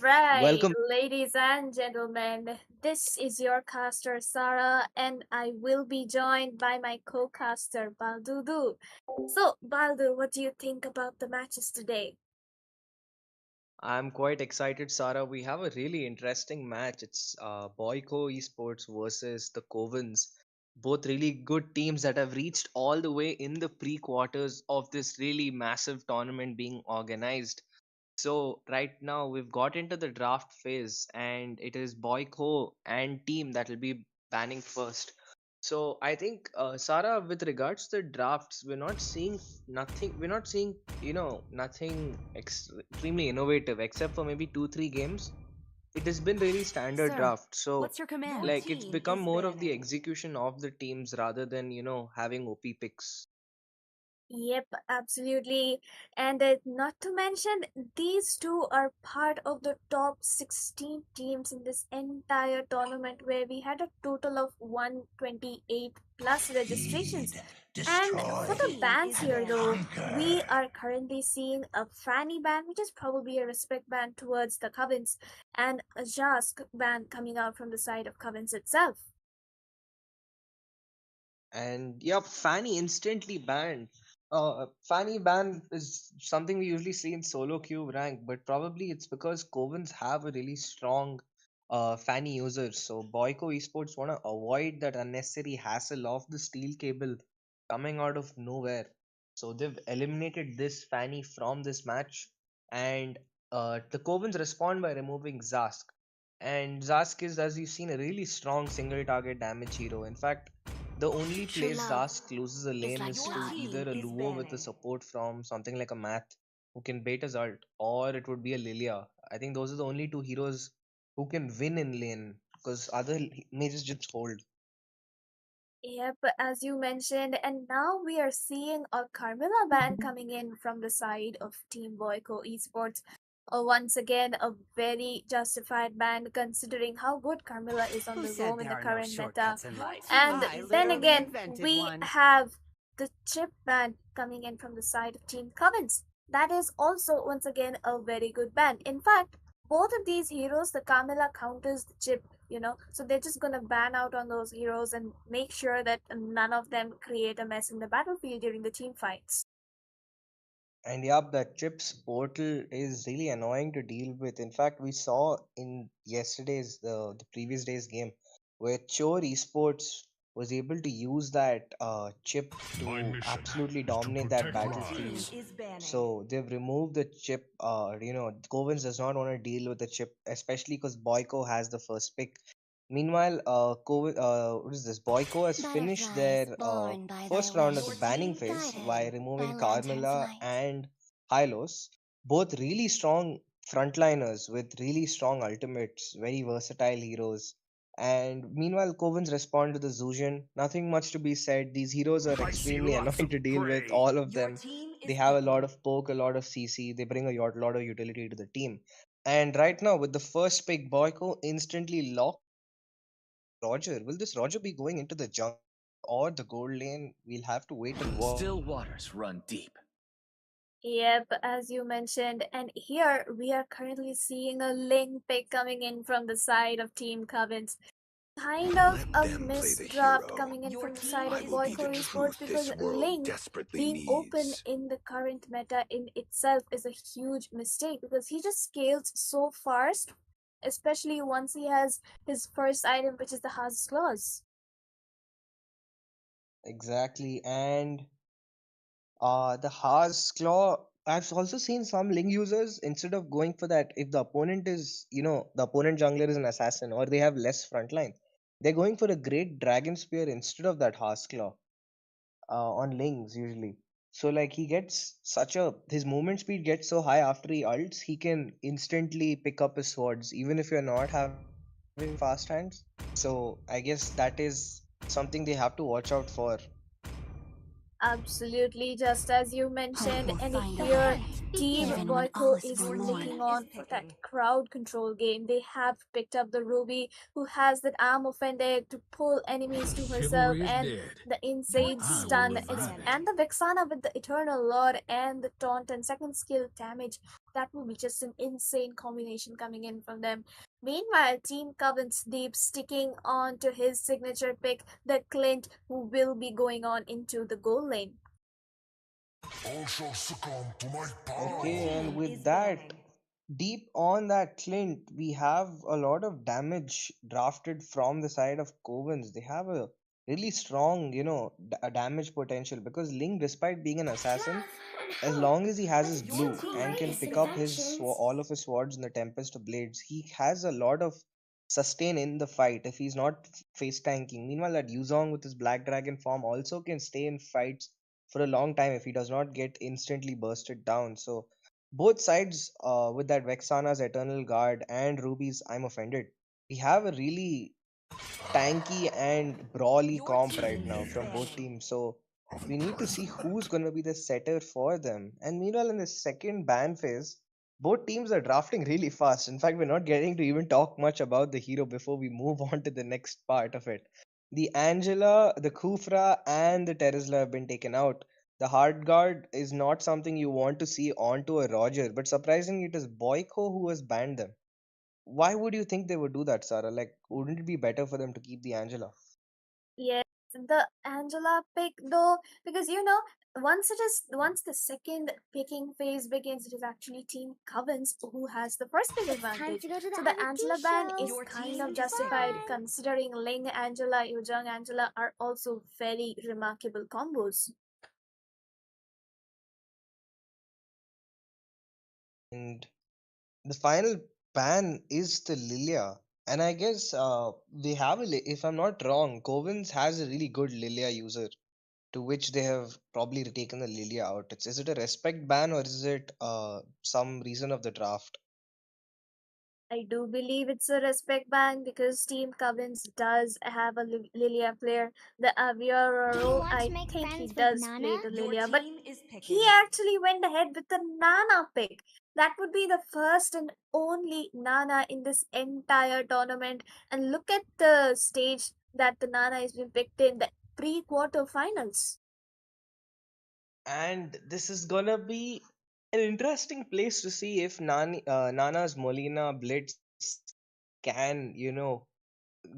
Alright, Welcome. ladies and gentlemen, this is your caster Sarah, and I will be joined by my co-caster Baldudu. So, Baldu, what do you think about the matches today? I'm quite excited, Sarah. We have a really interesting match. It's Kho Esports versus the Covens. Both really good teams that have reached all the way in the pre-quarters of this really massive tournament being organized. So right now we've got into the draft phase, and it is Kho and team that will be banning first. So I think, Sarah, with regards to the drafts, we're not seeing nothing. We're not seeing, nothing extremely innovative, except for maybe 2-3 games. It has been really standard Sir, draft. So what's your command? like it's become more of the execution of the teams rather than having OP picks. Yep, absolutely. And not to mention, these two are part of the top 16 teams in this entire tournament, where we had a total of 128 plus registrations. Feed, And for the destroy, bans and here, though, we conquer. are currently seeing a Fanny ban, which is probably a respect ban towards the Covens, and a Jask ban coming out from the side of Covens itself. And yep, Fanny instantly banned. Fanny ban is something we usually see in solo queue rank, but probably it's because Covens have a really strong Fanny users. So Boyko Esports want to avoid that unnecessary hassle of the steel cable coming out of nowhere. So they've eliminated this Fanny from this match, and the Covens respond by removing Zask. And Zask is, as you've seen, a really strong single target damage hero. In fact, the only True place love Zask loses a is lane like is blood. to either a Luo with a support from something like a Math who can bait his ult, or it would be a Lilia. I think those are the only two heroes who can win in lane because other mages just hold. Yep, as you mentioned, and now we are seeing a Carmilla ban coming in from the side of Team Boyko Esports. Once again, a very justified ban considering how good Carmilla is on Who the said roam in there the are no current meta. shortcuts in life? And I then literally again, invented we one. have the chip ban coming in from the side of Team Covens. That is also, once again, a very good ban. In fact, both of these heroes, the Carmilla counters the chip, so they're just gonna ban out on those heroes and make sure that none of them create a mess in the battlefield during the team fights. And yup, that chips portal is really annoying to deal with. In fact, we saw in yesterday's the previous day's game where Chore Esports was able to use that chip My to mission absolutely is to dominate that protect battlefield. lives. So they've removed the chip. Covens does not want to deal with the chip, especially because Boyko has the first pick. Meanwhile, what is this? Boyko has finished Butterflies their born by thy first round of the wish, banning phase by guided by removing lantern's Carmilla light. and Hylos, both really strong frontliners with really strong ultimates, very versatile heroes. And meanwhile, Covens respond to the Zujan. Nothing much to be said. These heroes are I see extremely lots annoying of to deal with, prey. all of them. They have a lot of poke, a lot of CC. They bring a lot of utility to the team. And right now, with the first pick, Boyko instantly locked Roger. Will this Roger be going into the jungle or the gold lane? We'll have to wait and watch. Still waters run deep. Yep, as you mentioned, and here we are currently seeing a Ling pick coming in from the side of Team Covens. Kind of Let a them play the misdraft hero. coming in from the side I of will be the Boyko Esports, truth because this world Ling desperately being open needs. in the current meta in itself is a huge mistake, because he just scales so fast, especially once he has his first item, which is the Haz's Claws. Exactly. And the Haas Claw, I've also seen some Ling users, instead of going for that, if the opponent is, the opponent jungler is an assassin or they have less frontline, they're going for a great Dragon Spear instead of that Haas Claw on Lings usually. So like he gets his movement speed gets so high after he ults, he can instantly pick up his swords even if you're not having fast hands. So I guess that is something they have to watch out for. Absolutely, just as you Hope mentioned, will and find a here way, Team even when all Boyko is is Your looking team forlorn. is on for that picking. crowd control game. They have picked up the Ruby, who has that arm offended to pull enemies to herself, Chivalry is and dead. the Your insane I team will stun, is it's, revive it. and damaging. the Vexana with the Eternal Lord and the taunt and second skill damage. That will be just an insane combination coming in from them. Meanwhile, Team Covens Deep sticking on to his signature pick, the Clint, who will be going on into the goal lane. All shall succumb to my Your Okay, power. and team with is that, winning. deep on that Clint, we have a lot of damage drafted from the side of Covens. They have a really strong, damage potential because Ling, despite being an assassin, Trust and as hope. long as he has But his your blue team and can is pick up his redemptions. all of his swords in the Tempest of Blades, he has a lot of sustain in the fight if he's not face tanking. Meanwhile, that Yuzong with his Black Dragon form also can stay in fights for a long time if he does not get instantly bursted down. So both sides, with that Vexana's Eternal Guard and Ruby's I'm Offended, we have a really tanky and brawly Your comp right team now is from both winning. teams. So Of we need to see imprisonment. who's going to be the setter for them. And meanwhile, in the second ban phase, both teams are drafting really fast. In fact, we're not getting to even talk much about the hero before we move on to the next part of it. The Angela, the Kufra, and the Terizla have been taken out. The Hard Guard is not something you want to see onto a Roger, but surprisingly, it is Boyko who has banned them. Why would you think they would do that, Sarah? Like, wouldn't it be better for them to keep the Angela? Yes, the Angela pick though, because once the second picking phase begins, it is actually Team Covens who has the first pick It's time advantage. to go to the So the IVT Angela ban show. is Your kind team of See you is justified picking. soon. considering Ling Angela, Yujong Angela are also very remarkable combos. And the final ban is the Lilia. And I guess they have if I'm not wrong, Covens has a really good Lilia user to which they have probably taken the Lilia out. Is it a respect ban or is it some reason of the draft? I do believe it's a respect ban because Team Covens does have a Lilia player. The Do you Aviaro, want to I make think he friends with does Nana? play the Your Lilia, but team is he picking. actually went ahead with the Nana pick. That would be the first and only Nana in this entire tournament. And look at the stage that the Nana has been picked in, the pre-quarter finals. And this is gonna be an interesting place to see if Nana's Molina Blitz can,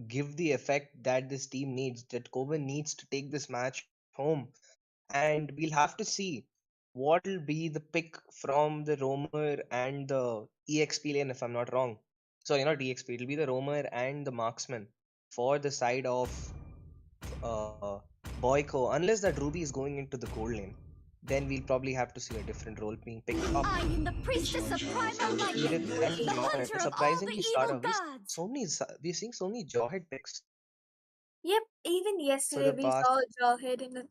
give the effect that this team needs, that Coven needs to take this match home. And we'll have to see what will be the pick from the roamer and the EXP lane, if I'm not wrong. Sorry, not EXP, it'll be the roamer and the marksman for the side of uh, Boyko, unless that Ruby is going into the gold lane. Then we'll probably have to see a different role being picked up. I am the priestess of So primal with light, Edith and the Jawhead, hunter of all the surprisingly, evil Sarah, gods. we're seeing so many Jawhead picks Yep, even for yesterday the we past. saw Jawhead in a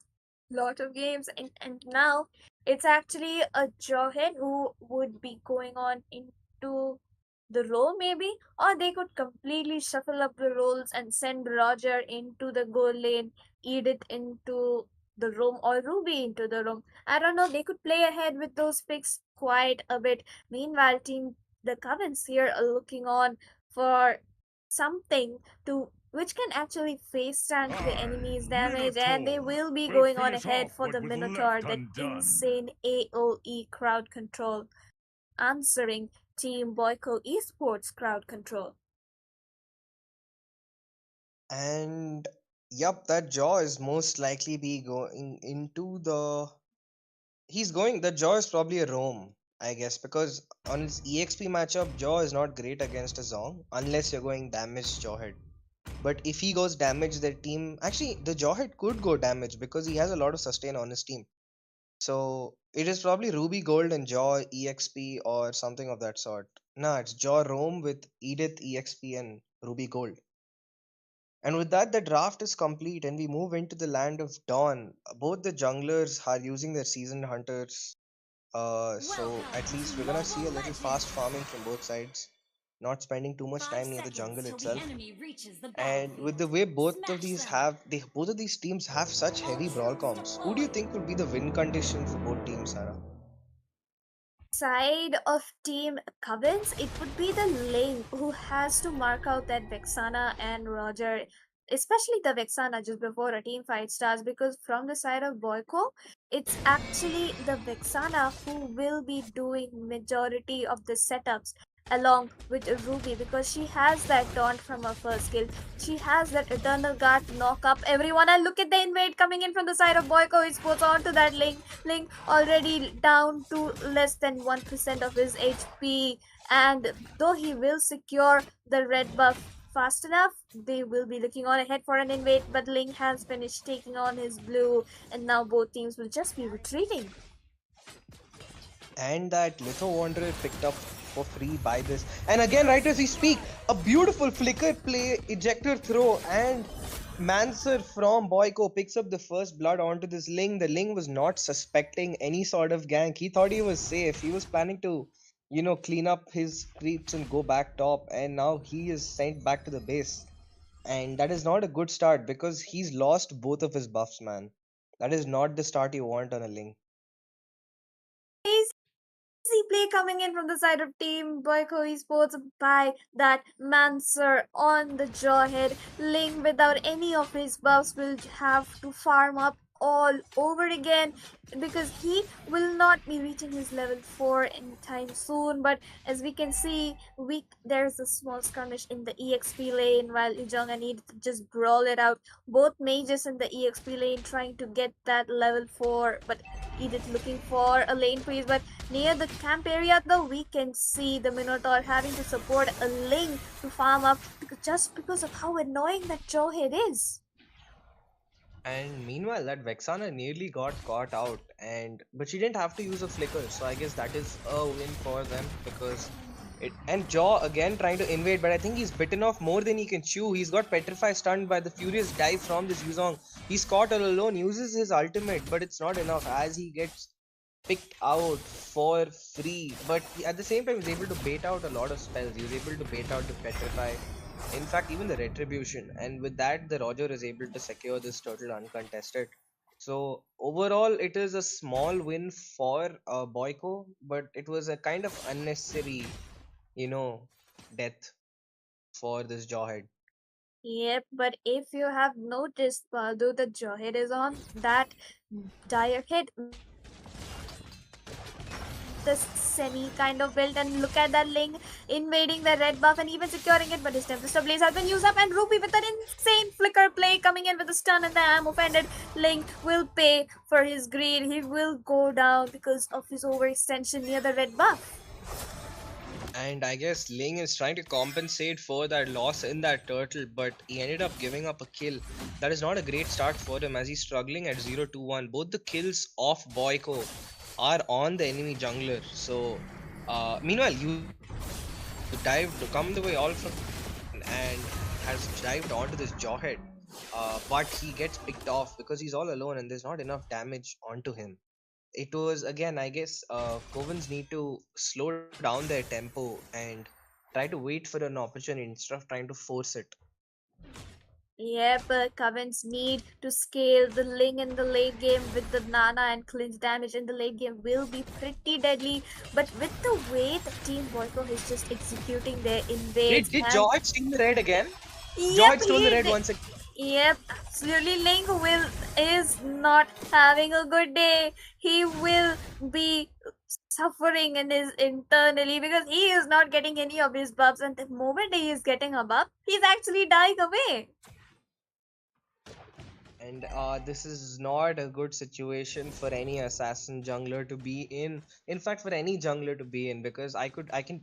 lot of games, and now it's actually a Jawhead who would be going on into the role, maybe, or they could completely shuffle up the roles and send Roger into the goal lane, Edith into the room, or Ruby into the room. I don't know, they could play ahead with those picks quite a bit. Meanwhile, Team the Covens here are looking on for something to which can actually face tank the I, enemy's damage, and they Minotaur, will be will going on finish ahead off for what the was Minotaur, left that undone. insane AoE crowd control, answering Team Boyko Esports crowd control. And yup, that Jaw is most likely be going into the. He's going. The Jaw is probably a roam, I guess, because on his EXP matchup, Jaw is not great against a Zong unless you're going damage Jawhead. But if he goes damage, their team actually the Jawhead could go damage because he has a lot of sustain on his team. So it is probably Ruby Gold and Jaw EXP or something of that sort. Nah, it's Jaw Roam with Edith EXP and Ruby Gold. And with that, the draft is complete, and we move into the land of Dawn. Both the junglers are using their seasoned hunters, so Welcome at to least we're gonna see a Mobile little fast Legends. farming from both sides. not spending too much 5 time near the seconds jungle till the itself. enemy reaches the And with the battlefield. way both of Smash these them. both of these teams have such heavy brawl comps, who do you think would be the win condition for both teams, Sarah? Side of Team Covens, it would be the Link who has to mark out that Vexana and Roger, especially the Vexana just before a team fight starts, because from the side of Boyko, it's actually the Vexana who will be doing majority of the setups along with Ruby because she has that taunt from her first skill. She has that Eternal Guard knock up everyone. And look at the invade coming in from the side of Boyko. He puts onto that Link already down to less than 1% of his HP. And though he will secure the red buff fast enough, they will be looking on ahead for an invade. But Link has finished taking on his blue, and now both teams will just be retreating. And that Litho Wanderer picked up for free by this. And again, right as we speak, a beautiful flicker play, ejector throw, and Manser from Boyko picks up the first blood onto this Ling. The Ling was not suspecting any sort of gank. He thought he was safe. He was planning to, clean up his creeps and go back top. And now he is sent back to the base. And that is not a good start because he's lost both of his buffs, man. That is not the start you want on a Ling. Easy play coming in from the side of Team Boyko Esports by that Mancer on the Jawhead. Ling without any of his buffs will have to farm up all over again because he will not be reaching his level 4 anytime soon. But as we can see, there's a small skirmish in the EXP lane while Ijonga needs to just brawl it out. Both mages in the EXP lane trying to get that level 4, but Edith looking for a lane freeze. But near the camp area though, we can see the Minotaur having to support a Ling to farm up just because of how annoying that Jawhead is. And meanwhile, that Vexana nearly got caught out, and but she didn't have to use a flicker, so I guess that is a win for them because it. And Jaw again trying to invade, but I think he's bitten off more than he can chew. He's got Petrify stunned by the furious dive from this Yuzong. He's caught all alone, uses his ultimate, but it's not enough as he gets picked out for free. But at the same time, he's able to bait out a lot of spells. He was able to bait out the Petrify, in fact, even the retribution, and with that, the Roger is able to secure this turtle uncontested. So overall, it is a small win for Boyko, but it was a kind of unnecessary, you know, death for this Jawhead. Yep, but if you have noticed, although the Jawhead is on that dire hit the semi kind of build, and look at that Ling invading the red buff and even securing it, but his Tempest of Blaze has been used up, and Ruby with an insane flicker play coming in with the stun and the am offended. Ling will pay for his greed. He will go down because of his overextension near the red buff. And I guess Ling is trying to compensate for that loss in that turtle, but he ended up giving up a kill. That is not a great start for him as he's struggling at 0-2-1. Both the kills of Boyko are on the enemy jungler. So, meanwhile, you dived to come the way all from and has dived onto this Jawhead. But he gets picked off because he's all alone and there's not enough damage onto him. It was again, I guess, Covens need to slow down their tempo and try to wait for an opportunity instead of trying to force it. Yep, Covens need to scale the Ling in the late game with the Nana and clinch damage in the late game will be pretty deadly. But with the way the Team Boyko is just executing their invades Did and George steal the red again? yep, George stole the red once again. yep, absolutely. Link will is not having a good day. He will be suffering in his internally because he is not getting any of his buffs, and the moment he is getting a buff, he's actually dying away. And this is not a good situation for any assassin jungler to be in. In fact, for any jungler to be in, because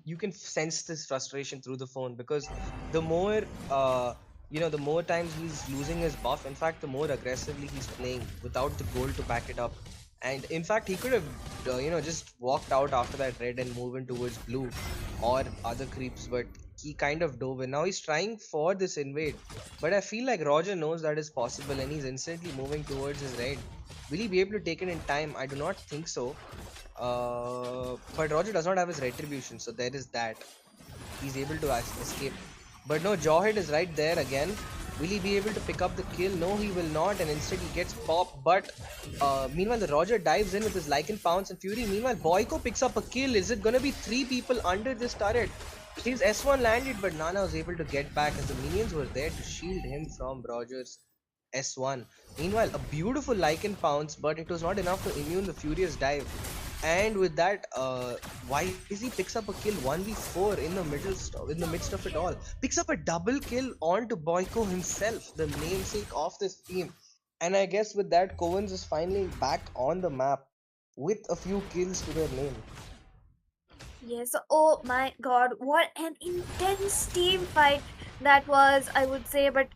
you can sense this frustration through the phone. Because the more, the more times he's losing his buff. In fact, the more aggressively he's playing without the gold to back it up. And in fact, he could have, just walked out after that red and move in towards blue or other creeps, but he kind of dove in. Now he's trying for this invade, but I feel like Roger knows that is possible and he's instantly moving towards his red. Will he be able to take it in time? I do not think so. But Roger does not have his retribution, so there is that. he's able to escape. But no, Jawhead is right there again. Will he be able to pick up the kill? No, he will not, and instead he gets popped. But meanwhile, the Roger dives in with his Lycan Pounce and Fury. Meanwhile, Boyko picks up a kill. Is it gonna be 3 people under this turret? His S1 landed, but Nana was able to get back as the minions were there to shield him from Roger's S1. Meanwhile, a beautiful Lycan Pounce, but it was not enough to immune the Furious dive. And with that, YZ picks up a kill 1v4 in the in the midst of it all. Picks up a double kill onto Boyko himself, the namesake of this team. And I guess with that, Covens is finally back on the map with a few kills to their name. Yes, oh my god, what an intense team fight that was, I would say. But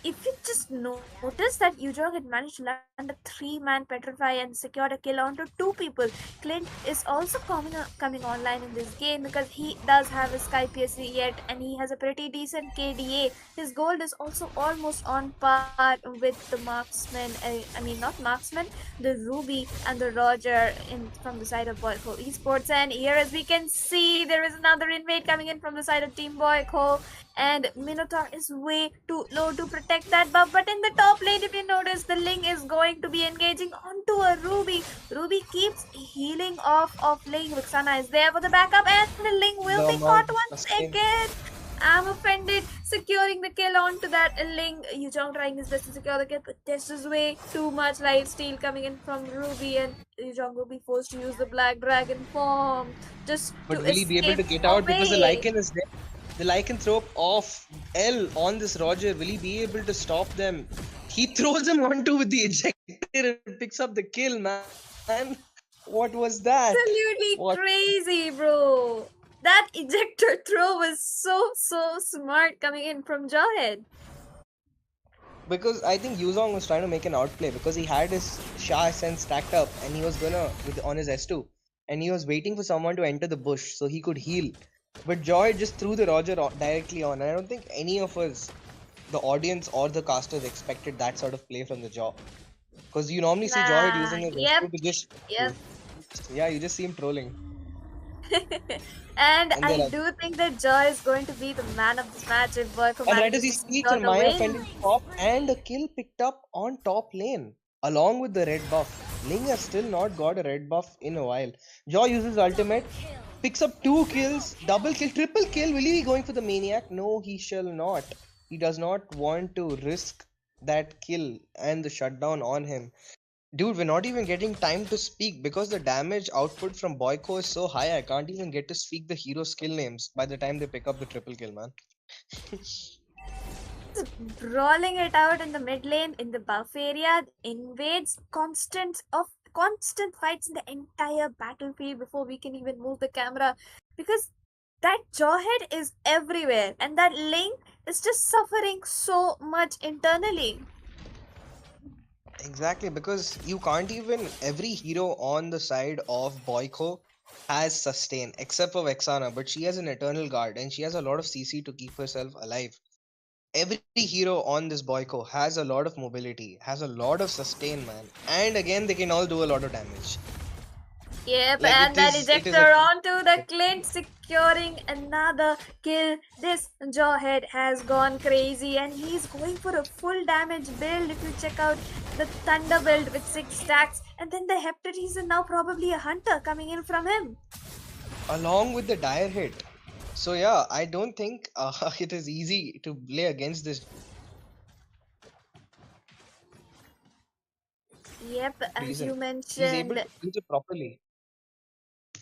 if you just notice that Ujong had managed to land a 3-man petrify and secured a kill onto 2 people, Clint is also coming online in this game because he does have a Sky PSC yet and he has a pretty decent KDA. His gold is also almost on par with the marksman, I mean not marksman, the Ruby and the Roger in from the side of Kho Esports. And here, as we can see, there is another invade coming in from the side of Team Kho, and Minotaur is way too low to protect that buff. But in the top lane, if you notice, the Ling is going to be engaging onto a Ruby. Ruby keeps healing off Ling. Vixana is there for the backup, and the Ling will The be caught amount of once sustain. again. I'm offended. Securing the kill onto that Ling. Yuzhong trying his best to secure the kill, but this is way too much lifesteal coming in from Ruby, and Yuzhong will be forced to use the Black Dragon form just But to will he be able escape to get out because the away. Lycan is there? The lycanthrope of L on this Roger, will he be able to stop them? He throws him onto with the ejector and picks up the kill, man. What was that? Absolutely What? crazy, bro. That ejector throw was so smart coming in from Jawhead. Because I think Yuzong was trying to make an outplay because he had his Shah Ascent stacked up and he was gonna on his S2 and he was waiting for someone to enter the bush so he could heal. But Joy just threw the Roger directly on, and I don't think any of us, the audience or the casters, expected that sort of play from the Jaw. Because you normally see Jawhead Nah, using his yep, S2 to just, yep. yeah, you just see him trolling. And And I then, do think that Joy is going to be the man of this match if Boyko and right as manages he to speaks, secure and the Maya win. fended top, and a kill picked up on top lane along with the red buff. Ling has still not got a red buff in a while. Jaw uses ultimate, picks up 2 kills, double kill, triple kill. Will he be going for the maniac? No, he shall not. He does not want to risk that kill and the shutdown on him. Dude, we're not even getting time to speak because the damage output from Boyko is so high. I can't even get to speak the hero skill names by the time they pick up the triple kill, man. Brawling it out in the mid lane, in the buff area, invades, constant fights in the entire battlefield before we can even move the camera, because that Jawhead is everywhere and that Link is just suffering so much internally. Exactly, because you can't even. Every hero on the side of Boyko has sustain, except for Vexana, but she has an eternal guard and she has a lot of CC to keep herself alive. Every hero on this Boyko has a lot of mobility, has a lot of sustain, man, and again they can all do a lot of damage. Yep, Like and that it is a ejector onto the Clint, securing another kill. This Jawhead has gone crazy and he's going for a full damage build. If you check out the Thunder build with 6 stacks, and then the Heptares is now probably a hunter coming in from him. along with the dire hit. So yeah, I don't think it is easy to play against this Yep, as reason. you He's able mentioned. to use it properly.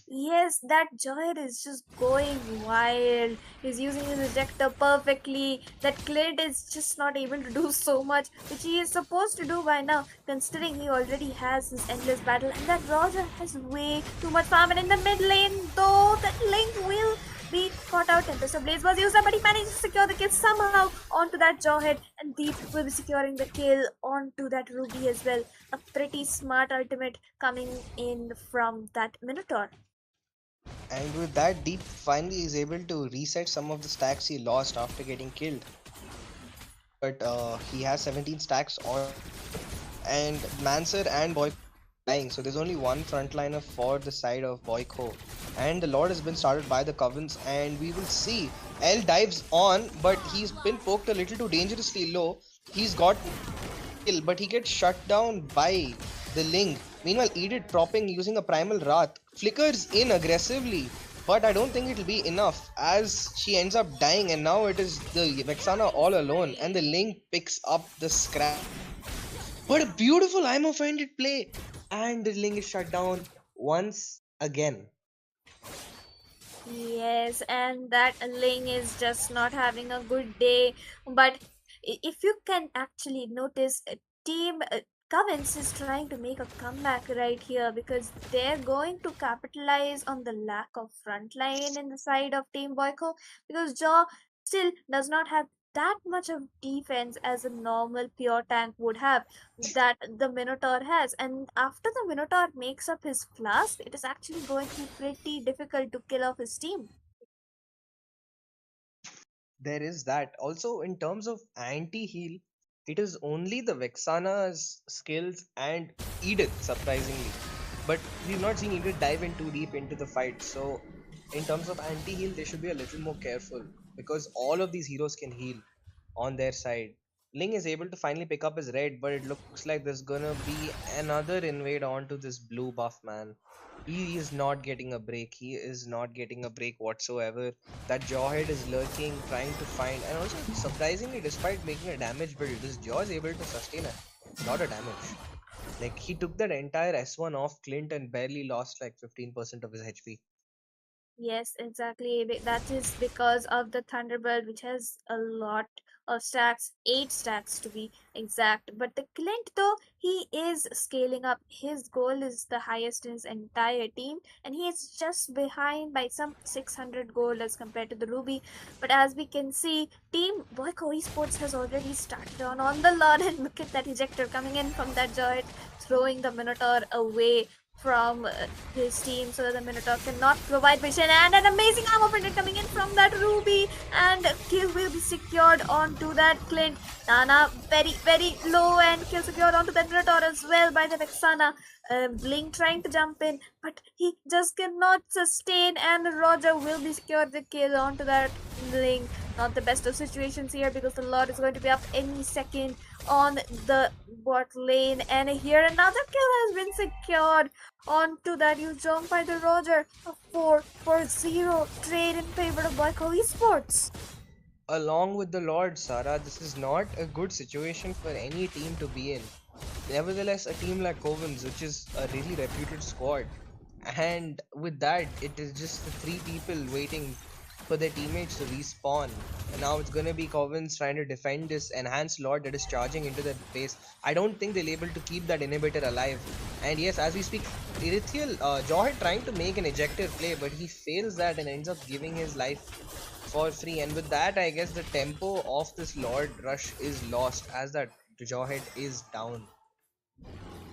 Yes, that Joyd is just going wild. He's using his ejector perfectly. That Clint is just not able to do so much, which he is supposed to do by now, considering he already has his endless battle. And that Roger has way too much farm. And in the mid lane, though, that Link will be caught out. Tempest of Blaze was used, but he managed to secure the kill somehow onto that Jawhead. And Deep will be securing the kill onto that Ruby as well. A pretty smart ultimate coming in from that Minotaur. And with that, Deep finally is able to reset some of the stacks he lost after getting killed. But he has 17 stacks on, and Manser and Boy dying. So there's only one frontliner for the side of Boyko. And the Lord has been started by the Covens, and we will see. L dives on, but he's been poked a little too dangerously low. He's got kill, but he gets shut down by the Ling. Meanwhile, Edith propping using a primal Wrath flickers in aggressively, but I don't think it'll be enough as she ends up dying, and now it is the Vexana all alone, and the Ling picks up the scrap. But a beautiful I'm offended play, and the Ling is shut down once again. Yes, and that Ling is just not having a good day. But if you can actually notice, Team Covens is trying to make a comeback right here because they're going to capitalize on the lack of front line in the side of Team Boyko because Jaw still does not have that much of defense as a normal pure tank would have that the Minotaur has. And after the Minotaur makes up his flask, it is actually going to be pretty difficult to kill off his team. There is that. Also, in terms of anti heal, it is only the Vexana's skills and Edith, surprisingly. But we've not seen Edith dive in too deep into the fight. So, in terms of anti heal, they should be a little more careful because all of these heroes can heal on their side. Ling is able to finally pick up his red, but it looks like there's gonna be another invade onto this blue buff, man. He is not getting a break. He is not getting a break whatsoever. That Jawhead is lurking, trying to find, and also surprisingly, despite making a damage build, this Jaw is able to sustain a lot of damage. Like he took that entire S1 off Clint and barely lost like 15% of his HP. Yes, exactly. That is because of the Thunderbird, which has a lot of stacks, 8 stacks to be exact. But the Clint, though, he is scaling up. His goal is the highest in his entire team, and he is just behind by some 600 gold as compared to the Ruby. But as we can see, Team Kho Esports has already started on the lawn, and look at that ejector coming in from that joint, throwing the Minotaur away from his team so that the Minotaur cannot provide vision, and an amazing armor printed coming in from that Ruby, and kill will be secured onto that Clint. Nana very low, and kill secured onto that Minotaur as well by the Vexana. Blink trying to jump in, but he just cannot sustain, and Roger will be secured the kill onto that Blink. Not the best of situations here because the Lord is going to be up any second on the bot lane, and here another kill has been secured onto that huge jump by the Roger. A 4-0 trade in favor of Kho Esports. Along with the Lord, Sarah, this is not a good situation for any team to be in. Nevertheless, a team like Covens, which is a really reputed squad, and with that, it is just the three people waiting for their teammates to respawn. And now it's gonna be Covens trying to defend this enhanced Lord that is charging into their base. I don't think they'll able to keep that inhibitor alive. And yes, as we speak, Erithiel Jawhead trying to make an ejector play, but he fails that and ends up giving his life for free. And with that, I guess the tempo of this Lord Rush is lost as that Jawhead is down.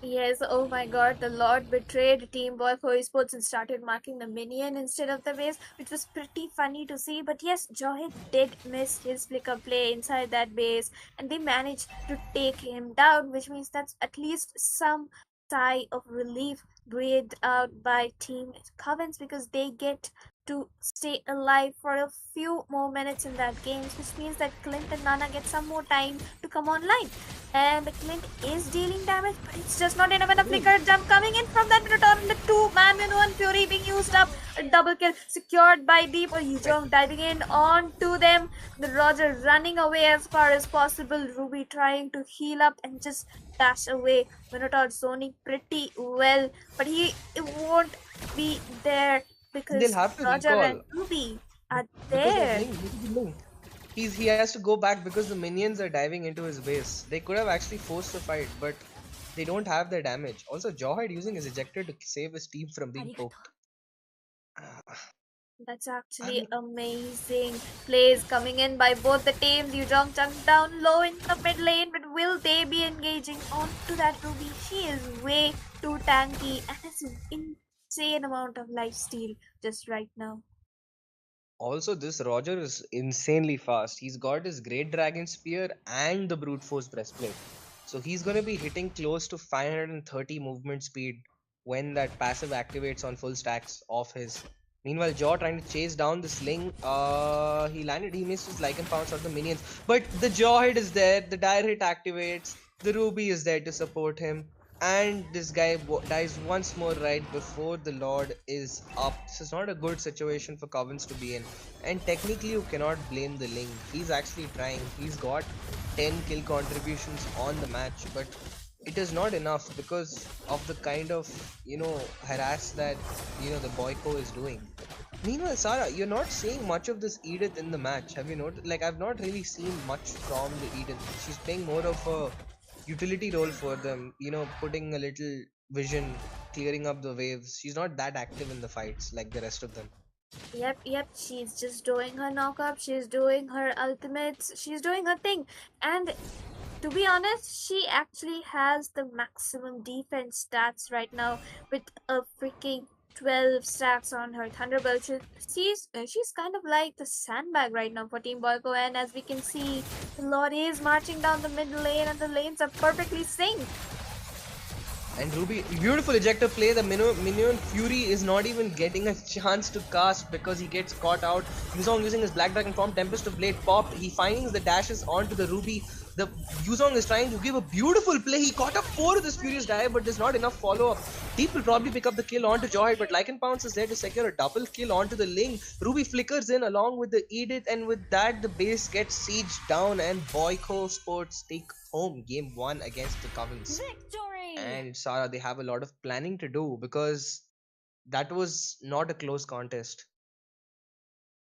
Yes, oh my god, the Lord betrayed Team Boy Kho Esports and started marking the minion instead of the base, which was pretty funny to see. But yes, Johit did miss his flicker play inside that base, and they managed to take him down, which means that's at least some sigh of relief breathed out by Team Covens because they get to stay alive for a few more minutes in that game, which means that Clint and Nana get some more time to come online. And Clint is dealing damage, but it's just not enough. And a flicker jump coming in from that Minotaur, and the two-man with one Fury being used up. A double kill secured by Deep. Yuzhong diving in onto them. The Roger running away as far as possible. Ruby trying to heal up and just dash away. Minotaur zoning pretty well, but he won't be there They'll because have to Roger and recall Ruby are because of there. Link. Look at the Link. He has to go back because the minions are diving into his base. They could have actually forced the fight, but they don't have the damage. Also, Jawhead using his ejector to save his team from being poked. Ah, That's I actually mean, amazing plays coming in by both the teams. Yuzhong chunked down low in the mid lane, but will they be engaging onto that Ruby? She is way too tanky and has an insane amount of life steal just right now. also this Roger is insanely fast. He's got his Great Dragon Spear and the Brute Force breastplate. So he's going to be hitting close to 530 movement speed when that passive activates on full stacks of his. Meanwhile, Jaw trying to chase down the sling. He missed his Lycan pounce on the minions. But the Jaw hit is there, the dire hit activates, the Ruby is there to support him. And this guy dies once more right before the Lord is up. This is not a good situation for Covens to be in. And technically, you cannot blame the Ling. He's actually trying. He's got 10 kill contributions on the match, but it is not enough because of the kind of harass that the Boyko is doing. Meanwhile, Sarah, you're not seeing much of this Edith in the match. Have you noticed? Like, I've not really seen much from the Edith. She's playing more of a utility role for them, putting a little vision, clearing up the waves. She's not that active in the fights like the rest of them. Yep, she's just doing her knockup, she's doing her ultimates, she's doing her thing. And to be honest, she actually has the maximum defense stats right now with a freaking 12 stacks on her Thunderbolt. She's kind of like the sandbag right now for Team Boyko, and as we can see, the Lord is marching down the mid lane and the lanes are perfectly synced. And Ruby, beautiful ejector play. The minion Fury is not even getting a chance to cast because he gets caught out. Yuzong using his Black Dragon form, Tempest of Blade popped. He finds the dashes onto the Ruby. The Yuzong is trying to give a beautiful play. He caught up 4 of this Furious dive, but there's not enough follow up. Deep will probably pick up the kill onto Joy, but Lycan Pounce is there to secure a double kill onto the Ling. Ruby flickers in along with the Edith, and with that, the base gets sieged down, and Kho Sports take home game 1 against the Covens. Victory! And Sarah, they have a lot of planning to do because that was not a close contest.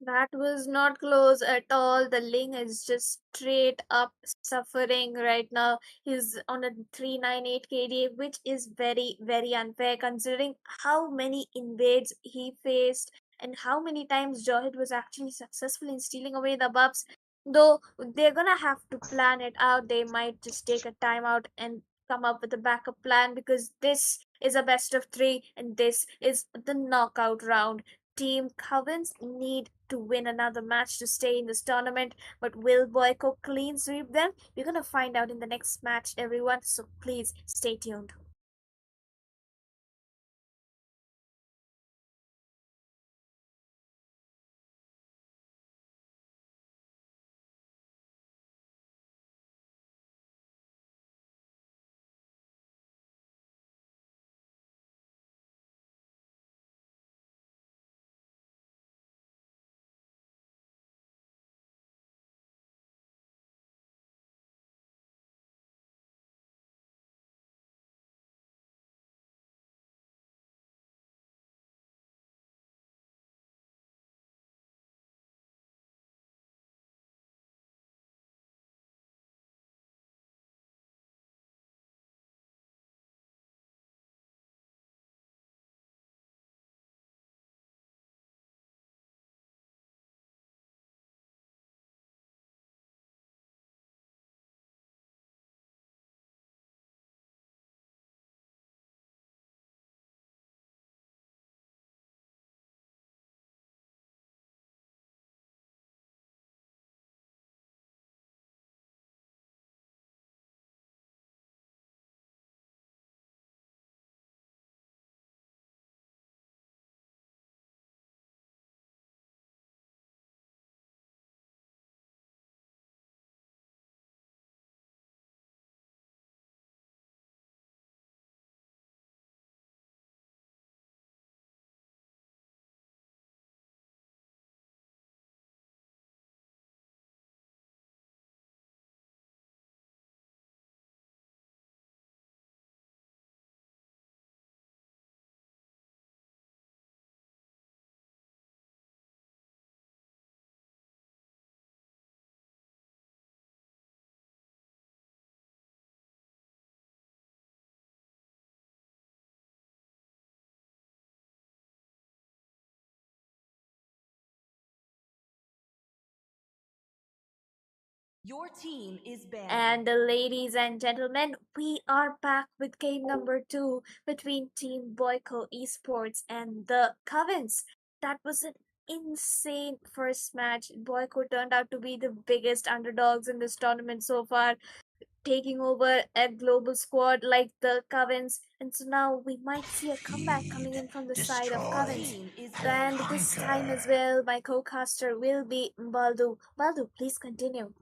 That was not close at all. The Ling is just straight up suffering right now. He's on a 398 KD, which is very, very unfair considering how many invades he faced and how many times Johid was actually successful in stealing away the buffs. Though they're gonna have to plan it out, they might just take a timeout and come up with a backup plan because this is a best of three and this is the knockout round. Team Covens need to win another match to stay in this tournament, but will Boyko clean sweep them? We're gonna find out in the next match, everyone, so please stay tuned. Your team is banned. And ladies and gentlemen, we are back with game number 2 between Team Boyko Esports and the Covens. That was an insane first match. Boyko turned out to be the biggest underdogs in this tournament so far. taking over a global squad like the Covens. And so now we might see a comeback coming in Feed. from the side of Your Destroy. Covens. team is And banned. this time Conquer. as well, my co-caster will be Baldu. Baldu, please continue.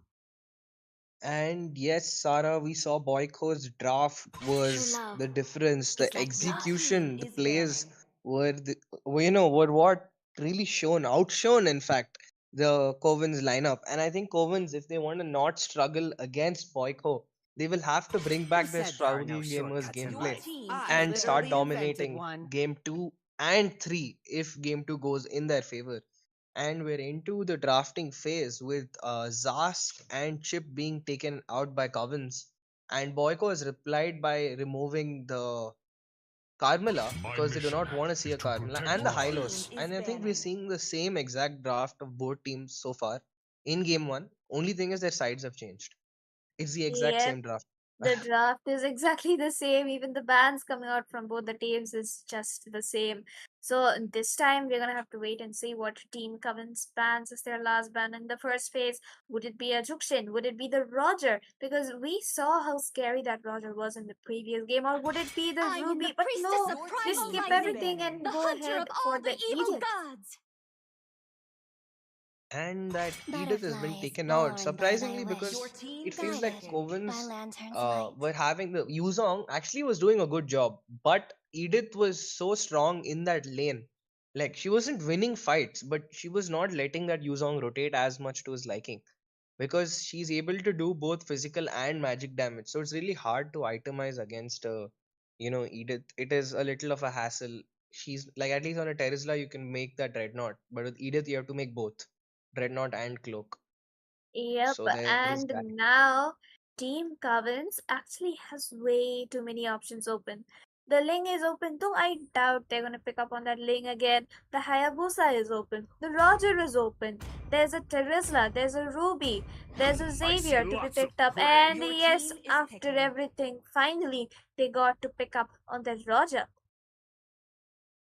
And yes, Sarah, we saw Boyko's draft True was love the difference. The is like Your blood. team execution, the is plays banned. were were what really outshone in fact the Covens lineup. And I think Covens, if they want to not struggle against Boyko, they will have to bring Who back their said there are struggle no gamers shortcuts in Your gameplay life? team I is and start literally banned. invented dominating one. game 2 and 3 if game 2 goes in their favor. And we're into the drafting phase with Zask and Chip being taken out by Covens. And Boyko has replied by removing the Carmilla My because they do mission not want to see is a to Carmilla protect and the Your team Hylos. Mars. is And I think we're banned. seeing the same exact draft of both teams so far in game 1. Only thing is their sides have changed. It's the exact Yep, same draft. the draft is exactly the same. Even the bans coming out from both the teams is just the same. So this time we're gonna have to wait and see what team Covens bans as their last ban in the first phase. Would it be a Juxin? Would it be the Roger? Because we saw how scary that Roger was in the previous game. Or would it be the I am the Ruby? But priestess no, of Your they primal team skip is lightning, everything banned. and the go hunter of ahead all for the the evil Edith. gods. And that Edith has been Butterflies taken out born by thy surprisingly Your because wish, team it feels is like guided banned. by Covens lantern's light. were having the Yuzong actually was doing a good job, but Edith was so strong in that lane. Like she wasn't winning fights, but she was not letting that Yuzong rotate as much to his liking because she's able to do both physical and magic damage. So it's really hard to itemize against Edith. It is a little of a hassle. She's like at least on a Terizla you can make that dreadnought, but with Edith you have to make both dreadnought and cloak. Yep, So there is and that. now Team Covens actually has way too many options open. The Ling is open, though I doubt they're gonna pick up on that Ling again. The Hayabusa is open. The Roger is open. There's a Terizla, there's a Ruby, there's a I see Xavier to be lots of picked up, prey. and Your yes, team is after picking. everything, finally they got to pick up on that Roger.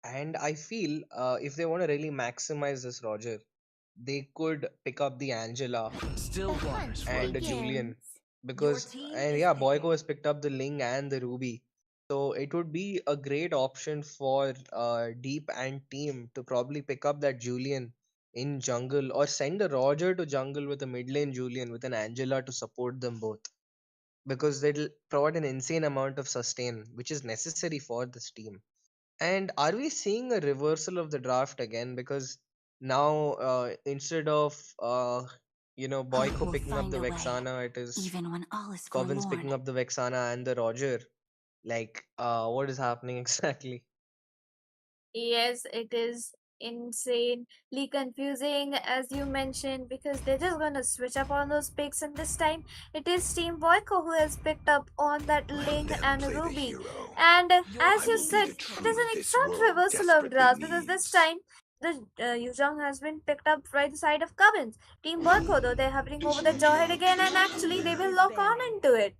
And I feel if they want to really maximize this Roger, they could pick up the Angela The Still waters hunt and run the deep. Julian begins. Your because team and is yeah, Boyko picking. has picked up the Ling and the Ruby. So it would be a great option for Deep and team to probably pick up that Julian in jungle or send a Roger to jungle with a mid lane Julian with an Angela to support them both because they'll provide an insane amount of sustain which is necessary for this team. And are we seeing a reversal of the draft again? Because now instead of Hope Boyko will picking up find the a way, Vexana, it is even when all is Covens forlorn. picking up the Vexana and the Roger. Like, what is happening exactly? Yes, it is insanely confusing as you mentioned because they're just gonna switch up on those picks, and this time it is Team Boyko who has picked up on that Let Ling them and play the Ruby. hero. And Your as I you will be team said, the is it is picking. truth an this exact world reversal of desperately drafts because this needs. time the Yuzhong has been picked up by the side of Covens. Team Boyko, though, they're hovering over the Jawhead again, and Your actually they team will is lock on banned. into it.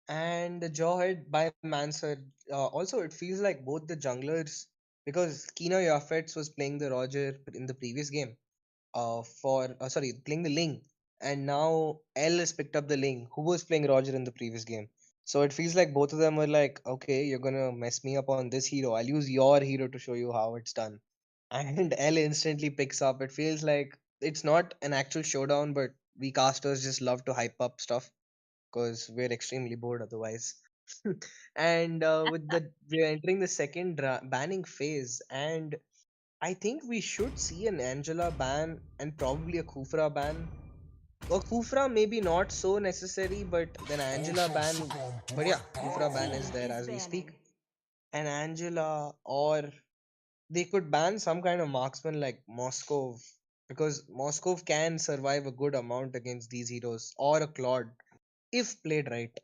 And the Jawhead by Manser. Also, it feels like both the junglers, because Kino Yafets was playing the Roger in the previous game, playing the Ling, and now L has picked up the Ling, who was playing Roger in the previous game. So it feels like both of them were like, okay, you're gonna mess me up on this hero. I'll use your hero to show you how it's done. And L instantly picks up. It feels like it's not an actual showdown, but we casters just love to hype up stuff because we're extremely bored otherwise. And with the we're entering the second banning phase, and I think we should see an Angela ban and probably a Kufra ban. Or Kufra maybe not so necessary, but then All Angela shall ban. succumb to But my yeah, Your Kufra ban power. is team there is as we speak. banning. And Angela, or they could ban some kind of marksman like Moskov, because Moskov can survive a good amount against these heroes, or a Claude if played right.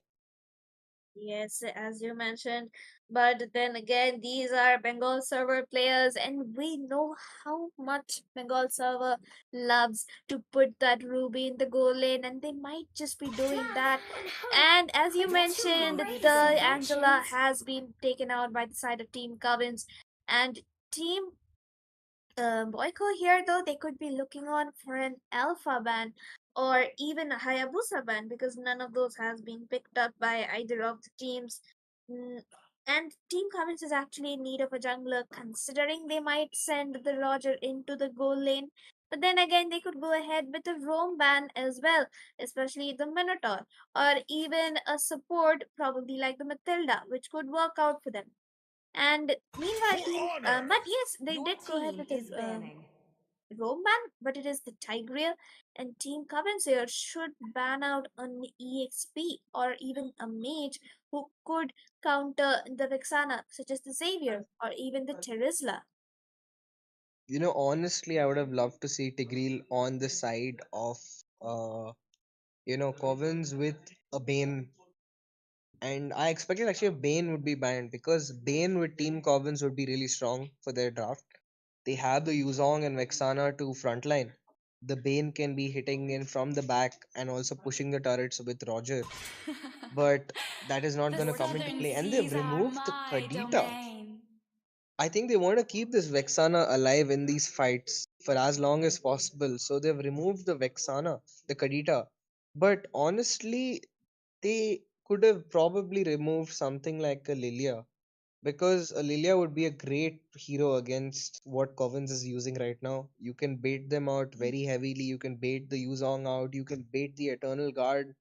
Yes, as you mentioned, but then again, these are Bengal server players, and we know how much Bengal server loves to put that ruby in the goal lane, and they might just be doing that. Love and hope And as you are the two mentioned, the greatest Angela emotions. has been taken out by the side of Team Covens, and Team Boyko here, though, they could be looking on for an alpha ban. or even a Hayabusa ban, because none of those has been picked up by either of the teams. Mm, And Team Covens is actually in need of a jungler, considering they might send the Roger into the goal lane. But then again, they could go ahead with a roam ban as well, especially the Minotaur, or even a support, probably like the Matilda, which could work out for them. And meanwhile, For but honor! yes, they Your did go ahead team with is his banning. roam ban, but it is the Tigreal, and Team Coventry should ban out an EXP or even a mage who could counter the Vexana, such as the Xavier or even the Terizla. Honestly, I would have loved to see Tigreal on the side of, Covens with a Bane. And I expected actually Bane would be banned because Bane with Team Covens would be really strong for their draft. They have the Yuzong and Vexana to frontline. The Bane can be hitting in from the back and also pushing the turrets with Roger. But that is not The going to come into southern play. And they've seas are removed the my Kadita. domain. I think they want to keep this Vexana alive in these fights for as long as possible. So they've removed the Vexana, the Kadita. But honestly, they could have probably removed something like a Lilia, because a Lilia would be a great hero against what Covens is using right now. You can bait them out very heavily, you can bait the Yuzong out, you can bait the Eternal Guard.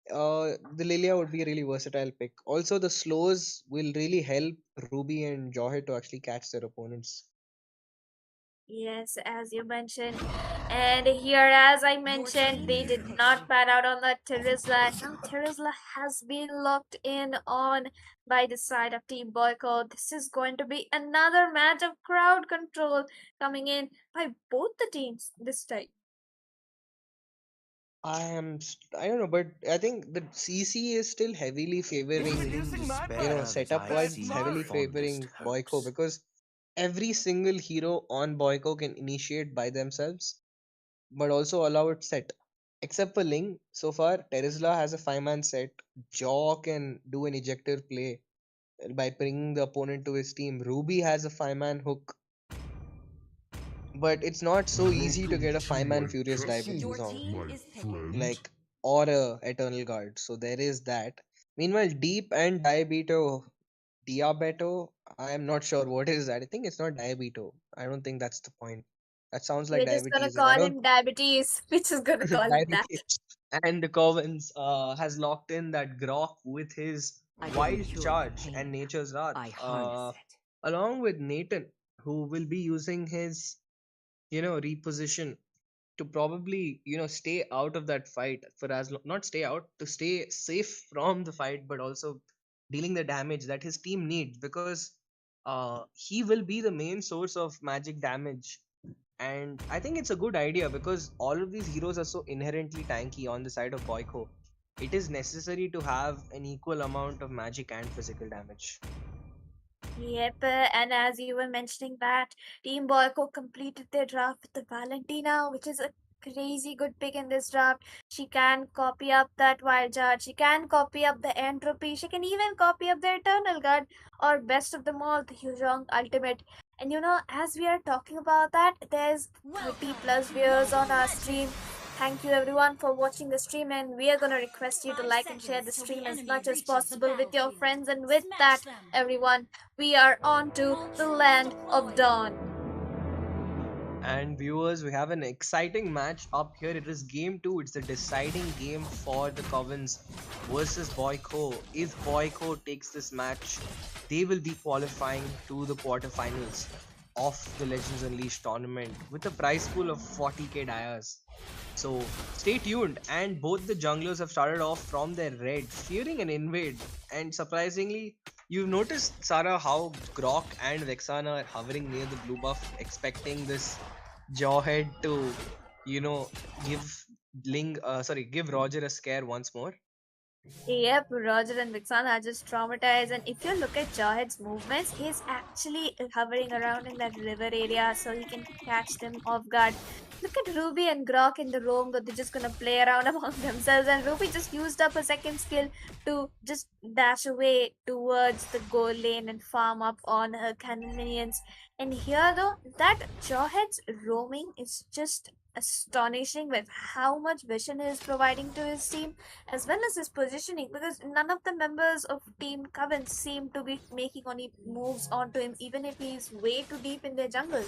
The Lilia would be a really versatile pick. Also, the slows will really help Ruby and Jawhead to actually catch their opponents. Yes, as you mentioned. And here, as I Your mentioned, team they is did picking. not pan out on the Terizla. Now Terizla has been locked in on by the side of Team Boycott. This is going to be another match of crowd control coming in by both the teams this time. I don't know, but I think the CC is still heavily favoring, Introducing my setup Pet wise, it's heavily Smart! favoring Boyko because every single hero on Boyko can initiate by themselves, but also allow it set. Except for Ling, so far, Terizla has a 5-man set. Jaw can do an ejector play by bringing the opponent to his team. Ruby has a 5-man hook, but it's not so easy to Welcome get a to 5-man my Furious Dive with castle, Your Yuzong, team my is picking. friend. like, or a Eternal Guard. So there is that. Meanwhile, Deep and Diabeto, I am not sure what is that. I think it's not Diabeto. I don't think that's the point. That sounds like We're just gonna diabetes, and I call don't him Diabetes. We're just gonna call him that. diabetes. And the Covens has locked in that Grok with his I didn't wild cure the charge and pain. Nature's Wrath, I harness it. along with Nathan, who will be using his, reposition to probably, stay out of that fight for as long, not stay out, to stay safe from the fight, but also dealing the damage that his team needs, because he will be the main source of magic damage. And I think it's a good idea because all of these heroes are so inherently tanky on the side of Boyko. It is necessary to have an equal amount of magic and physical damage. Yep, and as you were mentioning that, Team Boyko completed their draft with the Valentina, which is a crazy good pick in this draft. She can copy up that Wild Charge, she can copy up the Entropy, she can even copy up the Eternal Guard, or best of them all, the Hujong Ultimate. And as we are talking about that, there's 30 Welcome plus to viewers on Mobile our stream. Legends! Thank you everyone for watching the stream, and we are gonna request you to 5 like and share the seconds till stream the as enemy much as reaches the possible with your battlefield. friends. And with Smash that, them! everyone, we are on to the Ultra land of deployed! dawn. And viewers, we have an exciting match up here. It is game two. It's the deciding game for the Covens versus Boyko. If Boyko takes this match, they will be qualifying to the quarterfinals of the Legends Unleashed tournament with a prize pool of 40k dias. So stay tuned. And both the junglers have started off from their red, fearing an invade. And surprisingly, you've noticed, Sarah, how Grok and Vexana are hovering near the blue buff, expecting this Jawhead to, give give Roger a scare once more. Yep, Roger and Vixana are just traumatized. And if you look at Jawhead's movements, he's actually hovering around in that river area so he can catch them off guard. Look at Ruby and Grok in the roam, that they're just gonna play around among themselves. And Ruby just used up a second skill to just dash away towards the goal lane and farm up on her cannon minions. And here, though, that Jawhead's roaming is just astonishing with how much vision he is providing to his team as well as his positioning, because none of the members of Team Covens seem to be making any moves onto him, even if he is way too deep in their jungle.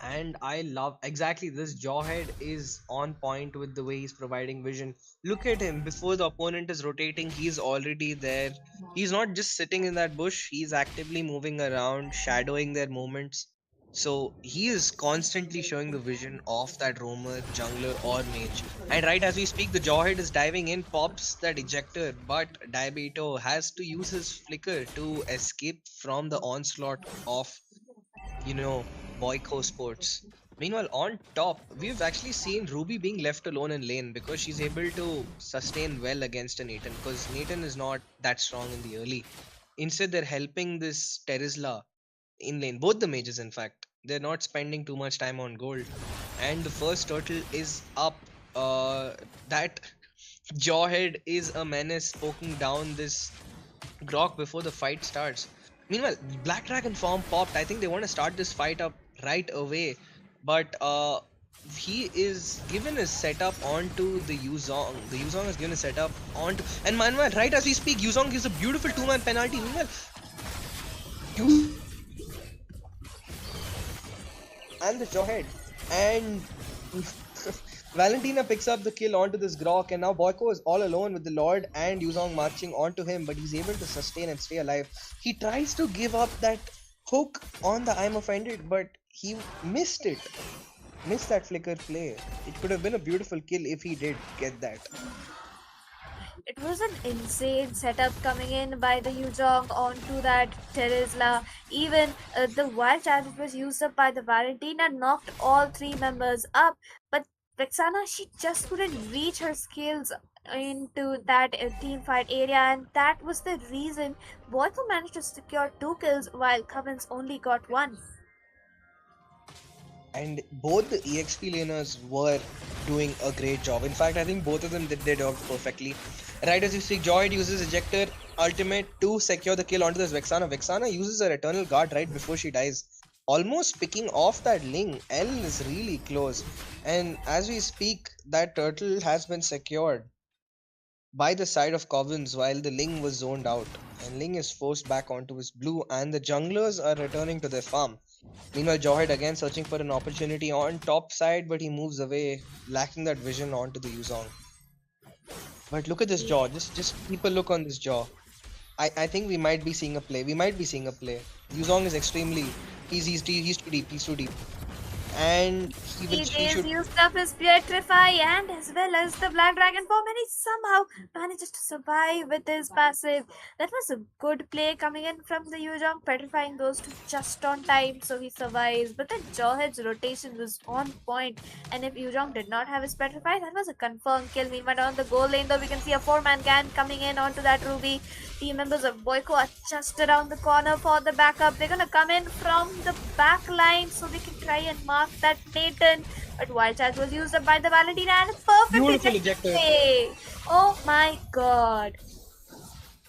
And I love exactly this. Jawhead is on point with the way he's providing vision. Look at him before the opponent is rotating, he's already there. He's not just sitting in that bush, he's actively moving around, shadowing their movements. So he is constantly showing the vision of that roamer, jungler, or mage. And right as we speak, the Jawhead is diving in, pops that ejector, but Diabeto has to use his flicker to escape from the onslaught of you know, boy Kho Sports. Meanwhile, on top, we've actually seen Ruby being left alone in lane because she's able to sustain well against a Nathan, because Nathan is not that strong in the early. Instead, they're helping this Terizla in lane, both the mages, in fact. They're not spending too much time on gold. And the first turtle is up. That Jawhead is a menace poking down this Grok before the fight starts. Meanwhile, Black Dragon form popped. I think they want to start this fight up right away. But he is given a setup onto the Yuzong. The Yuzong is given a setup onto. And meanwhile, right as we speak, Yuzong gives a beautiful two-man penalty. Meanwhile, and the Jawhead. And Valentina picks up the kill onto this Grok, and now Boyko is all alone with the Lord and Yuzong marching onto him, but he's able to sustain and stay alive. He tries to give up that hook on the I'm offended, but he missed it. Missed that flicker play. It could have been a beautiful kill if he did get that. It was an insane setup coming in by the Yuzong onto that Terizla. Even the wild charge was used up by the Valentina knocked all three members up. But Vexana, she just couldn't reach her skills into that team fight area, and that was the reason Boyko managed to secure two kills while Covens only got one. And both the EXP laners were doing a great job. In fact, I think both of them did their job perfectly. Right as you see, Joyd uses ejector ultimate to secure the kill onto this Vexana. Vexana uses her eternal guard right before she dies, almost picking off that Ling. L is really close, and as we speak, that turtle has been secured by the side of Covens while the Ling was zoned out, and Ling is forced back onto his blue, and the junglers are returning to their farm. Meanwhile, Jawhead again searching for an opportunity on top side, but he moves away, lacking that vision onto the Yuzong. But look at this jaw. Just keep a look on this jaw. I think we might be seeing a play. We might be seeing a play. Yuzong is extremely he's too deep. He's too deep. And he Is should. used up his Purify and as well as the Black Dragon form, and he somehow manages to survive with his passive. That was a good play coming in from the Yuzhong, petrifying those two just on time, so he survives. But then Jawhead's rotation was on point, and if Yuzhong did not have his petrify, that was a confirmed kill. Meanwhile, on the goal lane, though, we can see a four-man gang coming in onto that Ruby. Team members of Boyko are just around the corner for the backup. They're gonna come in from the back line so they can try and mark that Nathan. But Wild Charge was used up by the Valentina and a perfect Beautiful ejector ejector. play. Oh my god.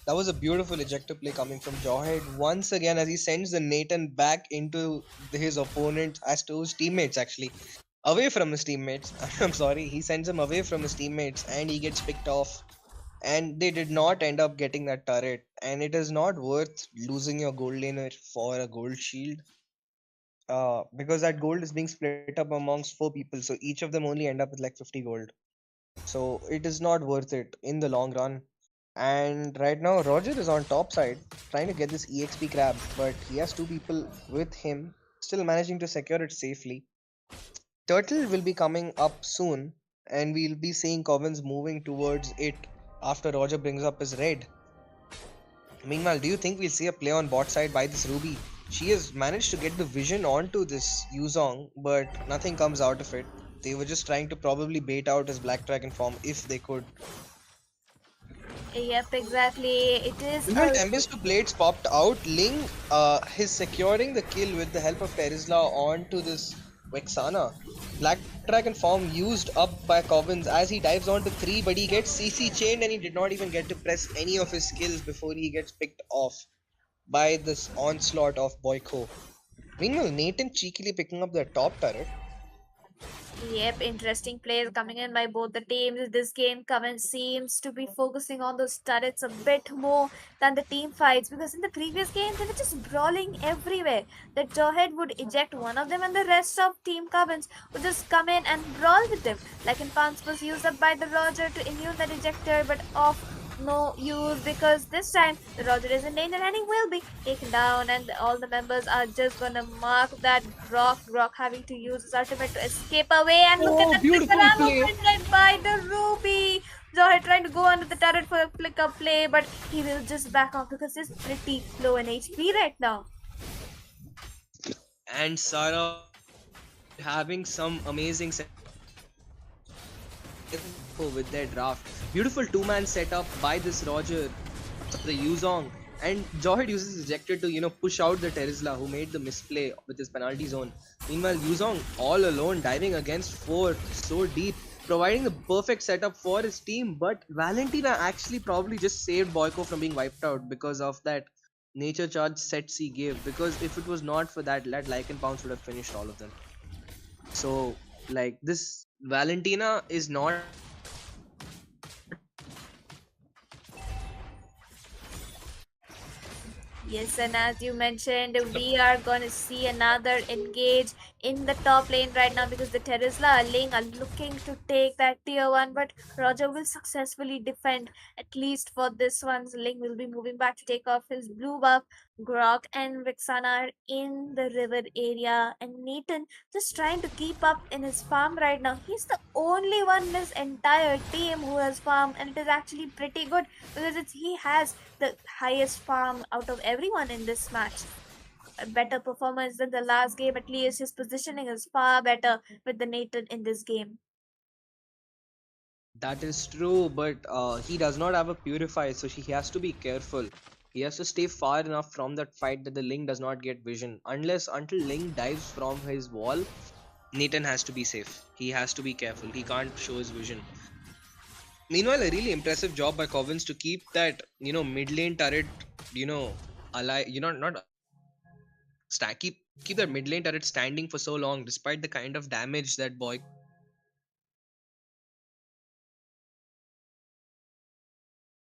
That was a beautiful ejector play coming from Jawhead once again as he sends the Nathan back into his opponent as to his teammates actually. Away from his teammates. I'm sorry, he sends him away from his teammates and he gets picked off. And they did not end up getting that turret. And it is not worth losing your gold laner for a gold shield. Because that gold is being split up amongst four people, so each of them only end up with like 50 gold. So it is not worth it in the long run. And right now, Roger is on top side trying to get this EXP grab, but he has two people with him, still managing to secure it safely. Turtle will be coming up soon, and we'll be seeing Covens moving towards it after Roger brings up his red. Meanwhile, do you think we'll see a play on bot side by this Ruby? She has managed to get the vision onto this Yuzong, but nothing comes out of it. They were just trying to probably bait out his Black Dragon form if they could. Yep, exactly. It is Meanwhile, a Tempest to Blades popped out. Ling is securing the kill with the help of Terizla onto this Vexana. Black Dragon form used up by Covens as he dives onto 3, but he gets CC chained and he did not even get to press any of his skills before he gets picked off by this onslaught of Boyko. Meanwhile, Nathan cheekily picking up the top turret. Yep, interesting plays coming in by both the teams. This game, Covens seems to be focusing on those turrets a bit more than the team fights because in the previous game they were just brawling everywhere. The Jawhead would eject one of them and the rest of Team Covens would just come in and brawl with them. Like in Pants was used up by the Roger to immune that ejector, but off no use because this time the Roger is in danger and he will be taken down, and all the members are just gonna mark that Grok having to use his ultimate to escape away. And look at Oh, that flicker beautiful ammo play. printed by the Ruby. Zohar trying to go under the turret for a flicker play, but he will just back off because he's pretty low in HP right now. And Sarah having some amazing with their draft. Beautiful two-man setup by this Roger, the Yuzong, and Jawhead uses ejector to push out the Terizla who made the misplay with his penalty zone. Meanwhile, Yuzong all alone diving against four so deep, providing the perfect setup for his team. But Valentina actually probably just saved Boyko from being wiped out because of that nature charge sets he gave. Because if it was not for that Lycan Pounce would have finished all of them. So like this Valentina is not Yes, and as you mentioned, we are going to see another engage in the top lane right now because the Terizla Ling are looking to take that tier 1, but Roger will successfully defend at least for this one. Ling will be moving back to take off his blue buff. Grok and Vixana are in the river area, and Nathan just trying to keep up in his farm right now. He's the only one in his entire team who has farm, and it is actually pretty good because he has the highest farm out of everyone in this match. A better performance than the last game, at least his positioning is far better with the Nathan in this game. that is true, but he does not have a purify, so he has to be careful. He has to stay far enough from that fight that the Ling does not get vision. Unless until Ling dives from his wall, Nathan has to be safe. He has to be careful. He can't show his vision. Meanwhile, a really impressive job by Covens to keep that mid lane turret alive. Not keep that mid lane turret standing for so long, despite the kind of damage that boy.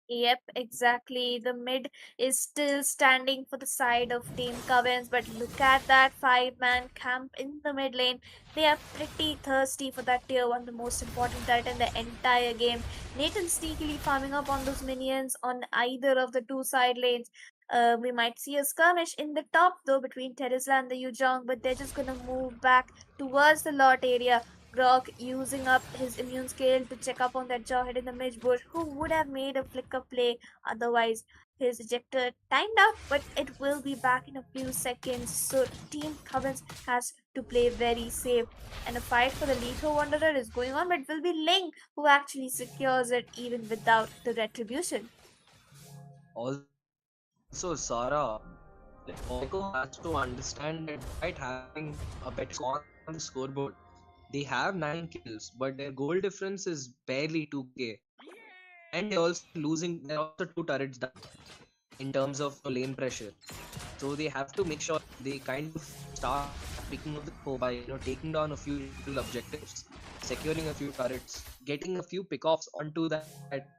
Yep, exactly. The mid is still standing for the side of Team Covens, but look at that five-man camp in the mid lane. They are pretty thirsty for that tier 1, the most important turret in the entire game. Nathan sneakily farming up on those minions on either of the two side lanes. We might see a skirmish in the top though between Terizla and the Yuzhong, but they're just gonna move back towards the lot area. Grok using up his immune scale to check up on that jawhead in the mid bush who would have made a flicker play otherwise. His ejector timed out, but it will be back in a few seconds. So Team Covens has to play very safe. And a fight for the Lethal Wanderer is going on, but it will be Ling who actually secures it even without the retribution. Also, Sarah, like Boyko has to understand that despite having a better score on the scoreboard, they have 9 kills, but their goal difference is barely 2k. And they're also 2 turrets down in terms of lane pressure. So they have to make sure they kind of start picking up the Kho by taking down a few little objectives, securing a few turrets, getting a few pickoffs onto that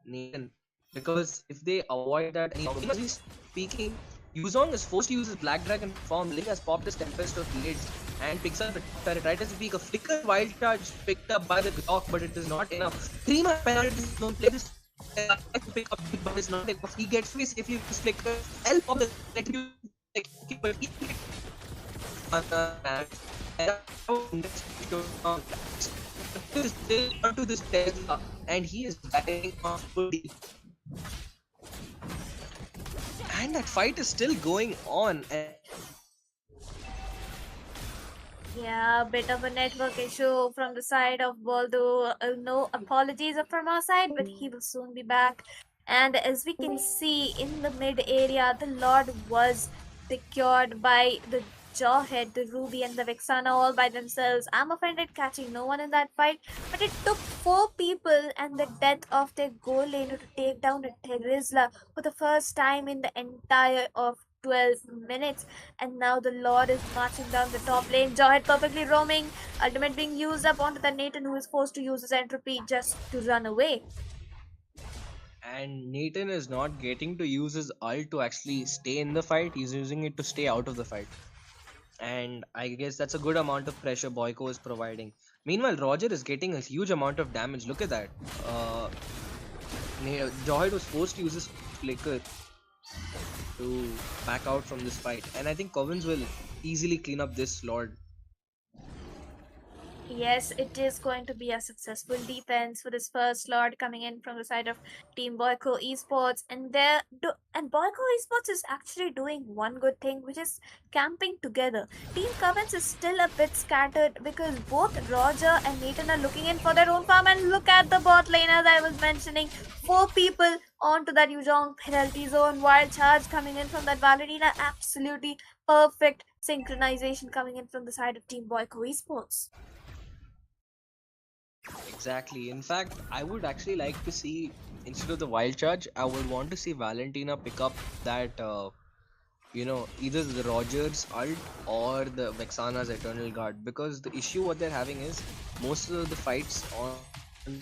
Nathan. Because if they avoid that any as we speaking, Yuzong is forced to use his Black Dragon form. Ling has popped his Tempest of Blades and picks up the top turret. Right as we speak, a flicker wild charge picked up by the Grok, but it is not enough. 3-man penalty zone. Play this to pick up, but it's not enough. He gets away safely with his flicker. Help of the retribution, like, okay, but he is still onto this Tesla, and he is diving on full deep. And that fight is still going on. And Yeah, a bit of a network issue from the side of Baldo. No apologies from our side, but he will soon be back. And as we can see in the mid area, the Lord was secured by the Jawhead, the Ruby, and the Vexana all by themselves. I'm offended catching no one in that fight, but it took 4 people and the death of their goal laner to take down the Terizla for the first time in the entire of 12 minutes. And now the Lord is marching down the top lane. Jawhead perfectly roaming. Ultimate being used up onto the Nathan, who is forced to use his entropy just to run away. And Nathan is not getting to use his ult to actually stay in the fight. He's using it to stay out of the fight. And I guess that's a good amount of pressure Boyko is providing. Meanwhile, Roger is getting a huge amount of damage. Look at that. Joyd was forced to use his flicker to back out from this fight, and I think Covens will easily clean up this Lord. Yes, it is going to be a successful defense for this first Lord coming in from the side of Team Boyko Esports, and Boyko Esports is actually doing one good thing, which is camping together. Team Covens is still a bit scattered because both Roger and Nathan are looking in for their own farm. And look at the bot lane, as I was mentioning, 4 people onto that Yuzhong penalty zone. Wild charge coming in from that Valentina, absolutely perfect synchronization coming in from the side of Team Boyko Esports. Exactly. In fact, I would actually like to see, instead of the wild charge, I would want to see Valentina pick up that either the Rogers ult or the Vexana's Eternal Guard, because the issue what they're having is most of the fights onto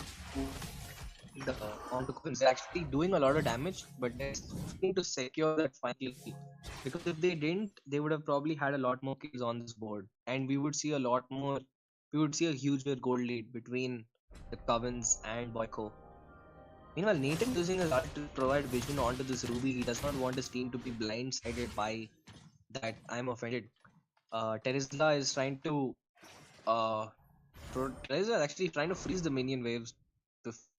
Covens, they're actually doing a lot of damage, but they're failing to secure that final kill. Because if they didn't, they would have probably had a lot more kills on this board, and we would see a huger gold lead between the Covens and Boyko. Meanwhile, Nathan is using his ult to provide vision onto this Ruby. He does not want his team to be blindsided by that. I'm offended. Terizla is trying to Terizla is actually trying to freeze the minion waves before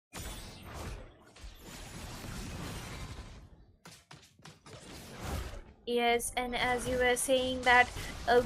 Yes, and as you were saying that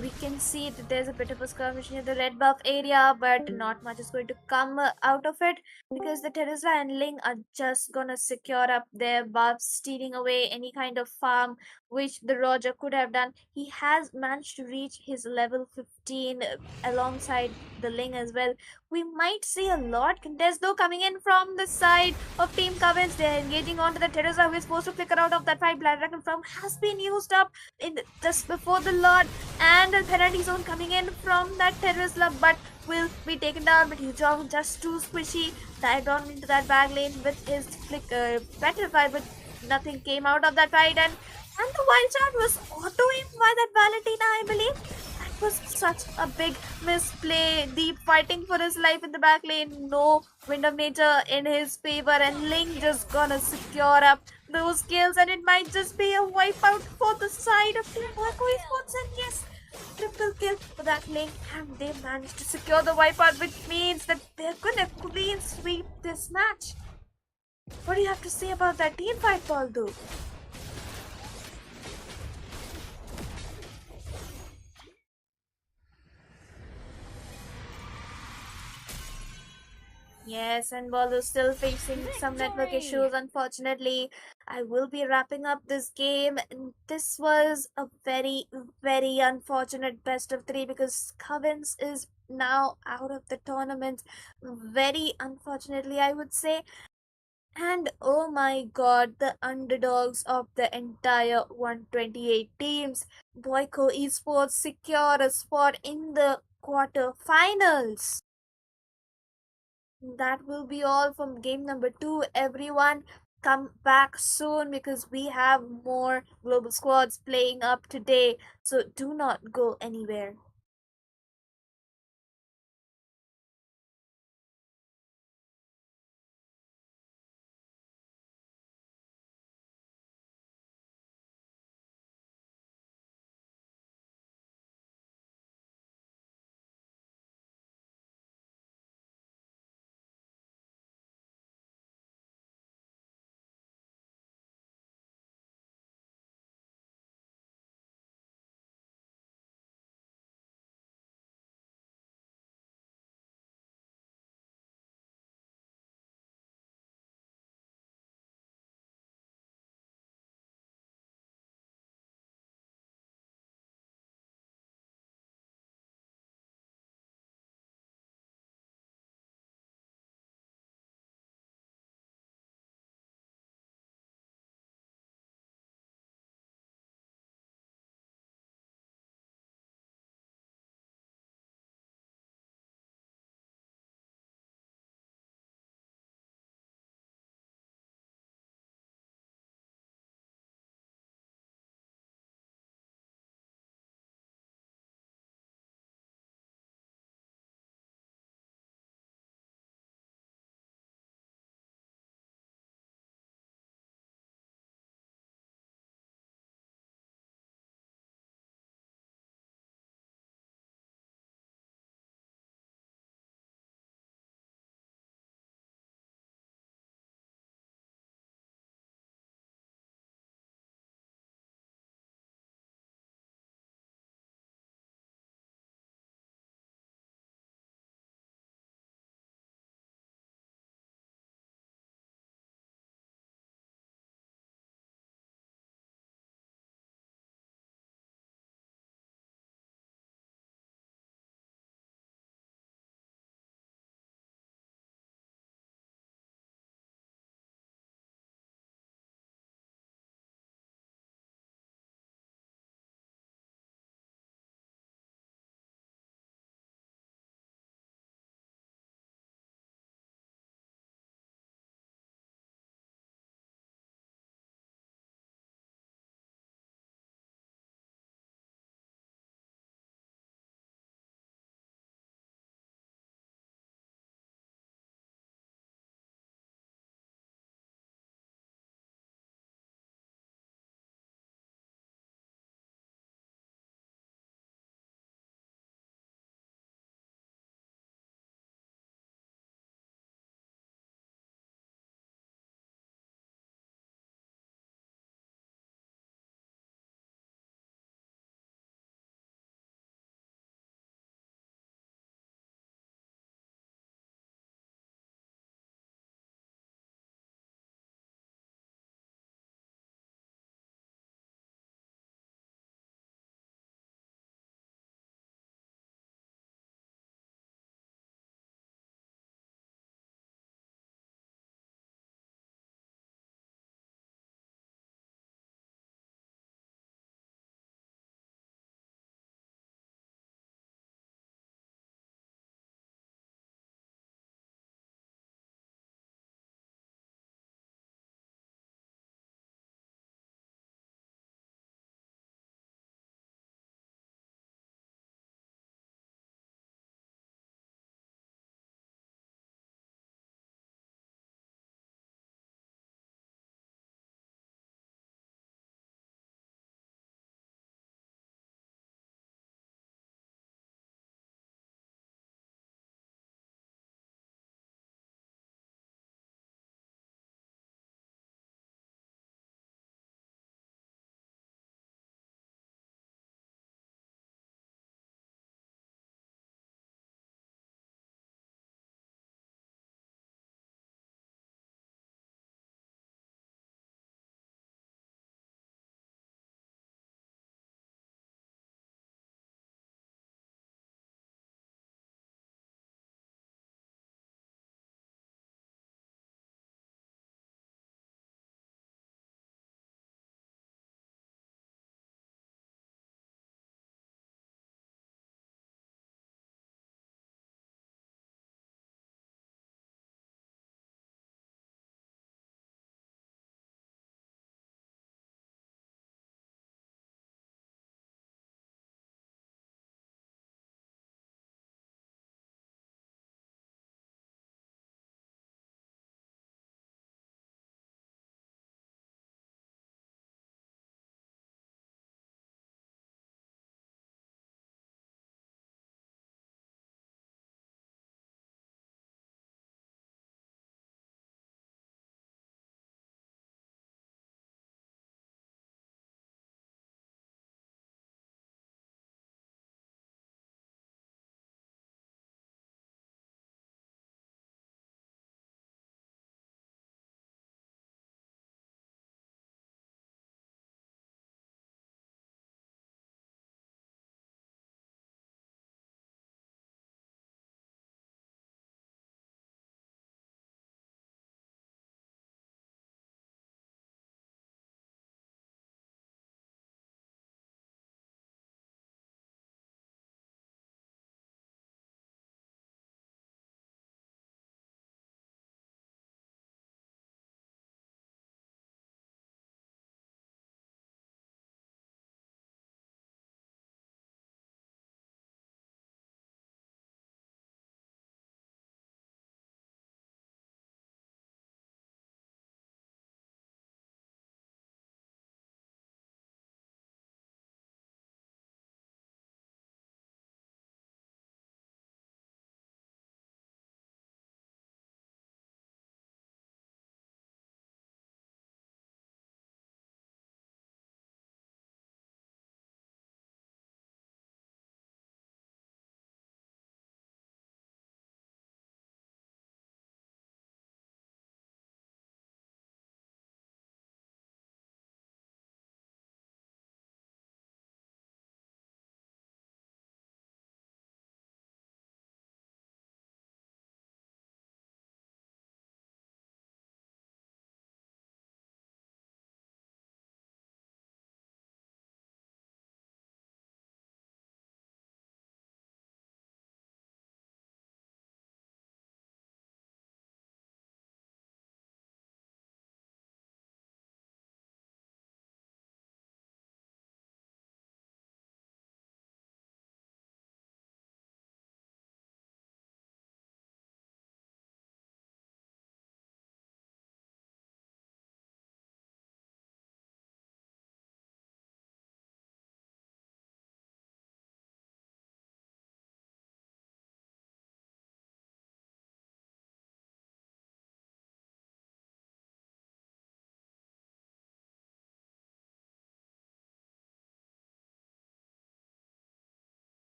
we can see that there's a bit of a skirmish near the red buff area, but not much is going to come out of it because the Terizla and Ling are just gonna secure up their buffs, stealing away any kind of farm which the Roger could have done. He has managed to reach his level 15 alongside the Ling as well. We might see a lot contest though coming in from the side of Team Covens. They're engaging onto the Teresa, who is supposed to flicker out of that fight. Blood Dragon from has been used up in just before the Lord, and a penalty zone coming in from that Teresa, but will be taken down. But Yujong just too squishy, dived on into that bag lane with his petrify, but nothing came out of that fight. And the wild shot was auto-aimed by that Valentina, I believe. That was such a big misplay. Deep fighting for his life in the back lane. No Wind of Nature in his favor, and Ling just gonna secure up those kills, and it might just be a wipeout for the side of Team Boyko Esports. And yes, triple kill for that Ling, and they managed to secure the wipeout, which means that they're gonna clean sweep this match. What do you have to say about that team fight, Baldu? Yes, and Ball still facing some network Victory! issues, unfortunately. I will be wrapping up this game. And this was a very, very unfortunate best of three because Covens is now out of the tournament. Very unfortunately, I would say. And oh my god, the underdogs of the entire 128 teams. Boyko Esports secure a spot in the quarterfinals. That will be all from game number 2. Everyone, come back soon because we have more global squads playing up today. So do not go anywhere.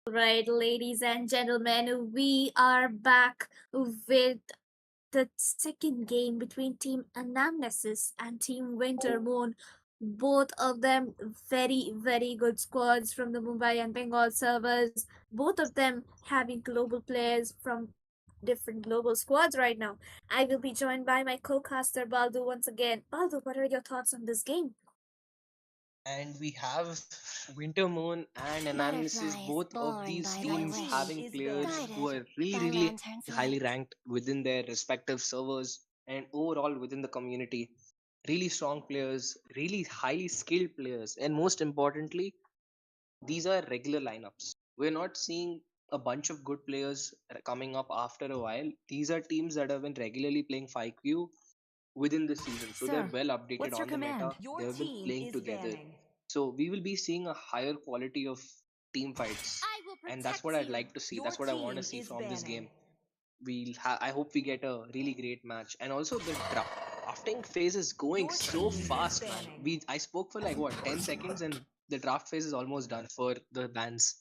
Right, ladies and gentlemen, we are back with the second game between Team Anamnesis and Team Wintermoon. Both of them very, very good squads from the Mumbai and Bengal servers. Both of them having global players from different global squads right now. I will be joined by my co-caster Baldu once again. Baldu, what are your thoughts on this game? And we have Winter Moon and Anamnesis, Butterfly is both of born these by Your my teams team having wish, is players banning. who guided are really, by really lantern's highly light. ranked within their respective servers and overall within the community. Really strong players, really highly skilled players, and most importantly, these are regular lineups. We're not seeing a bunch of good players coming up after a while. These are teams that have been regularly playing 5Q within the season. So they're Sir, well updated what's your on the meta. command? Your They have been team playing is together. banning. So we will be seeing a higher quality of team fights. I will And that's what protect I'd you. like to see. Your That's what I want to team see is from this banning. game. I hope we get a really great match. And also the drafting phase is going Your so team is fast, man. banning. I spoke for like what 10 seconds and the draft phase is almost done for the bans.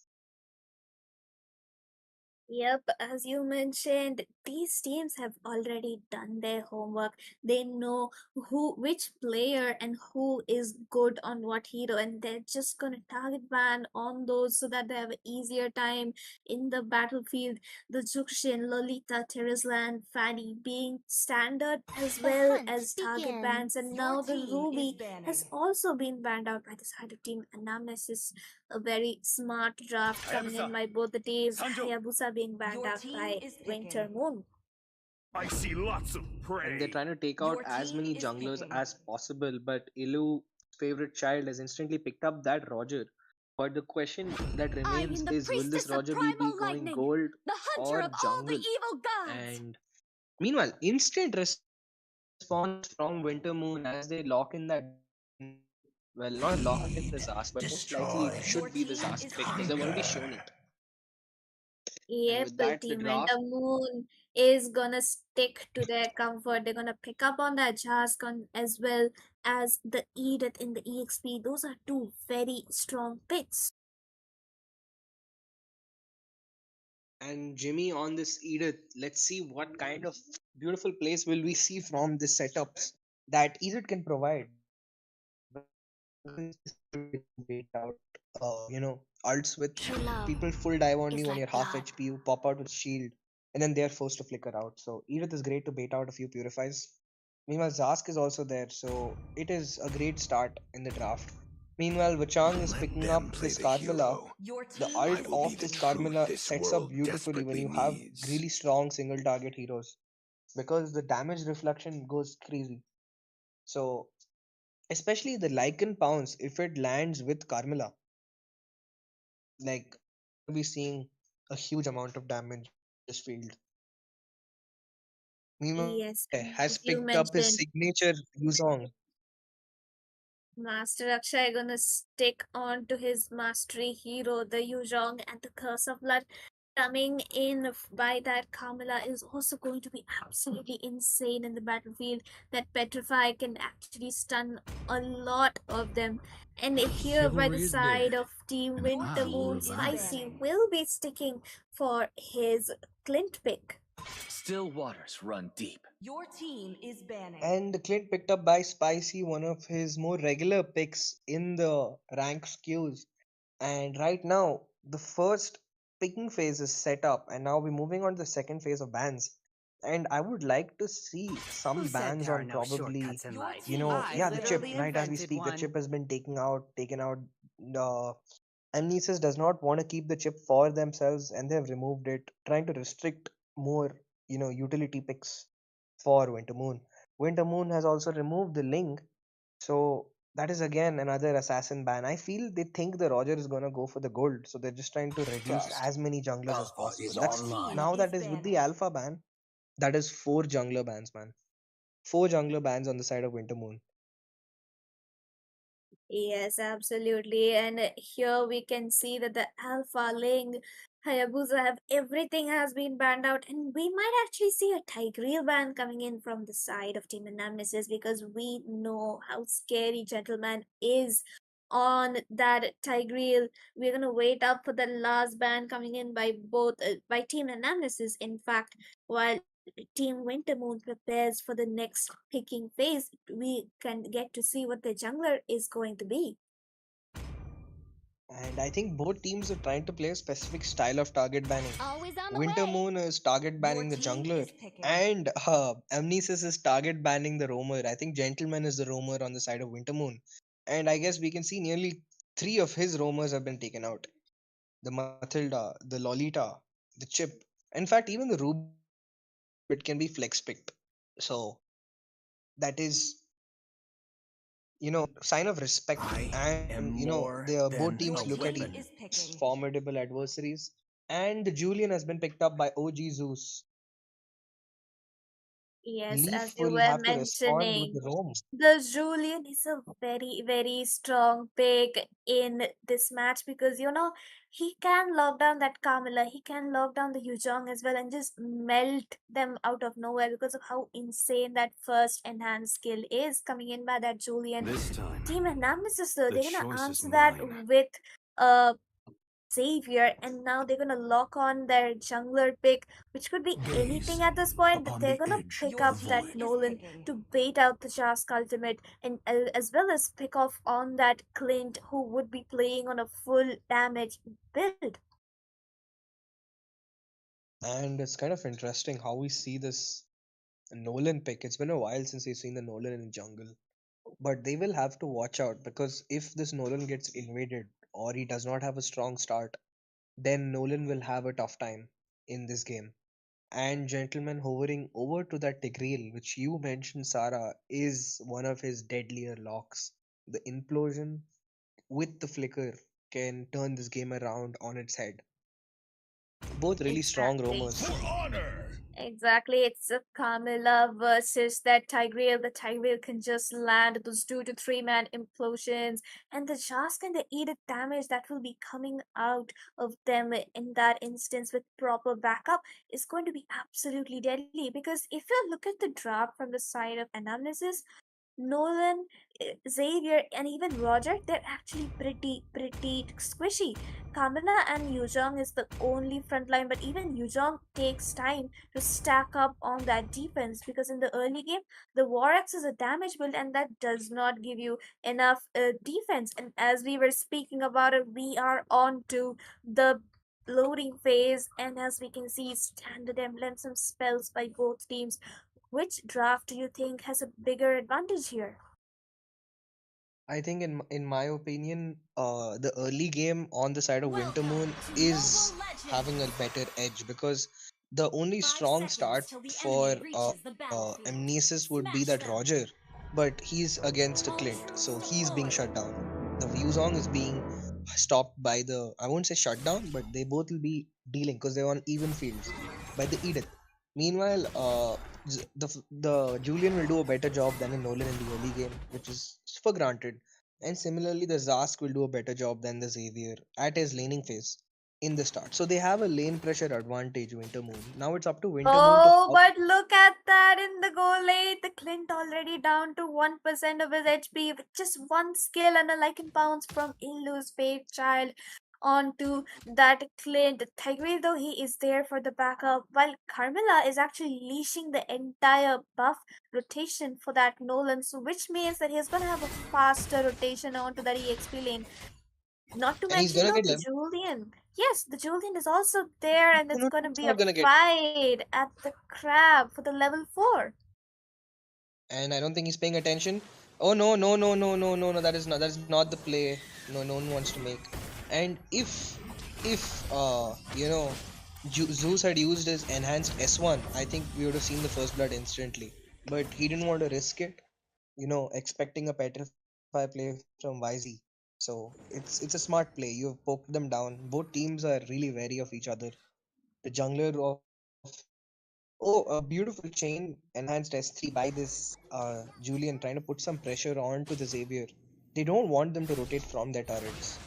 Yep, as you mentioned, these teams have already done their homework. They know which player and who is good on what hero, and they're just gonna target ban on those so that they have an easier time in the battlefield. The Jukshin, Lolita, Terizlan, Fanny being standard as The well hunt as target bans, begins. and Your now the team is Ruby has banning. also been banned out by the side of Team Anamnesis. A very smart draft coming in by both the teams. Hayabusa being banned Your out team by is Winter picking. Moon. I see lots of And they're prey. trying to take out Your as team many is junglers picking. as possible. But Ilu's favorite child has instantly picked up that Roger. But the question that I remains am the is, will this priestess of Roger be primal going lightning, gold the hunter or of all the jungle? evil gods. And meanwhile, instant response from Wintermoon as they lock in that jungle. Well, not lock in the Zas, but most likely it should be the Destroy. Zas pick Your because they've team already is shown it. picking. And Yep, with that, the Team draft. Winter Moon is gonna stick to their comfort. They're gonna pick up on that Jaskon as well as the Edith in the EXP. Those are two very strong picks. And Jimmy on this Edith. Let's see what kind of beautiful plays will we see from the setups that Edith can provide. Because this is a good way to bait out, ults with True love people full dive on is you on your like half blood. HP. You pop out with shield, and then they're forced to flicker out. So Edith is great to bait out a few purifies. Meanwhile, Zask is also there, so it is a great start in the draft. Meanwhile, Wachang is Let picking them up play this the Carmilla. hero. Your The team I ult is will be of the this picking. truth Carmilla this sets up world beautifully when desperately you have needs. really strong single target heroes because the damage reflection goes crazy. So, especially the Lycan Pounce, if it lands with Carmilla, like we're gonna be seeing a huge amount of damage in this field. Meanwhile, Yes, Akshay and has as you picked up his mentioned, signature Yuzong. Master Akshay gonna stick on to his mastery hero, the Yuzhong, and the Curse of Blood coming in by that Kamala is also going to be absolutely insane in the battlefield. That Petrify can actually stun a lot of them. And here by the Chivalry is side dead, of Team and Your Winter I will Moon, team is revive it. Spicy banning. will be sticking for his Clint pick. Still waters run deep. Your team is banning. And Clint picked up by Spicy, one of his more regular picks in the rank queues. And right now, the first picking phase is set up, and now we're moving on to the second phase of bans. And I would like to see Who some said bans there are on no probably, shortcuts in Your life? team I is yeah, the chip. literally banning. Right as we invented speak, the one. chip has been taken out. The Amnesis does not want to keep the chip for themselves, and they have removed it, trying to restrict more, utility picks for Wintermoon. Wintermoon has also removed the link, so that is again another assassin ban. I feel they think the Roger is gonna go for the gold, so they're just trying to reduce Cast. as many junglers as Alpha possible. is Your That's team online. now is that is with the banning. alpha ban, that is four jungler bans, man. Four jungler bans on the side of Wintermoon. Yes, absolutely. And here we can see that the Alpha Ling, Hayabusa have everything has been banned out, and we might actually see a Tigreal ban coming in from the side of Team Anamnesis because we know how scary Gentleman is on that Tigreal. We're gonna wait up for the last ban coming in by both by Team Anamnesis. In fact, while Team Wintermoon prepares for the next picking phase, we can get to see what the jungler is going to be. And I think both teams are trying to play a specific style of target banning. Always on the Winter way. Moon is target Your banning the team jungler, is picking. and Amnesis is target banning the roamer. I think Gentleman is the roamer on the side of Winter Moon, and I guess we can see nearly three of his roamers have been taken out: the Matilda, the Lolita, the Chip. In fact, even the Ruby it can be flex picked. So that is, sign of respect, I and am they more are both than teams Your a look at team weapon. is as picking. formidable adversaries. And the Julian has been picked up by OG Zeus. Yes, as Leaf you will were have to respond with mentioning, the roam. the Julian is a very, very strong pick in this match because he can lock down that Kamala, he can lock down the Yuzhong as well and just melt them out of nowhere because of how insane that first enhanced skill is coming in by that Julian. This time, Team Anamnesis, though, the they're gonna choice is answer that mine. with uh Xavier, and now they're gonna lock on their jungler pick, which could be anything Gaze at this point, but upon they're the gonna edge pick of Your the up team that void. is Nolan picking. to bait out the Jask ultimate, and as well as pick off on that Clint who would be playing on a full damage build. And it's kind of interesting how we see this Nolan pick. It's been a while since we've seen the Nolan in jungle. But they will have to watch out, because if this Nolan gets invaded or he does not have a strong start, then Nolan will have a tough time in this game. And Gentleman hovering over to that Tigreal, which you mentioned, Sarah, is one of his deadlier locks. The implosion with the flicker can turn this game around on its head. Both really strong Exactly. roamers. For honor! Exactly, it's a Carmilla versus that Tigreal. The Tigreal can just land those 2 to 3 man implosions, and the Jask and the Edict damage that will be coming out of them in that instance with proper backup is going to be absolutely deadly. Because if you look at the drop from the side of Anamnesis, Nolan, Xavier, and even Roger, they're actually pretty squishy. Kamina and Yuzhong is the only front line, but even Yuzhong takes time to stack up on that defense because in the early game, the War Axe is a damage build and that does not give you enough defense. And as we were speaking about it, we are on to the loading phase, and as we can see, standard emblems, some spells by both teams. Which draft do you think has a bigger advantage here? I think, in my opinion, the early game on the side of Welcome Wintermoon to is Mobile having a Legends! better edge, because the only 5 strong seconds start till the for enemy reaches the battlefield. Amnesis would be Smash that them! Roger, but he's against a Clint, Ultimate so he's being deployed! shut down. The Wuzong is being stopped by the, I won't say shut down, but they both will be dealing because they're on even fields by the Edith. Meanwhile, the Julian will do a better job than a Nolan in the early game, which is for granted. And similarly, the Zask will do a better job than the Xavier at his laning phase in the start. So they have a lane pressure advantage, Wintermoon. Now it's up to Wintermoon to Oh, how. but look at that in the goal late. The Clint already down to 1% of his HP with just one skill and a Lycan bounce from Illu's Faith Child onto that Clint. Tigreal, though, he is there for the backup, while Carmilla is actually leashing the entire buff rotation for that Nolan, so which means that he's gonna have a faster rotation onto that EXP lane. Not to And he's mention gonna though get the level. Julian. Yes, the Julian is also there, and No, it's no, gonna he's be a not gonna get. fight at the crab for the level 4. And I don't think he's paying attention. Oh no, no, no, no, no, no, no! That is not the play. No, no one wants to make. And if Zeus had used his enhanced S1, I think we would have seen the first blood instantly. But he didn't want to risk it, expecting a petrify play from YZ. So it's a smart play. You've poked them down. Both teams are really wary of each other. The jungler of, oh, a beautiful chain enhanced S3 by this Julian, trying to put some pressure onto the Xavier. They don't want them to rotate from their turrets.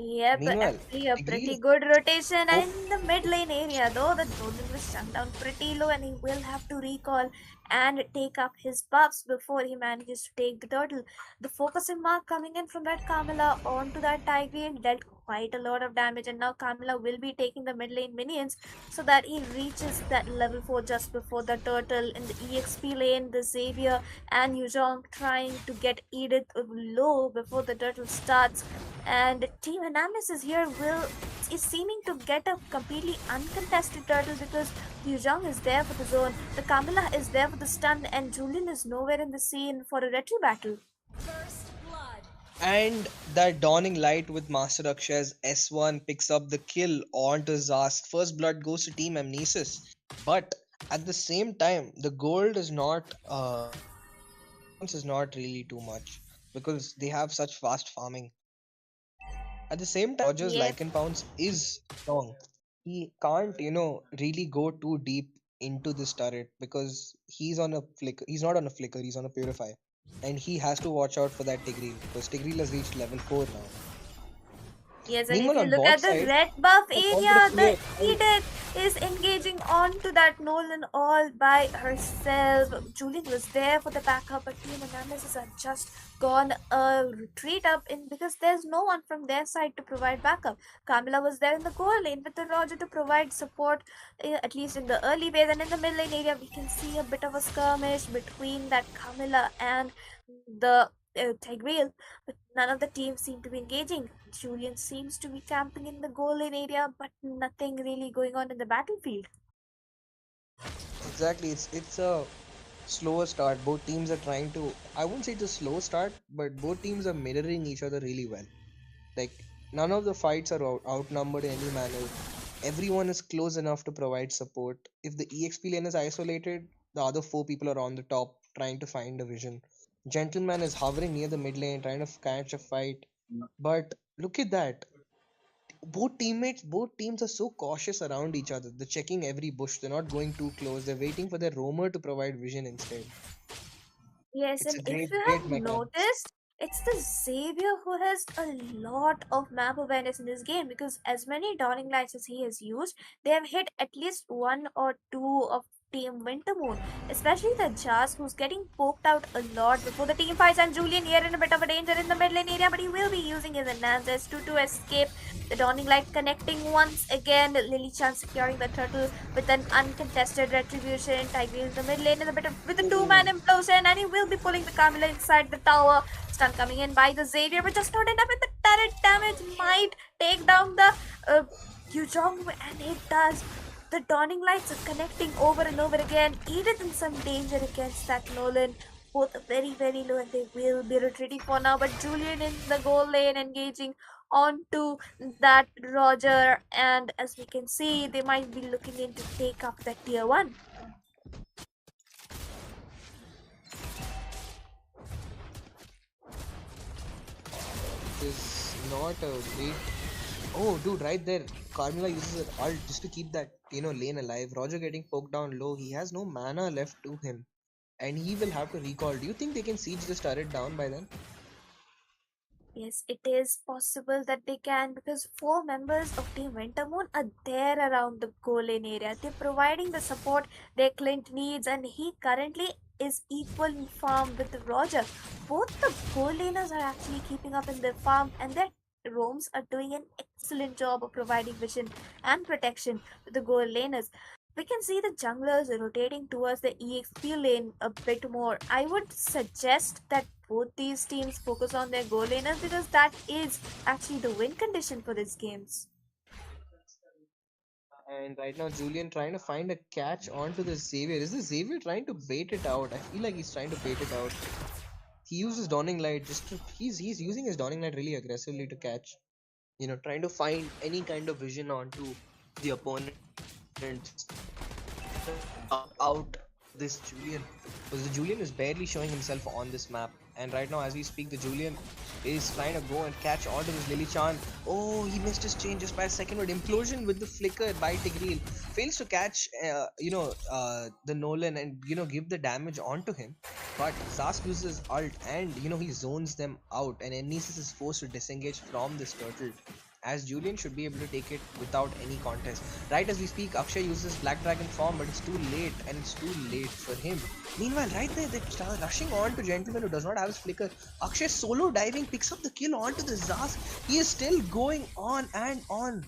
Yep, Meanwhile, actually a Tigreal pretty is good rotation, oh, and in the mid lane area though the Golden was shut down pretty low, and he will have to recall and take up his buffs before he manages to take the turtle. The focusing mark coming in from that Kamala onto that Tigreal dealt quite a lot of damage, and now Kamala will be taking the mid lane minions so that he reaches that level 4 just before the turtle. In the EXP lane, the Xavier and Yuzhong trying to get Edith low before the turtle starts, and Team Anamnesis here will is seeming to get a completely uncontested turtle because Yuzhong is there for the zone, the Kamala is there for the stun, and Julian is nowhere in the scene for a retry battle. First blood. and that dawning light with Master Aksha's S1 picks up the kill onto Zask. First blood goes to Team Amnesis. But at the same time, the gold is not difference is not really too much because they have such fast farming. At the same time, Roger's Yep. Lycan Pounce is strong. He can't, really go too deep into this turret because he's on a flicker. He's not on a flicker, he's on a purify. And he has to watch out for that Tigreal because Tigreal has reached level 4 now. Yes, and if Meanwhile, you on look bot at the side, red buff I wanted to area, play the a very Edith is engaging onto that Nolan all by herself. Julian was there for the backup, but Team Analysis have just gone a retreat up in because there's no one from their side to provide backup. Kamala was there in the goal lane with the Roger to provide support, at least in the early phase, and in the mid lane area, we can see a bit of a skirmish between that Kamala and the Tigreal, but none of the teams seem to be engaging. Julian seems to be camping in the goal lane area, but nothing really going on in the battlefield. exactly. It's a slower start. Both teams are trying to. I wouldn't say it's a slow start, but both teams are mirroring each other really well. Like none of the fights are outnumbered in any manner. Everyone is close enough to provide support. If the EXP lane is isolated, the other four people are on the top trying to find a vision. Gentleman is hovering near the mid lane trying to catch a fight. But look at that. Both teams are so cautious around each other. They're checking every bush. They're not going too close. They're waiting for their roamer to provide vision instead. Yes, It's and a if great, you great have mechanics. noticed, it's the Xavier who has a lot of map awareness in this game because as many Dawning Lights as he has used, they have hit at least one or two of Team Wintermoon, especially the Jazz who's getting poked out a lot before the team fights, and Julian here in a bit of a danger in the mid lane area, but he will be using his Anamnesis to escape the Dawning Light, connecting once again. Lily Chan securing the turtle with an uncontested retribution. Tiger in the mid lane in a bit of with a two-man Ooh. implosion, and he will be pulling the Camilla inside the tower. Stun coming in by the Xavier, but just not enough, and the turret damage might take down the uh, Yuzhong, and it does. The dawning lights are connecting over and over again. Edith in some danger against that Nolan. Both are very, very low, and they will be retreating for now. But Julian in the goal lane engaging onto that Roger, and as we can see, they might be looking in to take up that tier 1. It is not a great. Oh, dude, right there. Carmilla uses her ult just to keep that, lane alive. Roger getting poked down low. He has no mana left to him. And he will have to recall. Do you think they can siege this turret down by then? Yes, it is possible that they can because four members of Team Wintermoon are there around the goal lane area. They're providing the support their Clint needs, and he currently is equal in farm with Roger. Both the goal laners are actually keeping up in their farm, and their roams are doing an excellent job of providing vision and protection to the goal laners. We can see the junglers rotating towards the EXP lane a bit more. I would suggest that both these teams focus on their goal laners because that is actually the win condition for these games. And right now, Julian trying to find a catch onto the Xavier. Is the Xavier trying to bait it out? I feel like he's trying to bait it out. He uses Dawning Light just to. He's using his Dawning Light really aggressively to catch. Trying to find any kind of vision onto the opponent just out this Julian. Because the Julian is barely showing himself on this map. And right now, as we speak, the Julian is trying to go and catch onto this Lily Chan. Oh, he missed his chain just by a second. But implosion with the flicker by Tigreal fails to catch, the Nolan and give the damage onto him. But Zask uses his ult and he zones them out. And Anamnesis is forced to disengage from this turtle. as Julian should be able to take it without any contest. Right as we speak, Akshay uses Black Dragon form, but it's too late, and it's too late for him. Meanwhile, right there, they start rushing on to Gentleman who does not have his flicker. Akshay solo diving picks up the kill onto the Zask. He is still going on and on.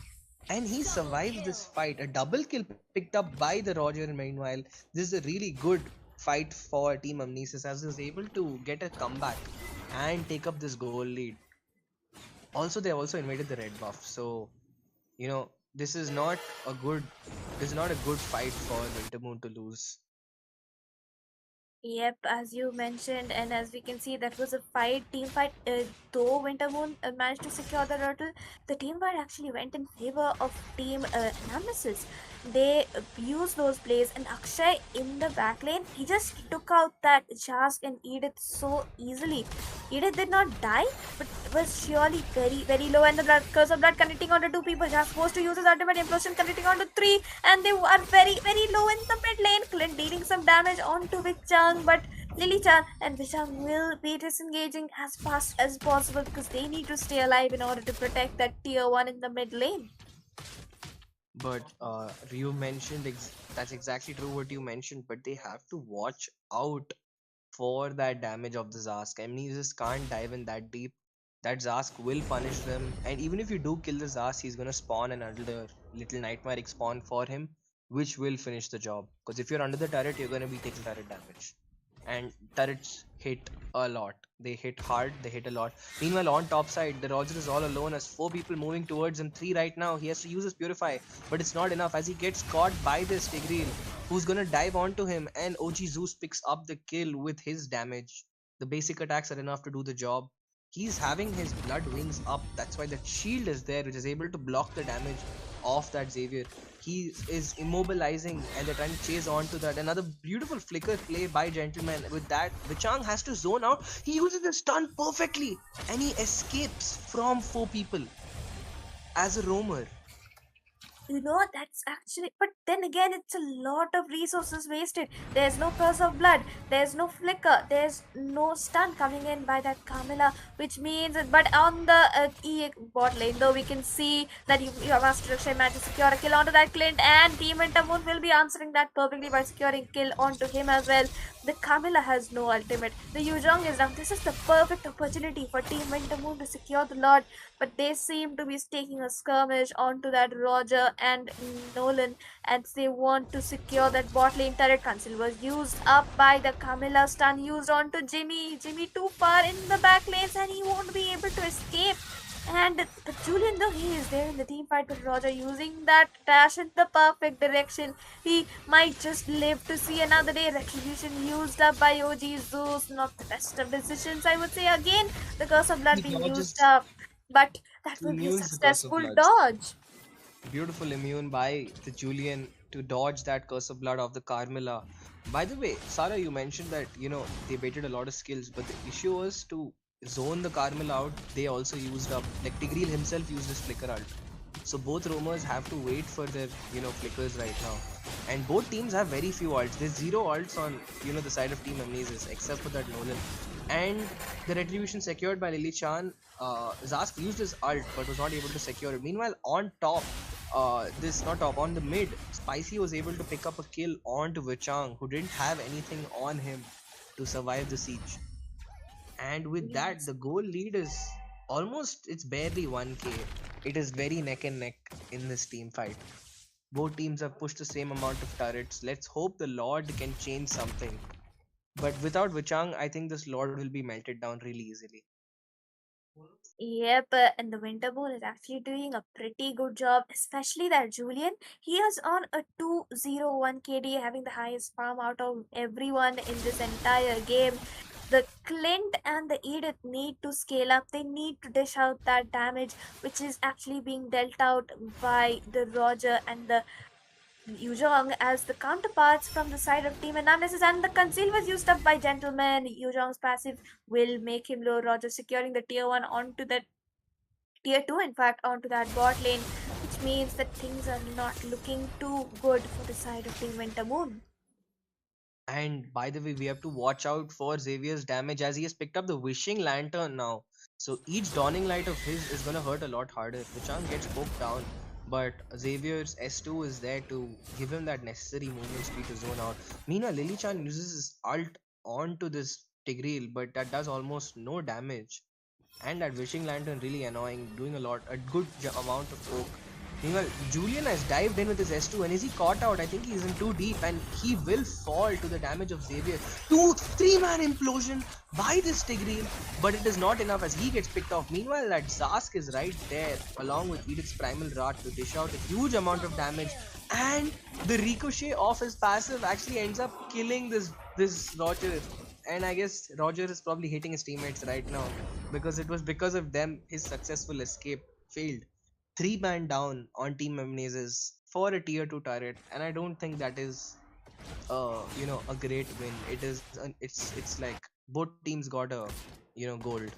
And he Double survives this kill. fight. A double kill picked up by the Roger. Meanwhile, this is a really good fight for Team Amnesis as he was able to get a comeback and take up this goal lead. Also, they also invaded the red buff, so this is not a good fight for Wintermoon to lose. Yep, as you mentioned, and as we can see, that was a team fight. Though Wintermoon managed to secure the turtle, the team fight actually went in favor of Team Anamnesis. They used those plays, and Akshay in the back lane, he just took out that Jask and Edith so easily. Edith did not die, but was surely very, very low, and the curse of blood connecting onto two people. Jask forced to use his ultimate implosion, connecting onto three, and they are very, very low in the mid lane. Clint dealing some damage onto Vichang, but Lily-chan and Vichang will be disengaging as fast as possible because they need to stay alive in order to protect that tier 1 in the mid lane. But you mentioned that's exactly true what you mentioned, but they have to watch out for that damage of the Zask. I mean, you just can't dive in that deep. That Zask will punish them, and even if you do kill the Zask, he's gonna spawn another little nightmare spawn for him, which will finish the job. Because if you're under the turret, you're gonna be taking turret damage, and turrets hit a lot. They hit hard, they hit a lot. Meanwhile, on top side, the Roger is all alone as 4 people moving towards him. 3 right now. He has to use his Purify, but it's not enough as he gets caught by this Tigreal, who's gonna dive onto him, and OG Zeus picks up the kill with his damage. The basic attacks are enough to do the job. He's having his blood wings up. That's why that shield is there, which is able to block the damage of that Xavier. He is immobilizing, and they're trying to chase on to that. Another beautiful flicker play by Gentleman. With that, Vichang has to zone out. He uses the stun perfectly, and he escapes from 4 people as a roamer. That's actually, but then again, it's a lot of resources wasted. There's no curse of blood, there's no flicker, there's no stun coming in by that Carmilla, which means, but on the bot lane, though, we can see that your Master Akshay managed to secure a kill onto that Clint, and Team Wintermoon will be answering that perfectly by securing kill onto him as well. The Camilla has no ultimate. The Yuzhong is down. This is the perfect opportunity for Team Wintermoon to secure the Lord, but they seem to be taking a skirmish onto that Roger and Nolan as they want to secure that bot lane turret. Conceal was used up by the Camilla, stun used onto Jimmy. Jimmy too far in the back lanes and he won't be able to escape. And Julian, though he is there in the team fight with Roger, using that dash in the perfect direction, he might just live to see another day. Retribution used up by OG Zeus, not the best of decisions, I would say. Again, the curse of blood He being used dodges, up, but that he will be a immunes the curse of successful blood. dodge. Beautiful immune by the Julian to dodge that curse of blood of the Carmilla. By the way, Sarah, you mentioned that they baited a lot of skills, but the issue was to zone the Carmilla out. They also used up, like Tigreal himself used his flicker ult. So both roamers have to wait for their flickers right now, and both teams have very few ults. There's 0 ults on the side of Team Amnesis except for that Nolan, and the retribution secured by Lily Chan. Zask used his ult but was not able to secure it. Meanwhile, on top, this not top on the mid, Spicy was able to pick up a kill onto Vichang, who didn't have anything on him to survive the siege. And with that, Yes. the goal lead is almost, it's barely 1k. It is very neck and neck in this team fight. Both teams have pushed the same amount of turrets. Let's hope the Lord can change something. But without Vichang, I think this Lord will be melted down really easily. Yep, and the Wintermoon is actually doing a pretty good job, especially that Julian. He is on a 201 KD, having the highest farm out of everyone in this entire game. The Clint and the Edith need to scale up. They need to dish out that damage, which is actually being dealt out by the Roger and the Yuzhong as the counterparts from the side of Team Anamnesis, and the conceal was used up by Gentleman. Yuzhong's passive will make him low. Roger securing the tier 1 onto the tier 2, in fact, onto that bot lane, which means that things are not looking too good for the side of Team Wintermoon. And by the way, we have to watch out for Xavier's damage as he has picked up the Wishing Lantern now. So each dawning light of his is gonna hurt a lot harder. Wichang gets poked down, but Xavier's S2 is there to give him that necessary movement speed to zone out. Meanwhile, Lilichan uses his ult onto this Tigreal, but that does almost no damage. And that wishing lantern really annoying, doing a good amount of poke. Meanwhile, Julian has dived in with his S2, and is he caught out? I think he's in too deep, and he will fall to the damage of Xavier. 3-man implosion by this Tigreal, but it is not enough as he gets picked off. Meanwhile, that Zask is right there, along with Edith's Primal Rot to dish out a huge amount of Double damage, kill. and the ricochet of his passive actually ends up killing this Roger. And I guess Roger is probably hating his teammates right now because it was because of them his successful escape failed. 3-man down on Team Amnesis for a tier 2 turret, and I don't think that is a great win. It's like both teams got a gold,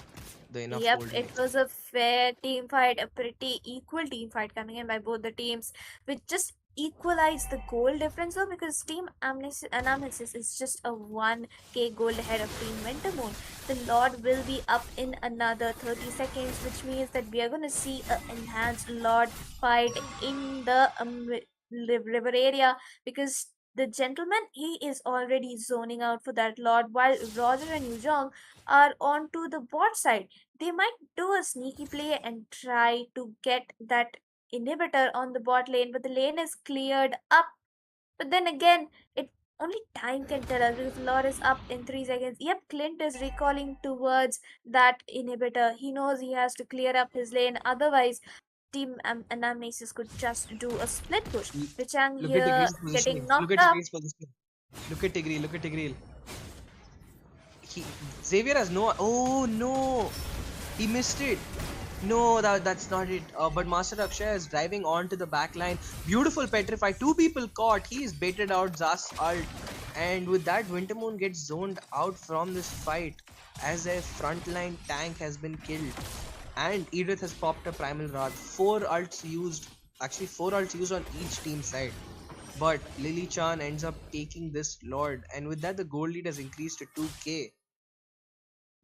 the enough Yep, gold it leads. was a fair team fight, a pretty equal team fight coming in by both the teams, which just equalized the goal difference though, because Team Anamnesis is just a 1k gold ahead of Team Wintermoon. The Lord will be up in another 30 seconds, which means that we are going to see an enhanced Lord fight in the river area, because the gentleman, he is already zoning out for that Lord, while Roger and Yuzhong are onto the bot side. They might do a sneaky play and try to get that inhibitor on the bot lane, but the lane is cleared up. But then again, it only time can tell us, because Lord is up in 3 seconds. Yep, Clint is recalling towards that inhibitor. He knows he has to clear up his lane, otherwise Team Anamnesis could just do a split push. L- Vichang Look at here Tigreal's getting positioning. Look knocked at up. Tigreal's positioning. Look at Tigreal. Look at Tigreal. He Xavier has no. Oh no! He missed it. No, that's not it. But Master Akshay is driving onto the back line. Beautiful petrify. Two people caught. He is baited out Zas ult. And with that, Wintermoon gets zoned out from this fight as a frontline tank has been killed. And Edith has popped a Primal Wrath. Four ults used on each team side. But Lily Chan ends up taking this Lord. And with that, the gold lead has increased to 2k.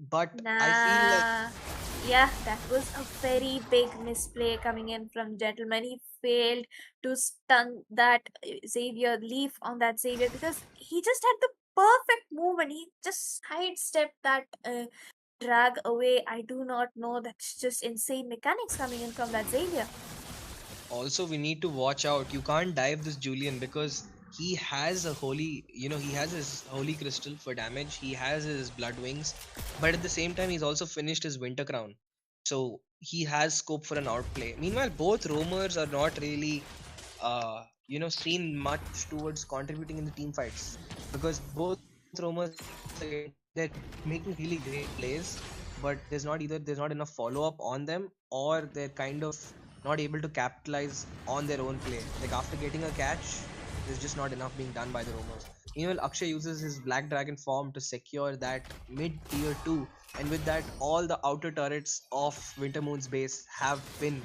But I feel like Nah. Yeah, that was a very big misplay coming in from Gentleman. He failed to stun that Xavier, leaf on that Xavier, because he just had the perfect movement. He just sidestepped that drag away. I do not know. That's just insane mechanics coming in from that Xavier. also we need to watch out. You can't dive this Julian because he has a holy, he has his holy crystal for damage. He has his blood wings, but at the same time, he's also finished his winter crown. So he has scope for an outplay. Meanwhile, both roamers are not really, seen much towards contributing in the team fights because both roamers again, they're making really great plays, but there's not enough follow up on them, or they're kind of not able to capitalize on their own play. Like after getting a catch, there's just not enough being done by the roamers. Meanwhile, Akshay uses his Black Dragon form to secure that mid tier 2, and with that, all the outer turrets of Wintermoon's base have been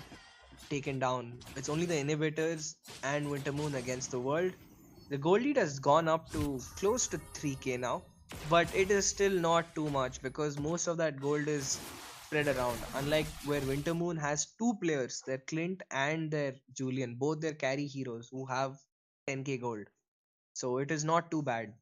taken down. It's only the inhibitors and Wintermoon against the world. The gold lead has gone up to close to 3k now, but it is still not too much because most of that gold is spread around. Unlike where Wintermoon has two players, their Clint and their Julian, both their carry heroes who have 10k gold. So it is not too bad.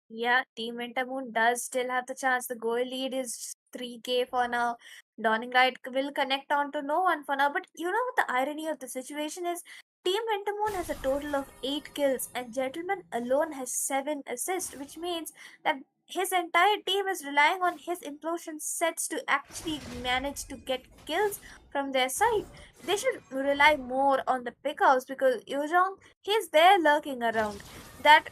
Yeah, Team Wintermoon does still have the chance. The goal lead is 3k for now. Dawning Light will connect on to no one for now. But you know what the irony of the situation is? Team Wintermoon has a total of 8 kills, and Gentleman alone has 7 assists, which means that his entire team is relying on his implosion sets to actually manage to get kills from their side. They should rely more on the pickouts, because Yuzhong, he's there lurking around. That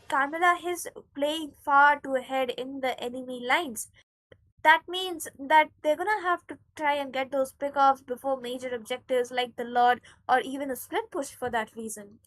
Carmilla is playing far too ahead in the enemy lines. That means that they're gonna have to try and get those pickoffs before major objectives like the Lord, or even a split push for that reason.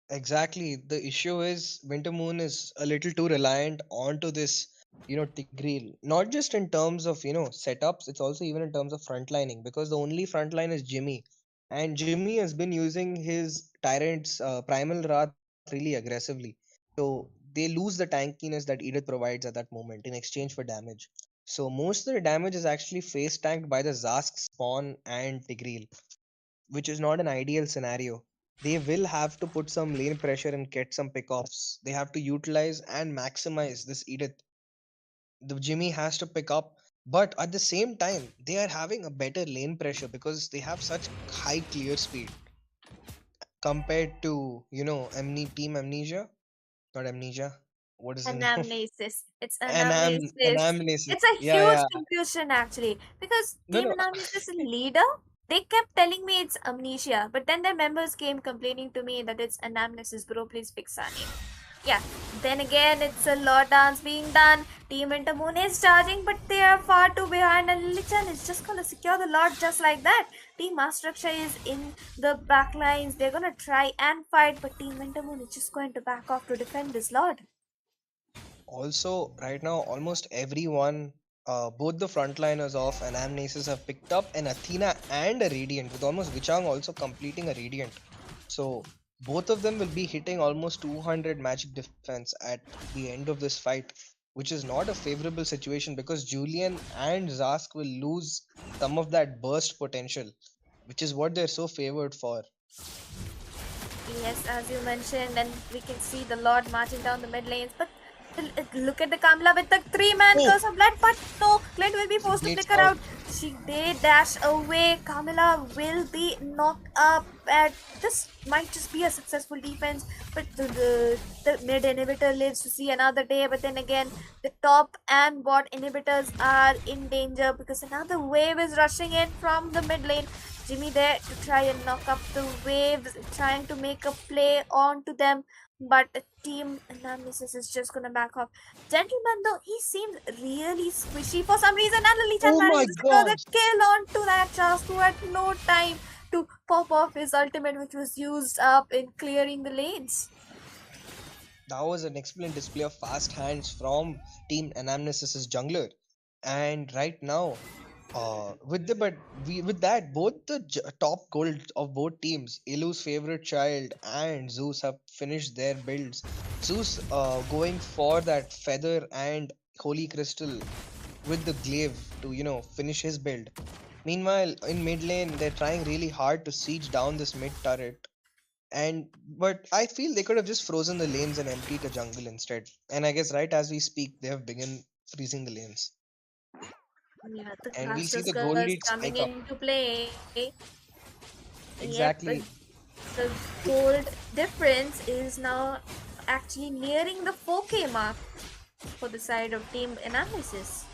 Exactly. The issue is Wintermoon is a little too reliant onto this, Tigreal. Not just in terms of, setups, it's also even in terms of frontlining because the only frontline is Jimmy. And Jimmy has been using his Tyrant's Primal Wrath really aggressively. So they lose the tankiness that Edith provides at that moment in exchange for damage. So most of the damage is actually face tanked by the Zask spawn and Tigreal, which is not an ideal scenario. They will have to put some lane pressure and get some pickoffs. They have to utilize and maximize this Edith. The Jimmy has to pick up, but at the same time, they are having a better lane pressure because they have such high clear speed compared to, Team Amnesia, not Amnesia. What is the name of Anamnesis. It's Anamnesis. Anamnesis? It's a Yeah, huge yeah. confusion actually because No, Team no. Anamnesis leader, they kept telling me it's amnesia, but then their members came complaining to me that it's Anamnesis, bro. Please fix our name. Yeah, then again, it's a lot dance being done. Team Intermoon is charging, but they are far too behind, and Lichan is just gonna secure the Lord just like that. Team Mastraksha is in the back lines. They're gonna try and fight, but Team Intermoon is just going to back off to defend this Lord. Also, right now, almost everyone, both the frontliners of Anamnesis have picked up an Athena and a Radiant, with almost Vichang also completing a Radiant. So, both of them will be hitting almost 200 magic defense at the end of this fight, which is not a favorable situation because Julian and Zask will lose some of that burst potential, which is what they're so favored for. Yes, as you mentioned, and we can see the Lord marching down the mid lanes. But look at the Kamala with the three-man Oh, curse of blood. But no, Clint will be he forced to bleeds flicker out. out. They dash away. Kamala will be knocked up. And this might just be a successful defense. But the mid inhibitor lives to see another day. But then again, the top and bot inhibitors are in danger because another wave is rushing in from the mid lane. Jimmy there to try and knock up the waves, trying to make a play onto them, but Team Anamnesis is just gonna back off. Gentleman though, he seems really squishy for some reason, and Lily-chan Oh my manages to secure the god! kill onto that Chast who had no time to pop off his ultimate, which was used up in clearing the lanes. That was an excellent display of fast hands from Team Anamnesis's jungler. And right now, with that, both the top gold of both teams, Ilu's favorite child and Zeus have finished their builds. Zeus going for that feather and holy crystal with the glaive to finish his build. Meanwhile, in mid lane, they're trying really hard to siege down this mid turret, and but I feel they could have just frozen the lanes and emptied the jungle instead. And I guess right as we speak, they have begun freezing the lanes. Yeah, the And we'll see Caster's the gold curse lead coming spike up. into play. Yep, Exactly. the gold difference is now actually nearing the 4K mark for the side of Team Analysis.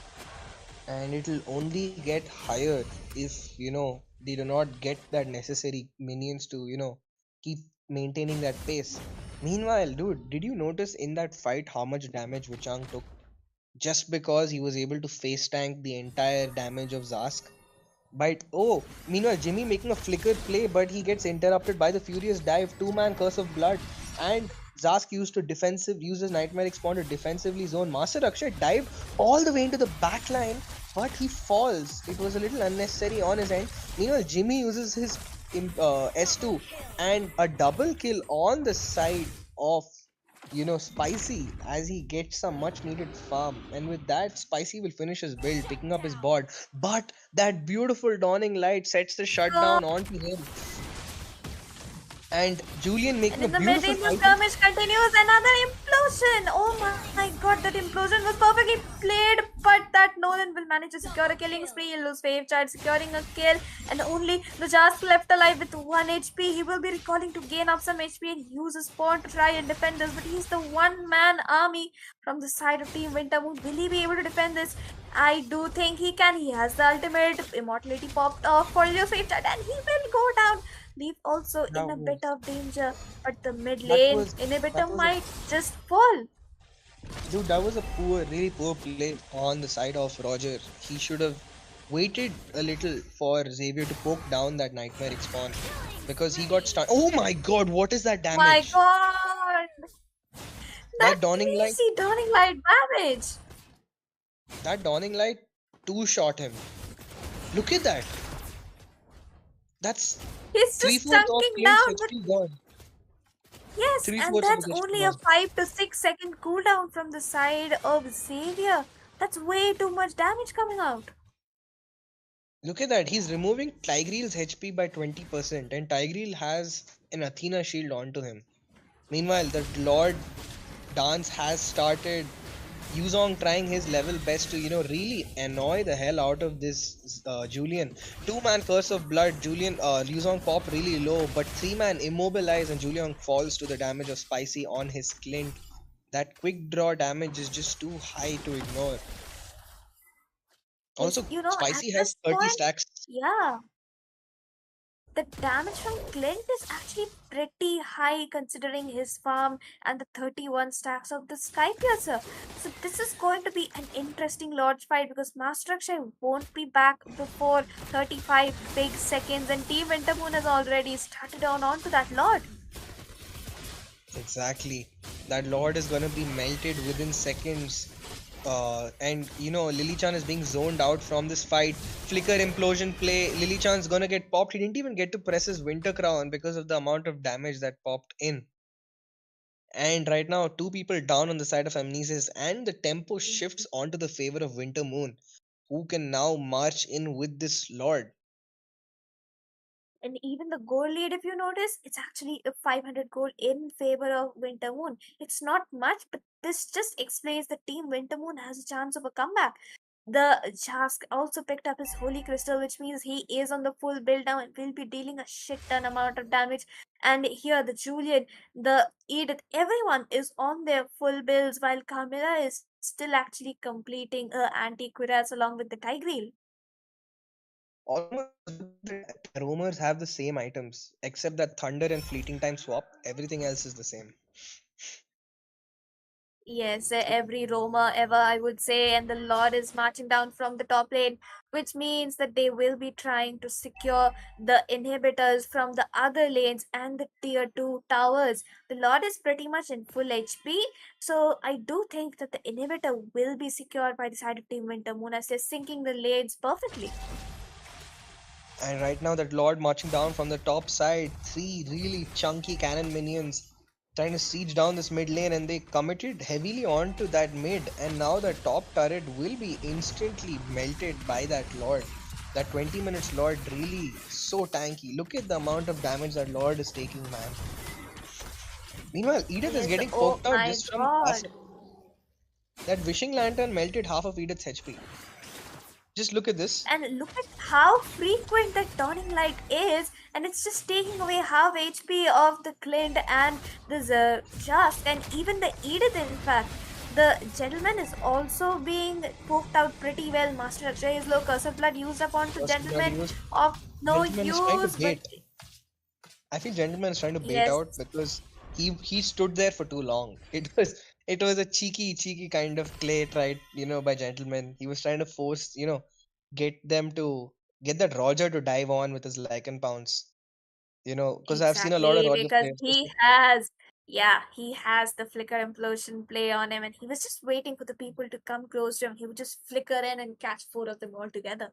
And it'll only get higher if they do not get that necessary minions to keep maintaining that pace. Meanwhile, dude, did you notice in that fight how much damage Wuchang took just because he was able to face tank the entire damage of Zask? But meanwhile, Jimmy making a flicker play, but he gets interrupted by the furious dive, two-man curse of blood, and Zask used to defensive uses nightmare spawn to defensively zone. Master Akshay dive all the way into the back line, but he falls. It was a little unnecessary on his end. Meanwhile, Jimmy uses his S2 and a double kill on the side of Spicy as he gets some much needed farm. And with that, Spicy will finish his build, picking up his board. But that beautiful dawning light sets the So, shutdown onto him. And Julian and making a in the mid beautiful lane, the item. skirmish continues. Another implosion. Oh my god, that implosion was perfectly played, but that Nolan will manage to secure a killing spree. He'll lose Wave Child, securing a kill, and only the Jask left alive with 1 HP. He will be recalling to gain up some HP and use his spawn to try and defend this, but he's the one-man army from the side of Team Wintermoon. Will he be able to defend this? I do think he can. He has the ultimate. Immortality popped off for Illu's Wave Child, and he will go down. Leaf also in That a bit was of danger, but the mid that lane was that inhibitor was a might just fall. dude. That was a really poor play on the side of Roger. He should have waited a little for Xavier to poke down that nightmare spawn because he got stunned. Oh my god, what is that My damage? god! That That dawning light, crazy Dawning Light damage! that dawning light two shot him. Look at that. That's He's just three-fourths of chunking Clint's down, but HP gone. yes, and Three-fourths of that's his HP only a gone. 5 to 6 second cooldown from the side of Xavier. That's way too much damage coming out. Look at that. He's removing Tigreal's HP by 20%, and Tigreal has an Athena shield onto him. Meanwhile, the Lord dance has started. Yuzong trying his level best to, really annoy the hell out of this Julian. Two-man Curse of Blood. Yuzong pop really low, but three-man immobilize, and Julian falls to the damage of Spicy on his Clint. That quick draw damage is just too high to ignore. Yes, Also, at Spicy has this 30 point, stacks. yeah, the damage from Clint is actually pretty high considering his farm and the 31 stacks of the Sky Piercer. So this is going to be an interesting Lord's fight because Master Akshay won't be back before 35 big seconds and Team Wintermoon has already started onto that Lord. Exactly. That Lord is gonna be melted within seconds. And Lilichan is being zoned out from this fight. Flicker implosion play. Lilichan's gonna get popped. He didn't even get to press his Winter Crown because of the amount of damage that popped in. And right now, two people down on the side of Amnesis, and the tempo shifts onto the favor of Winter Moon, who can now march in with this Lord. And even the gold lead, if you notice, it's actually a 500 gold in favor of Winter Moon. It's not much, but this just explains the team Winter Moon has a chance of a comeback. The Jask also picked up his Holy Crystal, which means he is on the full build now and will be dealing a shit ton amount of damage. And here, the Julian, the Edith, everyone is on their full builds while Carmilla is still actually completing her anti-cuirass along with the Tigreal. Almost both the roamers have the same items, except that Thunder and Fleeting Time swap. Everything else is the same. Yes, every Roma ever, I would say, and the Lord is marching down from the top lane, which means that they will be trying to secure the inhibitors from the other lanes and the tier 2 towers. The Lord is pretty much in full HP, so I do think that the inhibitor will be secured by the side of Team Winter Moon as they're syncing the lanes perfectly. And right now, that Lord marching down from the top side, three really chunky cannon minions trying to siege down this mid lane, and they committed heavily onto that mid. And now the top turret will be instantly melted by that Lord. That 20 minutes Lord really so tanky. Look at the amount of damage that Lord is taking, man. Meanwhile, Edith is Yes, getting oh poked out my just from god. passive. That wishing lantern melted half of Edith's HP. Just look at this. And look at how frequent that turning light is, and it's just taking away half HP of the Clint and the Jask, and even the Edith, in fact. The gentleman is also being poked out pretty well. Master Akshay low curse of blood used upon to First blood gentleman used. of no Gentleman is trying to use, but bait. I feel Gentleman is trying to bait yes, out because he stood there for too long. It was a cheeky kind of play tried by Gentleman. He was trying to force get them to get that Roger to dive on with his Lycan pounce. Because I've seen a lot of exactly, Roger because players. he has, yeah, he has the flicker implosion play on him, and he was just waiting for the people to come close to him. He would just flicker in and catch four of them all together.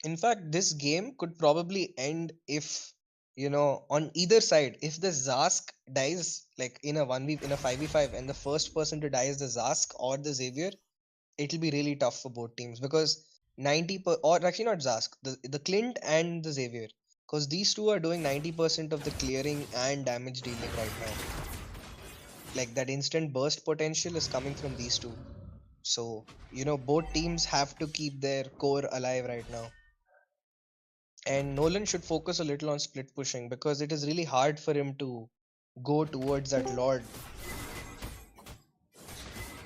In fact, this game could probably end if on either side, if the Zask dies like in a 1v in a 5v5, and the first person to die is the Zask or the Xavier, it'll be really tough for both teams because or actually not Zask, the Clint and the Xavier, because these two are doing 90% of the clearing and damage dealing right now. Like that instant burst potential is coming from these two. So both teams have to keep their core alive right now. And Nolan should focus a little on split pushing because it is really hard for him to go towards that Lord.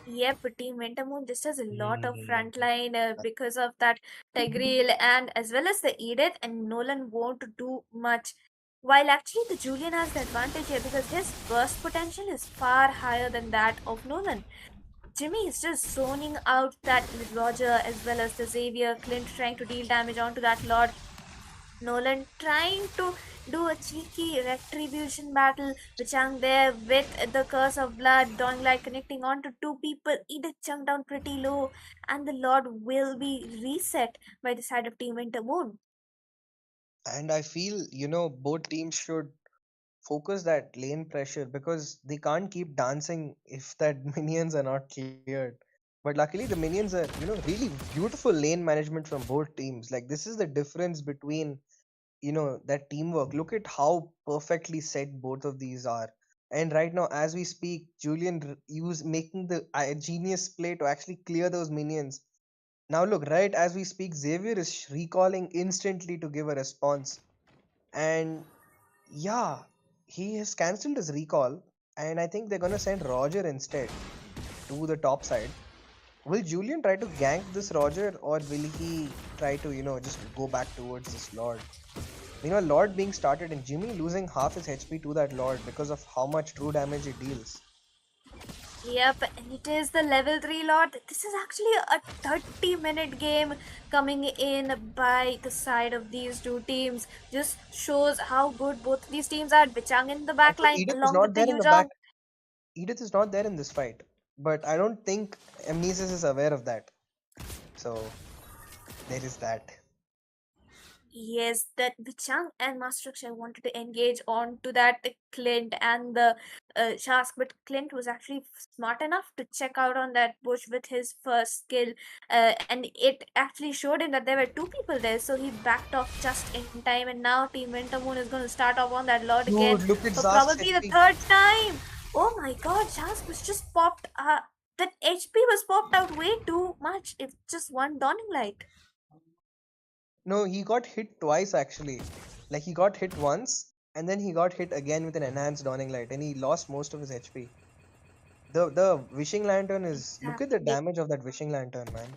Yep, Team Wintermoon just has a lot of Mm. frontline because of that Tigreal and as well as the Edith, and Nolan won't do much. While actually the Julian has the advantage here because his burst potential is far higher than that of Nolan. Jimmy is just zoning out that Roger as well as the Xavier, Clint trying to deal damage onto that Lord. Nolan trying to do a cheeky retribution battle, which hung there with the curse of blood, Dawn Light connecting onto two people. Edith chunked down pretty low, and the Lord will be reset by the side of Team Wintermoon. And I feel, both teams should focus that lane pressure because they can't keep dancing if that minions are not cleared. But luckily, the minions are, really beautiful lane management from both teams. Like, this is the difference between, that teamwork. Look at how perfectly set both of these are. And right now, as we speak, Julian use making the genius play to actually clear those minions. Now, look, right as we speak, Xavier is recalling instantly to give a response. And yeah, he has cancelled his recall. And I think they're going to send Roger instead to the top side. Will Julian try to gank this Roger, or will he try to, just go back towards this Lord? Meanwhile, Lord being started and Jimmy losing half his HP to that Lord because of how much true damage it deals. Yep, and it is the level 3 lot. This is actually a 30-minute game coming in by the side of these two teams. Just shows how good both these teams are. Bichang in the Also, backline Edith is along with not the there in the back. Yuzhong. Edith is not there in this fight. But I don't think Amnesis is aware of that. So, there is that. Yes, that the Chang and Master Akshay wanted to engage on to that Clint and the Shask, but Clint was actually smart enough to check out on that bush with his first skill, and it actually showed him that there were two people there, so he backed off just in time, and now Team Wintermoon is going to start off on that Lord again Dude, look at for Zask's probably the HP. third time. Oh my God, Shask was just popped. That HP was popped out way too much. It's just one dawning light. No, he got hit twice actually. Like, he got hit once, and then he got hit again with an enhanced Dawning Light, and he lost most of his HP. The Wishing Lantern is. Look at the Exactly. damage of that Wishing Lantern, man.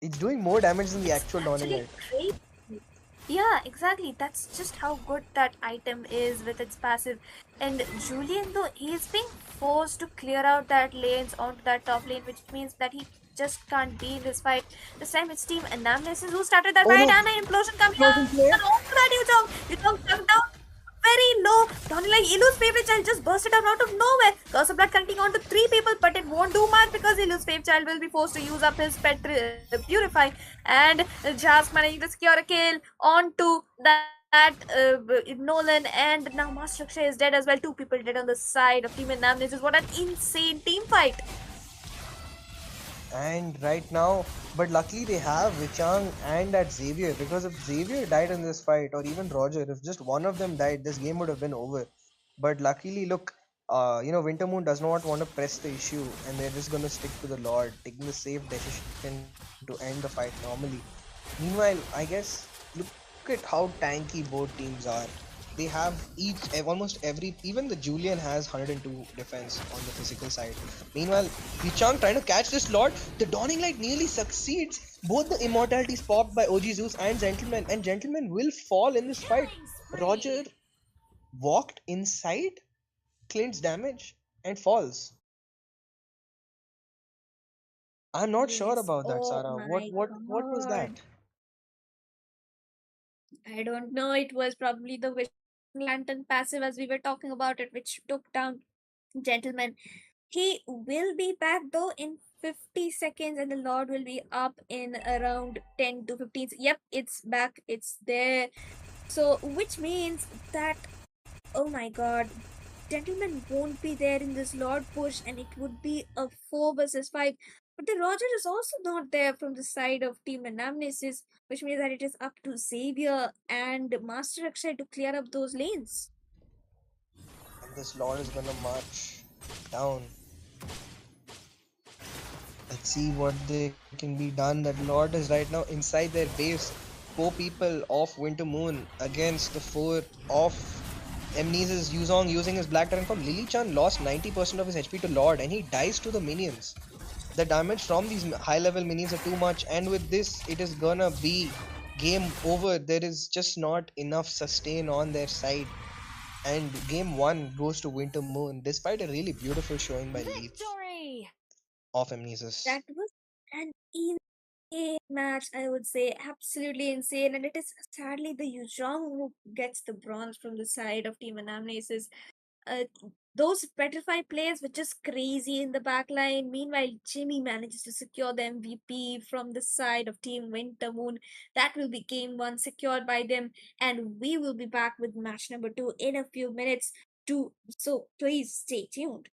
It's doing more damage than the It's actual Dawning actually Light. crazy. Yeah, exactly. That's just how good that item is with its passive. And Julian, though, he's being forced to clear out that lanes onto that top lane, which means that he just can't be in this fight. This time it's Team Anamnesis who started that Oh fight, no, and an implosion coming frozen out flare. onto that Yuzhong. Yuzhong stuck down very low. Donnie like Ilu's favorite child just bursted out of nowhere. Curse of Blood connecting on to three people, but it won't do much because Ilu's favorite child will be forced to use up his pet Purify. And Jask managing to secure a kill onto that Nolan, and now Master Akshay is dead as well. Two people dead on the side of Team Namnes. Is what an insane team fight. And right now, but luckily they have Vichang and that Xavier, because if Xavier died in this fight, or even Roger, if just one of them died, this game would have been over. But luckily, look, Wintermoon does not want to press the issue, and they're just gonna stick to the Lord, taking the safe decision to end the fight normally. Meanwhile, I guess, look at how tanky both teams are. They have almost every, even the Julian has 102 defense on the physical side. Meanwhile, Yichang trying to catch this Lord. The Dawning Light nearly succeeds. Both the immortalities popped by OG Zeus and Gentleman will fall in this fight. Killing Roger spree. walked inside Clint's damage and falls. I'm not sure Yes. about that, Oh Sarah. What my what what was God. that? I don't know. It was probably the Wishing Lantern passive as we were talking about it, which took down Gentleman. He will be back though in 50 seconds, and the Lord will be up in around 10 to 15. Yep, it's back. It's there. So, which means that, oh my God, Gentleman won't be there in this Lord push, and it would be a 4 versus 5. But the Roger is also not there from the side of Team Anamnesis, which means that it is up to Xavier and Master Akshay to clear up those lanes. And this Lord is gonna march down. Let's see what they can be done. That Lord is right now inside their base. Four people of Winter Moon against the four of Amnesis Yuzong using his Black Dragon form. Lily-chan lost 90% of his HP to Lord, and he dies to the minions. The damage from these high level minions are too much, and with this, it is gonna be game over. There is just not enough sustain on their side. And game one goes to Winter Moon, despite a really beautiful showing by Leaf Victory. of Amnesis. That was an insane match, I would say. Absolutely insane. And it is sadly the Yuzhong who gets the bronze from the side of Team Anamnesis. Uh, those petrified players were just crazy in the back line. Meanwhile, Jimmy manages to secure the MVP from the side of Team Wintermoon. That will be game one secured by them. And we will be back with match number two in a few minutes. So please stay tuned.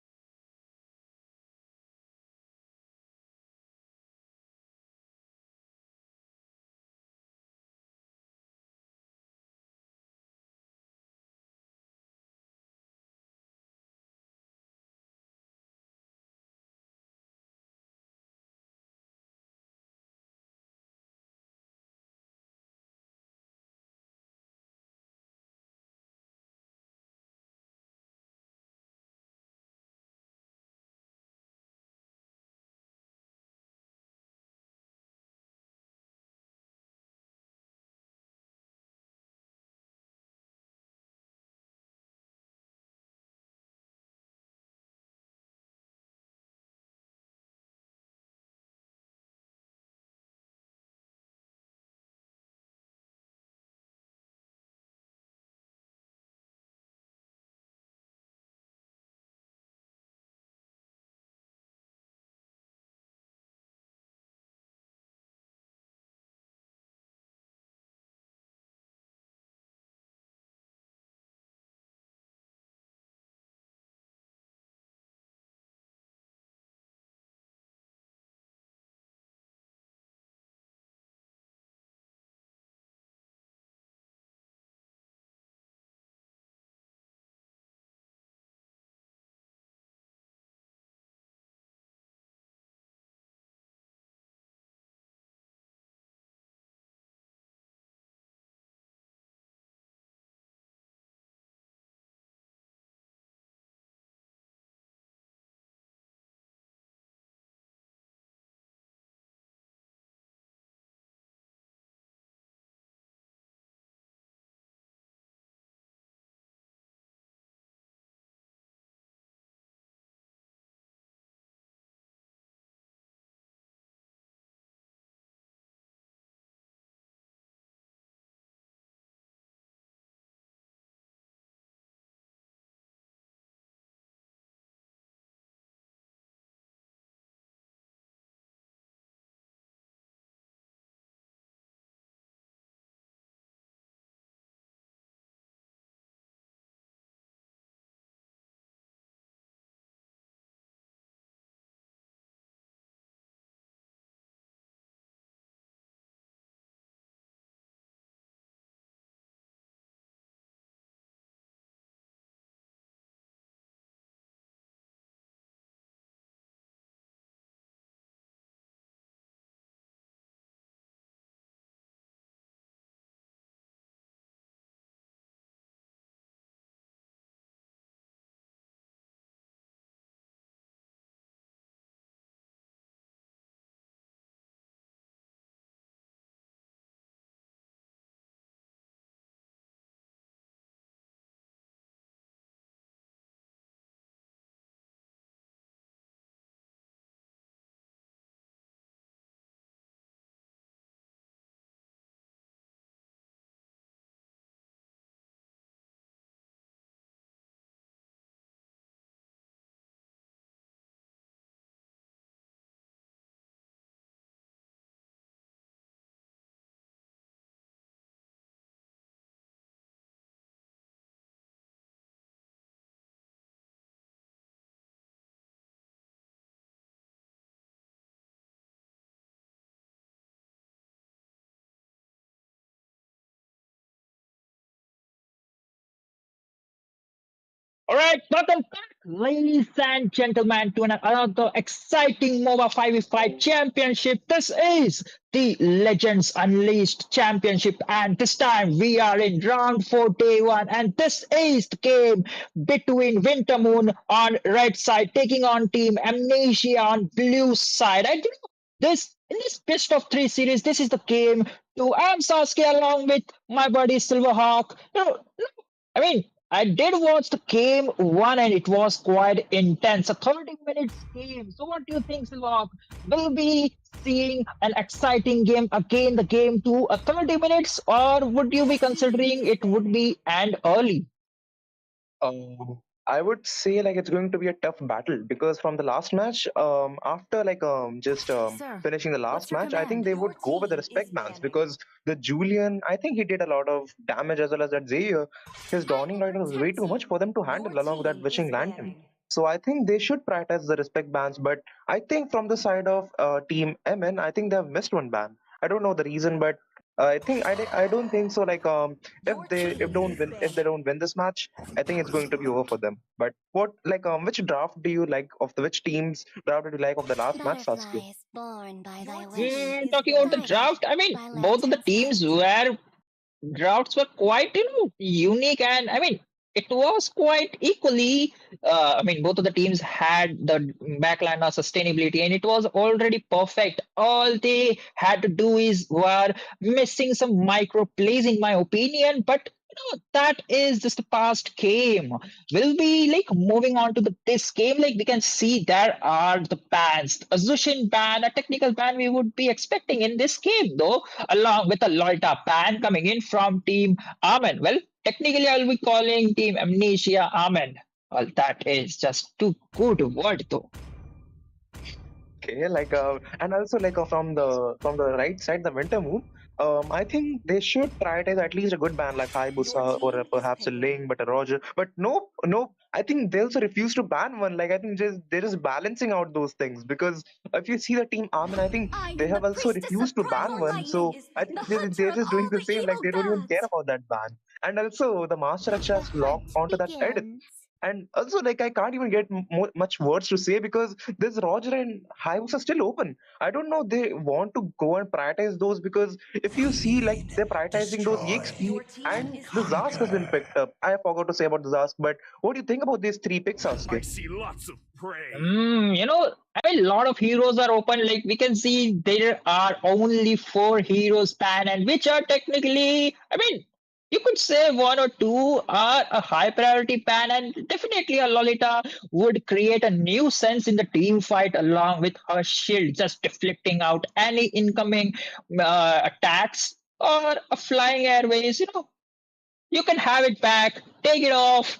Alright, welcome back, ladies and gentlemen, to another exciting MOBA 5v5 championship. This is the Legends Unleashed Championship, and this time we are in round 4, day 1, and this is the game between Wintermoon on red side taking on Team Amnesia on blue side. And this in this best of 3 series, this is the game to I'm Sasuke along with my buddy Silverhawk. I mean, I did watch the game one and it was quite intense. A 30 minutes game. So what do you think, Silvok? Will we seeing an exciting game again, the game two, a 30 minutes, or would you be considering it would be and early? I would say like it's going to be a tough battle because from the last match, after like just Sir, finishing the what's last your match, I think command? they Your would go with the team is respect bans banning. because the Julian, I think he did a lot of damage as well as that Xavier. His I Dawning will Light was way protect too much you. for them to Your handle along with that team is Wishing Lantern. banning. So I think they should prioritize the respect bans. But I think from the side of Team MN, I think they have missed one ban. I don't know the reason, but I don't think so. Like Your team is if they banning. don't win this match, I think it's going to be over for them. But what like which draft do you like of the which teams draft did you like of the last match, Sasuke? Butterflies born by thy Your team wish, is Talking about the banning. guided draft, I mean, by both of the lantern's teams light. were drafts were quite unique, and I mean it was quite equally I mean both of the teams had the backliner sustainability and it was already perfect. All they had to do is were missing some micro plays in my opinion, but that is just a past game. We'll be like moving on to this game. Like we can see there are the bans, a Zushin ban, a technical ban we would be expecting in this game though, along with a Lolta ban coming in from Team Amen. Well, technically I'll be calling Team Amnesia Amen. Well, that is just too good word though. Okay, like and also like from the right side, the Winter Moon. I think they should prioritize at least a good band like Your Hayabusa or team is perhaps a picking. Ling, but a Roger. But no, no. I think they also refuse to ban one. Like I think just they're just balancing out those things because if you see the team Armin, I think I they am the have also priestess of refused to ban primal one. light, So I the think hunter they're of just doing all the the same. Like evil they don't even care gods. about that ban. And also the Master Raksha The has locked hunt onto that Edith. begins. And also, like, I can't even get much words to say because this Roger and Hayabusa still open. I don't know they want to go and prioritize those because if you see, like, Lead, they're prioritizing those destroy, EXP Your team and is the Zask has banning. been conquer. picked up. I forgot to say about the Zask, but what do you think about these three picks, I Sasuke? see lots of prey. I mean, a lot of heroes are open. Like we can see, there are only 4 heroes pan, and which are technically, I mean, you could say one or two are a high priority pan, and definitely a Lolita would create a new sense in the team fight along with her shield, just deflecting out any incoming attacks or a flying airways. You can have it back, take it off.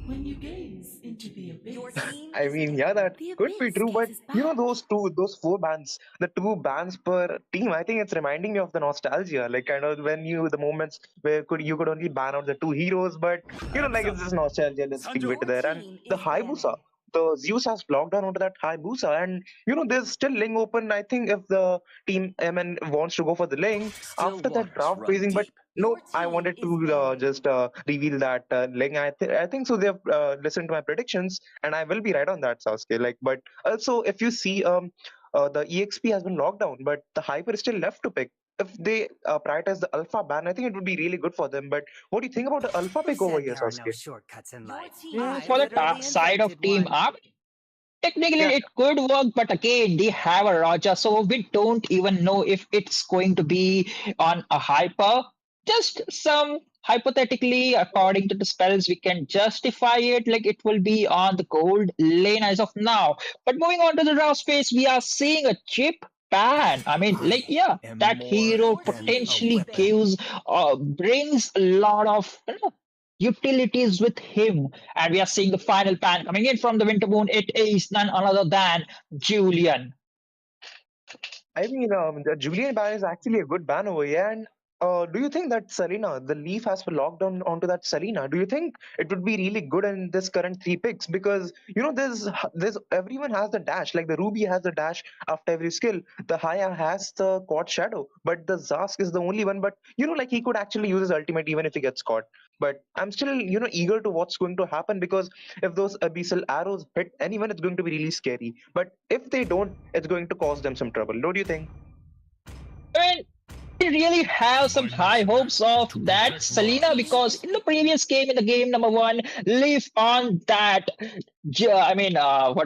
When you gaze into the Your abyss, team I is mean, yeah, picking. that The could be abyss true, but gazes you know, back. those four bands, the two bands per team, I think it's reminding me of the nostalgia. Like kind of when the moments where you could only ban out the two heroes, but like Heads it's up. just nostalgia. Let's leave Thunder. it Your there. And team the is Hayabusa, banning. the Zeus has blocked down onto that Hayabusa, and there's still Ling open. I think if the team MN wants to go for the Ling Still after that waters draft run phasing, but deep. nope, Your I team wanted is to banning. just reveal that Ling. I think so. They've listened to my predictions, and I will be right on that, Sasuke. Like, but also, if you see, the EXP has been locked down, but the Hyper is still left to pick. If they prioritize the Alpha ban, I think it would be really good for them. But what do you think about the Alpha Who pick over said here, there are no Sasuke? shortcuts in Your life? team I For the is literally banning. side of invented Team one. Up, technically, Yeah, it could work, but again, they have a Raja, so we don't even know if it's going to be on a hyper. Just some hypothetically, according to the spells, we can justify it like it will be on the gold lane as of now. But moving on to the draft space, we are seeing a chip ban. I mean, like, I yeah, am that more hero Your than team a is potentially weapon. banning. gives, brings a lot of utilities with him, and we are seeing the final pan coming in from the winter moon. It is none other than Julian. I mean, the Julian ban is actually a good ban over here. And do you think that Selena, the Leaf has been locked on onto that Selena? Do you think it would be really good in this current three picks? Because there's everyone has the dash. Like the Ruby has the dash after every skill. The Haya has the caught shadow, but the Zask is the only one. But like he could actually use his ultimate even if he gets caught. But I'm still, eager to what's going to happen, because if those abyssal arrows hit anyone, it's going to be really scary. But if they don't, it's going to cause them some trouble. Don't you think? I mean, we really have some One high hopes step of to that get Selena lost. because in the previous game, in the game number one, live on that.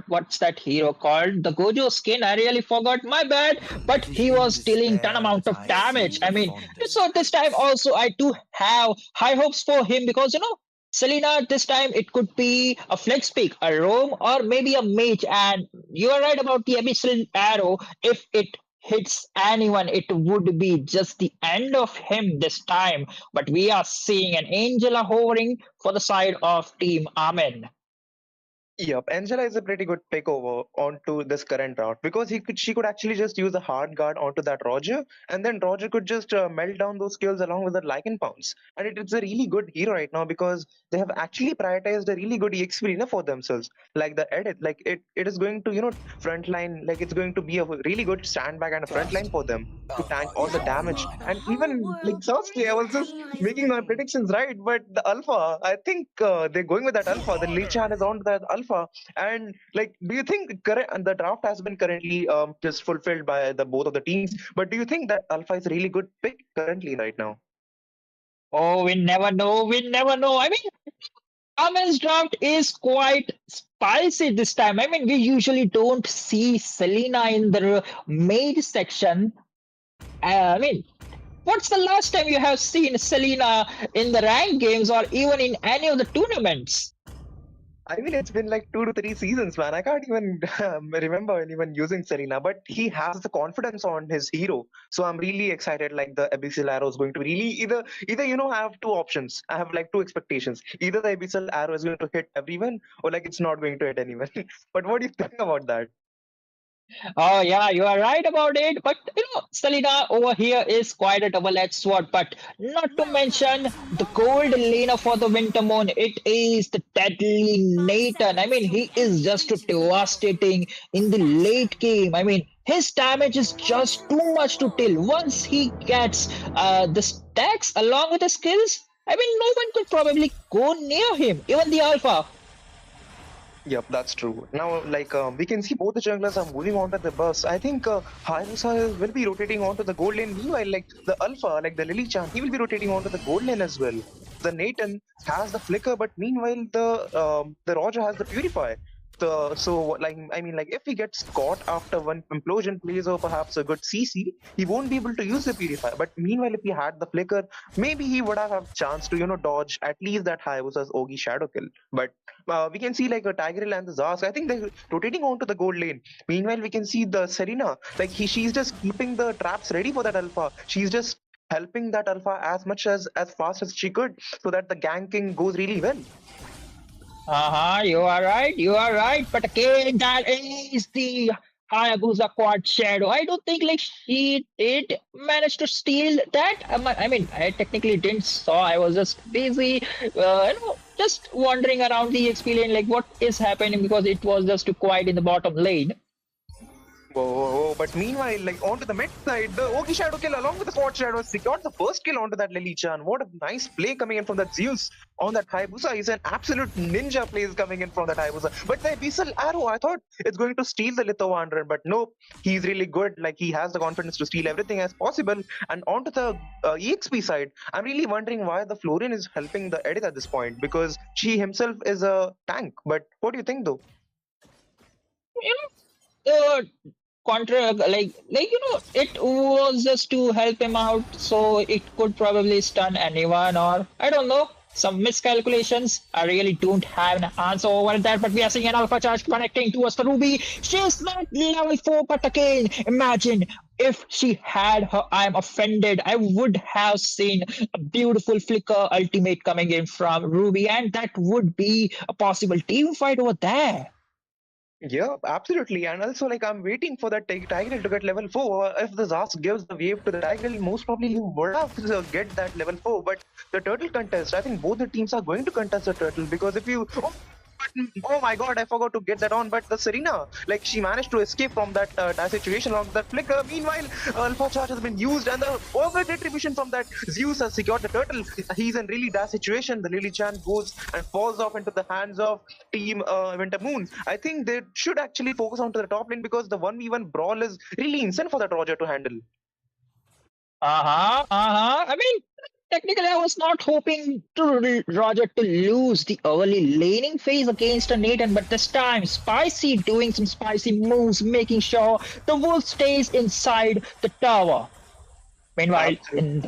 What's that hero called? The Gojo skin. I really forgot. My bad. But he In was dealing ton despair amount that of I damage. see So this time fondant. also I do have high hopes for him because Selena, this time it could be a flex pick, a roam, or maybe a mage. And you are right about the abyssal arrow. If it hits anyone, it would be just the end of him this time. But we are seeing an Angela hovering for the side of Team Amen. Yep, Angela is a pretty good pick over onto this current route, because she could actually just use a hard guard onto that Roger, and then Roger could just melt down those skills along with the Lycan pounds. And it's a really good hero right now, because they have actually prioritized a really good EXP arena for themselves. Like the edit, like it is going to frontline, like it's going to be a really good standback and a frontline for them to tank all the Let's damage. make the And whole even like world Sasuke, I was just making my finalizing. predictions right, but the alpha, I think they're going with that alpha. The Lee Chan is on to that alpha. And like, do you think current the draft has been currently just fulfilled by the both of the teams? But do you think that alpha is a really good pick currently right now? Oh, we never know. We never know. Amen's draft is quite spicy this time. We usually don't see Selena in the maid section. What's the last time you have seen Selena in the ranked games or even in any of the tournaments? I mean, it's been like 2 to 3 seasons, man. I can't even remember anyone using Serena, but he has the confidence on his hero. So I'm really excited. Like the Abyssal Arrow is going to really either I have two options. I have like two expectations. Either the Abyssal Arrow is going to hit everyone, or like it's not going to hit anyone. But what do you think about that? Oh yeah, you are right about it. But Selena over here is quite a double-edged sword. But not to Welcome mention to the gold MOBA. laner for the Winter Moon. It is the deadly 5 seconds Nathan. till He the is enemy just reaches the battlefield. devastating in the Faster. late game. His damage is just too much to tell. Once he gets the stacks along with the skills, no one could probably go near him. Even the Alpha. Yep, that's true. Now, like we can see both the junglers are moving on to the bus. I think Hayabusa will be rotating onto the gold lane. Meanwhile, like the Alpha, like the Lily Chan, he will be rotating onto the gold lane as well. The Nathan has the flicker, but meanwhile the Roger has the purify. Like like if he gets caught after one implosion plays or perhaps a good CC, he won't be able to use the purify. But meanwhile, if he had the flicker, maybe he would have chance to dodge at least that Hayabusa's Ogi shadow kill. But we can see like a Tigreal and the Zask. I think they're rotating onto the gold lane. Meanwhile, we can see the Serena. Like she's just keeping the traps ready for that alpha. She's just helping that alpha as much as fast as she could, so that the ganking goes really well. You are right, you are right. But again, that is the Hayabusa quad shadow. I don't think like she did manage to steal that. I technically didn't saw. I was just busy, just wandering around the XP lane, like what is happening because it was just too quiet in the bottom lane. Whoa. But meanwhile, like onto the mid side, the Ogi Shadow kill along with the Squad Shadow secured the first kill onto that Lily Chan. What a nice play coming in from that Zeus on that Hayabusa. Is an absolute ninja plays coming in from that Hayabusa. But the Abyssal Arrow, I thought it's going to steal the Litho Wanderer, but nope. He's really good. Like he has the confidence to steal everything as possible. And onto the EXP side, I'm really wondering why the Florian is helping the Edith at this point, because she himself is a tank. But what do you think though? Uh, contra it was just to help him out so it could probably stun anyone or I don't know some miscalculations. I really don't have an answer over that, but we are seeing an alpha charge connecting towards the Ruby. She's not level 4, but again, imagine if she had her I'm offended. I would have seen a beautiful flicker ultimate coming in from Ruby, and that would be a possible team fight over there. Yeah, absolutely. And also, like, I'm waiting for that Tigreal to get level 4. If the Zask gives the wave to the Tigreal, most probably he would have to get that level 4. But the turtle contest, I think both the teams are going to contest the turtle, because if you. Oh, but oh my god, I forgot to get that on. But the Serena, like she managed to escape from that situation along that flicker. Meanwhile, Alpha Charge has been used, and the perfect retribution from that Zeus has secured the turtle. He's in really bad situation. The Lily Chan goes and falls off into the hands of Team Winter Moon. I think they should actually focus onto the top lane because the 1v1 brawl is really insane for that Roger to handle. I mean, technically, I was not hoping to Roger to lose the early laning phase against a Nathan, but this time, Spicy doing some spicy moves, making sure the wolf stays inside the tower. Meanwhile, in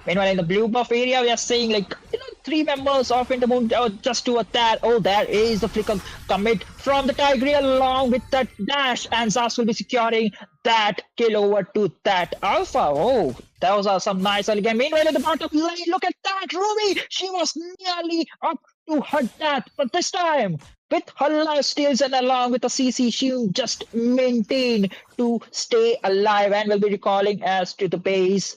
the blue buff area, we are seeing like 3 members of Intermoon just to attack. Oh, there is the flicker commit from the Tigreal along with that dash, and Zas will be securing that kill over to that Alpha. Oh, those are some nice early game. Meanwhile, at the bottom lane, look at that Ruby. She was nearly up to her death, but this time with her life steals and along with the CC, she just maintained to stay alive and will be recalling us to the base.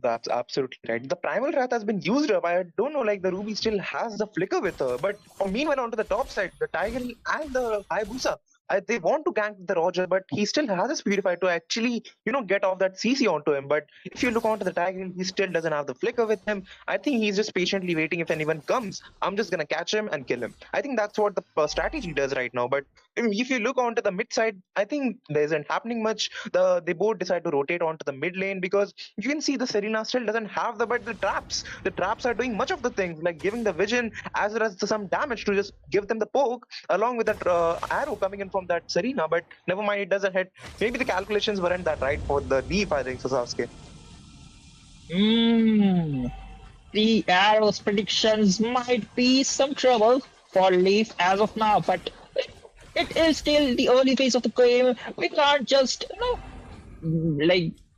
That's absolutely right. The Primal Wrath has been used up. I don't know, like the Ruby still has the flicker with her. But meanwhile, onto the top side, the Tiger and the Hayabusa, they want to gank the Roger, but he still has his Purify to actually, get off that CC onto him. But if you look onto the Tiger, he still doesn't have the flicker with him. I think he's just patiently waiting. If anyone comes, I'm just gonna catch him and kill him. I think that's what the strategy does right now. But if you look onto the mid side, I think there isn't happening much. They both decide to rotate onto the mid lane because you can see the Serena still doesn't have but the traps. The traps are doing much of the things, like giving the vision as well as some damage to just give them the poke, along with that arrow coming in from that Serena. But never mind, it doesn't hit. Maybe the calculations weren't that right for the leaf, I think, so Sasuke. The arrows predictions might be some trouble for Leaf as of now, but it is still the early phase of the game. We can't just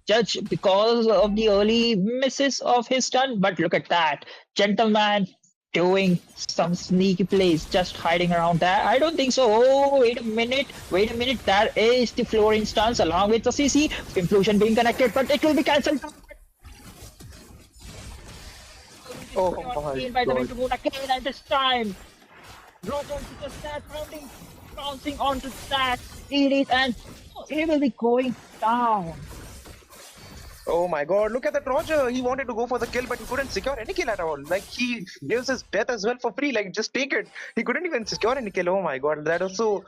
judge because of the early misses of his turn. But look at that, Gentleman doing some sneaky plays, just hiding around there. I don't think so. Oh, wait a minute. There is the flooring stance along with the CC. Implosion being connected, but it will be cancelled. Oh my by the god. Winter Moon again, and this time Roger just that rounding, bouncing onto that Edith, and he will be going down. Oh my god, look at that Roger. He wanted to go for the kill, but he couldn't secure any kill at all. Like, he gives his death as well for free. Like, just take it. He couldn't even secure any kill. Oh my god, that was so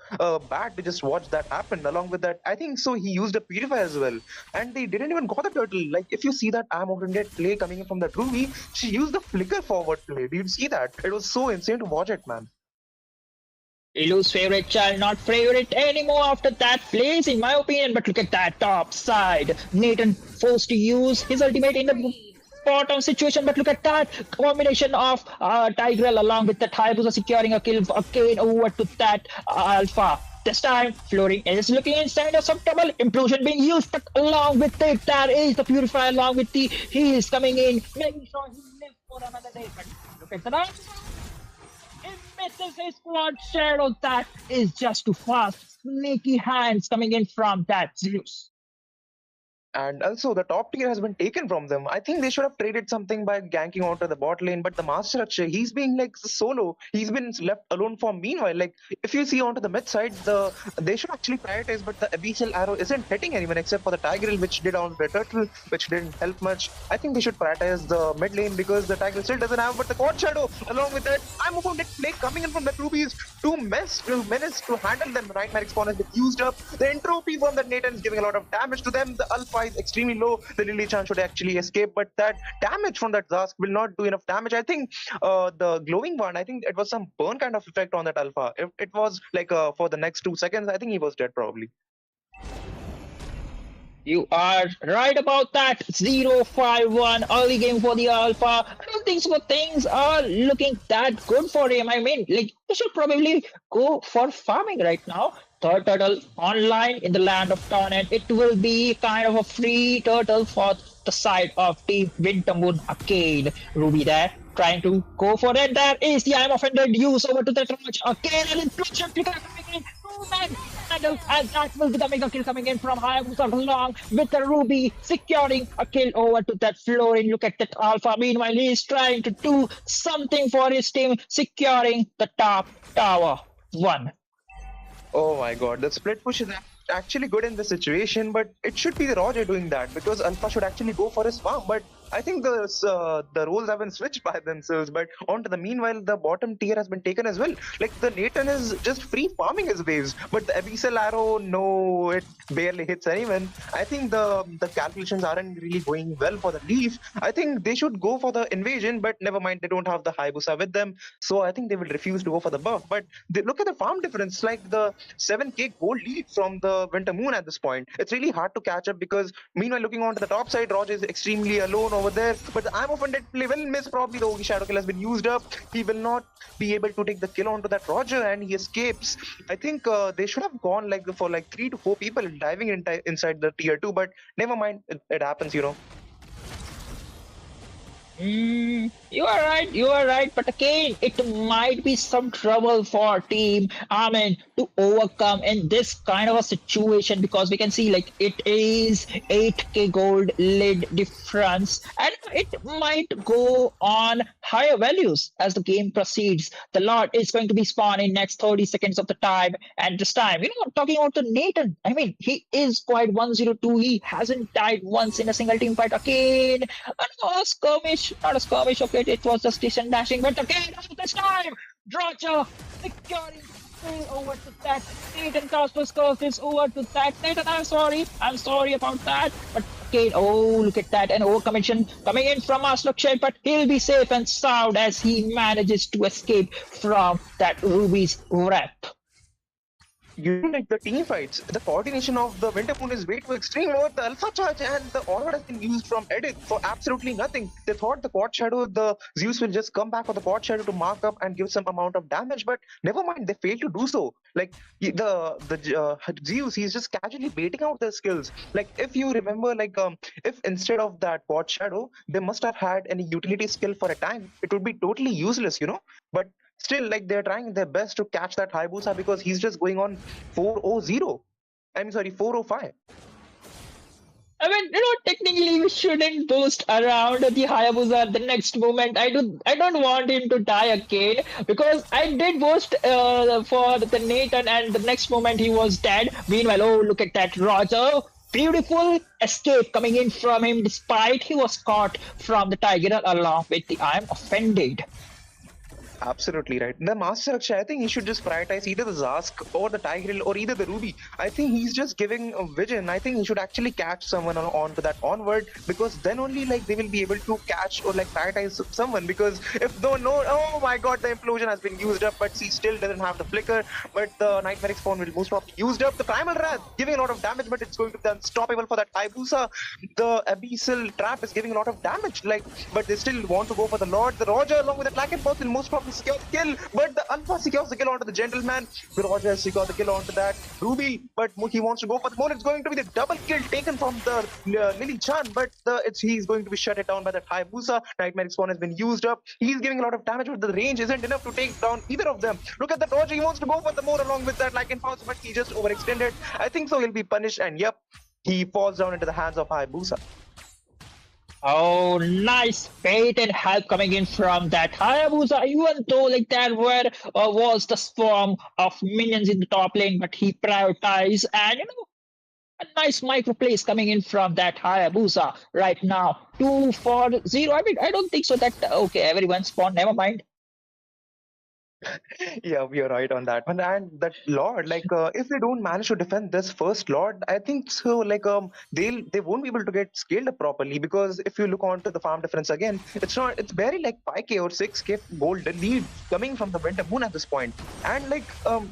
bad to just watch that happen. Along with that, I think so he used a Purify as well. And they didn't even got the turtle. Like, if you see that Amogrendet play coming in from that Ruby, she used the flicker forward play. Did you see that? It was so insane to watch it, man. Ilu's favorite child, not favorite anymore after that plays, in my opinion. But look at that top side. Nathan forced to use his ultimate in the bottom situation. But look at that combination of Tigreal along with the Hayabusa securing a kill again over to that Alpha. This time, Flooring is looking inside of some trouble. Implosion being used, but along with it, there is the Purifier along with the heals coming in, making sure he lives for another day. But look at that. It misses his squad shadow. That is just too fast. Sneaky hands coming in from that Zeus. And also, the top tier has been taken from them. I think they should have traded something by ganking onto the bot lane, but the Master Akshay, he's being like solo. He's been left alone for meanwhile. Like, if you see onto the mid side, they should actually prioritize, but the Abyssal Arrow isn't hitting anyone except for the Tigreal, which did on the Turtle, which didn't help much. I think they should prioritize the mid lane because the Tigreal still doesn't have, but the Quad Shadow, along with that, I'm over that play coming in from the Rubies to menace to handle them. Nightmare Spawners get used up. The entropy from that Nathan is giving a lot of damage to them. The Alpha is extremely low. The Lily Chan should actually escape, but that damage from that Zask will not do enough damage. I think the glowing one, I think it was some burn kind of effect on that Alpha. If it was like for the next 2 seconds, I think he was dead probably. You are right about that. 0-5-1 early game for the Alpha. I don't think so things are looking that good for him. I mean, like, he should probably go for farming right now. Third turtle online in the land of Dawn, and it will be kind of a free turtle for the side of Team Wintermoon again. Ruby there trying to go for it. There is the I'm offended use over to the Raj again, and implosion flicker coming in. And that will be the mega kill coming in from Hayabusa along with the Ruby securing a kill over to that Florin. Look at that Alpha. Meanwhile, he is trying to do something for his team, securing the top tower. One. Oh my god, the split push is actually good in this situation, but it should be the Roger doing that because Alpha should actually go for his farm. But I think the roles have been switched by themselves. But onto the meanwhile, the bottom tier has been taken as well. Like the Nathan is just free farming his waves, but the Abyssal Arrow, no, it barely hits anyone. I think the calculations aren't really going well for the Leaf. I think they should go for the invasion, but never mind, they don't have the Hayabusa with them, so I think they will refuse to go for the buff. But they look at the farm difference, like the 7k gold lead from the Winter Moon at this point. It's really hard to catch up because meanwhile, looking onto the top side, Roger is extremely alone over there. But the Arm of Undead play will miss. Probably the Ogi Shadow Kill has been used up. He will not be able to take the kill onto that Roger, and he escapes. I think they should have gone like for like 3 to 4 people diving inside the tier 2, but never mind, it happens, you know. You are right, but again, it might be some trouble for Team Amen to overcome in this kind of a situation because we can see like it is 8k gold lead difference and it might go on higher values as the game proceeds. The Lord is going to be spawned in next 30 seconds of the time, and this time, talking about the Nathan, I mean, he is quite 102. He hasn't died once in a single team fight again. A skirmish, not a skirmish, okay, it was just decent dashing, but again, this time, Roger securing over to that. Nathan Cosmos Curse is over to that. Nathan, I'm sorry about that. But again, oh, look at that, an overcommission coming in from Aslakshai, but he'll be safe and sound as he manages to escape from that Ruby's wrap. Like the team fights, the coordination of the Winter Moon is way too extreme over the Alpha Charge, and the Onward has been used from Edith for absolutely nothing. They thought the Quad Shadow, the Zeus will just come back for the Quad Shadow to mark up and give some amount of damage, but never mind, they failed to do so. Like the Zeus, he's just casually baiting out their skills. Like if you remember, like if instead of that Quad Shadow, they must have had any utility skill for a time, it would be totally useless, But still, like they're trying their best to catch that Hayabusa because he's just going on 4-0. I'm sorry, 4-5. I mean, technically we shouldn't boost around the Hayabusa the next moment. I don't want him to die again because I did boost for the Nathan and the next moment he was dead. Meanwhile, oh, look at that Roger. Beautiful escape coming in from him despite he was caught from the Tiger along with the I am offended. Absolutely right. The Master Akshay, I think he should just prioritize either the Zask or the Tigreal or either the Ruby. I think he's just giving a vision. I think he should actually catch someone on to that Onward because then only like they will be able to catch or like prioritize someone because if no, oh my god, the Implosion has been used up, but he still doesn't have the Flicker, but the Nightmare Spawn will most probably used up. The Primal Wrath giving a lot of damage, but it's going to be unstoppable for that Hayabusa. The Abyssal Trap is giving a lot of damage, but they still want to go for the Lord. The Roger along with the Black and Boss will most probably secure the kill, but the Alpha secures the kill onto the Gentleman. The Roger has secured the kill onto that Ruby, but he wants to go for the more. It's going to be the double kill taken from the Lily Chan, but he's going to be shut it down by that Hayabusa. Nightmare Spawn has been used up. He's giving a lot of damage, but the range isn't enough to take down either of them. Look at that Roger, he wants to go for the more along with that Lycan Pounce, but he just overextended. I think so he'll be punished, and yep, he falls down into the hands of Hayabusa. Oh, nice bait and help coming in from that Hayabusa, even though like that was the swarm of minions in the top lane, but he prioritized and a nice micro plays coming in from that Hayabusa right now. 2-4-0. I mean, I don't think so that okay, everyone spawned, never mind. Yeah, you're right on that one. And that Lord, if they don't manage to defend this first Lord, I think so. They won't be able to get scaled up properly because if you look onto the farm difference again, it's barely like 5k or 6k gold lead coming from the Winter Moon at this point. And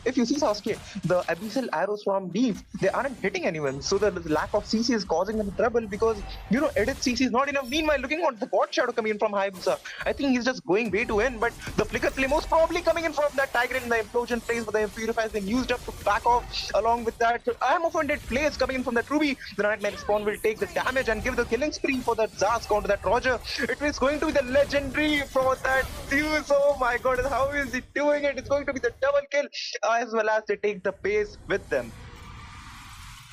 if you see Sasuke, the Abyssal arrows from Leaf, they aren't hitting anyone. So the lack of CC is causing them trouble because edit CC is not enough. Meanwhile, looking on the God Shadow coming in from Hayabusa, I think he's just going way to end. But the Flicker play most probably coming coming in from that Tiger in the implosion phase, but the purifier has been used up to back off. Along with that, I am offended plays coming in from that Ruby. The Nightmare Spawn will take the damage and give the killing spree for that Zask onto that Roger. It is going to be the legendary for that Zeus. Oh my god, how is he doing it? It's going to be the double kill as well as they take the base with them.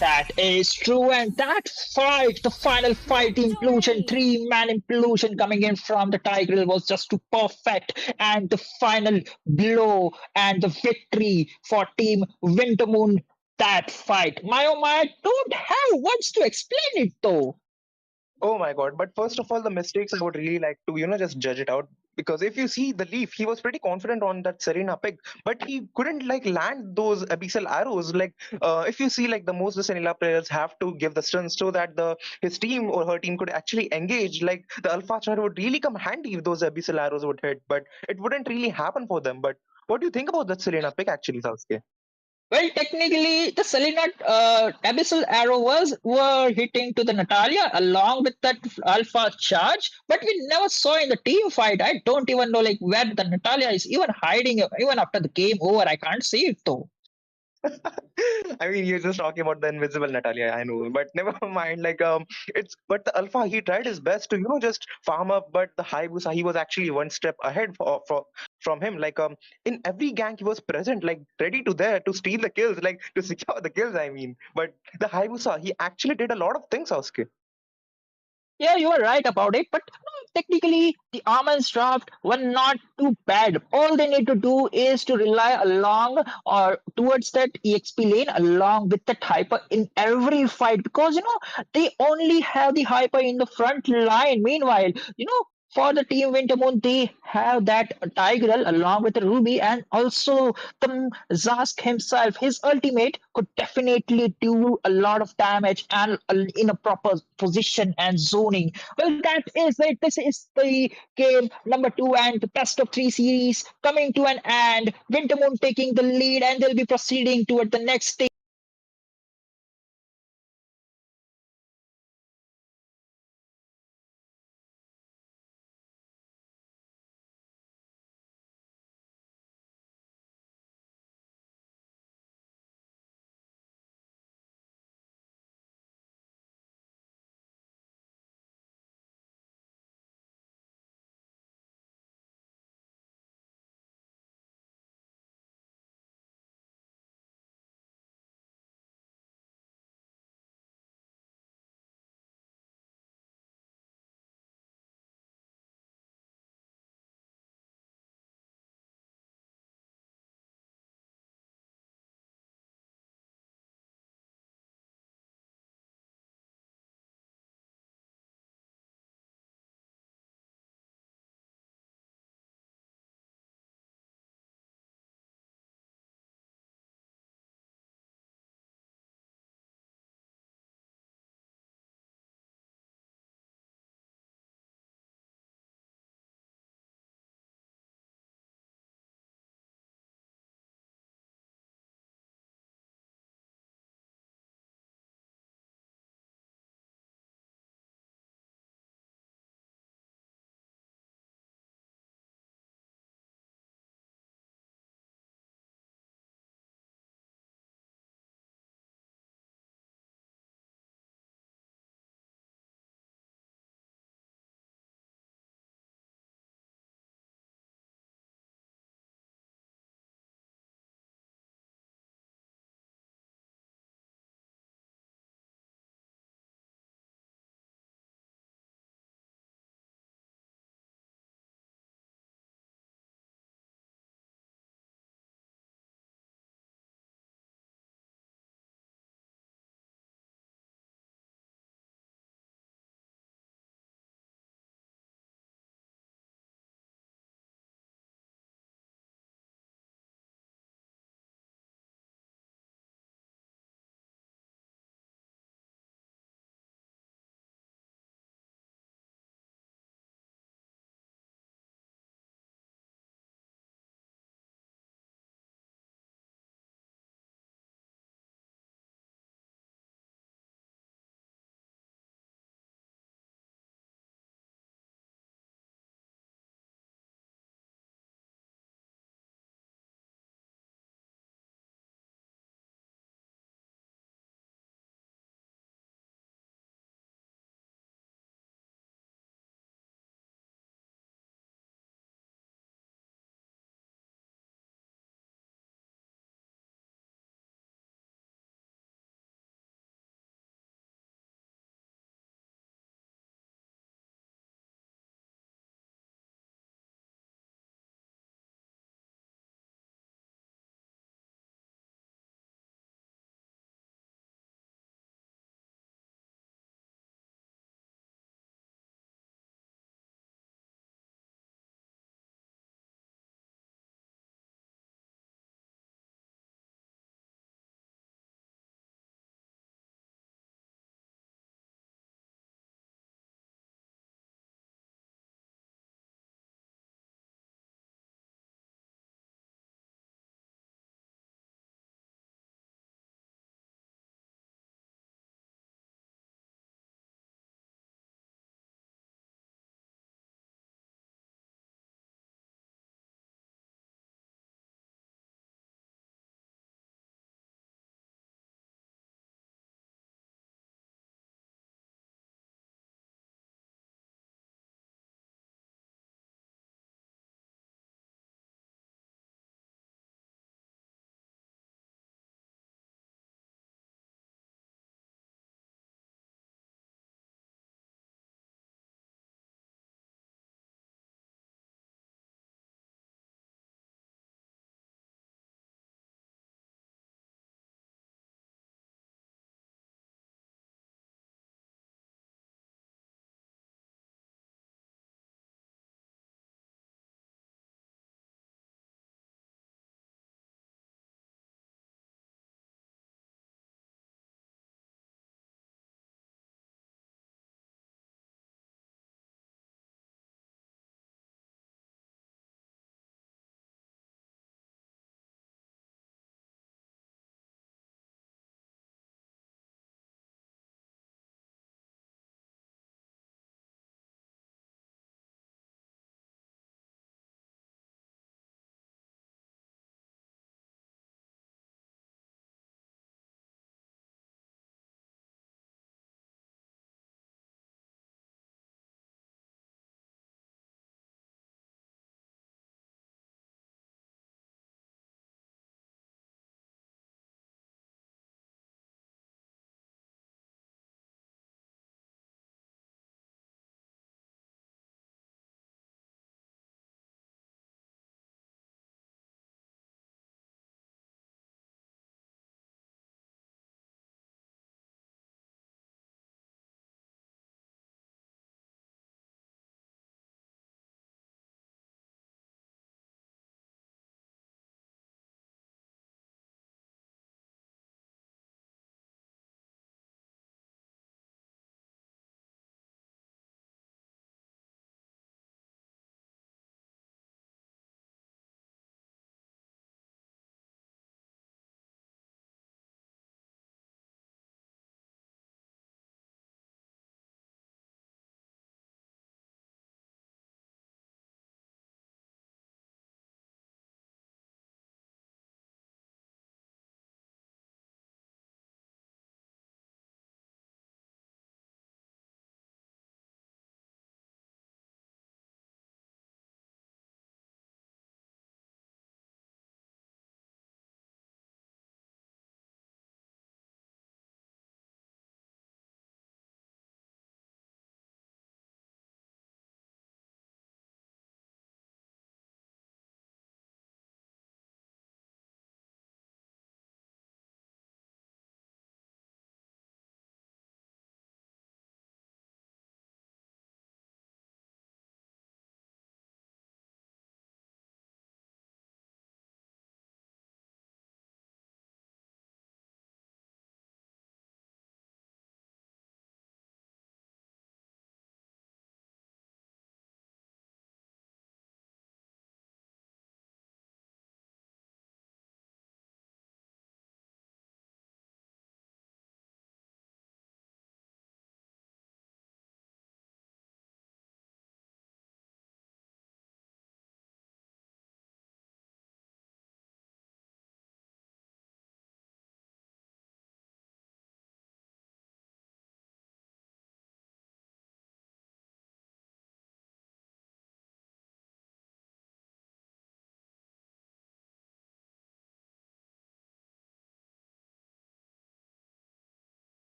That is true, and that fight, the final fight, the implosion, Victory! three-man implosion coming in from the Tiger was just too perfect, and the final blow and the victory for Team Wintermoon. That fight, my oh my, I don't have words to explain it though. Oh my god. But first of all, the mistakes I would really like to, just judge it out. Because if you see the Leaf, he was pretty confident on that Serena pick, but he couldn't like land those abyssal arrows. Like, if you see, like the most vanilla players have to give the stunts so that the his team or her team could actually engage. Like the Alpha Char would really come handy if those abyssal arrows would hit, but it wouldn't really happen for them. But what do you think about that Serena pick actually, Sasuke? Well, technically, the Selena Abyssal Arrow were hitting to the Natalia along with that Alpha Charge, but we never saw in the team fight. I don't even know like where the Natalia is even hiding. Even after the game over, I can't see it though. I mean, you're just talking about the invisible Natalia, I know, but never mind. Like, it's but the Alpha he tried his best to just farm up, but the Hayabusa he was actually one step ahead from him. Like, in every gank he was present, like ready to there to steal the kills, like to secure the kills. I mean, but the Hayabusa he actually did a lot of things, Sasuke. Yeah, you are right about it, but technically the almonds draft were not too bad. All they need to do is to rely along or towards that EXP lane along with that hyper in every fight because they only have the hyper in the front line. Meanwhile, for the team Wintermoon, they have that Tigreal along with the Ruby and also the Zask himself. His ultimate could definitely do a lot of damage and in a proper position and zoning. Well, that is it. This is the game number 2 and the best of 3 series coming to an end. Wintermoon taking the lead and they'll be proceeding toward the next stage.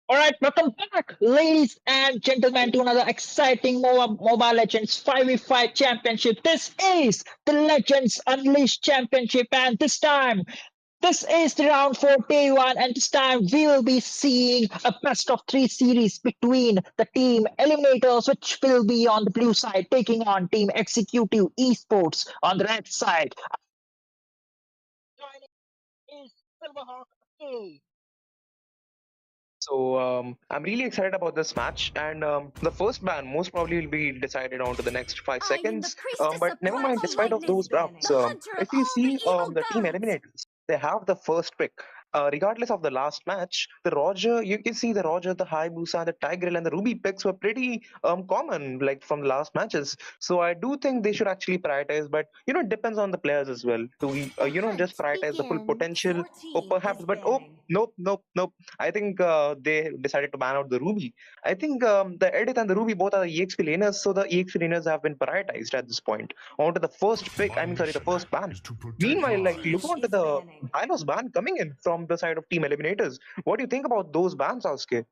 All right, welcome back, ladies and gentlemen, to another exciting Mobile Legends 5v5 championship. This is the Legends Unleashed Championship, and this is the round for day one, and this time we will be seeing a best of three series between the team Eliminators, which will be on the blue side, taking on team Executive Esports on the red side. Joining is Silverhawk A. So I'm really excited about this match, and the first ban most probably will be decided on to the next five I am the seconds. priestess But of never mind, political despite of lightness, those rounds, the hunter of if you all the see evil the team gods. eliminators, they have the first pick. Regardless of the last match, the Roger, you can see the Roger, the Hayabusa, the Tigreal, and the Ruby picks were pretty common, like from the last matches. So I do think they should actually prioritize, but it depends on the players as well to The just hunt prioritize the full begins. potential, Your or team perhaps. is But oh, banning. nope, nope, nope. I think they decided to ban out the Ruby. I think the Edith and the Ruby both are the EXP laners, so the EXP laners have been prioritized at this point. On to the first pick, I My mean, sorry, the mission first ban. is to protect Meanwhile, Your like, lives. look team on to is the banning. Hylos ban coming in from the side of Team Eliminators. What do you think about those bans, Sasuke?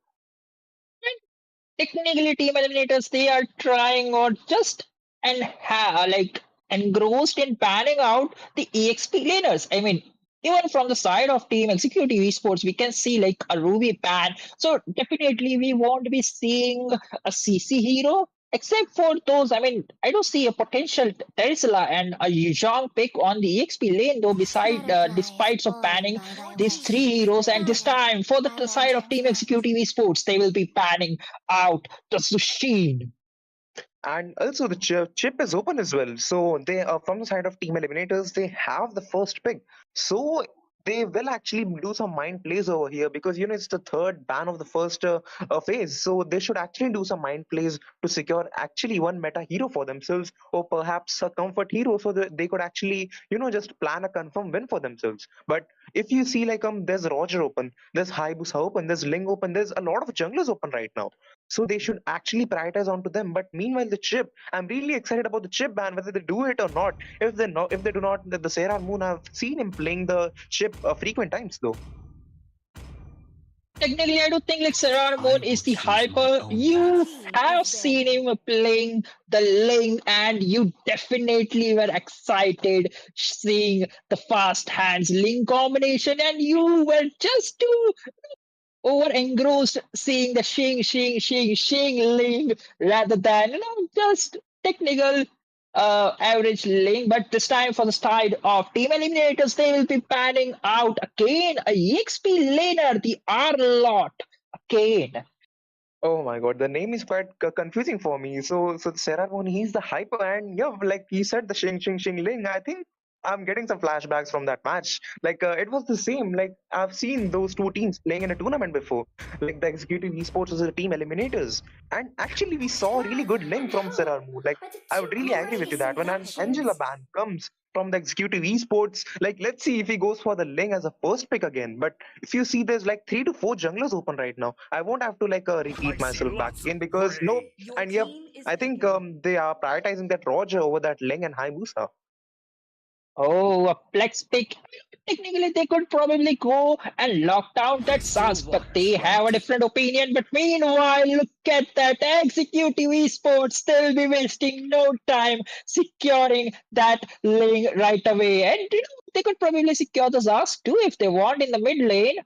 Technically, team eliminators, they are trying or just like engrossed in panning out the exp laners. I mean, even from the side of team executive esports, we can see like a ruby ban. So definitely we won't be seeing a cc hero except for those. I mean, I don't see a potential Terisla and a Yuzhong pick on the exp lane, though beside Butterflies despite of born panning by these three directions. heroes. And this Guided time for the by side of legend's team light. executive esports, they will be panning out the Sushin. And also the chip is open as well. So they are from the side of Team Eliminators, they have the first pick. So they will actually do some mind plays over here because it's the third ban of the first phase. So they should actually do some mind plays to secure actually one meta hero for themselves, or perhaps a comfort hero, so that they could actually just plan a confirm win for themselves. But if you see, like, there's Roger open, there's Hayabusa open, there's Ling open, there's a lot of junglers open right now. So they should actually prioritize onto them. But meanwhile, the chip, I'm really excited about the chip ban, whether they do it or not. If they do not, the Sarah Moon, I've seen him playing the chip frequent times though. Technically, I don't think like Sarah I Moon is will the choose my hyper. own Your You path. team have is seen banning. him playing the link, and you definitely were excited seeing the fast hands link combination, and you were just too over engrossed seeing the shing ling rather than just technical average ling. But this time for the side of team eliminators, they will be panning out again a exp laner, the R lot again. Oh my god, the name is quite confusing for me. So Sarah Moon, he's the hyper, and yeah, like he said, the Shing Ling. I think I'm getting some flashbacks from that match. Like it was the same. Like I've seen those two teams playing in a tournament before. Like the Executive Esports was the team eliminators, and actually we saw a really good link from Sarah Moon. Like I did I two would really agree with you glorious that when an Angela infections. ban comes from the Executive Esports, like let's see if he goes for the Ling as a first pick again. But if you see, there's like 3 to 4 junglers open right now. I won't have to like I repeat see myself back lots of again because nope. prey. Your And yep, team is I think picking. they are prioritizing that Roger over that Ling and Hayabusa. Oh, a flex pick. Technically, they could probably go and lock down The that still SAS, but waters they run have a deep. different opinion. But meanwhile, look at that executive esports still be wasting no time securing that lane right away. And they could probably secure the SAS too if they want in the mid lane.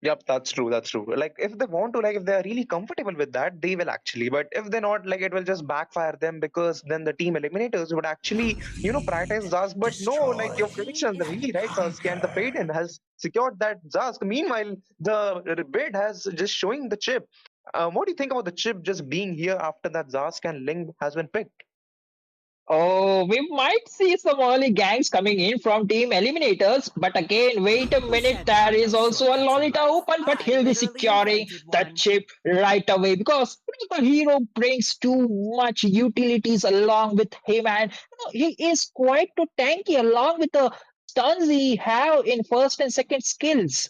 Yep, that's true. That's true. Like if they want to, like if they are really comfortable with that, they will actually. But if they're not, like it will just backfire them because then the team eliminators would actually, prioritize Lead. Zask. But no, like Your your Destroy. team predictions are is really right, picking. Sasuke. And the Faden has secured that Zask. Meanwhile, the bid has just showing the chip. What do you think about the chip just being here after that Zask and Ling has been picked? Oh, we might see some early gangs coming in from team eliminators, but again, wait a Who minute. said there There are is no also a shortcuts in Lolita life? open, but I he'll be literally securing invented that one. chip right away because the hero brings too much utilities along with him, and he is quite too tanky along with the stuns he have in first and second skills.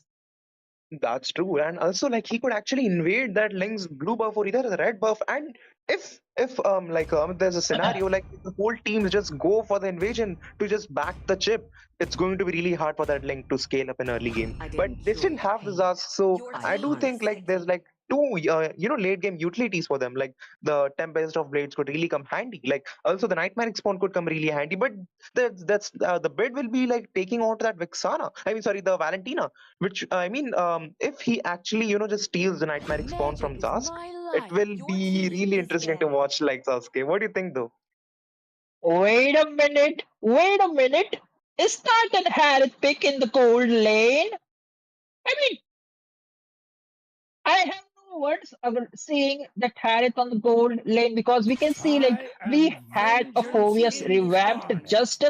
That's true, and also like he could actually invade that Link's blue buff or either the red buff, and if there's a scenario like if the whole team just go for the invasion to just back the chip, it's going to be really hard for that Link to scale up in early game. But they still have the Zas, so I do think like there's like two late game utilities for them. Like the Tempest of Blades could really come handy. Like also the Nightmare Spawn could come really handy, but that's the bid will be like taking on to that Vixana. I mean, sorry, the Valentina, which I mean, if he actually just steals the Nightmaric Spawn from Zask, it will be really interesting to watch like Sasuke. What do you think though? Wait a minute. Wait a minute. Is that an Harith pick in the gold lane? I mean, I have no words about seeing that Harith on the gold lane because we can see like I we am had a vengeance Phobius revamped incarnate. just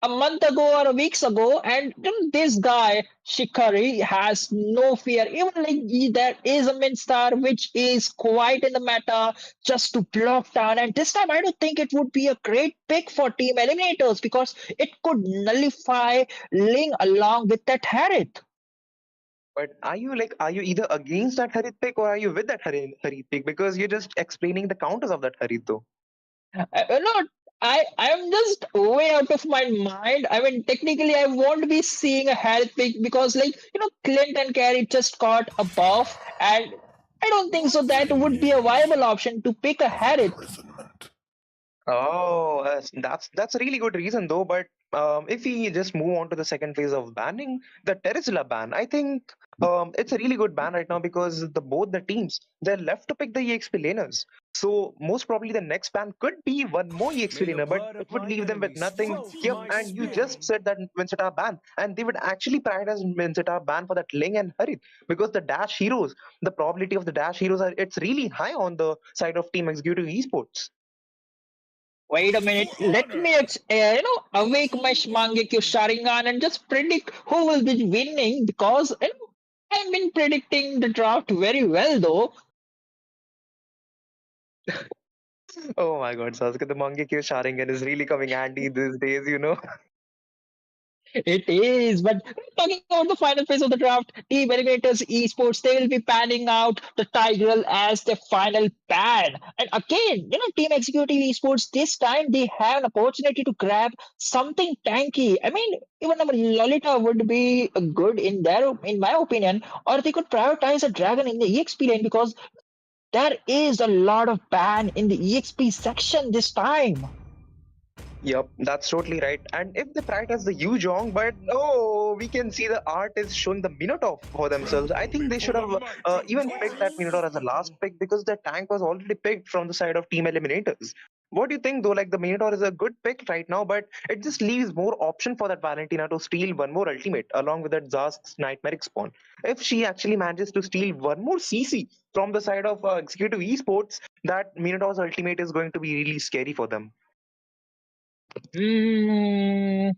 a month ago or a weeks ago, and this guy Shikari has no fear. Even like there is a min star which is quite in the meta just to block down. And this time, I don't think it would be a great pick for team eliminators because it could nullify Ling along with that Harith. But are you either against that Harit pick or are you with that Harit pick? Because you're just explaining the counters of that Harit though. No, I'm just way out of my mind. I mean, technically, I won't be seeing a Harith pick because, like, Clint and Carey just got a buff, and I don't think so. That would be a viable option to pick a Harith. Oh, that's a really good reason though. But if we just move on to the second phase of banning, the Terizla ban, I think it's a really good ban right now because both the teams they're left to pick the EXP laners. So most probably the next ban could be one more EXP May the laner, but blood it of would my leave them with enemies nothing. flow through Yep, my and you skin. just said that Vinceta ban, and they would actually prioritize Vinceta ban for that Ling and Harit because the dash heroes, the probability of the dash heroes are it's really high on the side of Team Executive Esports. Wait a For minute. Let honor. me, awake my Shmangekyo Sharingan and just predict who will be winning because I've been predicting the draft very well, though. Oh my god, Sasuke, the Mangekyo Sharingan is really coming handy these days. It is, but talking about the final phase of the draft, Team Eliminators Esports, they will be panning out the Tigreal as their final ban. And again, Team Executive Esports, this time they have an opportunity to grab something tanky. I mean, even a Lolita would be good in my opinion, or they could prioritize a dragon in the EXP lane because there is a lot of ban in the EXP section this time. Yep, that's totally right. And if they prioritize the Yuzhong, but no, we can see the art is showing the Minotaur for themselves. I think they should For the have mighty even picked that Minotaur as a last Decisive. pick because the tank was already picked from the side of Team Eliminators. What do you think though? Like the Minotaur is a good pick right now, but it just leaves more option for that Valentina to steal one more ultimate along with that Zask's Nightmaric Spawn. If she actually manages to steal one more CC from the side of Executive Esports, that Minotaur's ultimate is going to be really scary for them. Hmm.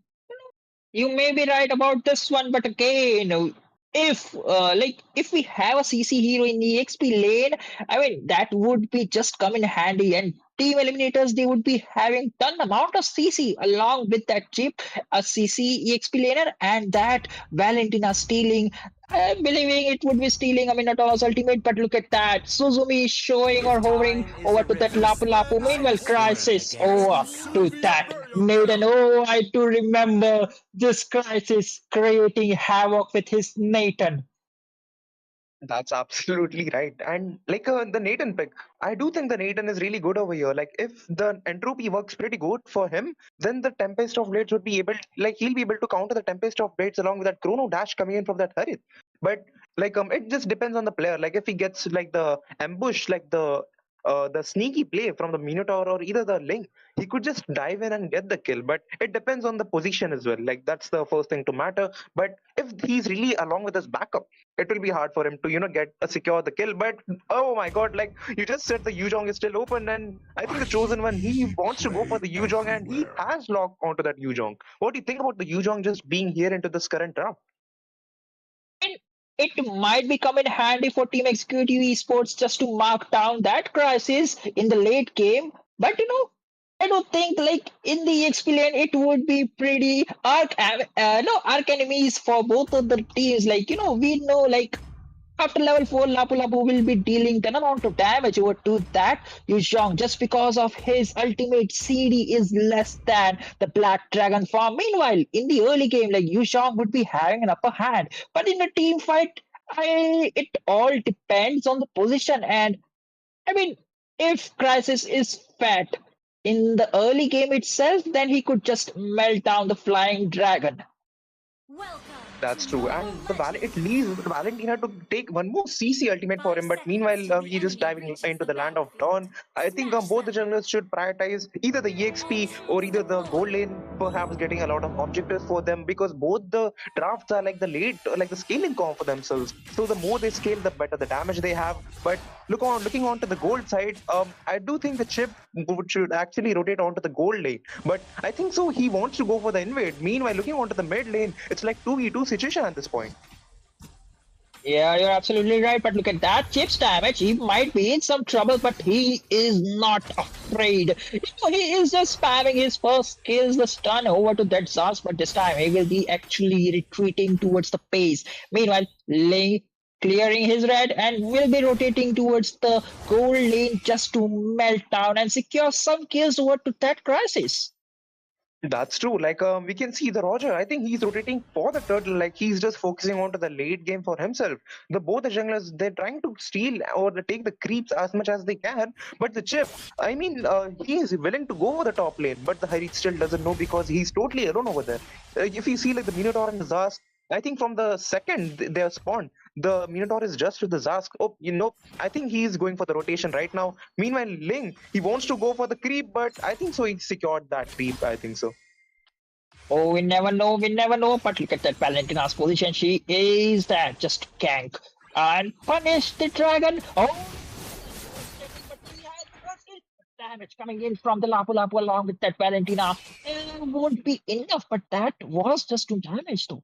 You may be right about this one, but again, if we have a CC hero in the EXP lane, I mean that would be just come in handy. And team eliminators, they would be having ton amount of CC along with that chip, a CC EXP laner, and that Valentina stealing. I'm believing it would be stealing a Minotaur's ultimate, but look at that. Suzumi is showing or If hovering time is over a to that river, Lapu Lapu. I Meanwhile, am swimming Crisis against over the to current. that Maiden. Oh, I do remember this Crisis creating havoc with his Nathan. That's absolutely right. And like the Nathan pick, I do think the Nathan is really good over here. Like if the entropy works pretty good for him, then the Tempest of Blades would be able, like he'll be able to counter the Tempest of Blades along with that Chrono Dash coming in from that Harith. But like it just depends on the player. Like if he gets like the ambush, like the sneaky play from the Minotaur or either the Link, he could just dive in and get the kill. But it depends on the position as well. Like that's the first thing to matter. But if he's really along with his backup, it will be hard for him to get secure the kill. But oh my god, like you just said, the Yuzhong is still open, and I think the chosen one, he wants to go for the Slay Yuzhong, and he everywhere. has locked onto that Yuzhong. What do you think about the Yuzhong just being here into this current draft? And it might become in handy for Team Executive Esports just to mark down that Crisis in the late game. But I don't think like in the EXP lane it would be pretty arc enemies for both of the teams. Like we know like after level 4, Lapu Lapu will be dealing an amount of damage over to that Yuzhong just because of his ultimate CD is less than the Black Dragon form. Meanwhile, in the early game, like Yuzhong would be having an upper hand. But in a team fight, it all depends on the position. And I mean, if Crisis is fat in the early game itself, then he could just melt down the Flying Dragon. That's true. And it leaves Valentina to take one more CC ultimate for him. But meanwhile, he just diving into the land of Dawn. I think both the junglers should prioritize either the EXP or either the gold lane, perhaps getting a lot of objectives for them, because both the drafts are like the like the scaling comp for themselves. So the more they scale, the better the damage they have. But looking onto the gold side, I do think the chip should actually rotate onto the gold lane. But I think so he wants to go for the invade. Meanwhile, looking onto the mid lane, it's like 2v2 situation at this point. Yeah, you're absolutely right. But look at that chip's damage. He might be in some trouble, but he is not afraid. He is just spamming his first skills, the stun over to that Zaz, but this time he will be actually retreating towards the base. Meanwhile, Ling clearing his red and will be rotating towards the gold lane just to melt down and secure some kills over to that Crisis. That's true. Like we can see the Roger. I think he's rotating for the turtle. Like he's just focusing on to the late game for himself. Both the junglers, they're trying to steal or take the creeps as much as they can. But the chip, I mean, he is willing to go for the top lane, but the Harit still doesn't know because he's totally alone over there. If you see like the Minotaur and the Zas, I think from the second they are spawned, the Minotaur is just with the Zask. Oh, I think he's going for the rotation right now. Meanwhile, Ling, he wants to go for the creep, but I think so he secured that creep. I think so. Oh, we never know, we never know. But look at that Valentina's position. She is that just gank and punish the dragon. Oh, but he has the damage coming in from the Lapu Lapu along with that Valentina. It won't be enough, but that was just too damage though.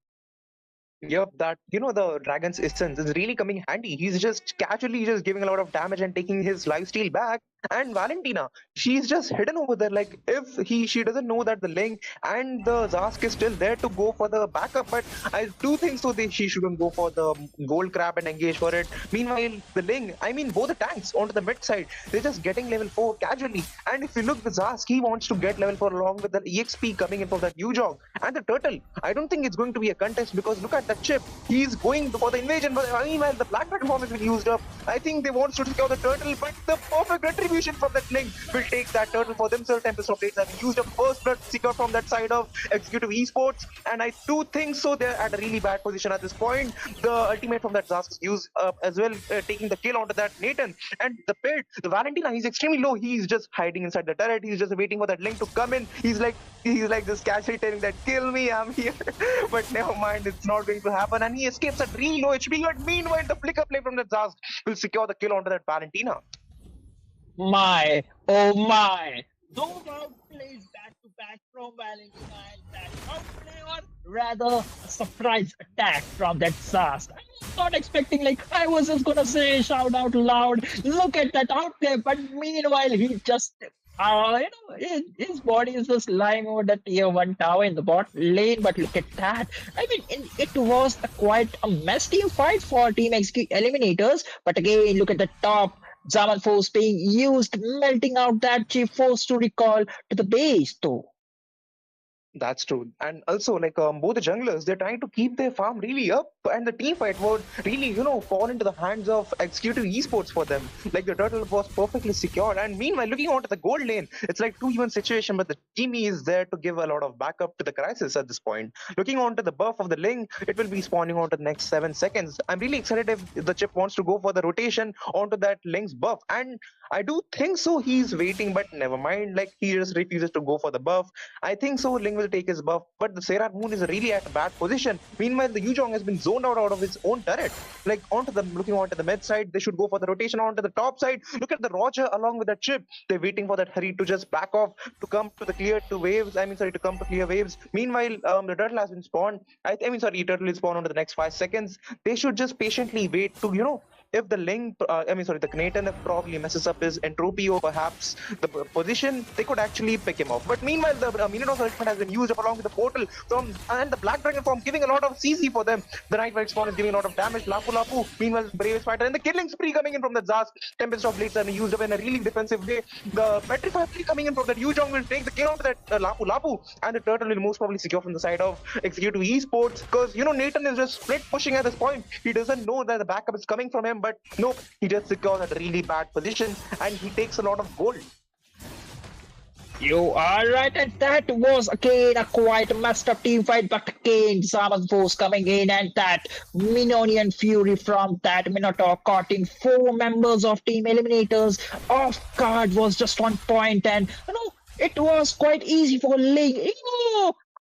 Yep, that the dragon's essence is really coming handy. He's just casually just giving a lot of damage and taking his lifesteal back. And Valentina, she's just hidden over there. Like if she doesn't know that the Ling and the Zask is still there to go for the backup, but I do think so she shouldn't go for the gold crab and engage for it. Meanwhile, the Ling, I mean both the tanks onto the mid side, they're just getting level 4 casually. And if you look, the Zask, he wants to get level 4 along with the EXP coming in for that Yuzhong. And the turtle, I don't think it's going to be a contest because look at that chip. He's going for the invasion, but meanwhile the black dragon form has been used up. I think they want to secure the turtle, but the perfect retribution from that Ling will take that turtle for themselves. Tempest of Blades have been used up. First blood secured from that side of Executive Esports, and I do think so they're at a really bad position at this point. The ultimate from that Zask is used up as well, taking the kill onto that Nathan. And the pit, the Valentina, he's extremely low. He's just hiding inside the turret. He's just waiting for that Ling to come in. He's like just casually telling that kill me, I'm here. But never mind, it's not going to happen. And he escapes at really low HP. But meanwhile, the flicker play from the Zask will secure the kill onto that Valentina. My, oh my. Those outplays back to back from Valentina and that outplay or rather a surprise attack from that Zast. I was not expecting, like, I was just gonna say, shout out loud, look at that outplay, but meanwhile, he just his body is just lying over the tier 1 tower in the bot lane, but look at that. I mean, it was quite a messy fight for Team XQ Eliminators, but again, look at the top. Zaman force being used, melting out that G force to recall to the base, though. That's true. And also, like both the junglers, they're trying to keep their farm really up, and the team fight would really, fall into the hands of Executive Esports for them. Like the turtle was perfectly secured. And meanwhile, looking onto the gold lane, it's like 2v1 situation, but the team is there to give a lot of backup to the crisis at this point. Looking onto the buff of the Ling, it will be spawning onto the next 7 seconds. I'm really excited if the chip wants to go for the rotation onto that Ling's buff. And I do think so he's waiting, but never mind. Like he just refuses to go for the buff. I think so Ling will take his buff, but the Seraph Moon is really at a bad position. Meanwhile, the Yuzhong has been zoned out of his own turret. Like looking onto the mid side, they should go for the rotation onto the top side. Look at the Roger along with that chip. They're waiting for that Hari to just back off to come to the to come to clear waves. Meanwhile, the turtle has been spawned. Turtle is spawned on the next 5 seconds. They should just patiently wait to if the the Knaton if probably messes up his entropy or perhaps the position, they could actually pick him off. But meanwhile, the Minotaur's ultimate has been used up along with the portal and the Black Dragon form giving a lot of CC for them. The Nightmare spawn is giving a lot of damage. Lapu Lapu, meanwhile, bravest fighter and the killing spree coming in from the Zaz. Tempest of Blades are used up in a really defensive way. The Petrify spree coming in from that Yuzhong will take the kill onto that Lapu Lapu, and the Turtle will most probably secure from the side of Executive Esports because Nathan is just split pushing at this point. He doesn't know that the backup is coming from him, but nope, he just secures at a really bad position and he takes a lot of gold. You are right, and that was again a quite messed up team fight. But again, Zaman Force coming in, and that Minonian Fury from that Minotaur caught 4 members of Team Eliminators off guard was just on point, and it was quite easy for Ling.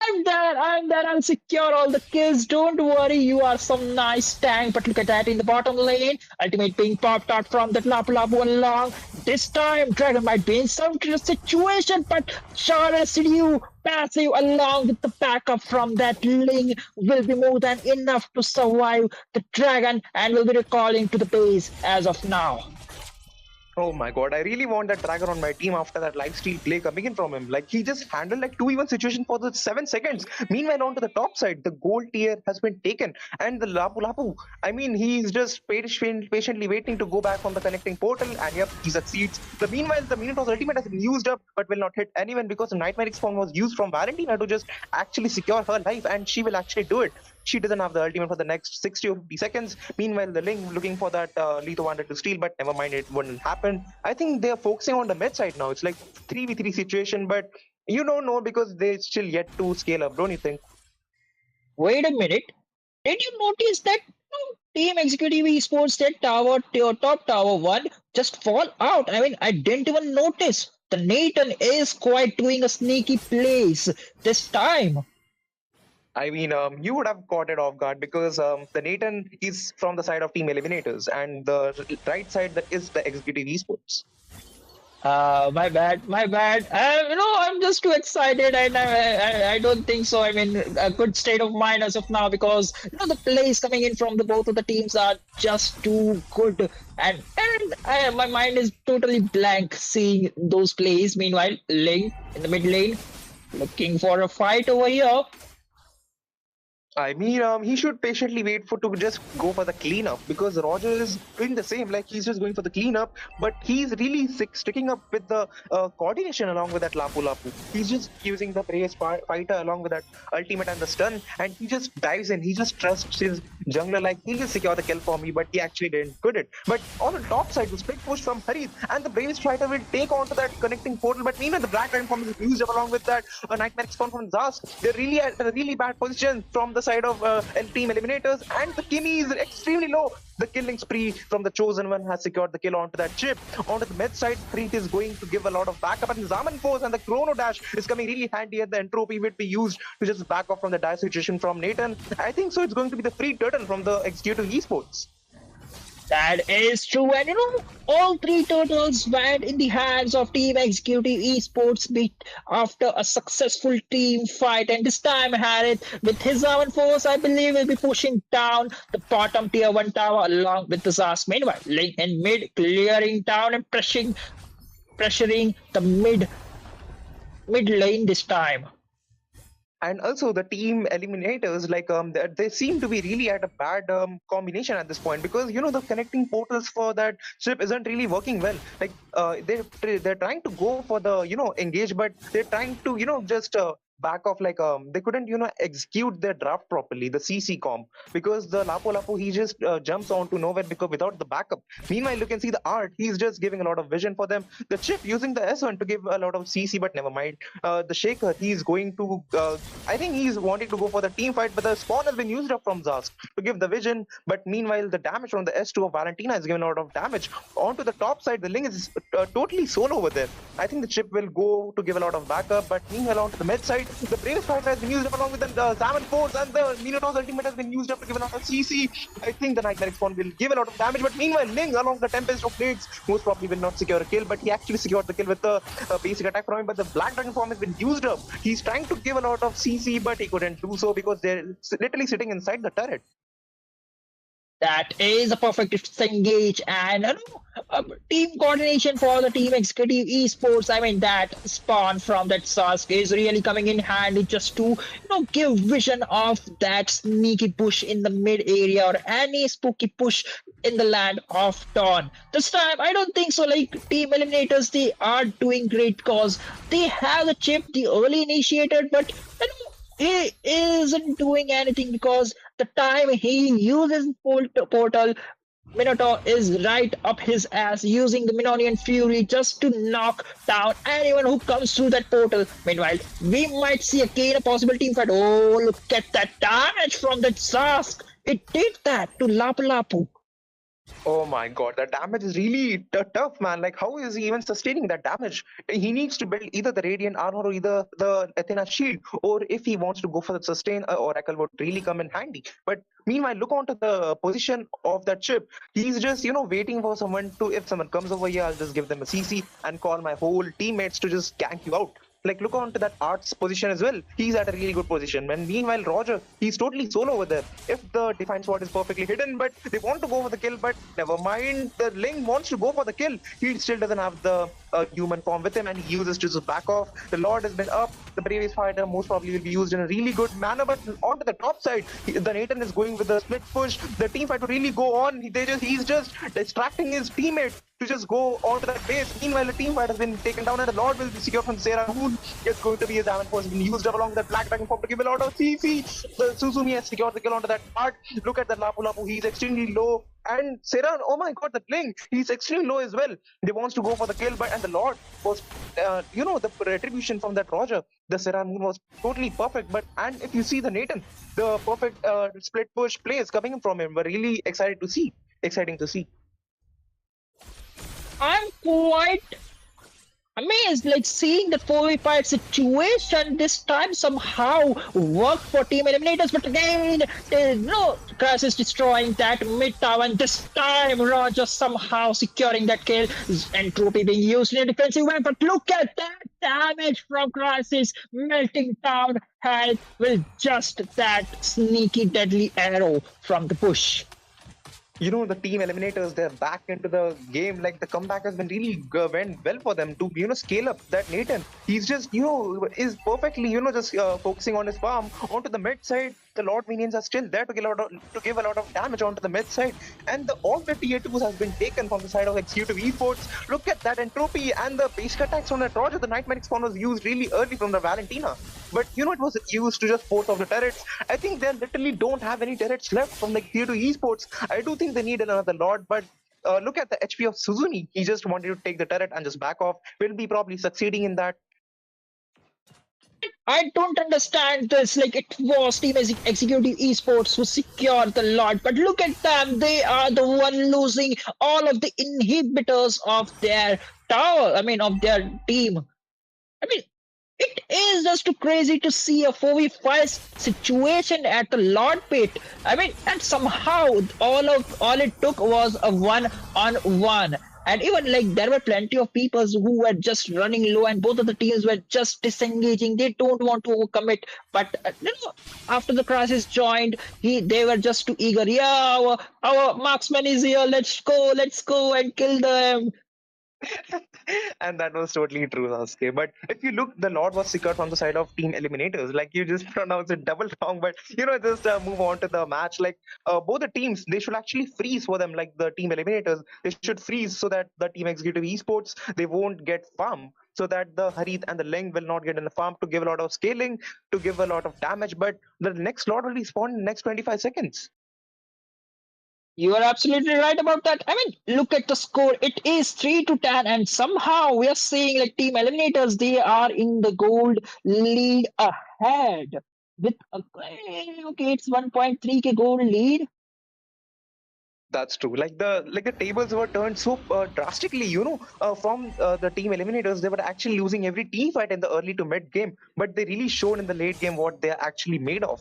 I'm there, I'll secure all the kills. Don't worry, you are some nice tank. But look at that in the bottom lane. Ultimate being popped out from that Lapu Lapu along. This time, Dragon might be in some situation, but Charles Liu passive along with the backup from that Ling will be more than enough to survive the Dragon and will be recalling to the base as of now. Oh my god, I really want that Dragon on my team after that lifesteal play coming in from him. Like, he just handled like 2v1 situation for the 7 seconds. Meanwhile, on to the top side, the gold tier has been taken. And the Lapu Lapu, I mean, he's just patiently waiting to go back from the connecting portal. And yep, he succeeds. Meanwhile, the Minotaur's ultimate has been used up, but will not hit anyone because the Nightmare spawn was used from Valentina to just actually secure her life. And she will actually do it. She doesn't have the ultimate for the next 60 or 50 seconds. Meanwhile, the Ling looking for that Letho wanted to steal, but never mind, it wouldn't happen. I think they're focusing on the mid side now. It's like 3v3 situation, but you don't know because they still yet to scale up, don't you think? Wait a minute. Did you notice that Team Executive Esports that top tower 1 just fall out? I mean, I didn't even notice. The Nathan is quite doing a sneaky plays this time. I mean, you would have caught it off guard because the Nathan is from the side of Team Eliminators, and the right side that is the Executive Esports. My bad. I'm just too excited, and I don't think so. I mean, a good state of mind as of now because the plays coming in from the both of the teams are just too good, and my mind is totally blank seeing those plays. Meanwhile, Ling in the mid lane looking for a fight over here. I mean, he should patiently wait to just go for the cleanup because Roger is doing the same. Like, he's just going for the cleanup, but he's really sticking up with the coordination along with that Lapu Lapu. He's just using the previous fighter along with that ultimate and the stun, and he just dives in. He just trusts his jungler, like, he'll just secure the kill for me, but he actually didn't put it. But on the top side, the split push from Harith, and the bravest fighter will take onto that connecting portal. But meanwhile, the Black Dragon form is used up along with that Nightmare spawn from Zaz. They're really at a really bad position from the side of Team Eliminators, and the Kimmy is extremely low. The killing spree from the Chosen One has secured the kill onto that chip. Onto the mid side, Preet is going to give a lot of backup, and Zaman Force and the Chrono Dash is coming really handy, and the entropy will be used to just back off from the dire situation from Nathan. I think so it's going to be the free turtle from the Executive Esports. That is true, and all 3 turtles went in the hands of Team Executive Esports beat after a successful team fight, and this time Harith with his Zaman Force, I believe, will be pushing down the bottom tier 1 tower along with the Zas. Meanwhile, Ling in mid clearing down and pressuring the mid lane this time. And also the Team Eliminators, like they seem to be really at a bad combination at this point because the connecting portals for that ship isn't really working well. Like they're trying to go for the engage, but they're trying to just back off, like they couldn't execute their draft properly, the CC comp, because the Lapu Lapu, he just jumps onto nowhere because without the backup. Meanwhile, you can see the art, he's just giving a lot of vision for them. The chip using the S1 to give a lot of CC, but never mind. The Shaker, he's going to I think he's wanting to go for the team fight, but the spawn has been used up from Zask to give the vision. But meanwhile, the damage from the S2 of Valentina is giving a lot of damage. Onto the top side, the Ling is totally solo over there. I think the chip will go to give a lot of backup, but meanwhile onto the mid side, the bravest fighter has been used up along with the Salmon Force, and the Minotaur's ultimate has been used up to give a lot of CC. I think the Nightmare spawn will give a lot of damage, but meanwhile Ling along the Tempest of Blades most probably will not secure a kill, but he actually secured the kill with the basic attack from him. But the Black Dragon form has been used up. He's trying to give a lot of CC, but he couldn't do so because they're literally sitting inside the turret. That is a perfect disengage and team coordination for the team executive esports. I mean, that spawn from that Sask is really coming in handy just to give vision of that sneaky push in the mid area or any spooky push in the land of dawn. This time, I don't think so. Like team eliminators, they are doing great because they have the chip, the early initiator, but he isn't doing anything because the time he uses portal, Minotaur is right up his ass using the Minonian Fury just to knock down anyone who comes through that portal. Meanwhile, we might see again a possible team fight. Oh, look at that damage from that Sask. It did that to Lapu Lapu. Oh my god, that damage is really tough, man. Like, how is he even sustaining that damage? He needs to build either the Radiant Armor or either the Athena Shield, or if he wants to go for the sustain, Oracle would really come in handy. But meanwhile, look onto the position of that chip. He's just, waiting for someone to, if someone comes over here, I'll just give them a CC and call my whole teammates to just gank you out. Like, look onto that Art's position as well. He's at a really good position. And meanwhile, Roger, he's totally solo over there. If the Define Sword is perfectly hidden, but they want to go for the kill, but never mind. The Ling wants to go for the kill. He still doesn't have the human form with him, and he uses to just back off. The Lord has been up. The Bravest Fighter most probably will be used in a really good manner, but onto the top side, the Nathan is going with the split push. The team fight to really go on. He's just distracting his teammate to just go onto that base. Meanwhile, the team fight has been taken down, and the Lord will be secured from Sarah, who is going to be his diamond force, been used up along with that Black Dragon form to give a lot of CC. The Suzumi has secured the kill onto that part. Look at that Lapu Lapu, he's extremely low. And Sarah, oh my god, the Blink, he's extremely low as well. They wants to go for the kill, but and the Lord was, the retribution from that Roger, the Sarah moon was totally perfect. But and if you see the Nathan, the perfect split push plays coming from him, we're really excited to see. Exciting to see. I'm quite amazed, like seeing the 4v5 situation this time somehow worked for team eliminators, but again, there's no Crisis destroying that mid tower, and this time Roger somehow securing that kill. Entropy being used in a defensive way, but look at that damage from Crisis, melting down health with just that sneaky deadly arrow from the bush. The team eliminators, they're back into the game. Like, the comeback has been really went well for them to scale up that Nathan. He's just is perfectly just focusing on his farm onto the mid side. The Lord minions are still there to give a lot of damage onto the mid side, and all the tier 2s has been taken from the side of Executive Esports. Look at that entropy and the basic attacks on that Roger. The Nightmare spawn was used really early from the Valentina, but it was used to just force off the turrets. I think they literally don't have any turrets left from the tier 2 Esports. I do think they need another Lord, but look at the HP of Suzumi. He just wanted to take the turret and just back off. Will be probably succeeding in that. I don't understand this. Like, it was Team Executive Esports who secured the lot, but look at them. They are the one losing all of the inhibitors of their tower. I mean, of their team. I mean, it is just too crazy to see a 4v5 situation at the Lord Pit. I mean, and somehow all it took was a 1-on-1. And even like there were plenty of people who were just running low, and both of the teams were just disengaging. They don't want to overcommit. But after the Crisis joined, they were just too eager. Yeah, our marksman is here. Let's go and kill them. And that was totally true, Sasuke. But if you look, the Lord was secured from the side of team eliminators. Like, you just pronounce it double wrong, but just move on to the match. Like, both the teams, they should actually freeze for them. Like, the team eliminators, they should freeze so that the team executive esports, they won't get farm, so that the Harith and the Ling will not get in the farm to give a lot of scaling, to give a lot of damage. But the next Lord will be spawned in the next 25 seconds. You are absolutely right about that. I mean, look at the score. It is 3-10, and somehow we are seeing like team eliminators, they are in the gold lead ahead with okay, it's 1.3k gold lead. That's true. Like the tables were turned so drastically. From the team eliminators, they were actually losing every team fight in the early to mid game, but they really showed in the late game what they are actually made of.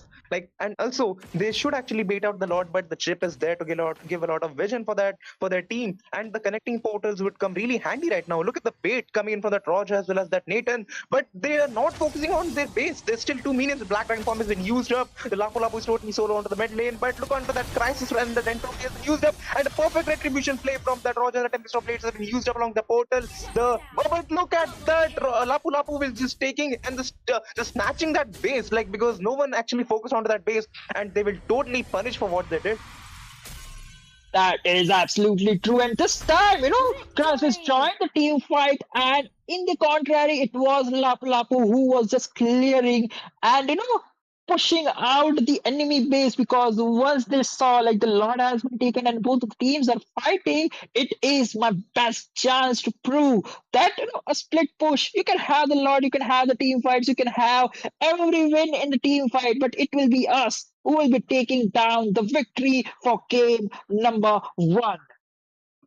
And also they should actually bait out the lot, but the chip is there to give a lot of vision for their team, and the connecting portals would come really handy right now. Look at the bait coming in from that Roger as well as that Nathan, but they are not focusing on their base. There's still 2 minions. The Black Dragon form has been used up. The Lapu Lapu is totally solo onto the mid lane, but look onto that Crisis and the Dentropy has been used up, and a perfect retribution play from that Roger. The Tempest of Blades has been used up along the portal. But look at that Lapu Lapu is just taking and just snatching that base, like, because no one actually focused onto that base, and they will totally punish for what they did. That is absolutely true. And this time, Krasus joined the team fight, and in the contrary, it was Lapu Lapu who was just clearing and pushing out the enemy base, because once they saw like the Lord has been taken and both of the teams are fighting, it is my best chance to prove that a split push. You can have the Lord, you can have the team fights, you can have every win in the team fight, but it will be us who will be taking down the victory for game number one.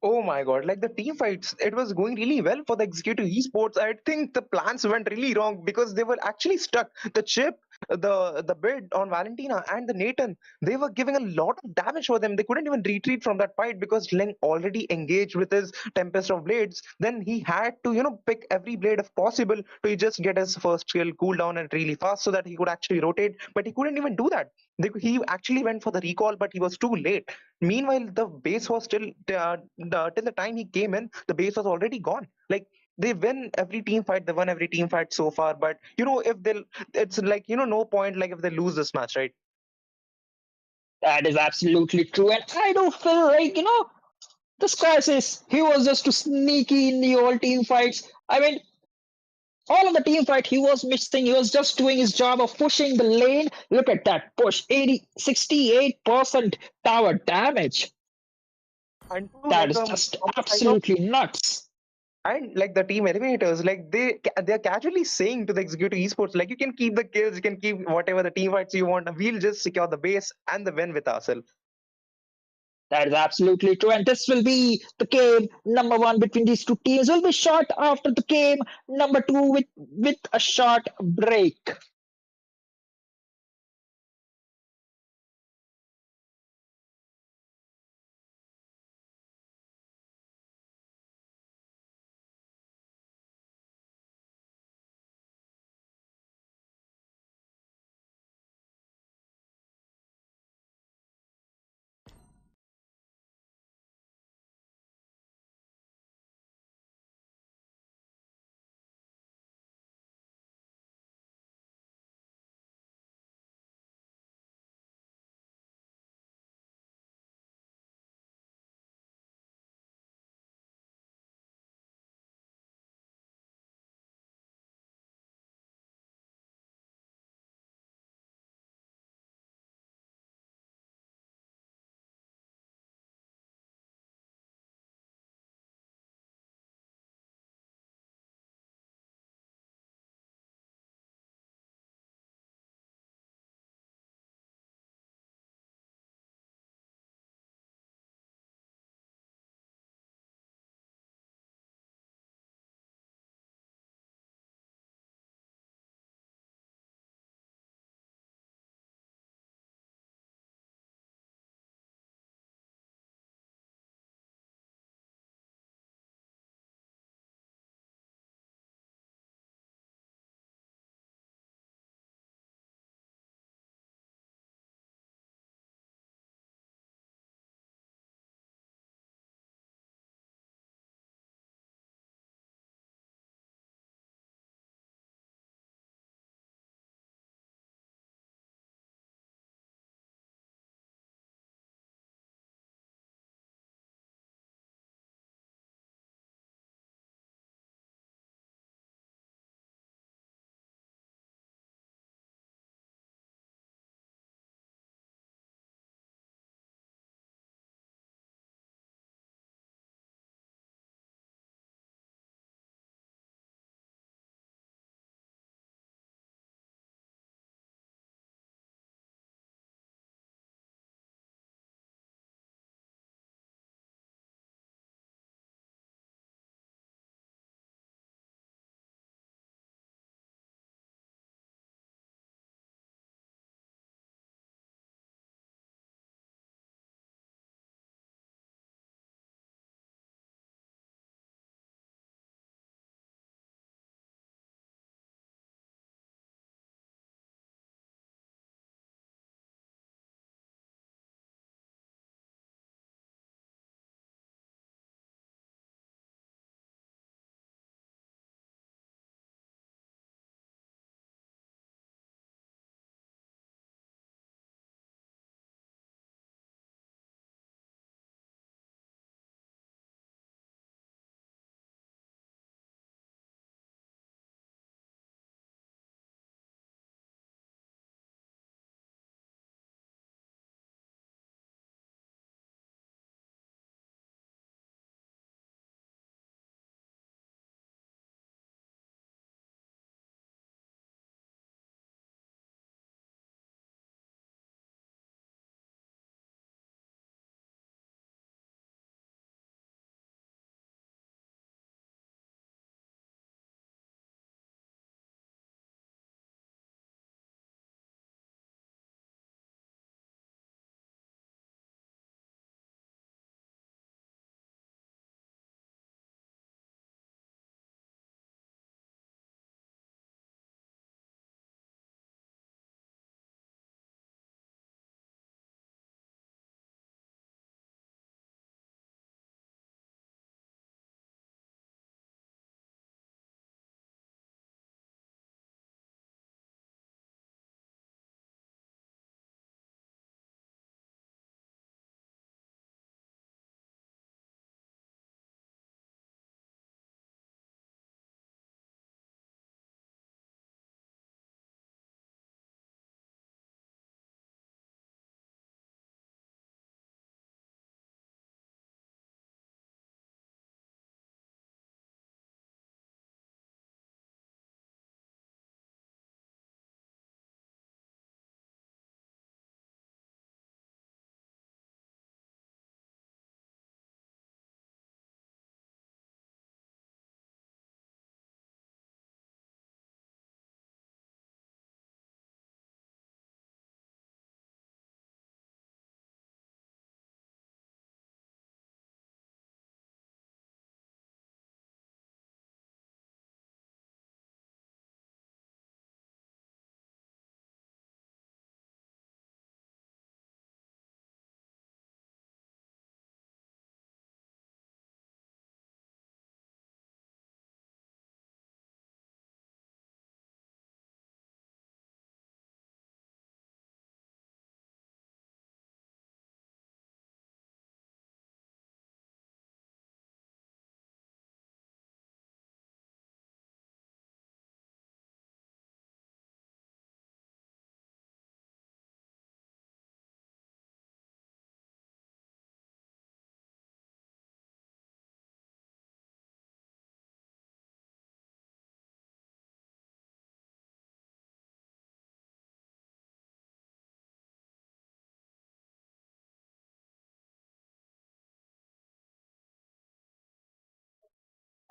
Oh my god, like the team fights, it was going really well for the Executive Esports. I think the plans went really wrong because they were actually stuck. The chip, the bid on Valentina and the Nathan, they were giving a lot of damage for them. They couldn't even retreat from that fight because Ling already engaged with his Tempest of Blades. Then he had to, pick every blade if possible to just get his first skill cooldown and really fast so that he could actually rotate. But he couldn't even do that. He actually went for the recall, but he was too late. Meanwhile, the base was still till the time he came in, the base was already gone. Like, they win every team fight, they won every team fight so far. But if they'll, it's like no point like if they lose this match, right? That is absolutely true. And I do feel like, this Crisis, he was just too sneaky in the old team fights. I mean, all of the team fight he was missing. He was just doing his job of pushing the lane. Look at that push, 68% tower damage. And That is just from the side of, absolutely nuts. and like the team eliminators, like they're casually saying to the Executive Esports, like, you can keep the kills, you can keep whatever the team fights you want, we'll just secure the base and the win with ourselves. That is absolutely true. And this will be the game number one between these two teams. Will be short after the game number two with a short break.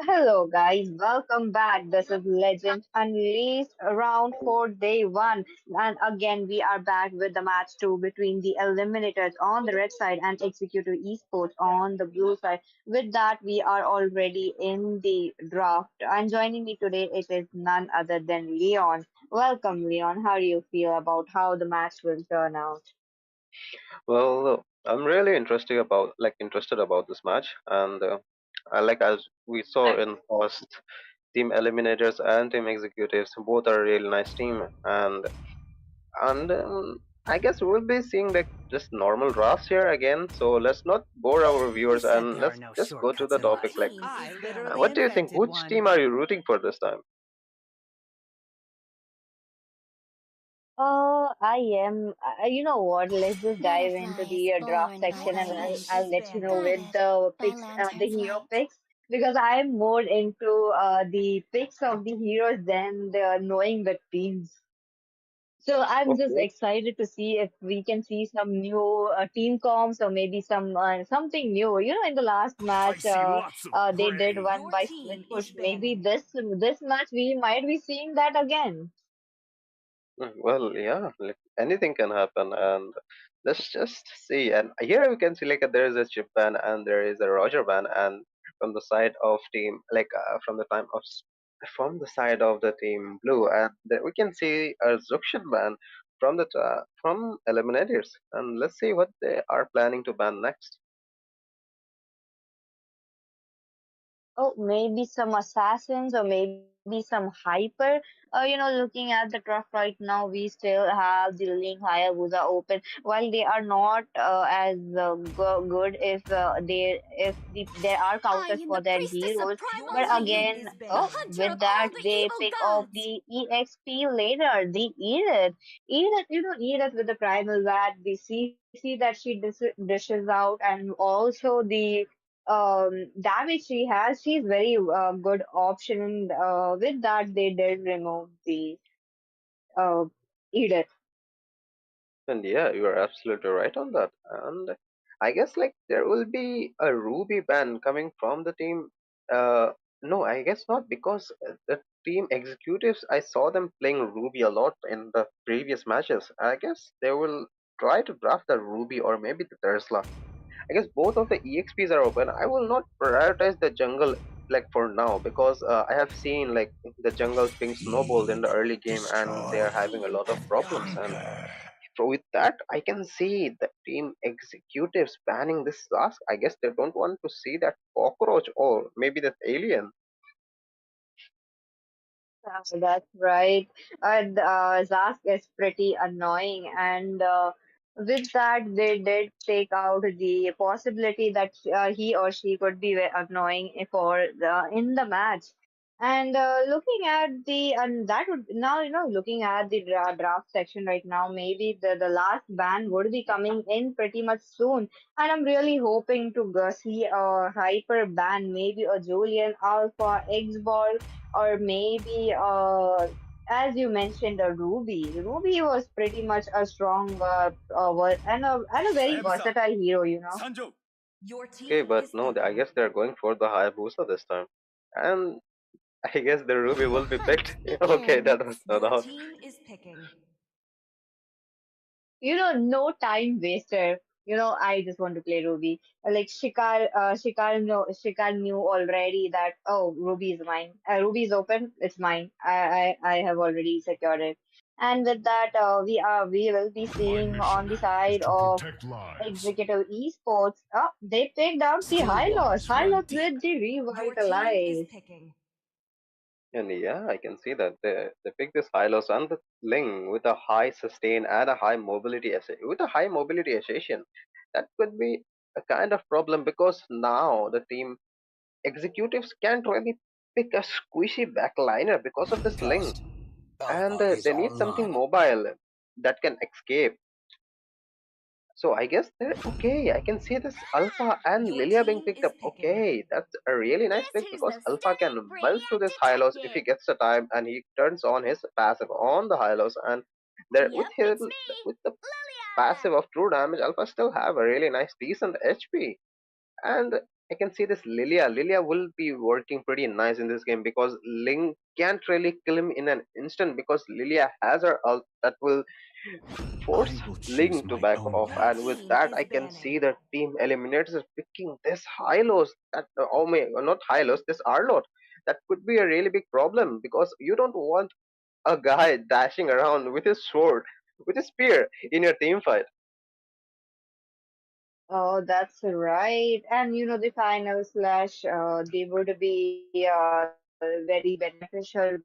Hello guys, welcome back. This is Legend Unleashed round for day one. And again we are back with the match two between the Eliminators on the red side and Executive Esports on the blue side. With that, we are already in the draft. And joining me today it is none other than Leon. Welcome Leon. How do you feel about how the match will turn out? Well, I'm really interested about this match, and I like as we saw in past team eliminators and team executives, both are a really nice team, and I guess we'll be seeing like just normal drafts here again. So let's not bore our Who viewers said and there are let's no just go to shortcuts the in topic. life? Like, I literally what do you think? invented Which one. team are you rooting for this time? I am. You know what? Let's just dive into Butterflies the draft born by section, and flame I'll is let you know with guarded the by picks, the lantern's hero light. picks, because I'm more into the picks of the heroes than the knowing the teams. So I'm just Okay. excited to see if we can see some new team comps or maybe something new. You know, in the last I match, see lots of they did gray. one by split push. Maybe this match we might be seeing that again. Well, yeah, like anything can happen, and let's just see. And here we can see like there is a chip ban and there is a Roger ban, and from the side of team from the side of the team blue, and there we can see a Zuxian ban from Eliminators, and let's see what they are planning to ban next. Oh, maybe some assassins or maybe some hyper. Looking at the draft right now, we still have the Link Hayabusa open. While they are not as good if there are I counters am the for their priestess of heroes, primal but lightning, again, the oh, hunter with of all that the they evil pick up gods. the EXP later. The Edith, Edith with the primal bat, the CC that she dishes out, and also the damage she has, she's very good option. With that, they did remove the uh, Edith. And yeah, you are absolutely right on that. And I guess like there will be a Ruby ban coming from the team. Uh, no, I guess not because the team executives, I saw them playing Ruby a lot in the previous matches. I guess they will try to draft the Ruby or maybe the Tesla. I guess both of the EXPs are open. I will not prioritize the jungle like for now because I have seen like the jungles being snowballed in the early game and they are having a lot of problems. And so with that, I can see the team executives banning this task. I guess they don't want to see that cockroach or maybe that alien. That's right. And Zask is pretty annoying. And with that, they did take out the possibility that he or she could be annoying in the match. And looking at the and that would now looking at the draft section right now, maybe the last ban would be coming in pretty much soon. And I'm really hoping to see a hyper ban, maybe a Julian Alpha X Ball or maybe as you mentioned Ruby. Ruby was pretty much a strong and a very Hayabusa, versatile hero. Sanjo. Okay, but no, I guess they're going for the Hayabusa this time. And I guess the Ruby The will be hunt picked. Okay, begins. that was no doubt. No time waster. I just want to play Ruby. Like Shikar knew already that, oh, Ruby is mine. Ruby is open, it's mine. I have already secured it. And with that, we will be My seeing mission on the is side to of protect lives. Executive Esports. They picked out the Still Hylos. waters run Hylos deep. with the revitalize. And yeah, I can see that they picked this Hylos and the Ling with a high sustain and a high mobility with a high mobility association. That could be a kind of problem because now the team executives can't really pick a squishy backliner because of this Ling, Ghost. and Alpha is they need something online. mobile that can escape. So I guess they're okay. I can see this Alpha and Lilia being picked up. Okay, that's a really nice Guess pick who's because the Alpha stunning can melt through brainiac this Hylos if he detective? gets the time and he turns on his passive on the Hylos, and there with Yep, him it's me, with the Lilia. passive of true damage, Alpha still have a really nice decent HP. And I can see this Lilia. Lilia will be working pretty nice in this game because Ling can't really kill him in an instant because Lilia has her ult that will I force will choose Ling to my back own off. path. And with that, I can see the team Eliminators are picking this Hylos. That oh my, not Hylos, this Arlot. That could be a really big problem because you don't want a guy dashing around with his sword, with his spear in your team fight. Oh, that's right. And the final slash, they would be very beneficial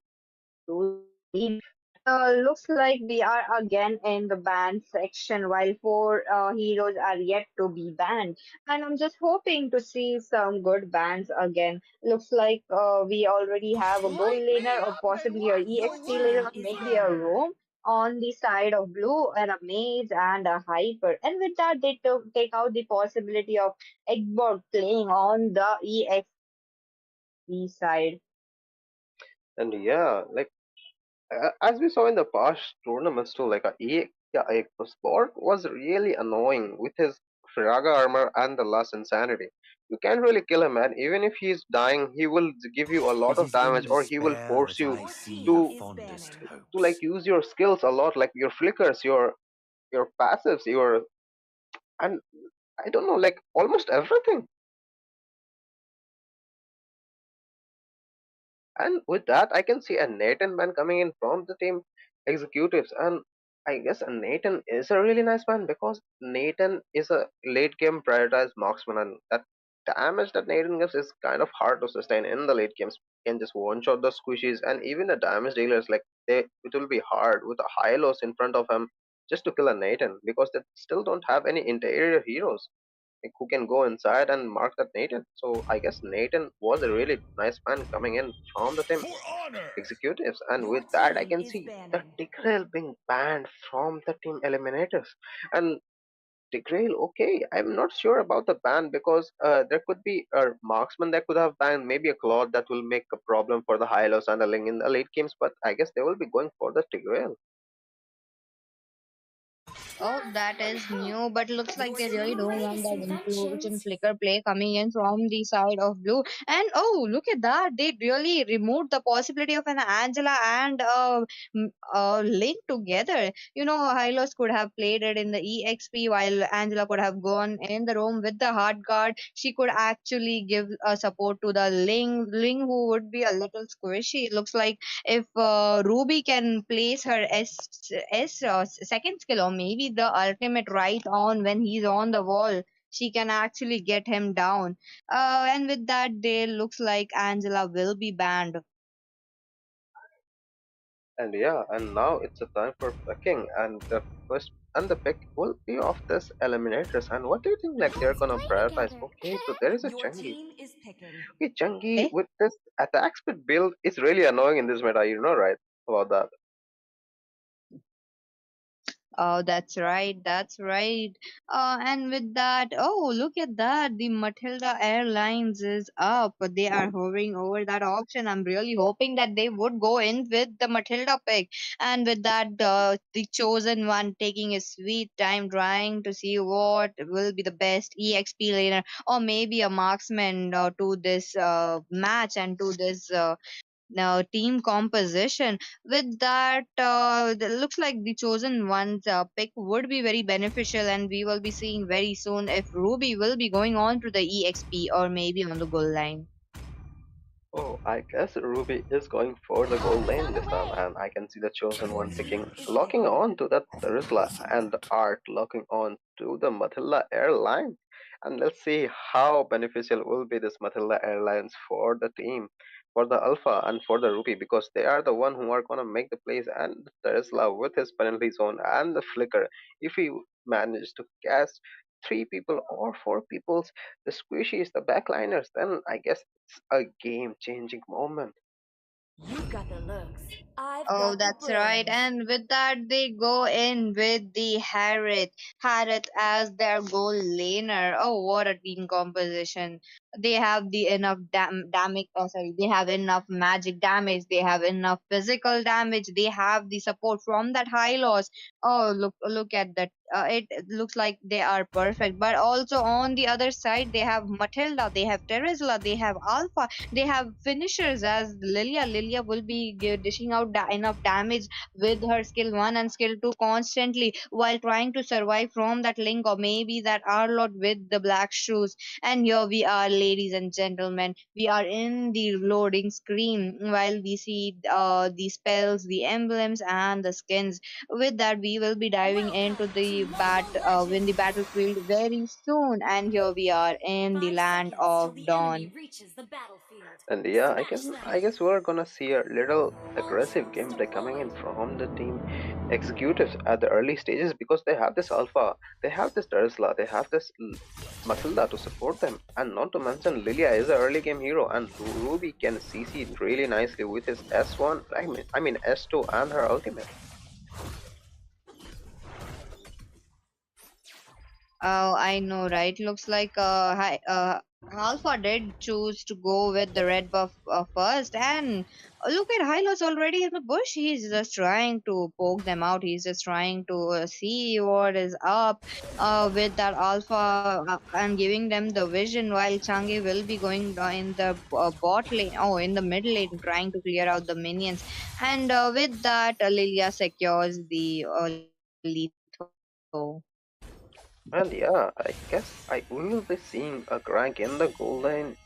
to the team. Looks like we are again in the banned section while four heroes are yet to be banned. And I'm just hoping to see some good bans again. Looks like we already have a gold laner or possibly a EXP laner or maybe a roam on the side of blue and a mage and a hyper. And with that, they take out the possibility of Egbert playing on the EXP side. And yeah, like as we saw in the past tournaments too, like yeah, Sport was really annoying with his Firaga armor and the last insanity. You can't really kill him, and even if he's dying, he will give you a lot It of is in damage, or he will despair force that you I see the to fondest like hopes. use your skills a lot, like your flickers, your passives, your and I don't know, like almost everything. And with that, I can see a Nathan man coming in from the team executives. And I guess a Nathan is a really nice man because Nathan is a late game prioritized marksman. And that damage that Nathan gives is kind of hard to sustain in the late games. You can just one shot the squishies and even the damage dealers, like it will be hard with a high loss in front of him just to kill a Nathan because they still don't have any interior heroes like who can go inside and mark that Nathan. So I guess Nathan was a really nice man coming in from the team For honor! executives, and with that I can see the Tigrail being banned from the team eliminators. And Tigrail, okay, I'm not sure about the ban because there could be a marksman that could have banned, maybe a Claude that will make a problem for the Hylos and the Ling in the late games, but I guess they will be going for the Tigrail. Oh, that is new, but looks like they really don't want that implosion flicker play coming in from the side of blue. And oh, look at that! They really removed the possibility of an Angela and Link together. Hylos could have played it in the EXP while Angela could have gone in the room with the hard guard. She could actually give support to the Ling who would be a little squishy. It looks like if Ruby can place her second skill or maybe the ultimate right on when he's on the wall, she can actually get him down. And with that, day looks like Angela will be banned. And yeah, and now it's a time for picking, and the first and the pick will be of this eliminators. And what do you think? Like they're gonna prioritize? Okay, so there is a Chungi. Okay, Chungi Eh? with this attack speed build is really annoying in this meta. You know, right about that? Oh, that's right. That's right. And with that, oh, look at that. The Matilda Airlines is up. They are hovering over that option. I'm really hoping that they would go in with the Matilda pick. And with that, the chosen one taking a sweet time trying to see what will be the best EXP laner or maybe a marksman to this match and to this now team composition. With that, looks like the chosen one's pick would be very beneficial, and we will be seeing very soon if Ruby will be going on to the EXP or maybe on the goal line. Oh, I guess Ruby is going for the gold lane this time, and I can see the chosen one picking, locking on to that Terisla and the Art locking on to the Matilda Airlines. And let's see how beneficial will be this Matilda Airlines for the team, for the Alpha and for the Ruby, because they are the one who are gonna make the plays. And Terisla with his penalty zone and the flicker, if he manages to cast three people or four people's the squishies, the backliners, then I guess a game changing moment. Oh, that's right. And with that, they go in with the Harriet as their goal laner. Oh, what a team composition! They have the enough damage. Oh, sorry, they have enough magic damage. They have enough physical damage. They have the support from that high loss. Oh, look at that. It looks like they are perfect. But also on the other side, they have Matilda. They have Terizla. They have Alpha. They have finishers as Lilia. Lilia will be dishing out enough damage with her skill 1 and skill 2 constantly while trying to survive from that link or maybe that Arlot with the black shoes. And here we are, ladies and gentlemen. We are in the loading screen while we see the spells, the emblems, and the skins. With that, we will be diving into the in the battlefield very soon. And here we are in the land of Dawn. And yeah, I guess we're gonna see a little aggressive gameplay coming in from the team executives at the early stages because they have this alpha, they have this Terisla, they have this Matilda to support them, and not to mention Lilia is an early game hero, and Ruby can CC really nicely with his S1, I mean S2 and her ultimate. Oh, I know, right? Looks like Alpha did choose to go with the red buff first, and look at Hylos already in the bush. He's just trying to poke them out. He's just trying to see what is up with that Alpha and giving them the vision. While Changi will be going in the bot lane, oh, in the mid lane, trying to clear out the minions. And with that, Lilia secures the Letho. And yeah, I guess I will be seeing a Greg in the goal line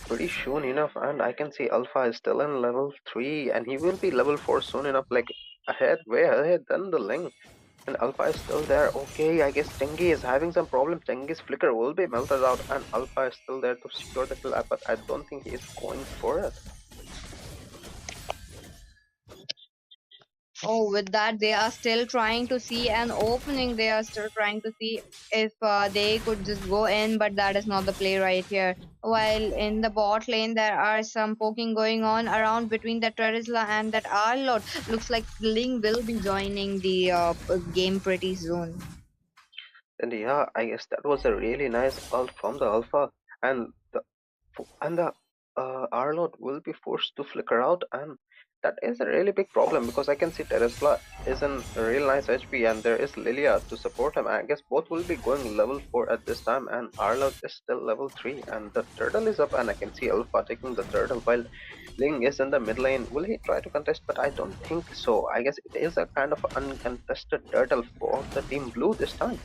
pretty soon enough, and I can see Alpha is still in level 3 and he will be level 4 soon enough, like ahead, way ahead than the Ling. And Alpha is still there. Okay, I guess Tengi is having some problem. Tengi's flicker will be melted out and Alpha is still there to secure the kill, but I don't think he is going for it. Oh, with that, they are still trying to see an opening. They are still trying to see if they could just go in, but that is not the play right here. While in the bot lane, there are some poking going on around between the Terizla and that Arlot. Looks like Ling will be joining the game pretty soon. And yeah, I guess that was a really nice ult from the Alpha, and the Arlot will be forced to flicker out, and that is a really big problem because I can see Teresla is in a real nice HP and there is Lilia to support him. I guess both will be going level 4 at this time, and Arlot is still level 3 and the turtle is up, and I can see Alpha taking the turtle while Ling is in the mid lane. Will he try to contest? But I don't think so. I guess it is a kind of uncontested turtle for the team blue this time.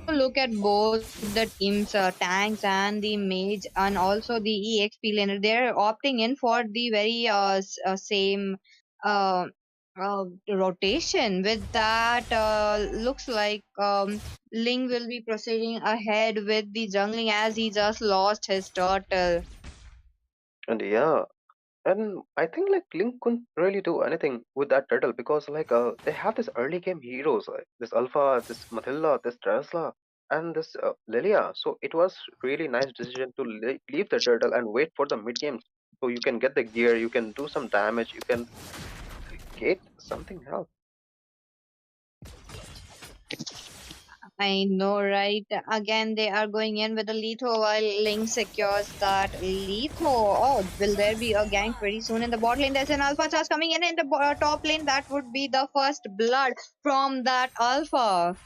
Look at both the teams, tanks and the mage, and also the EXP laner. They're opting in for the very same uh, rotation. With that, looks like Ling will be proceeding ahead with the jungling as he just lost his turtle. And yeah, and I think like Link couldn't really do anything with that turtle because like they have this early game heroes like this Alpha, this Matilda, this Drasla, and this Lilia. So it was really nice decision to leave the turtle and wait for the mid game so you can get the gear, you can do some damage, you can get something else. I know, right? Again, they are going in with a Letho while Ling secures that Letho. Oh, will there be a gank pretty soon in the bot lane? There's an Alpha charge coming in the top lane. That would be the first blood from that Alpha.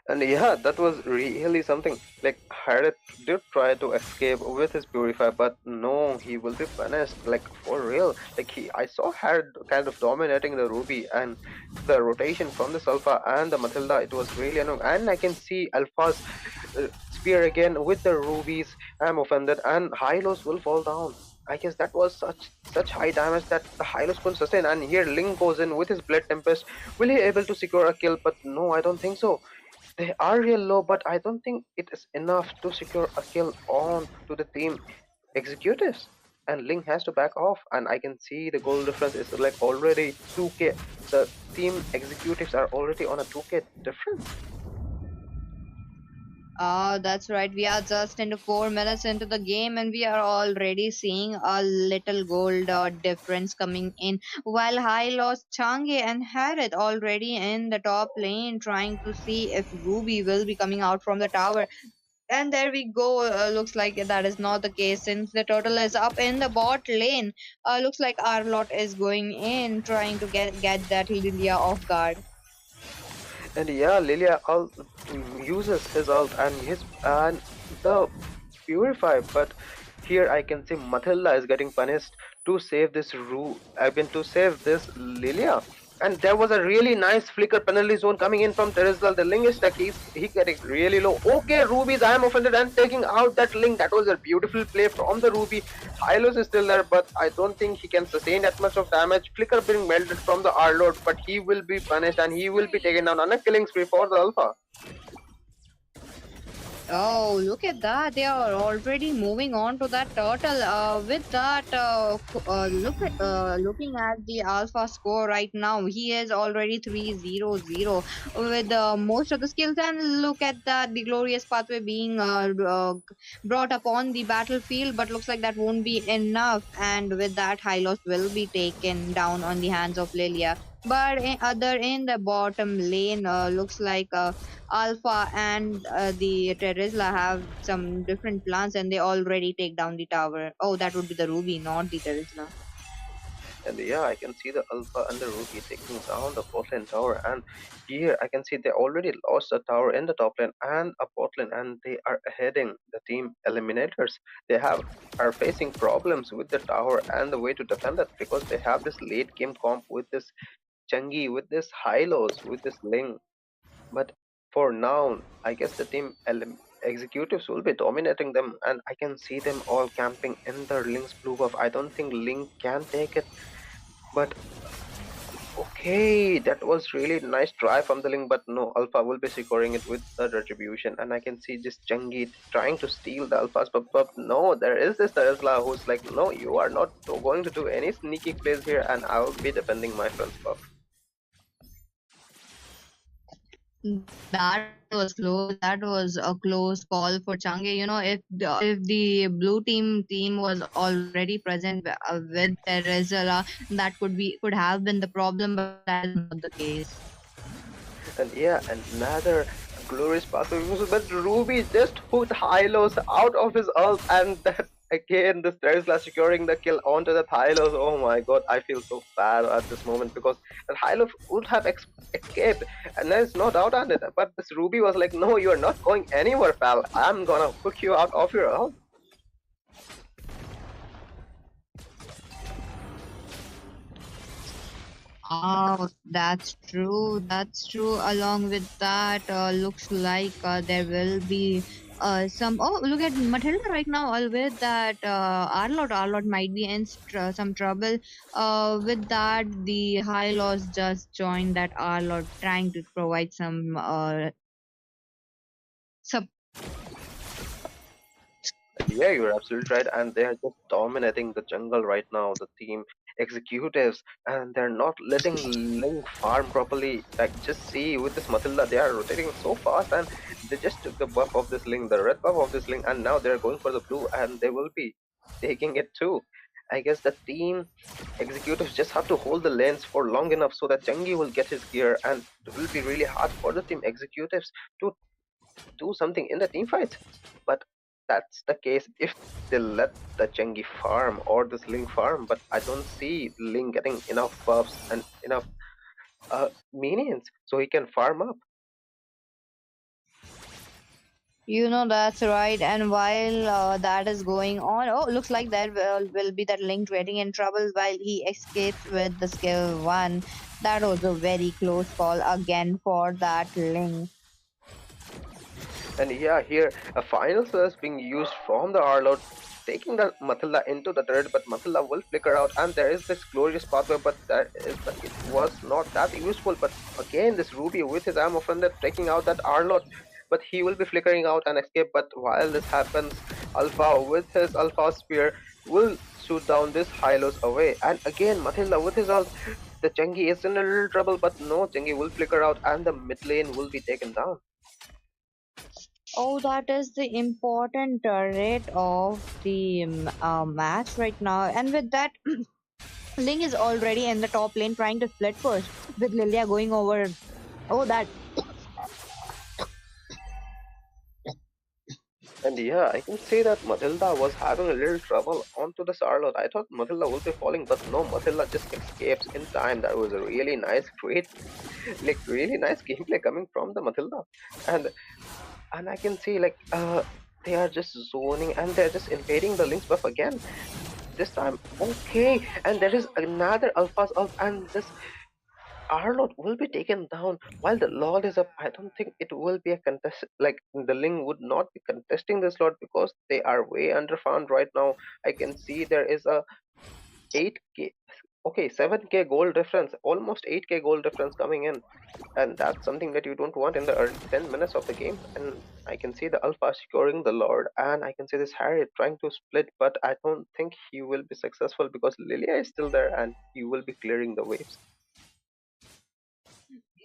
And yeah, that was really something. Like Harriet did try to escape with his purify, but no, he will be punished. Like for real. Like I saw Harriet kind of dominating the Ruby and the rotation from the Alpha and the Matilda. It was really annoying. And I can see Alpha's spear again with the rubies. I'm offended, and Hylos will fall down. I guess that was such high damage that the Hylos couldn't sustain. And here Ling goes in with his Blood Tempest. Will he able to secure a kill? But no, I don't think so. They are real low, but I don't think it is enough to secure a kill on to the team executives. And Link has to back off, and I can see the goal difference is like already 2k. The team executives are already on a 2k difference. That's right. We are just into 4 minutes into the game, and we are already seeing a little gold difference coming in. While High lost Change and Harith already in the top lane, trying to see if Ruby will be coming out from the tower. And there we go. Looks like that is not the case since the turtle is up in the bot lane. Looks like Arlot is going in, trying to get that Lilia off guard. And yeah, Lilia uses his ult and the purify, but here I can see Matilda is getting punished to save this to save this Lilia. And there was a really nice flicker penalty zone coming in from Terizla. The Ling is stuck. He getting really low. Okay, Rubies, I am offended and taking out that Ling. That was a beautiful play from the Ruby. Hylos is still there, but I don't think he can sustain that much of damage. Flicker being melted from the R-Lord, but he will be punished and he will be taken down on a killing spree for the Alpha. Oh, look at that. They are already moving on to that turtle. With that, looking at the alpha score right now, he is already 3-0-0 with most of the skills. And look at that, the glorious pathway being brought upon the battlefield, but looks like that won't be enough. And with that, Hylos will be taken down on the hands of Lilia. But in the bottom lane, looks like Alpha and the Terizla have some different plans and they already take down the tower. Oh, that would be the Ruby, not the Terizla. And yeah, I can see the Alpha and the Ruby taking down the bot lane tower. And here I can see they already lost a tower in the top lane and a bot lane, and they are heading the team Eliminators. They are facing problems with the tower and the way to defend it because they have this late game comp with this Changi, with this Hylos, with this Ling. But for now, I guess the team executives will be dominating them, and I can see them all camping in the Link's blue buff. I don't think Link can take it, but okay, that was really nice try from the Link, but no, Alpha will be securing it with the retribution, and I can see just Changi trying to steal the Alpha's buff, but no, there is this Tesla who's like, no, you are not going to do any sneaky plays here, and I will be defending my friend's buff. That was close. That was a close call for Change. You know, if the blue team was already present with Terizla, that could have been the problem, but that is not the case. And yeah, another glorious pathway, but Ruby just hooked Hylos out of his ult, and that again, this Tesla securing the kill onto the Hylos. Oh my god, I feel so bad at this moment because that Hylos would have escaped, and there's no doubt on it. But this Ruby was like, no, you're not going anywhere, pal. I'm gonna hook you out of your ult. Oh, that's true. That's true. Along with that, looks like there will be some. Oh, look at Matilda right now. With that, Arlot might be in some trouble. With that, the High Loss just joined that Arlot, trying to provide some support. Yeah, you're absolutely right, and they are just dominating the jungle right now. The team executives, and they're not letting Link farm properly. Like, just see with this Matilda, they are rotating so fast, and they just took the buff of this Link, the red buff of this Link, and now they're going for the blue, and they will be taking it too. I guess the team executives just have to hold the lanes for long enough so that Changi will get his gear, and it will be really hard for the team executives to do something in the team fights. But that's the case if they let the Chengi farm or this Ling farm, but I don't see Ling getting enough buffs and enough minions so he can farm up. You know, that's right. And while that is going on, oh, looks like there will be that Link getting in trouble while he escapes with the skill 1. That was a very close call again for that Link. And yeah, here a final is being used from the Arlord, taking the Matilda into the turret, but Matilda will flicker out, and there is this glorious pathway, but it was not that useful. But again, this Ruby with his arm offender taking out that Arlord, but he will be flickering out and escape. But while this happens, Alpha with his Alpha Spear will shoot down this Hylos away, and again Matilda with his ult. The Chengi is in a little trouble, but no, Chengi will flicker out, and the mid lane will be taken down. Oh, that is the important turret of the match right now. And with that, Ling is already in the top lane trying to split push with Lilia going over. Oh, that. And yeah, I can say that Matilda was having a little trouble onto the Charlotte. I thought Matilda would be falling, but no, Matilda just escapes in time. That was a really nice, great, like really nice gameplay coming from the Matilda. And I can see like they are just zoning and they're just invading the Lynx buff again. This time, okay, and there is another Alpha's up, and this Arnold will be taken down while the Lord is up. I don't think it will be a contest. Like the Ling would not be contesting this Lord because they are way underfound right now. I can see there is a 8k, okay, 7k gold difference, almost 8k gold difference coming in, and that's something that you don't want in the early 10 minutes of the game. And I can see the Alpha securing the Lord, and I can see this Harry trying to split, but I don't think he will be successful because Lilia is still there and he will be clearing the waves.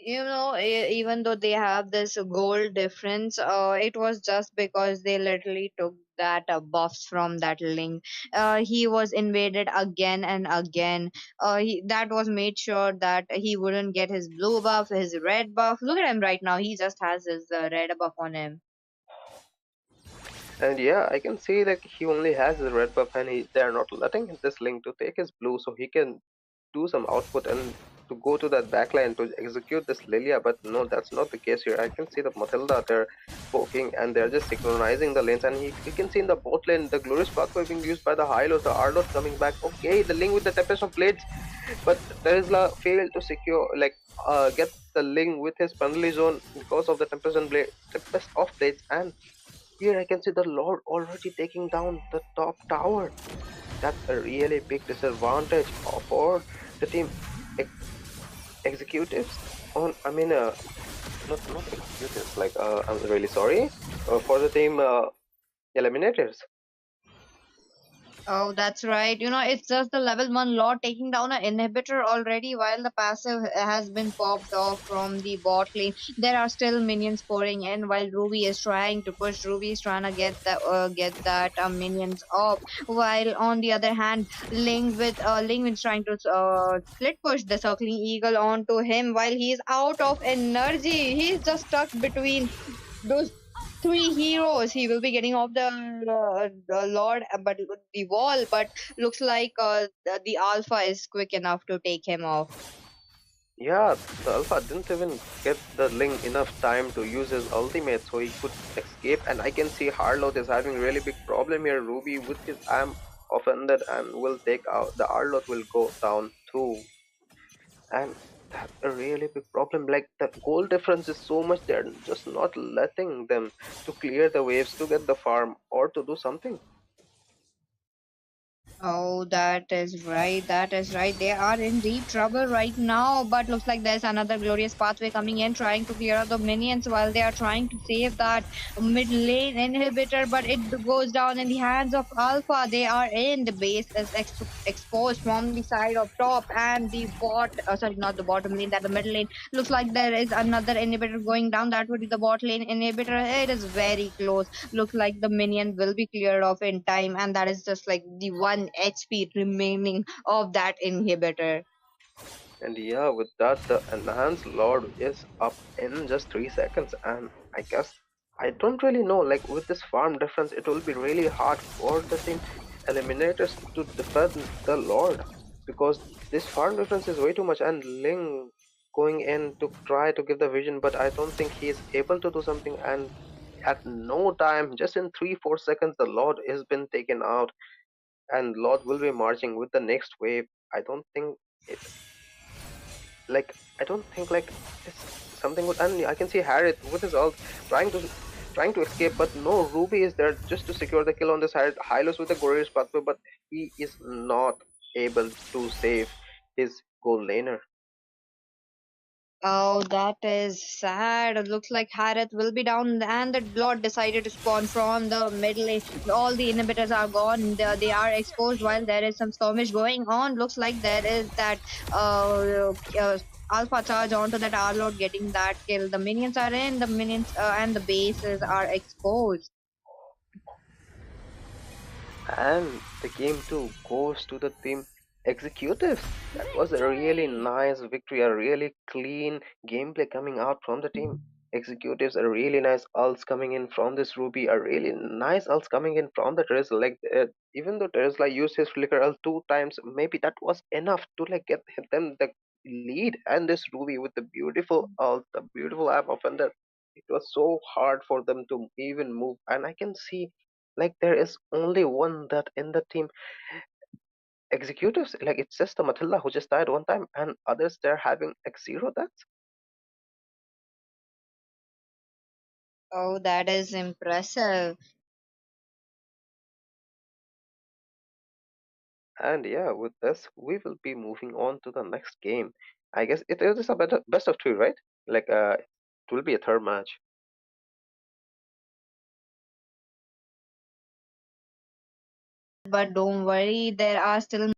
Even though they have this goal difference, it was just because they literally took that buffs from that link. He was invaded again and again. That was made sure that he wouldn't get his blue buff, his red buff. Look at him right now. He just has his red buff on him. And yeah, I can see that he only has his red buff and they are not letting this link to take his blue so he can do some output and to go to that backline to execute this Lilia. But no, that's not the case here. I can see the Matilda, they're poking and they're just synchronizing the lanes. And you can see in the bot lane, the glorious pathway being used by the Hylos, the Ardot coming back. Okay, the link with the Tempest of Blades. But Terizla failed to secure, like, get the link with his penalty zone because of the Tempest of Blades. And here I can see the Lord already taking down the top tower. That's a really big disadvantage for the team executives on, I mean, not executives, like, I'm really sorry, for the team Eliminators. Oh, that's right. It's just the level 1 Lord taking down an inhibitor already while the passive has been popped off from the bot lane. There are still minions pouring in while Ruby is trying to push. Ruby is trying to get that minions up. While on the other hand, Ling is trying to split push the circling eagle onto him while he is out of energy. He's just stuck between those three heroes. He will be getting off the Lord, but the wall. But looks like the Alpha is quick enough to take him off. Yeah, the Alpha didn't even get the Ling enough time to use his ultimate so he could escape. And I can see Harlow is having a really big problem here. Ruby with his am offended and will take out the Arlot will go down too. And that's a really big problem. Like the goal difference is so much, they're just not letting them to clear the waves to get the farm or to do something. Oh, that is right. That is right. They are in deep trouble right now, but looks like there's another glorious pathway coming in, trying to clear out the minions while they are trying to save that mid lane inhibitor, but it goes down in the hands of Alpha. They are in. The base is exposed from the side of top, and the sorry, not the bottom lane, that the middle lane. Looks like there is another inhibitor going down. That would be the bot lane inhibitor. It is very close. Looks like the minion will be cleared off in time, and that is just like the 1 HP remaining of that inhibitor. And yeah, with that, the enhanced Lord is up in just 3 seconds. And I guess I don't really know, like with this farm difference, it will be really hard for the team Eliminators to defend the Lord because this farm difference is way too much. And Ling going in to try to give the vision, but I don't think he is able to do something. And at no time, just in 3-4 seconds, the Lord has been taken out, and Lord will be marching with the next wave. I don't think it, like, I don't think like it's something with, and I can see Harriet with his ult trying to escape, but no, Ruby is there just to secure the kill on this Harriet. Hylos with the glorious pathway, but he is not able to save his goal laner. Oh, that is sad. Looks like Harith will be down, and the Lord decided to spawn from the middle lane. All the inhibitors are gone. They are exposed while there is some skirmish going on. Looks like there is that alpha charge onto that Arlord, getting that kill. The minions are in, the minions and the bases are exposed. And the game too goes to the team executives. That was a really Victory! nice victory, a really clean gameplay coming out from the team executives. A really nice ults coming in from this Ruby, a really nice ults coming in from the Drizzle. Like even though Drizzle used his flicker ult 2 times, maybe that was enough to like get them the lead. And this Ruby with the beautiful ult, the beautiful app offender, it was so hard for them to even move. And I can see like there is only one that in the team executives, like it's just the Matilda who just died 1 time, and others they're having like zero deaths. Oh, that is impressive. And yeah, with this we will be moving on to the next game. I guess it is a better best of two, right? Like it will be a third match. But don't worry, there are still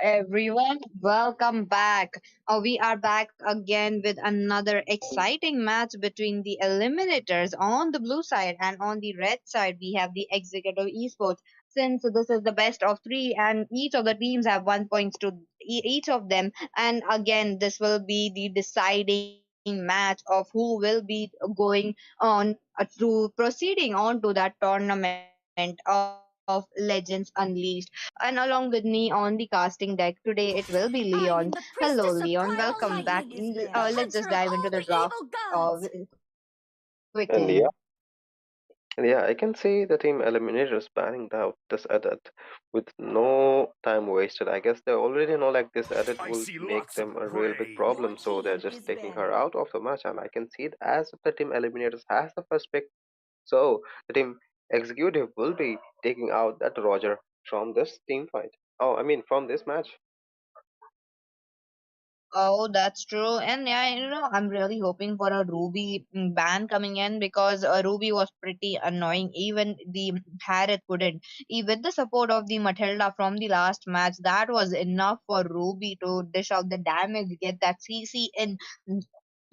everyone, welcome back. We are back again with another exciting match between the Eliminators on the blue side, and on the red side we have the Executive Esports. Since this is the best of three and each of the teams have 1 points to each of them, and again this will be the deciding match of who will be going on to proceeding on to that tournament of Legends Unleashed. And along with me on the casting deck today, it will be Leon. Hello, Leon. Welcome back. Let's just dive into the draft quickly. And yeah, and yeah, I can see the team Eliminators banning out this edit with no time wasted. I guess they already know like this edit I will see make lots of them a real big prey. problem, so they're just taking her out of the match. And I can see it as if the team Eliminators has the first pick, so the team Executive will be taking out that Roger from this team fight. Oh, I mean from this match. Oh, that's true. And yeah, I'm really hoping for a Ruby ban coming in, because Ruby was pretty annoying. Even the Harriet couldn't. With the support of the Matilda from the last match, that was enough for Ruby to dish out the damage, get that CC in.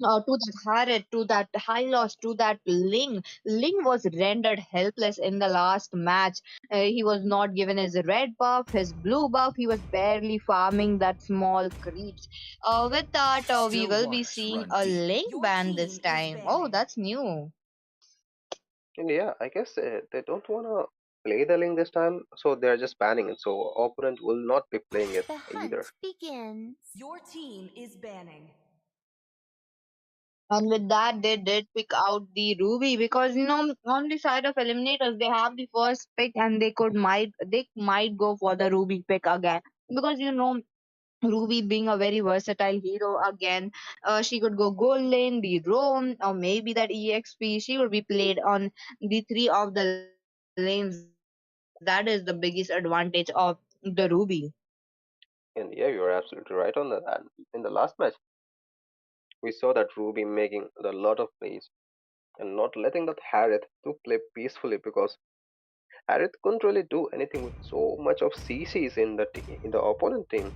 To that Harriet, to that high loss, to that Ling. Ling was rendered helpless in the last match. He was not given his red buff, his blue buff. He was barely farming that small creeps. With that, we Still will be waters seeing run a deep. Ling ban this time. Oh, that's new. And yeah, I guess they don't wanna play the link this time, so they're just banning it. So opponent will not be playing it either. And with that, they did pick out the Ruby, because on the side of Eliminators they have the first pick, and they might go for the Ruby pick again, because Ruby being a very versatile hero again, she could go gold lane, the roam, or maybe that EXP. She would be played on the three of the lanes. That is the biggest advantage of the Ruby. And yeah, you're absolutely right on that. And in the last match, we saw that Ruby making a lot of plays and not letting that Harith to play peacefully because Harith couldn't really do anything with so much of CCs in in the opponent team.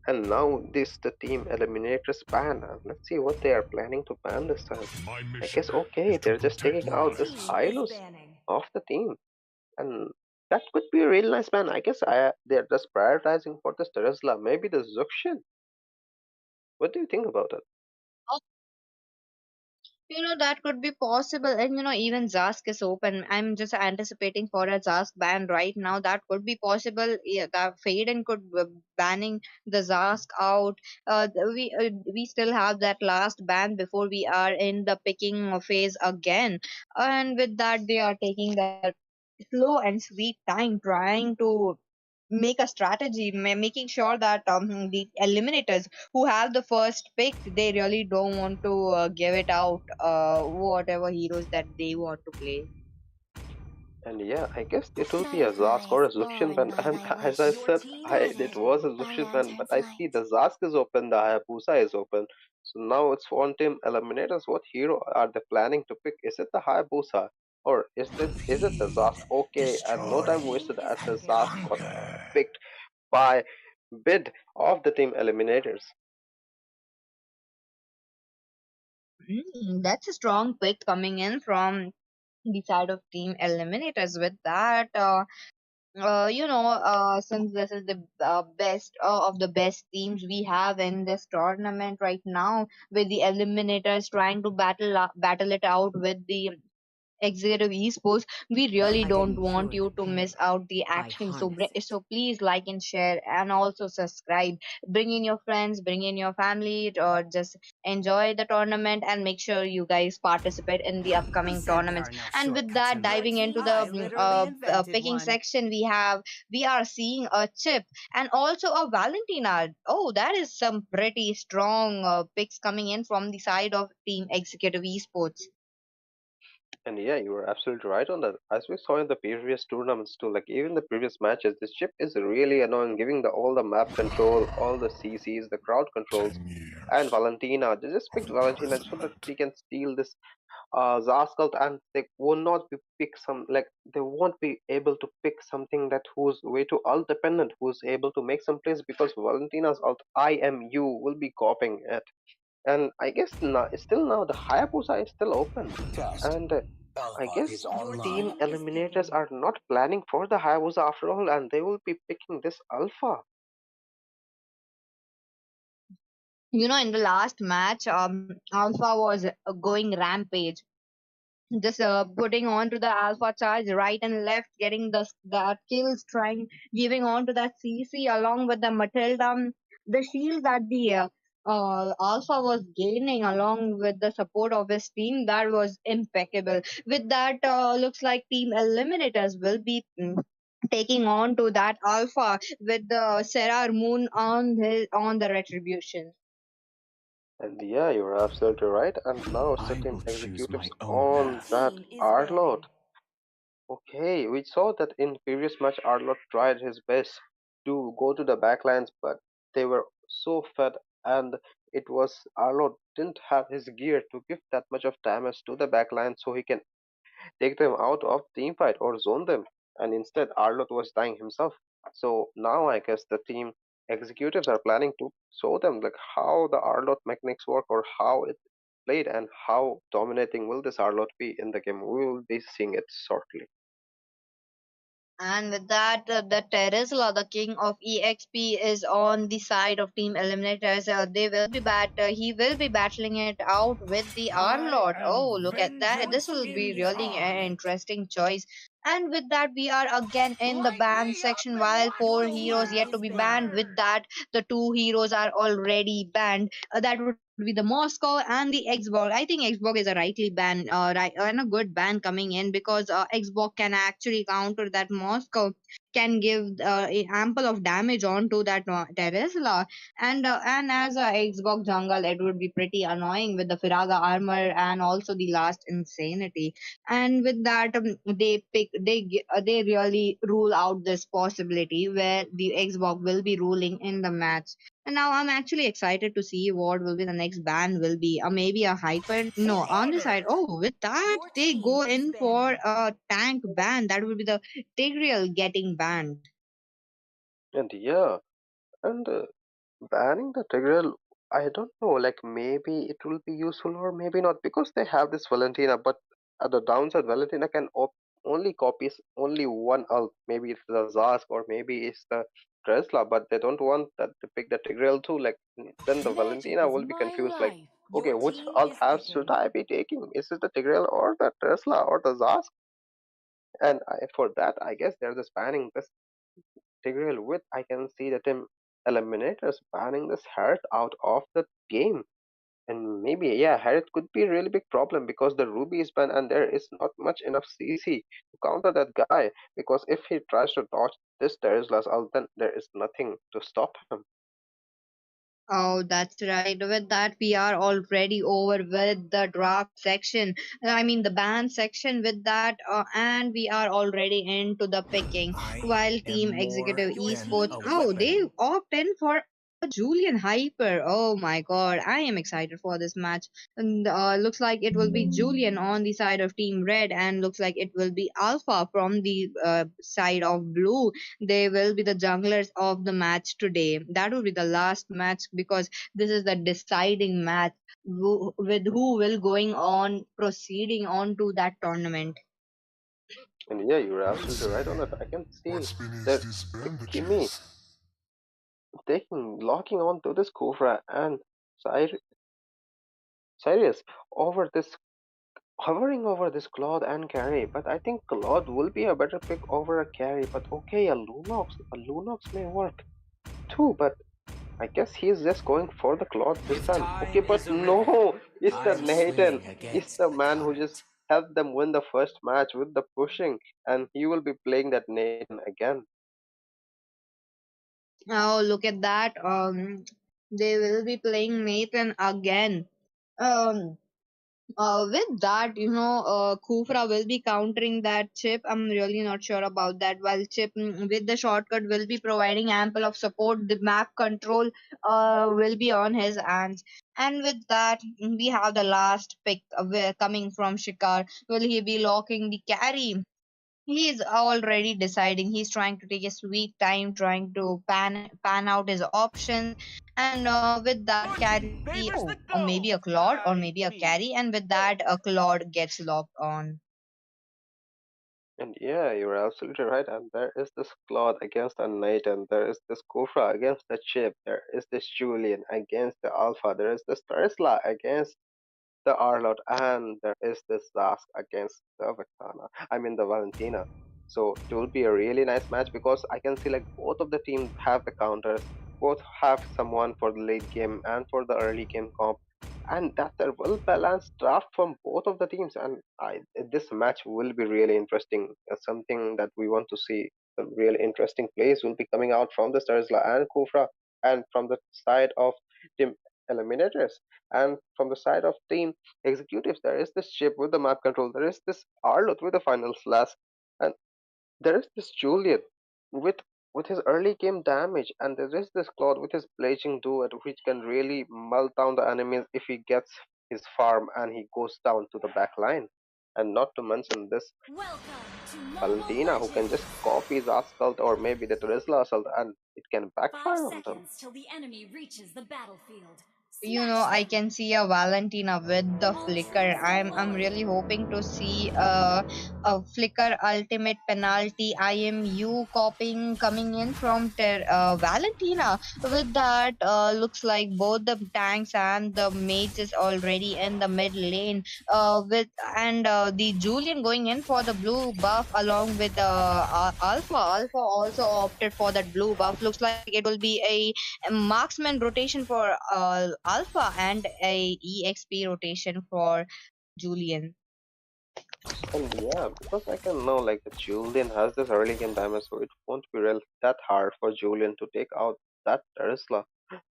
And now this the team eliminators ban. And let's see what they are planning to ban this time. My I mission guess is okay, to they're just protect taking out this lives. Hylos of the team, and that could be a real nice ban. I guess they're just prioritizing for the Terizla, maybe the Zuxian. What do you think about it? That could be possible. And even Zask is open. I'm just anticipating for a Zask ban right now. That could be possible. Yeah, that Faden could banning the Zask out. We still have that last ban before we are in the picking phase again. And with that, they are taking that slow and sweet time, trying to make a strategy, making sure that the eliminators who have the first pick, they really don't want to give it out whatever heroes that they want to play. And yeah, I guess it will be a Zask or a Zuxian ban. And as I said, it was a Zuxian ban, but I see the Zask is open, the Hayabusa is open. So now it's one team eliminators. What hero are they planning to pick? Is it the Hayabusa or is it the Zask? Okay, and no time wasted as the Zask got picked by bid of the team eliminators. That's a strong pick coming in from the side of team eliminators. With that, since this is the best of the best teams we have in this tournament right now, with the eliminators trying to battle it out with the executive esports, we really don't want you to miss out the action. So so please like and share, and also subscribe. Bring in your friends, bring in your family, or just enjoy the tournament, and make sure you guys participate in the upcoming tournaments. And with that, diving into the picking section, we are seeing a Chip and also a Valentina. Oh, that is some pretty strong picks coming in from the side of team executive esports. And yeah, you were absolutely right on that. As we saw in the previous tournaments too, like even the previous matches, this chip is really annoying, giving the all the map control, all the CCs, the crowd controls, 10 and years. Valentina. They just picked Valentina so that she can steal this Zaskalt, and they will not be pick some like they won't be able to pick something that who's way too alt dependent, who's able to make some plays because Valentina's alt IMU will be copying it. And I guess now, still now the Hayabusa is still open, and I guess Your Team team is Eliminators picking. are not planning for the Hayabusa after all, and they will be picking this Alpha. In the last match, Alpha was going rampage, just putting on to the alpha charge right and left, getting the kills, trying giving on to that CC along with the Matilda. The shield that the alpha was gaining along with the support of his team, that was impeccable. With that, looks like Team Eliminators will be taking on to that alpha with the Serrar Moon on the retribution. And yeah, you're absolutely right. And now it's the I Team will choose Executives my own Your on path. that team is Arlot. banned. Okay, we saw that in previous match Arlott tried his best to go to the backlines, but they were so fed, and it was Arlott didn't have his gear to give that much of damage to the backline so he can take them out of team fight or zone them, and instead Arlott was dying himself. So now I guess the team executives are planning to show them like how the Arlott mechanics work or how it played and how dominating will this Arlott be in the game. We will be seeing it shortly. And with that, the Terizla, the king of EXP, is on the side of Team Eliminators. They will be he will be battling it out with the I Arlord. am Oh, look at that! This vengeance will in be really an incarnate. interesting choice. And with that, we are again in the Light ban me up section. and While watch four the Your heroes team yet to is world be banned, banned. with burn. that, the two heroes are already banned. That would be the Moscow and the Xbox. I think Xbox is a rightly ban, right, and a good ban coming in because Xbox can actually counter that Moscow, can give ample of damage onto that Terizla. And as a Xbox jungle, it would be pretty annoying with the Firaga armor and also the last insanity. And with that, they really rule out this possibility where the Xbox will be ruling in the match. And now I'm actually excited to see what will be the next ban will be. Maybe a hyper. No, For on the side. honor. Oh, with that Your they team go is in for banned. a tank ban. That would be the Tigreal getting banned. And yeah, and banning the Tigreal, I don't know, like maybe it will be useful or maybe not because they have this Valentina, but at the downside, Valentina can only copies only one ult. Maybe it's the Zask or maybe it's the Dresla, but they don't want that to pick the Tigreal too. Like then the Magic Valentina is will be my confused. Like, life. okay, Your which team ult is have should picking. I be taking? Is it the Tigreal or the Dresla or the Zask? And for that, I guess they're just banning this Tigreal with. I can see the team Eliminators banning this Hearth out of the game. And maybe, yeah, Harith could be a really big problem because the Ruby is banned and there is not much enough CC to counter that guy. Because if he tries to dodge this Terizla's ult, then there is nothing to stop him. Oh, that's right. With that, we are already over with the draft section. I mean, the ban section with that, and we are already into the picking. I While am Team more Executive Your than Esports, a team is oh, they weapon. picking. opt in for a Julian Hyper. Oh my god, I am excited for this match. And looks like it will be Julian on the side of Team Red, and looks like it will be Alpha from the side of Blue. They will be the junglers of the match today. That will be the last match because this is the deciding match with who will going on proceeding on to that tournament. And yeah, you're absolutely right on that. I can see What's beneath that these the Kimmy bandages? locking on to this Kufra and Sirius over this hovering over this Claude and Carry, but I think Claude will be a better pick over a Carry. But okay, a Lunox may work too, but I guess he's just going for the Claude this If time. Okay, time but is a river, no, it's the I'm Nathan. swimming It's against the the man who just current. helped them win the first match with the pushing, and he will be playing that Nathan again. Oh, look at that. They will be playing Nathan again. Um, With that, Kufra will be countering that chip. I'm really not sure about that. While chip with the shortcut will be providing ample of support, the map control will be on his hands. And with that, we have the last pick coming from Shikar. Will he be locking the carry? He is already deciding. He's trying to take a sweet time, trying to pan out his options. And with that Fortune carry, favors the or maybe a gold. Claude, or Fight maybe a me. carry, and with that, a Claude gets locked on. And yeah, you're absolutely right. And there is this Claude against a Knight, and there is this Kofra against the Chip. There is this Julian against the Alpha. There is this Terisla against the Arlot, and there is this Zask against the Vectana. I mean the Valentina. So it will be a really nice match because I can see like both of the teams have the counters, both have someone for the late game and for the early game comp, and that's a well balanced draft from both of the teams. And this match will be really interesting. Something that we want to see. Some really interesting plays will be coming out from the Starzla and Kufra, and from the side of Team Eliminators. And from the side of team executives, there is this chip with the map control, there is this Arlot with the final slash, and there is this Julian with his early game damage, and there is this Claude with his blazing duet, which can really melt down the enemies if he gets his farm and he goes down to the back line. And not to mention this Welcome to Mobile Valentina, who can just Legends! copy his assault or maybe the Terizla assault, and it can 5 backfire on them. seconds till the enemy reaches the battlefield. I Smash them! can see a Valentina with the flicker. Ultimate I'm deployed! really hoping to see a flicker ultimate penalty IMU copying coming in from Valentina. With that, looks like both the tanks and the mages is already in the mid lane. With and the Julian going in for the blue buff along with Alpha. Alpha also opted for that blue buff. Looks like it will be a marksman rotation for Alpha and a EXP rotation for Julian. And yeah, because I can know like that Julian has this early game damage, so it won't be real that hard for Julian to take out that Terisla.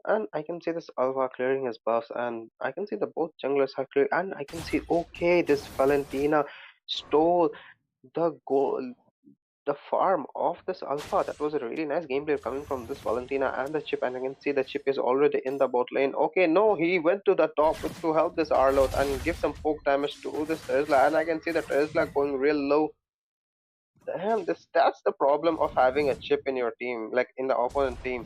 And I can see this Alva clearing his buffs, and I can see the both junglers are clear, and I can see okay, this Valentina stole the goal, the farm of this Alpha. That was a really nice gameplay coming from this Valentina and the chip, and I can see the chip is already in the bot lane. Okay, no, he went to the top to help this Arlot and give some poke damage to this Tesla, and I can see the Tesla going real low. Damn, that's the problem of having a chip in your team, like in the opponent team.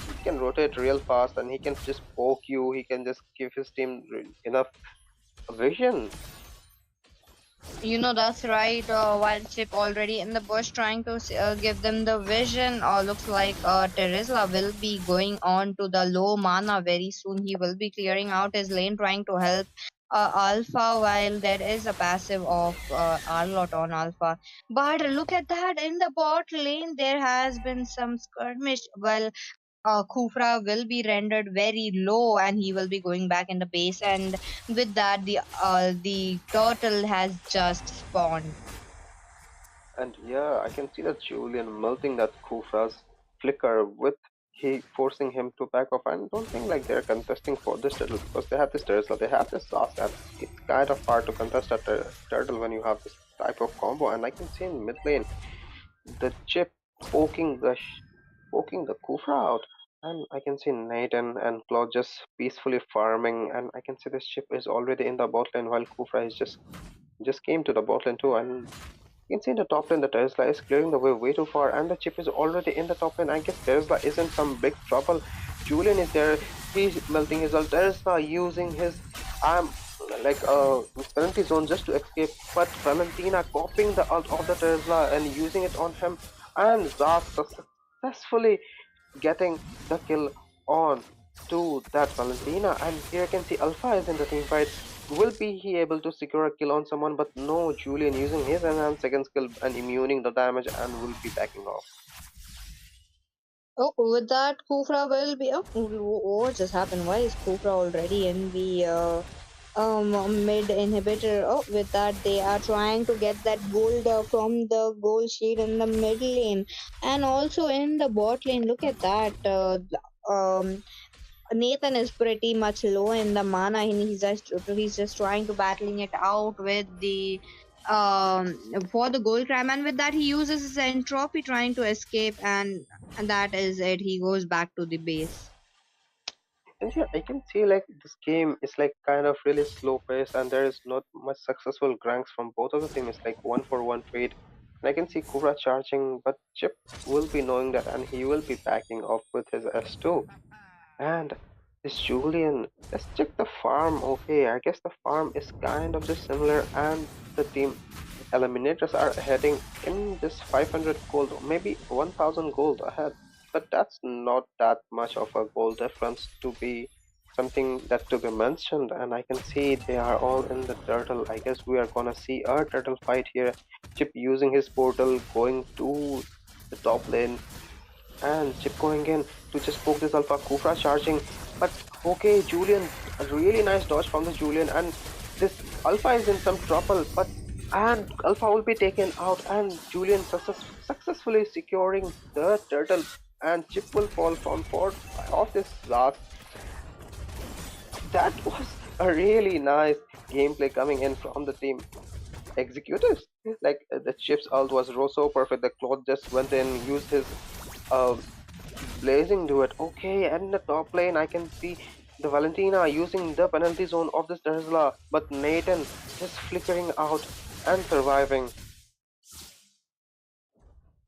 He can rotate real fast and he can just poke you, he can just give his team enough vision. That's right. Wild Chip already in the bush trying to give them the vision. Looks like Terizla will be going on to the low mana very soon. He will be clearing out his lane trying to help Alpha while there is a passive of Arlot on Alpha. But look at that in the bot lane there has been some skirmish. Well, Kufra will be rendered very low and he will be going back in the base, and with that the turtle has just spawned. And yeah, I can see that Julian melting that Kufra's flicker with he forcing him to back off. And don't think like they're contesting for this turtle because they have this turtle, they have this sauce, and it's kind of hard to contest a turtle when you have this type of combo. And I can see in mid lane the chip poking poking the Kufra out. And I can see Nathan and Claude just peacefully farming, and I can see this chip is already in the bot lane while Kufra is just came to the bot lane too. And you can see in the top lane the Tesla is clearing the way too far, and the chip is already in the top lane. I guess Tesla is in some big trouble. Julian is there, he's melting his ult. Tesla using his like penalty zone just to escape, but Valentina copying the ult of the Tesla and using it on him, and Zaz successfully getting the kill on to that Valentina. And here I can see Alpha is in the team fight. Will be he able to secure a kill on someone? But no, Julian using his enhanced second skill and immuning the damage and will be backing off. Oh, with that, Kufra will be. Oh, what just happened? Why is Kufra already in the mid inhibitor? Oh, with that, they are trying to get that gold from the gold sheet in the mid lane and also in the bot lane. Look at that. Um, Nathan is pretty much low in the mana, and he's just trying to battling it out with the for the gold crab, and with that he uses his entropy trying to escape, and that is it. He goes back to the base. And yeah, I can see like this game is like kind of really slow paced, and there is not much successful ganks from both of the team. It's like one for one trade. And I can see Kura charging, but Chip will be knowing that, and he will be backing off with his S2. And this Julian, let's check the farm. Okay, I guess the farm is kind of just similar, and the team Eliminators are heading in just 500 gold, or maybe 1000 gold ahead. But that's not that much of a gold difference to be something that to be mentioned. And I can see they are all in the turtle. I guess we are gonna see a turtle fight here. Chip using his portal, going to the top lane, and Chip going in to just poke this Alpha. Kufra charging, but okay, Julian, a really nice dodge from the Julian, and this Alpha is in some trouble, but and Alpha will be taken out, and Julian successfully securing the turtle, and Chip will fall from fort of this last. That was a really nice gameplay coming in from the team executives. Like the Chip's ult was so perfect. The Claude just went in, used his uh, blazing duet. Okay, and in the top lane, I can see the Valentina using the penalty zone of this Tesla, but Nathan just flickering out and surviving.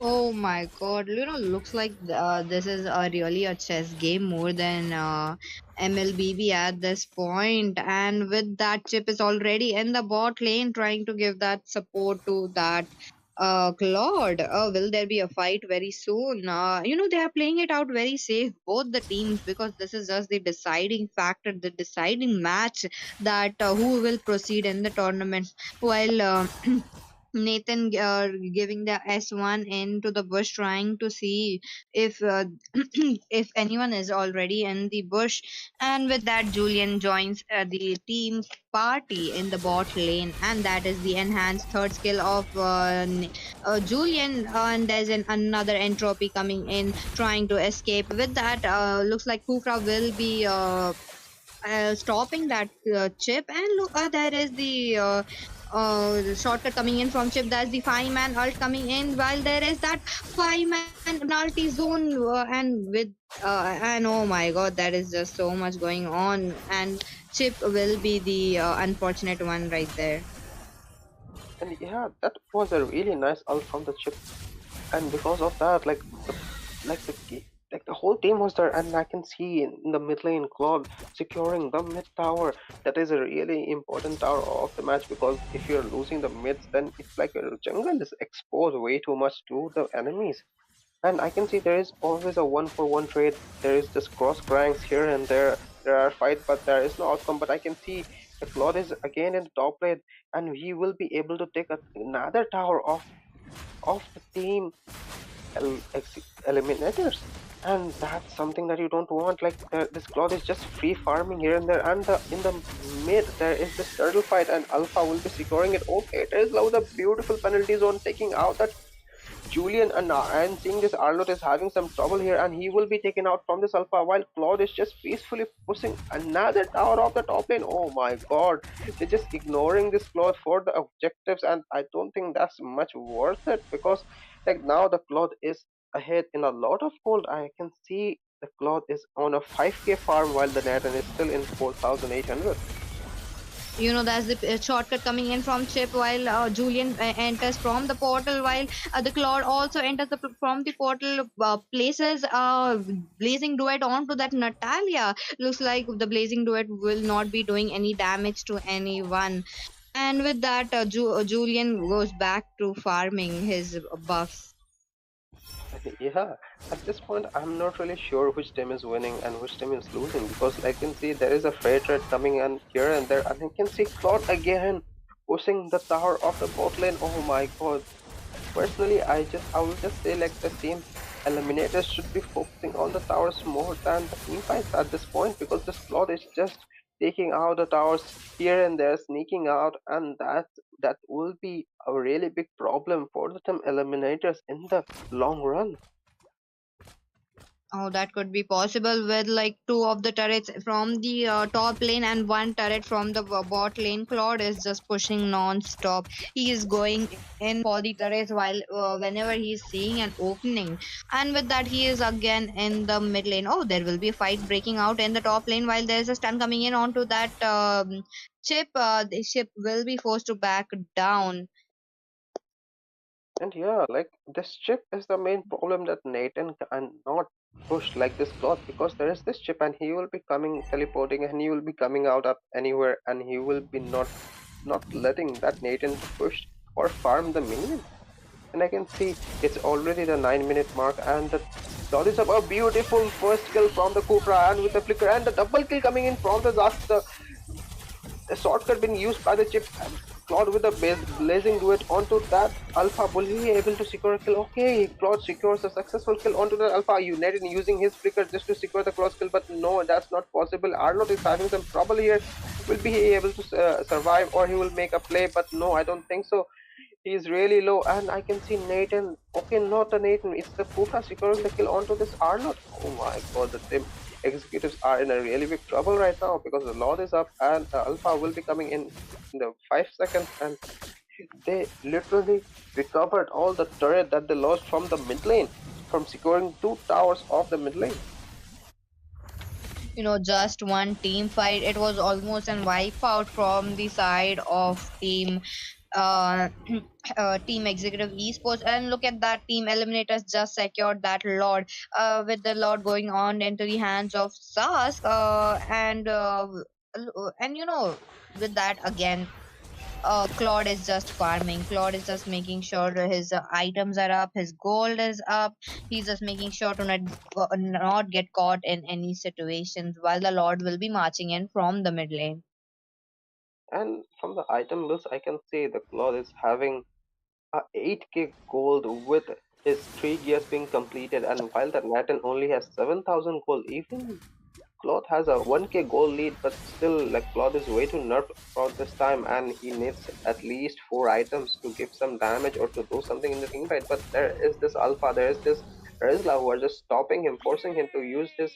Oh my god, looks like this is really a chess game more than MLBB at this point. And with that, Chip is already in the bot lane trying to give that support to that Claude. Will there be a fight very soon? They are playing it out very safe, both the teams, because this is just the deciding factor, the deciding match that who will proceed in the tournament. While Nathan giving the S1 into the bush, trying to see if if anyone is already in the bush. And with that, Julian joins the team party in the bot lane, and that is the enhanced third skill of Julian. And there's another entropy coming in, trying to escape. With that, looks like Kukra will be. Stopping that chip, and look, there is the shortcut coming in from chip. That's the 5-man ult coming in, while there is that 5-man penalty zone, and oh my god, that is just so much going on, and chip will be the unfortunate one right there. And yeah, that was a really nice ult from the Chip, and because of that, like like the whole team was there, and I can see in the mid lane Claude securing the mid tower. That is a really important tower of the match, because if you're losing the mids, then it's like a jungle is exposed way too much to the enemies. And I can see there is always a one for one trade. There is just cross cranks here and there. There are fights, but there is no outcome. But I can see the Claude is again in the top lane, and he will be able to take another tower of the team eliminators. And that's something that you don't want. Like this Claude is just free farming here and there, and in the mid there is this turtle fight, and Alpha will be securing it. Okay, it is now the beautiful penalty zone taking out that Julian, and seeing this Arlott is having some trouble here, and he will be taken out from this Alpha, while Claude is just peacefully pushing another tower off the top lane. Oh my god, they're just ignoring this Claude for the objectives, and I don't think that's much worth it, because like now the Claude is ahead in a lot of gold. I can see the Claude is on a 5k farm, while the Nathan is still in 4800. That's the shortcut coming in from chip, while Julian enters from the portal, while the Claude also enters from the portal, places blazing duet onto that Natalia. Looks like the blazing duet will not be doing any damage to anyone, and with that, Julian goes back to farming his buffs. Yeah, at this point, I'm not really sure which team is winning and which team is losing, because I can see there is a freight rate coming in here and there, and I can see Claude again pushing the tower of the bot lane. Oh my god. Personally, I will just say like the team eliminators should be focusing on the towers more than the team fights at this point, because this Claude is just taking out the towers here and there, sneaking out, and that will be a really big problem for the team eliminators in the long run. Oh, that could be possible with like two of the turrets from the top lane and one turret from the bot lane. Claude is just pushing non-stop. He is going in for the turrets while whenever he is seeing an opening. And with that, he is again in the mid lane. Oh, there will be a fight breaking out in the top lane while there is a stun coming in onto that chip. The ship will be forced to back down. And yeah, like this chip is the main problem that Nathan cannot push like this cloth because there is this chip and he will be coming teleporting and he will be coming out of anywhere and he will be not letting that Nathan to push or farm the minions. And I can see it's already the 9 minute mark and the Cloud is up a beautiful first kill from the Cobra and with the flicker and the double kill coming in from the Zask. The shortcut being used by the chip and Claude with a blazing duet onto that Alpha. Will he be able to secure a kill? Okay, Claude secures a successful kill onto the Alpha. United using his flicker just to secure the cross kill, but no, that's not possible. Arnold is having some trouble here. Will be he able to survive or he will make a play? But no, I don't think so. He's really low, and I can see Nathan. Okay, not the Nathan. It's the Kufa securing the kill onto this Arnold. Oh my god, the team executives are in a really big trouble right now because the Lord is up and Alpha will be coming in the 5 seconds, and they literally recovered all the turret that they lost from the mid lane from securing 2 towers of the mid lane. Just one team fight. It was almost an wipe out from the side of uh, team executive esports. And look at that, team eliminators just secured that lord, with the lord going on into the hands of Sask, and with that again, Claude is just farming. Claude is just making sure that his items are up, his gold is up. He's just making sure to not get caught in any situations while the Lord will be marching in from the mid lane. And from the item list, I can see the Claude is having a 8k gold with his 3 gears being completed, and while the Nathan only has 7,000 gold, even Cloth has a 1k goal lead, but still, like Cloth is way too nerfed for this time, and he needs at least 4 items to give some damage or to do something in the team fight. But there is this Alpha, there is this Rizla who are just stopping him, forcing him to use his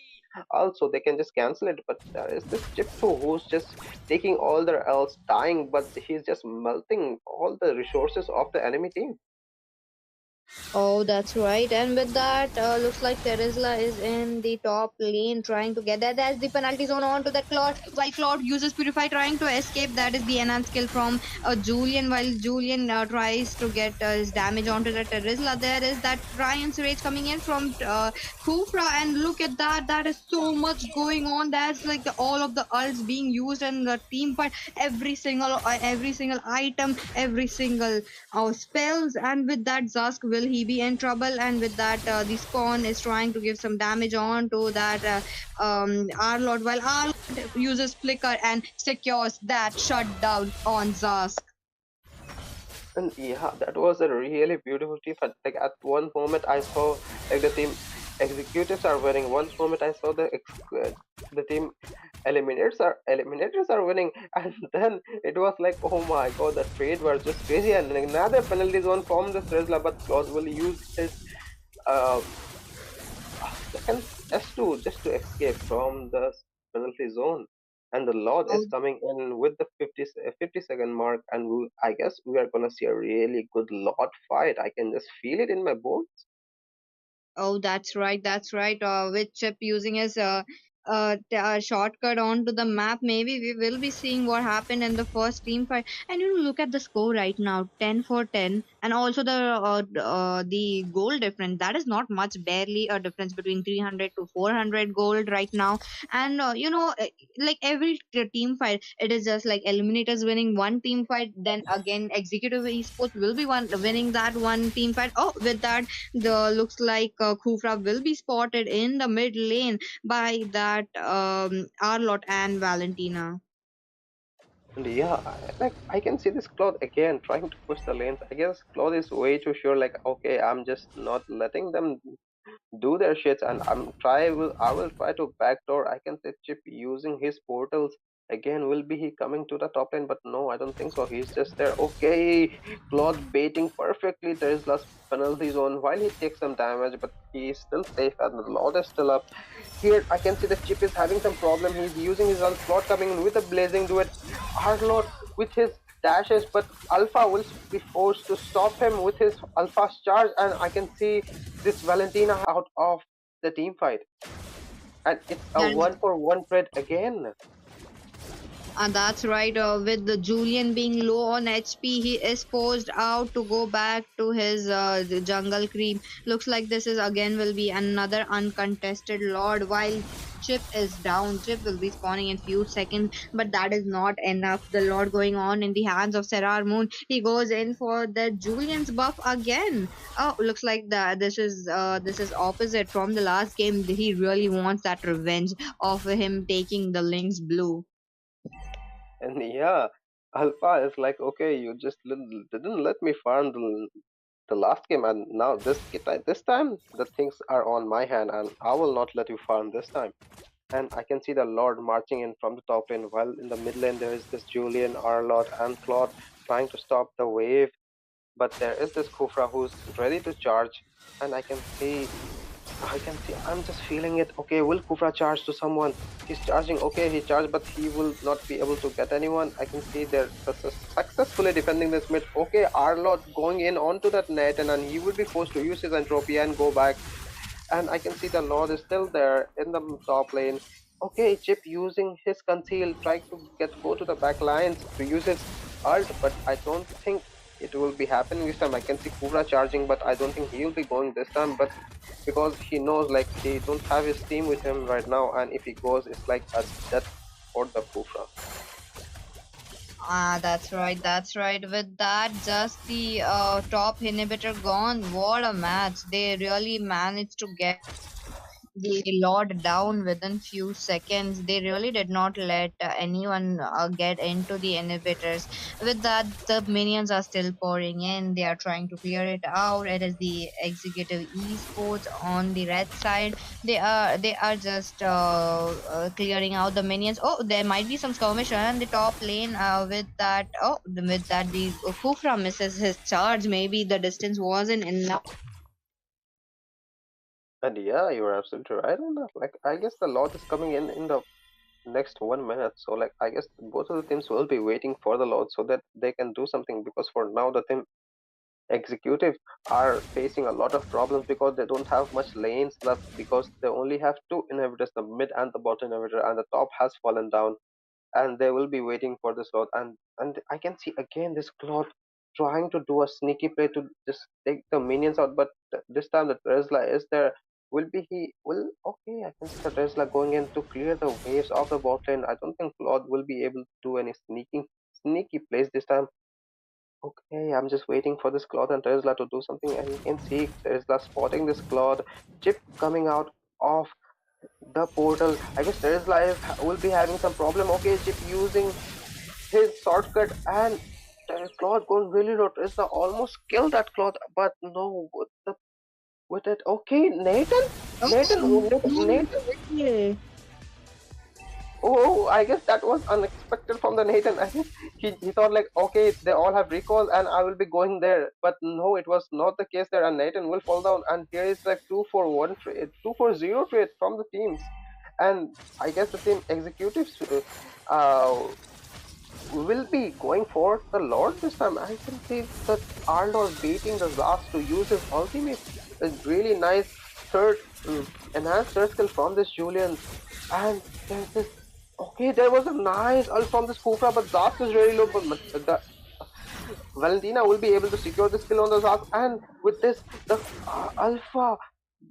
ult so they can just cancel it. But there is this Chip too who's just taking all their ults, dying, but he's just melting all the resources of the enemy team. Oh, that's right. And with that, looks like Terizla is in the top lane trying to get that. That's the penalty zone on to that Claude. While Claude uses Purify trying to escape, that is the enhanced skill from Julian. While Julian tries to get his damage onto the Terizla, there is that Ryan's Rage coming in from Kufra. And look at that. That is so much going on. That's like all of the ults being used in the team fight. Every single item, every single spells, and with that Zask, will he be in trouble? And with that, the spawn is trying to give some damage on to that Arlord, while Arlord uses flicker and secures that shutdown on Zask. And yeah, that was a really beautiful team fight. Like at one moment, I saw like the team executives are winning. One moment, I saw the team eliminators are winning, and then it was like, oh my god, the trade was just crazy. And another penalty zone from the Srezla, but Claus will use his uh second S2 just to escape from the penalty zone. And the Lord is coming in with the 50-second mark, and I guess we are gonna see a really good Lord fight. I can just feel it in my bones. Oh, that's right. That's right. With Chip using his shortcut onto the map, maybe we will be seeing what happened in the first team fight. And look at the score right now, 10 for 10, and also the goal difference. That is not much, barely a difference between 300 to 400 gold right now. And like every team fight, it is just like eliminators winning one team fight, then again executive esports will be winning that one team fight. Oh, with that, the looks like Khufra will be spotted in the mid lane by that Arlot and Valentina. And yeah, like I can see this Claude again trying to push the lanes. I guess Claude is way too sure. Like, okay, I'm just not letting them do their shits, and I will try to backdoor. I can say Chip using his portals Again, will be he coming to the top lane? But no, I don't think so. He's just there. Okay, Claude baiting perfectly. There is last penalty zone while he takes some damage, but he is still safe and the Lord is still up. Here I can see the Chip is having some problem. He's using his ult. Claude coming in with a blazing duet. Arlord with his dashes, but Alpha will be forced to stop him with his Alpha charge, and I can see this Valentina out of the team fight. And it's a And 1-for-1 trade again. That's right. With the Julian being low on HP, he is forced out to go back to his the jungle cream. Looks like this is again will be another uncontested Lord. While Chip is down, Chip will be spawning in few seconds, but that is not enough. The Lord going on in the hands of Serar Moon. He goes in for the Julian's buff again. Oh, looks like that this is opposite from the last game. He really wants that revenge of him taking the Link's blue. And yeah, Alpha is like, okay, you just didn't let me farm the last game, and now this time the things are on my hand, and I will not let you farm this time. And I can see the Lord marching in from the top lane, while in the mid lane there is this Julian, Arlott, and Claude trying to stop the wave. But there is this Kufra who's ready to charge, and I can see, I'm just feeling it. Okay, will Kufra charge to someone? He's charging. Okay, he charged, but he will not be able to get anyone. I can see they're successfully defending this mid. Okay, Arlott going in onto that net, and he will be forced to use his entropy and go back. And I can see the Lord is still there in the top lane. Okay, Chip using his conceal, trying to go to the back lines to use his ult, but I don't think it will be happening this time. I can see Kura charging, but I don't think he'll be going this time. But because he knows like he don't have his team with him right now, and if he goes, it's like a death for the Kufra. Ah, that's right, that's right. With that, just the top inhibitor gone. What a match. They really managed to get the Lord down within few seconds. They really did not let anyone get into the inhibitors. With that, the minions are still pouring in. They are trying to clear it out. It is the executive esports on the red side. They are just clearing out the minions. Oh, there might be some skirmish on the top lane. With that, the Kufra misses his charge. Maybe the distance wasn't enough. And yeah, you're absolutely right on that. Like I guess the Lord is coming in the next 1 minute. So like I guess both of the teams will be waiting for the Lord so that they can do something, because for now the team executive are facing a lot of problems because they don't have much lanes left, because they only have two inhibitors, the mid and the bottom inhibitor, and the top has fallen down, and they will be waiting for this Lord. And I can see again this Claude trying to do a sneaky play to just take the minions out, but this time the Tesla is there. Will be he will okay, I can see the Tesla going in to clear the waves of the bot lane. I don't think Claude will be able to do any sneaky plays this time. Okay, I'm just waiting for this Claude and Tesla to do something, and you can see Tesla spotting this Claude. Chip coming out of the portal. I guess Tesla will be having some problem. Okay, Chip using his shortcut, and Claude going really low. Tesla almost killed that Claude, but no, with it. Okay, Nathan, Oh, Nathan. no. Oh, I guess that was unexpected from the Nathan. I guess he thought like, okay, they all have recall and I will be going there. But no, it was not the case there, and Nathan will fall down. And here is like 2-for-1 trade, 2-for-0 trade from the teams. And I guess the team executives will be going for the Lord this time. I can see that Arnold beating the Zas to use his ultimate. A really nice third enhanced third skill from this Julian. And there's this. Okay, there was a nice ult from this Kufra, but Zas is really low. But the Valentina will be able to secure this kill on the Zas. And with this, the Alpha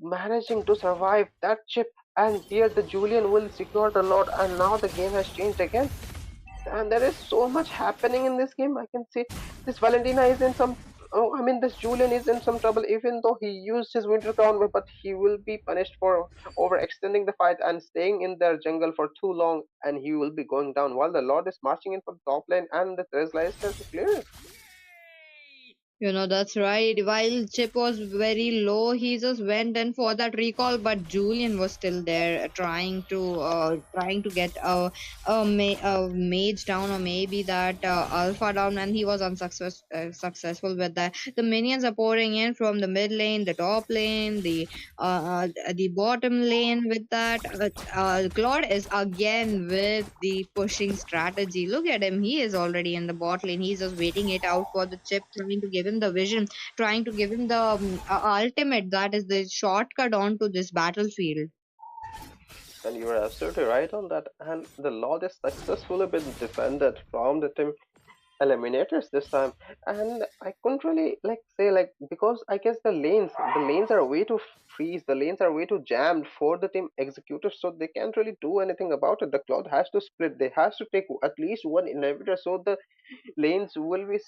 managing to survive that chip. And here the Julian will secure the Lord. And now the game has changed again, and there is so much happening in this game. I can see this Valentina is in some. Oh, I mean, this Julian is in some trouble, even though he used his Winter Crown, but he will be punished for overextending the fight and staying in their jungle for too long, and he will be going down while the Lord is marching in for the top lane, and the Tesla is there to clear it. That's right. While Chip was very low, he just went in for that recall, but Julian was still there, trying to get a mage down, or maybe that alpha down, and he was successful with that. The minions are pouring in from the mid lane, the top lane, the bottom lane. With that, Claude is again with the pushing strategy. Look at him; he is already in the bot lane. He's just waiting it out for the Chip, trying to give him the vision, trying to give him the ultimate, that is the shortcut onto this battlefield. And you are absolutely right on that. And the Lord is successfully been defended from the team Eliminators this time. And I couldn't really like say like, because I guess the lanes are way too freeze, the lanes are way too jammed for the team executors, so they can't really do anything about it. The cloud has to split. They has to take at least one inhibitor, so the lanes will be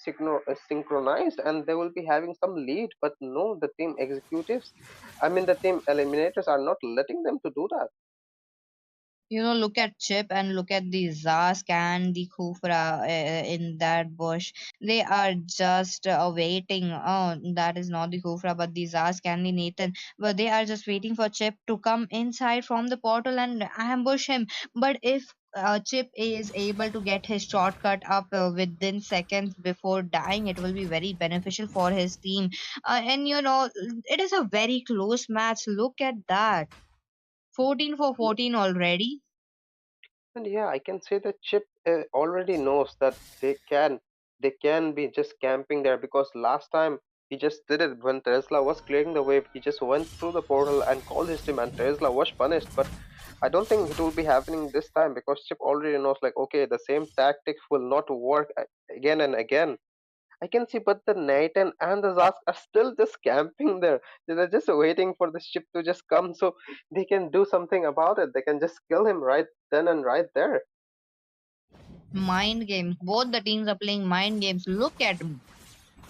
synchronized and they will be having some lead. But no, the team executives, I mean the team eliminators, are not letting them to do that. Look at Chip and look at the Zask and the Khufra in that bush. They are just waiting. Oh, that is not the Khufra, but the Zask and the Nathan. But they are just waiting for Chip to come inside from the portal and ambush him. But if Chip is able to get his shortcut up within seconds before dying, it will be very beneficial for his team. And it is a very close match. Look at that. 14 for 14 already. And yeah, I can say that Chip already knows that they can be just camping there, because last time he just did it when Tesla was clearing the wave. He just went through the portal and called his team, and Tesla was punished. But I don't think it will be happening this time, because Chip already knows like, okay, the same tactics will not work again and again. I can see, but the Nathan and the Zask are still just camping there. They're just waiting for the ship to just come so they can do something about it. They can just kill him right then and right there. Mind games. Both the teams are playing mind games. Look at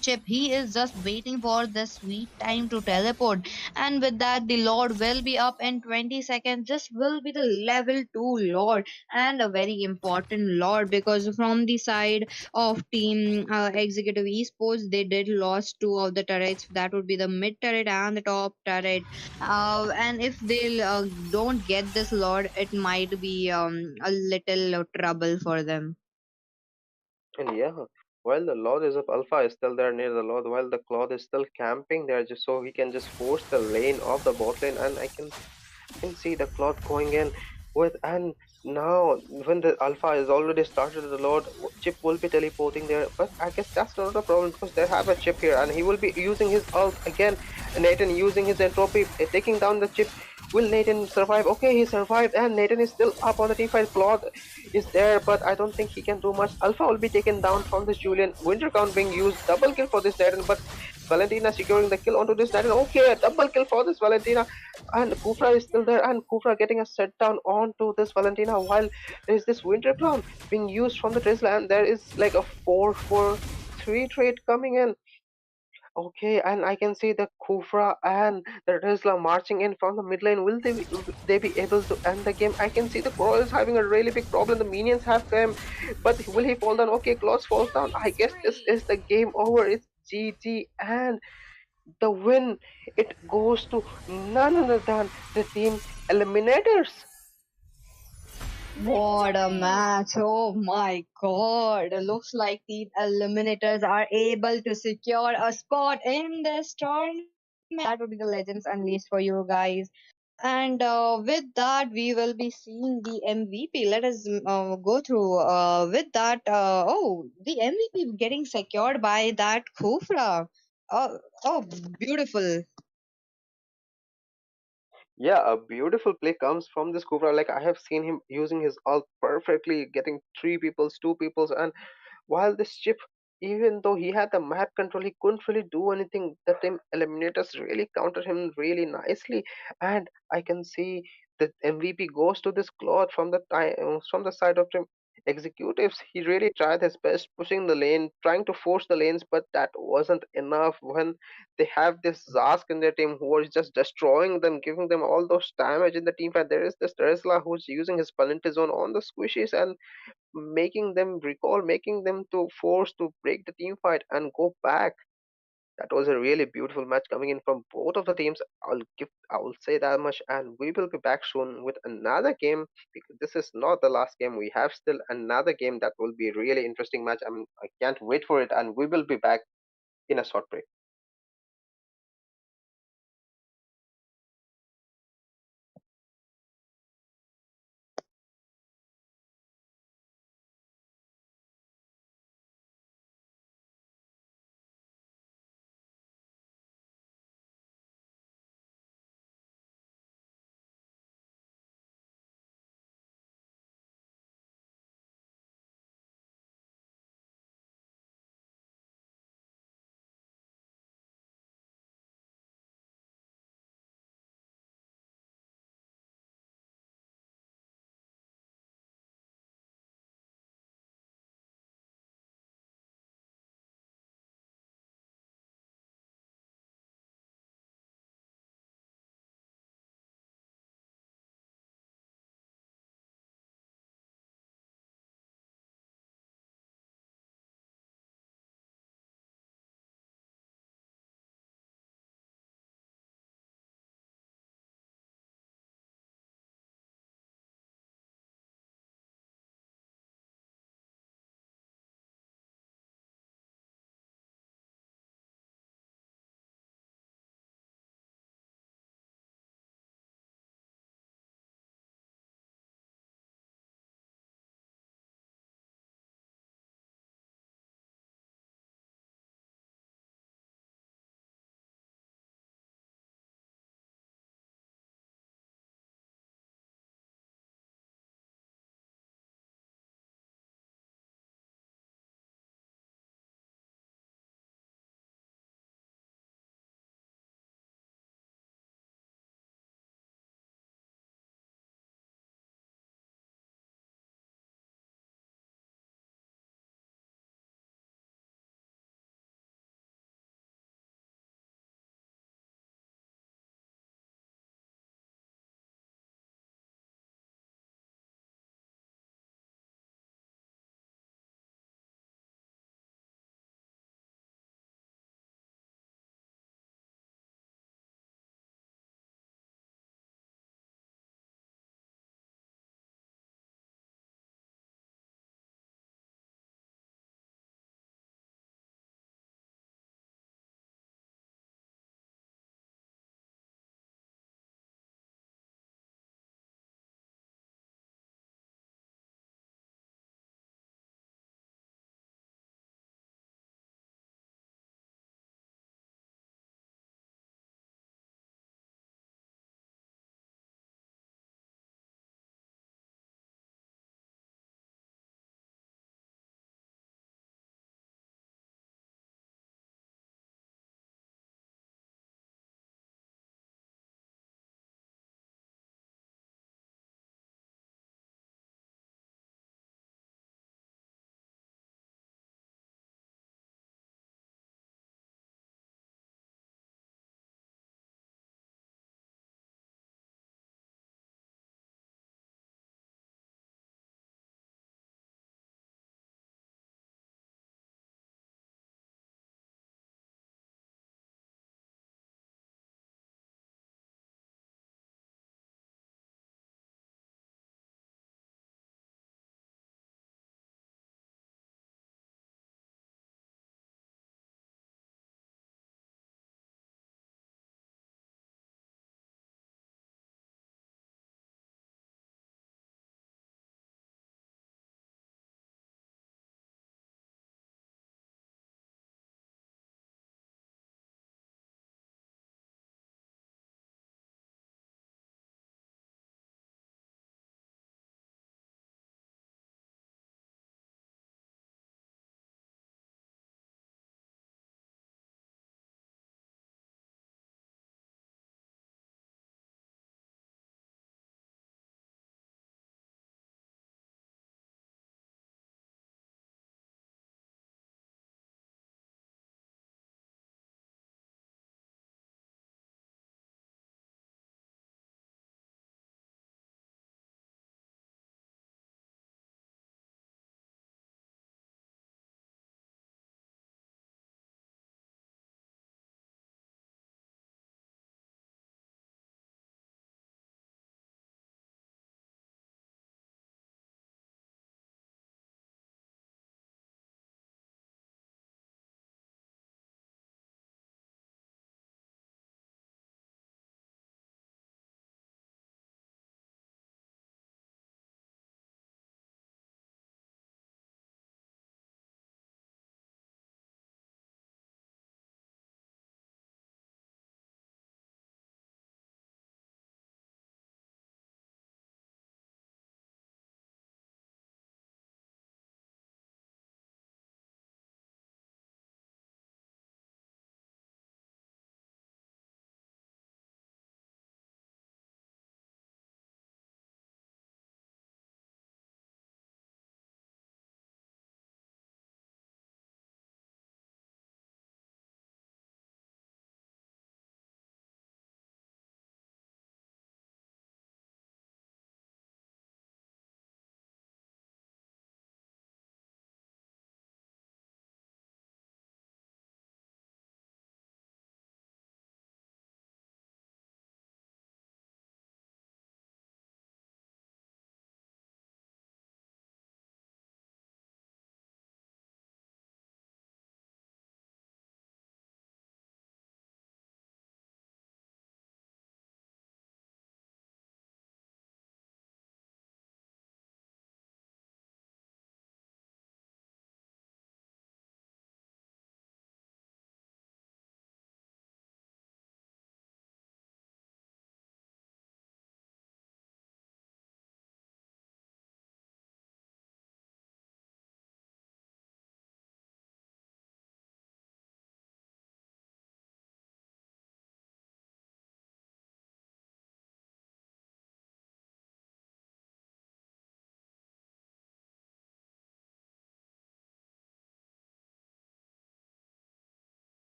Chip. He is just waiting for the sweet time to teleport. And with that, the Lord will be up in 20 seconds. This will be the level 2 Lord, and a very important Lord, because from the side of team Executive Esports, they did lost two of the turrets. That would be the mid turret and the top turret. And if they don't get this Lord, it might be a little trouble for them. And yeah, while the Lord is up, Alpha is still there near the Lord, while the Claude is still camping there just so he can just force the lane of the bot lane. And I can see the Claude going in with, and now when the Alpha is already started, the Lord Chip will be teleporting there. But I guess that's not a problem, because they have a Chip here and he will be using his ult again. Nathan using his entropy, taking down the Chip. Will Nathan survive? Okay, he survived, and Nathan is still up on the teamfight. Claude is there, but I don't think he can do much. Alpha will be taken down from this Julian. Winter count being used. Double kill for this Nathan, but Valentina securing the kill onto this Nathan. Okay, a double kill for this Valentina. And Kufra is still there, and Kufra getting a set down onto this Valentina, while there is this Winter Crown being used from the Tesla, and there is like a 4-4-3 trade coming in. Okay, and I can see the Kufra and the Tesla marching in from the mid lane. Will they be able to end the game? I can see the Crow is having a really big problem. The minions have come, but will he fall down? Okay, Klaus falls down. I guess this is the game over. It's GG, and the win, it goes to none other than the team Eliminators. What a match! Oh my god! Looks like the Eliminators are able to secure a spot in this tournament. That would be the Legends Unleashed for you guys. And with that, we will be seeing the MVP. Let us go through with that. The MVP getting secured by that Kufra. Oh, beautiful. Yeah, a beautiful play comes from this Kufra. Like, I have seen him using his ult perfectly, getting three peoples, two peoples, and while this chip, even though he had the map control, he couldn't really do anything. The team eliminators really countered him really nicely, and I can see the MVP goes to this Claude from the time from the side of team executives. He really tried his best pushing the lane, trying to force the lanes, but that wasn't enough when they have this Zask in their team who is just destroying them, giving them all those damage in the team fight. There is this Tesla who's using his Palinti zone on the squishies and making them recall, making them to force to break the team fight and go back. That was a really beautiful match coming in from both of the teams. I will say that much, and we will be back soon with another game because this is not the last game. We have still another game that will be a really interesting match. I can't wait for it, and we will be back in a short break.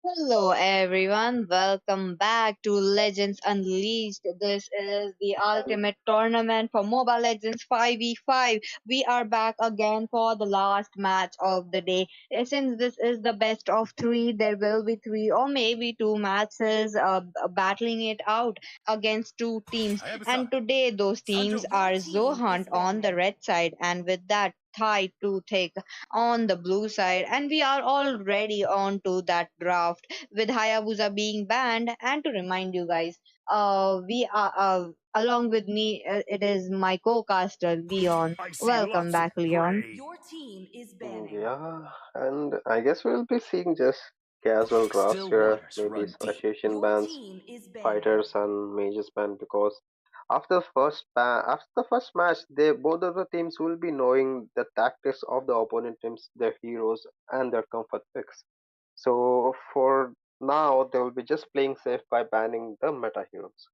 Hello everyone, welcome back to Legends Unleashed. This is the ultimate tournament for Mobile Legends 5v5. We are back again for the last match of the day. Since this is the best of three, there will be three or maybe two matches battling it out against two teams. And today those teams are Zohunt on the red side, and with that, ThighTooThicc on the blue side, and we are already on to that draft with Hayabusa being banned. And to remind you guys, we are along with me. It is my co-caster Leon. I see Welcome lots of back, Leon. prey. Your team is Mm, banning. yeah, and I guess we'll be seeing just casual drafts Still here, waters maybe run deep. association Your bans, team is banning. fighters and mages ban because after the first match, they both of the teams will be knowing the tactics of the opponent teams, their heroes, and their comfort picks. So for now, they will be just playing safe by banning the meta heroes.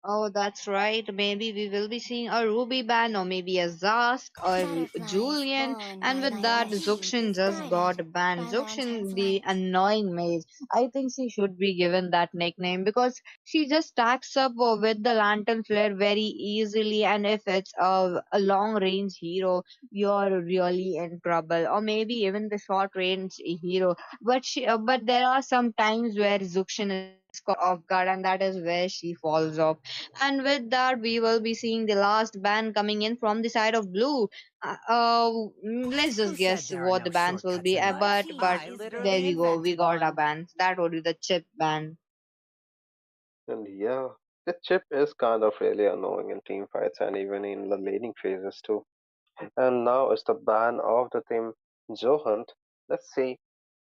Oh, that's right. Maybe we will be seeing a Ruby ban or maybe a Zask or Butterflies Julian. born And by with my that, flesh Zuxin is just got guided banned. by Zuxin, lantern's the light. annoying mage. I think she should be given that nickname because she just stacks up with the lantern flare very easily. And if it's a long range hero, you're really in trouble. Or maybe even the short range hero. But there are some times where Zuxin is caught off guard, and that is where she falls off. And with that, we will be seeing the last ban coming in from the side of blue. Let's Who just said guess there are what no the bans will shortcuts be. in Your life? team But I is there literally we banning. go. We invented got our one. bans. That would be the chip ban. And yeah, the chip is kind of really annoying in team fights and even in the laning phases too. And now it's the ban of the team Zohunt. Let's see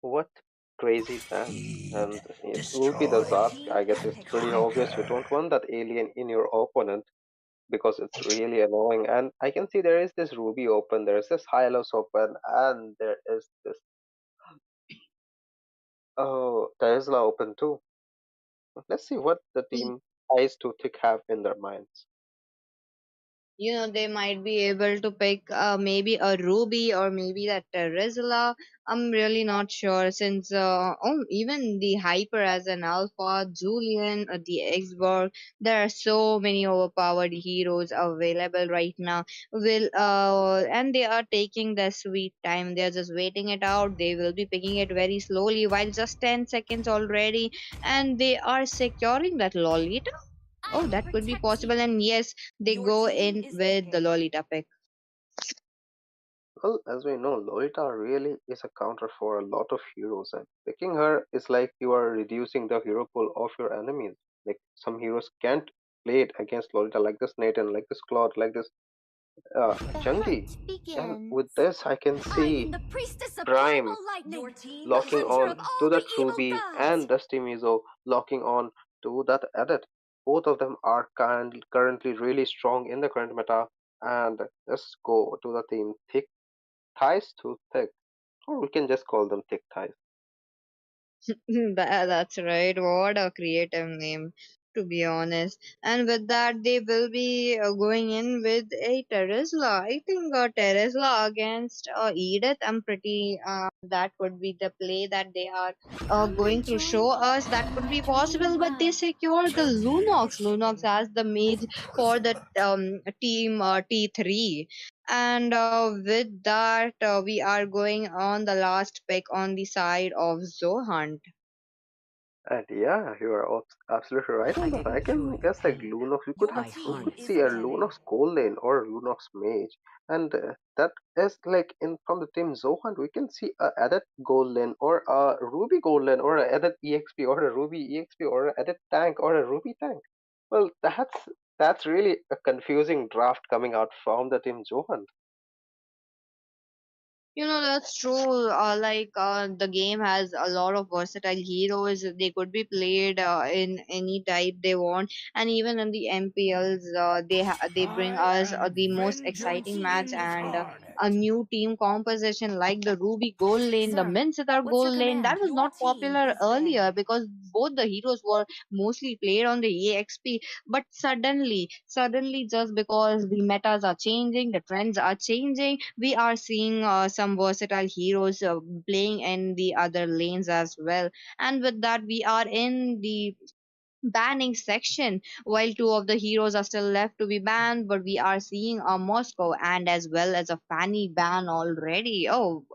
what crazy ban. And it will be the Your Zask. team I is guess it's pretty picking. obvious. You don't want that alien in your opponent because it's really annoying. And I can see there is this Ruby open, there is this Hylos open, and there is this Tesla open too. Let's see what the team Eyes to Thick have in their minds. They might be able to pick maybe a Ruby or maybe that Terizla. I'm really not sure since even the Hyper as an Alpha, Julian, the Xborg, there are so many overpowered heroes available right now. And they are taking their sweet time. They are just waiting it out. They will be picking it very slowly while just 10 seconds already, and they are securing that Lolita. I Oh, will that could be protect possible. you. And yes, they Your go team in is with the picking. Lolita pick. Well, as we know, Lolita really is a counter for a lot of heroes, and picking her is like you are reducing the hero pool of your enemies. Like some heroes can't play it against Lolita, like this Nathan, like this Claude, like this The Chunky. hunt And begins. with this, I can I am see the priestess of Prime primal lightning, your team locking is on winning. Of to all that the evil Ruby gods. and Dusty Mizo locking on to that Edit. Both of them are currently really strong in the current meta. And let's go to the team Thick Thighs to Thick, or we can just call them Thick Thighs. That's right. What a creative name, to be honest. And with that, they will be going in with a Terizla. I think Terizla against Edith. I'm pretty. That could be the play that they are Come going and to join show us. That could my be training possible. But they ground. secure the Lunox. Lunox as the mage for the team T3. And with that, we are going on the last pick on the side of Zohunt. And yeah, you are absolutely right I on that. I didn't kill can you with guess like pain. Lunox. Your We I team could is see a harnessed it. banning. Lunox Gold Lane or a Lunox Mage, and that is like in from the team Zohan. We can see a Edit Gold Lane or a Ruby Gold Lane or a Edit EXP or a Ruby EXP or a Edit Tank or a Ruby Tank. Well, that's really a confusing draft coming out from the team Zohan. That's true. The game has a lot of versatile heroes. They could be played in any type they want, and even in the MPLs, they bring I us am the most vengeance exciting match. incarnate. And a new team composition like the Ruby gold lane, the Sir, Mincetar what's your gold lane, that command? was Your not team popular is earlier ready. because both the heroes were mostly played on the EXP. But suddenly, just because the metas are changing, the trends are changing, we are seeing some versatile heroes playing in the other lanes as well. And with that, we are in the banning section. While two of the heroes are still left to be banned, but we are seeing a Moscow and as well as a Fanny ban already. Oh,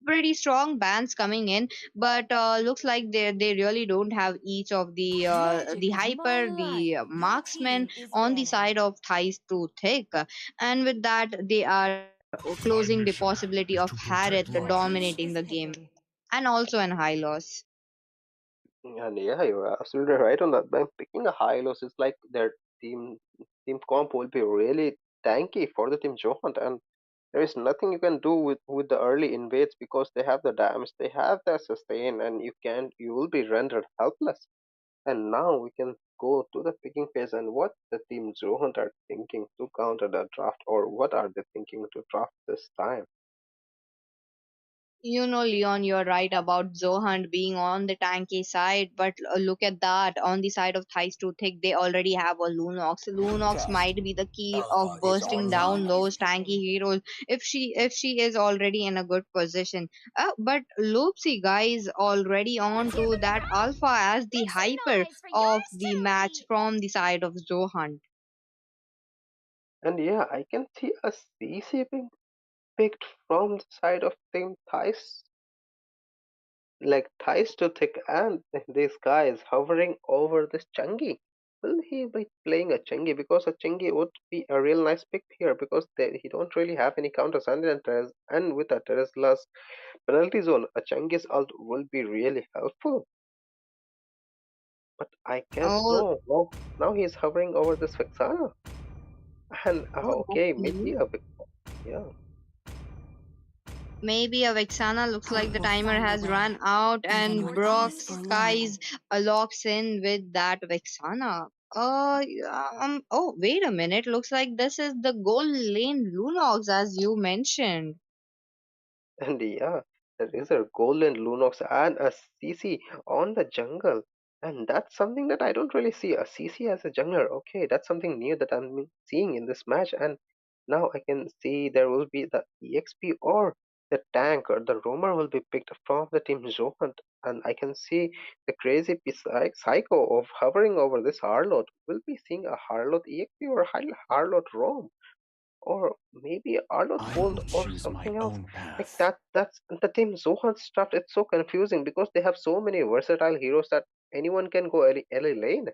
pretty strong bans coming in, but looks like they really don't have each of the Magic is my hyper, life. the Your marksman team is on the ready. side of Thais too thick. And with that, they are My closing the mission possibility is of to Harith protect Your life. team dominating is the game, picking. and also in high loss. And yeah, you're absolutely right on that. By picking a high loss, it's like their team comp will be really tanky for the team Johant, and there is nothing you can do with the early invades because they have the damage, they have the sustain, and you will be rendered helpless. And now we can go to the picking phase and what the team Zohunt are thinking to counter the draft, or what are they thinking to draft this time. You know, Leon, you're right about Zohunt being on the tanky side, but look at that. On the side of Thais too thick, they already have a Lunox. Lunox might be the key of Your bursting down team is those tanky picking. heroes if she is already in a good position. But Loopsy guys already on Let's hear to from the that crowd. alpha as the Make hyper some noise for of yours the match truly. from the side of Zohunt. And yeah, I can see a CC being picked from the side of team Thais, like ties to thick, and this guy is hovering over this Changi. Will he be playing a Changi? Because a Changi would be a real nice pick here because he don't really have any counters, and with a Teresla's penalty zone, a Changi's ult will be really helpful. But I guess Oh, no. Now he's hovering over this Vexana, and oh, that's okay, maybe new. a yeah. Maybe a Vexana looks I like the will timer find a has way, run out, even and when Brock easy or Skies low. locks in with that Vexana. Oh, wait a minute. Looks like this is the gold lane Lunox, as you mentioned. And yeah, there is a golden Lunox and a CC on the jungle. And that's something that I don't really see. A CC as a jungler. Okay, that's something new that I'm seeing in this match. And now I can see there will be the EXP or the tank or the roamer will be picked from the team Zohunt. And I can see the crazy psycho of hovering over this Harlot. We'll be seeing a Harlot EXP or Harlot roam or maybe Arnold I Gold will or choose my something else. own Like path. that's the team Zohan stuff. It's so confusing because they have so many versatile heroes that anyone can go early lane.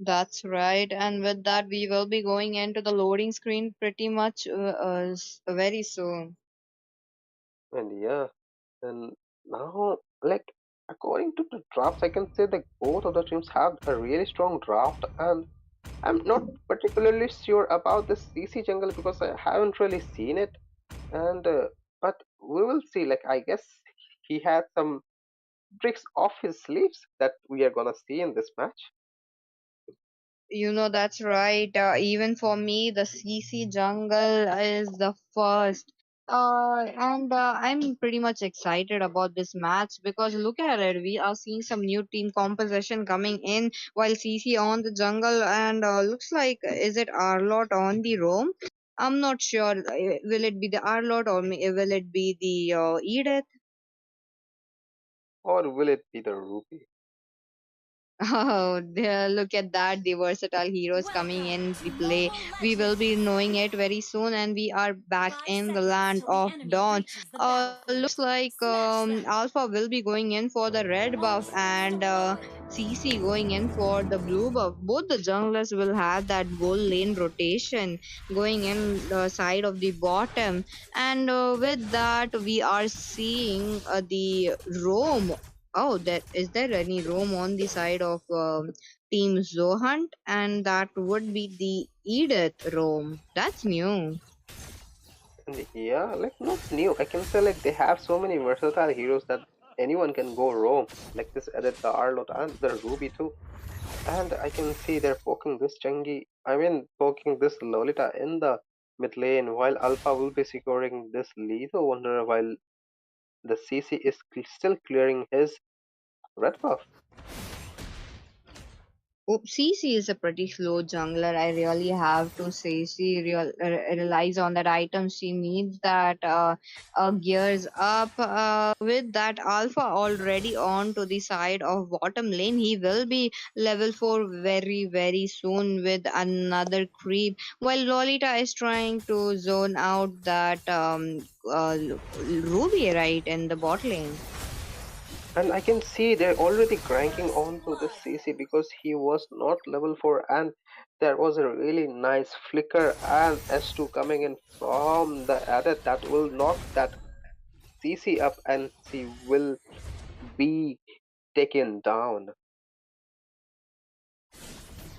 That's right. And with that, we will be going into the loading screen pretty much very soon. And yeah, and now like according to the drafts, I can say that both of the teams have a really strong draft, and I'm not particularly sure about the CC jungle because I haven't really seen it. And but we will see. Like I guess he had some tricks off his sleeves that we are gonna see in this match. You know, that's right. Even for me, the CC jungle is the first. And I'm pretty much excited about this match because look at it. We are seeing some new team composition coming in while CC on the jungle, and looks like is it Arlot on the roam? I'm not sure. Will it be the Arlot or will it be the Edith? Or will it be the Ruby? Oh, look at that. The versatile heroes coming Welcome in to the play. Mobile We will be Legends! knowing it very soon, and we are back 5 in the seconds land till the of enemy Dawn. reaches the Looks battlefield. like Smash them! Alpha will be going in for the red buff, Almost and deployed! CC going in for the blue buff. Both the junglers will have that gold lane rotation going in the side of the bottom, and with that, we are seeing the roam. Oh, there any roam on the side of Team Zohunt, and that would be the Edith Rome. That's new. And yeah, like not new. I can say like they have so many versatile heroes that anyone can go roam. Like this added the Arlot and the Ruby too. And I can see they're poking this Changi. I mean, poking this Lolita in the mid lane, while Alpha will be securing this lethal wonder while the CC is still clearing his red buff. Oh, CC is a pretty slow jungler. I really have to say, she relies on that item. She needs that gears up. With that Alpha already on to the side of bottom lane, he will be level 4 very, very soon with another creep. While Lolita is trying to zone out that Ruby right in the bot lane. And I can see they're already cranking on to the CC because he was not level 4, and there was a really nice flicker and S2 coming in from the edit that will knock that CC up and she will be taken down.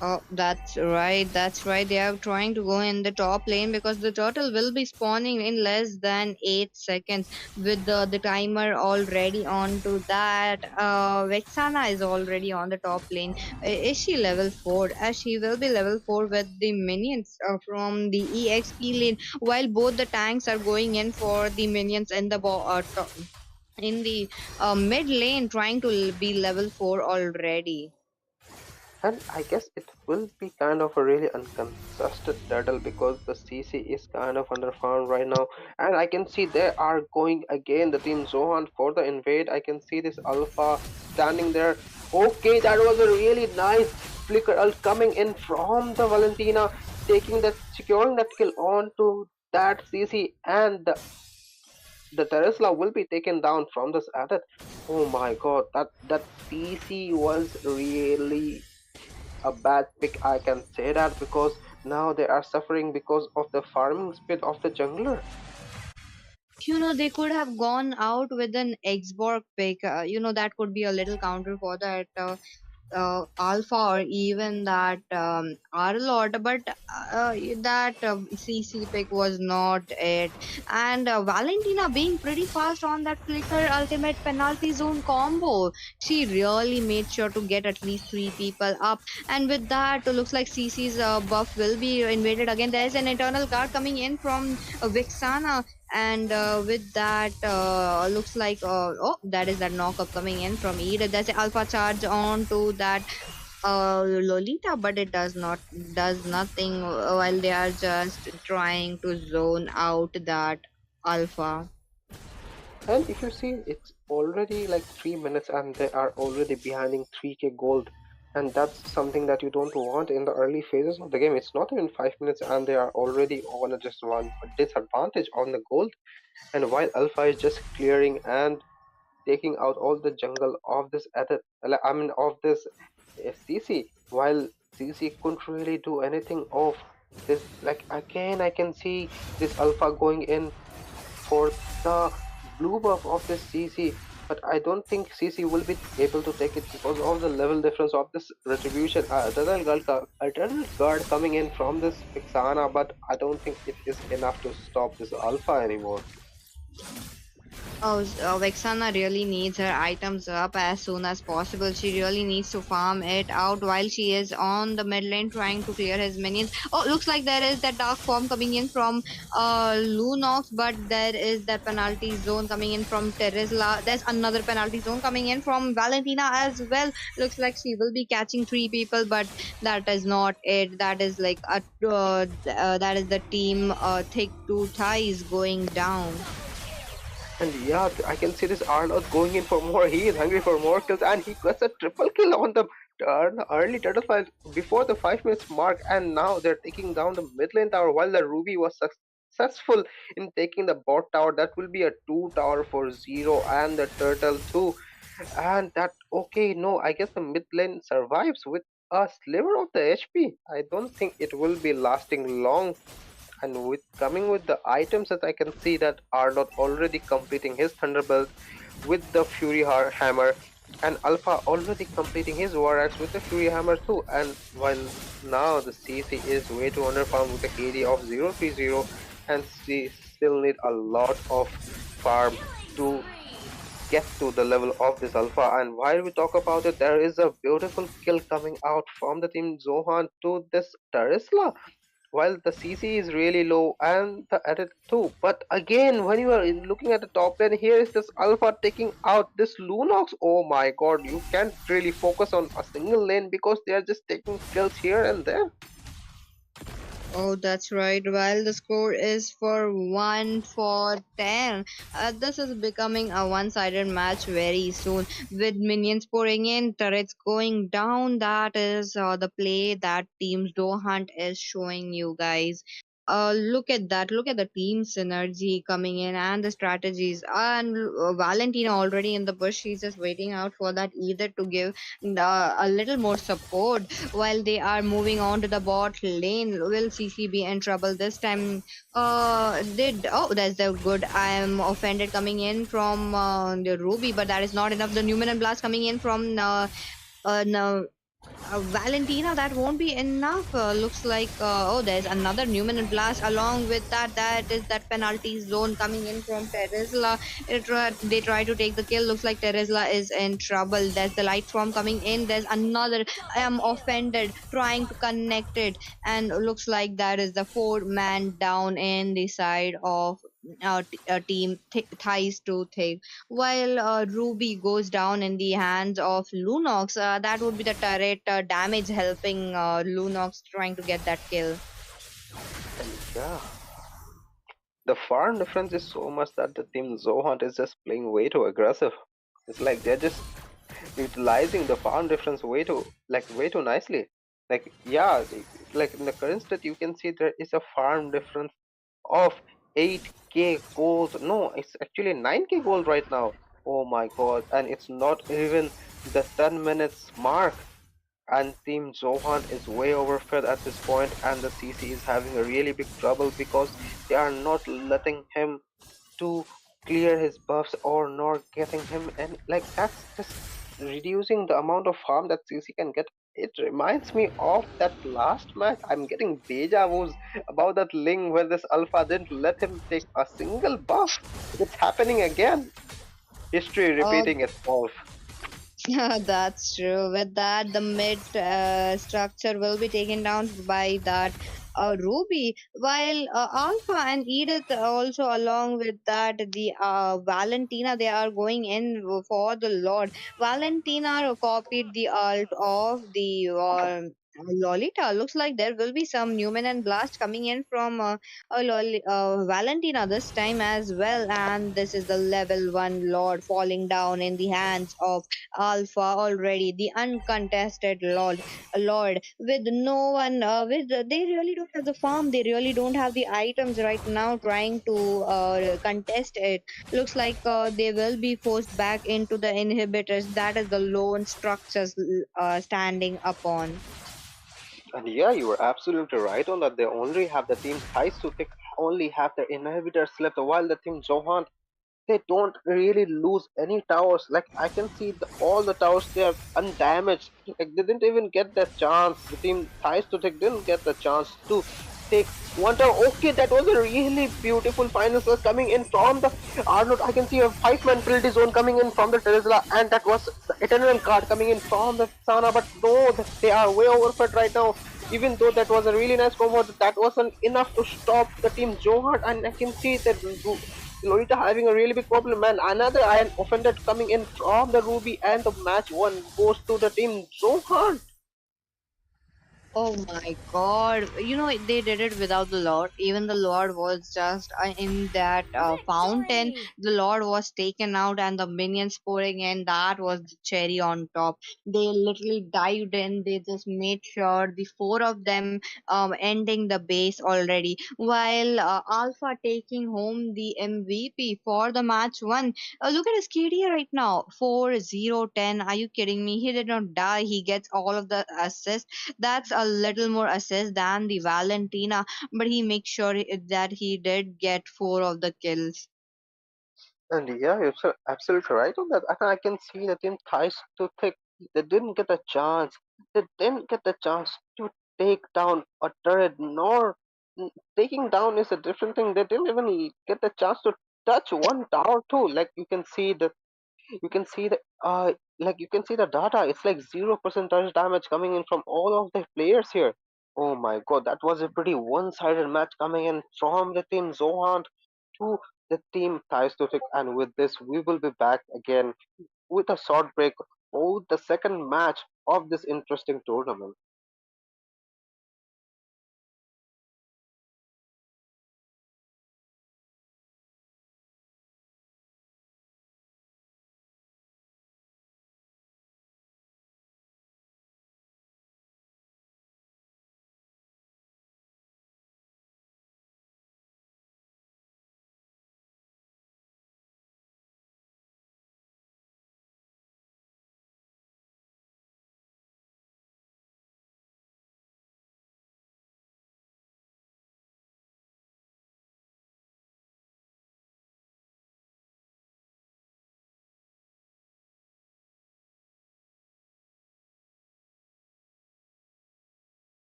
Oh, that's right. That's right. They are trying to go in the top lane because the turtle will be spawning in less than 8 seconds with the timer already on to that. Vexana is already on the top lane. Is she level 4? As she will be level 4 with the minions from the EXP lane, while both the tanks are going in for the minions in the in the mid lane trying to be level 4 already. And I guess it will be kind of a really uncontested battle because the CC is kind of underfarmed right now. And I can see they are going again, the team Zohan for the invade. I can see this Alpha standing there. Okay, that was a really nice flicker ult coming in from the Valentina, taking that, securing that kill onto that CC, and the Teresla will be taken down from this edit. Oh my god, that CC was really a bad pick, I can say that, because now they are suffering because of the farming speed of the jungler. They could have gone out with an Xborg pick. That could be a little counter for that Alpha or even that Arlot, but that CC pick was not it. And Valentina being pretty fast on that flicker ultimate penalty zone combo, she really made sure to get at least 3 people up. And with that, looks like CC's buff will be invaded again. There's an eternal guard coming in from Vixana, and with that looks like that is that knockup coming in from Ed. There's an alpha charge on to that Lolita, but it does nothing while they are just trying to zone out that alpha. And if you see, it's already like 3 minutes and they are already behind 3k gold. And that's something that you don't want in the early phases of the game. It's not even 5 minutes and they are already on a just one disadvantage on the gold. And while Alpha is just clearing and taking out all the jungle of this edit, I mean of this CC, while CC couldn't really do anything of this. Like again, I can see this Alpha going in for the blue buff of this CC, but I don't think CC will be able to take it because of the level difference of this retribution. Eternal guard coming in from this Vixana, but I don't think it is enough to stop this Alpha anymore. Oh, Vexana really needs her items up as soon as possible. She really needs to farm it out while she is on the mid lane trying to clear his minions. Oh, looks like there is that dark form coming in from Lunox, but there is that penalty zone coming in from Terizla. There's another penalty zone coming in from Valentina as well. Looks like she will be catching 3 people, but that is not it. That is like that is the team thick two ties going down. And yeah, I can see this Arnold going in for more. He is hungry for more kills, and he gets a triple kill on the early turtle fight before the 5 minutes mark. And now they're taking down the mid lane tower while the Ruby was successful in taking the bot tower. That will be a 2 tower for zero, and the turtle too. And that, okay, no, I guess the mid lane survives with a sliver of the HP. I don't think it will be lasting long, and with coming with the items that I can see that are not already completing his Thunderbolt with the Fury Hammer, and Alpha already completing his War Axe with the Fury Hammer too. And while now the CC is way too underfarmed with a KD of 030, and she still need a lot of farm to get to the level of this Alpha. And while we talk about it, there is a beautiful kill coming out from the team Zohan to this Tarisla. while the CC is really low and the edit too. But again, when you are looking at the top lane, here is this Alpha taking out this Lunox. Oh my god, you can't really focus on a single lane because they are just taking kills here and there. Oh, that's right. While the score is for 1 for 10, this is becoming a one sided match very soon. With minions pouring in, turrets going down, that is the play that Team Zohunt is showing you guys. Look at that. Look at the team synergy coming in and the strategies. And Valentina already in the bush. She's just waiting out for that either to give a little more support while they are moving on to the bot lane. Will CC be in trouble this time? Did oh that's the good. I am offended coming in from the Ruby, but that is not enough. The Newman and Blast coming in from no, Valentina, that won't be enough. Looks like oh, there's another Newman and Blast. Along with that, that is that penalty zone coming in from Terizla. They try to take the kill. Looks like Terizla is in trouble. There's the light storm coming in. There's another. I am offended trying to connect it, and looks like that is the four-man down in the side of team Thighs to Thick. While Ruby goes down in the hands of Lunox, that would be the turret damage helping Lunox trying to get that kill. And yeah, the farm difference is so much that the team Zohunt is just playing way too aggressive. It's like they're just utilizing the farm difference way too nicely. Like yeah, like in the current state you can see there is a farm difference of 8k gold. No, it's actually 9k gold right now. Oh my god, and it's not even the 10 minutes mark. And Team Zohan is way overfed at this point, and the CC is having a really big trouble because they are not letting him to clear his buffs or not getting him, and like that's just reducing the amount of harm that CC can get. It reminds me of that last match. I'm getting deja vu's about that Ling where this Alpha didn't let him take a single buff. It's happening again. History Uh, repeating itself. That's true. With that, the mid structure will be taken down by that Ruby, while Alpha and Edith also, along with that, the Valentina, they are going in for the Lord. Valentina copied the alt of the Lolita. Looks like there will be some Newman and Blast coming in from Valentina this time as well, and this is the level 1 Lord falling down in the hands of Alpha already, the uncontested Lord, with no one, with they really don't have the farm, they really don't have the items right now. Trying to contest it, looks like they will be forced back into the inhibitors. That is the lone structures standing upon. And yeah, you were absolutely right on that. They only have the team ties to pick, only have their inhibitors left, while the team Zohan they don't really lose any towers. Like I can see all the towers they are undamaged. Like they didn't even get the chance. The team ties to take didn't get the chance to take one tower. Okay, that was a really beautiful final score coming in from the Arnold. I can see a 5-man penalty zone coming in from the Terizla, and that was the Eternal card coming in from the Sana. But no, they are way overfed right now. Even though that was a really nice combo, that wasn't enough to stop the team Johart, and I can see that Lolita having a really big problem, man. Another iron offended coming in from the Ruby, and the match one goes to the team Zohan. Oh my god. You know, they did it without the Lord. Even the Lord was just in that fountain. Victory! The Lord was taken out and the minions pouring in. That was the cherry on top. They literally dived in. They just made sure the four of them ending the base already. While Alpha taking home the MVP for the match one. Look at his KD right now. 4-0-10. Are you kidding me? He did not die. He gets all of the assists. That's a little more assist than the Valentina, but he makes sure that he did get four of the kills. And yeah, you're absolutely right on that. And I can see the team ties to thick. They didn't get a chance. They didn't get the chance to take down a turret, nor taking down is a different thing. They didn't even get the chance to touch one tower too. Like you can see the like you can see the data. It's like 0% touch damage coming in from all of the players here. Oh my god, that was a pretty one-sided match coming in from the team Zohunt to the team ThighTooThicc, and with this we will be back again with a short break for the second match of this interesting tournament.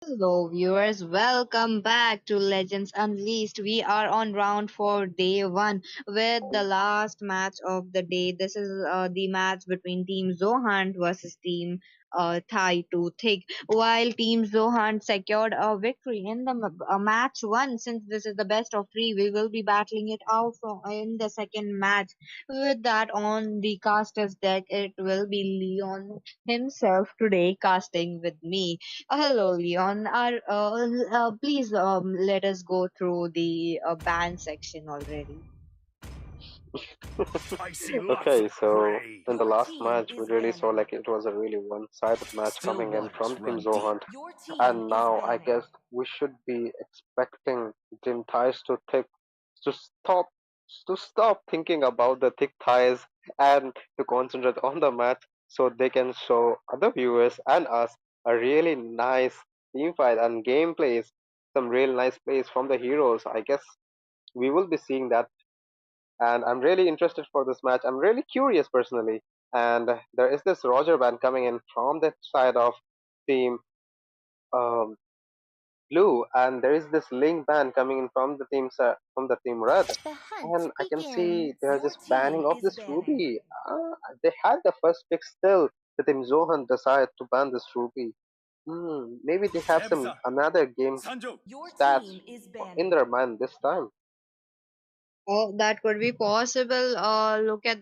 Hello, viewers. Welcome back to Legends Unleashed. We are on round 4, day 1, with the last match of the day. This is the match between Team Zohunt versus Team ThighTooThicc. While Team Zohunt secured a victory in the match 1, since this is the best of 3, we will be battling it out in the second match. With that on the caster's deck, it will be Leon himself today casting with me. Hello, Leon. Please let us go through the ban section already. I see lots Okay, of so prey. in the Your last team match, we is really saw banning. like it was a really one-sided match Still coming in waters from Team run deep. Zohunt, Your team and is now I banning. guess we should be expecting Team Thighs to thick to stop thinking about the thick thighs and to concentrate on the match so they can show other viewers and us a really nice team fight and gameplays, some real nice plays from the heroes. I guess we will be seeing that, and I'm really interested for this match. I'm really curious personally, and there is this Roger band coming in from the side of Team um, Blue, and there is this Link band coming in from the from the Team Red, The hunt and I can see begins. they are Your just team banning off is this banning. Ruby. They had the first pick still. The Team Zohan decided to ban this Ruby. Maybe they have some another game Your stats team is in banning. their mind this time. Oh, that could be possible.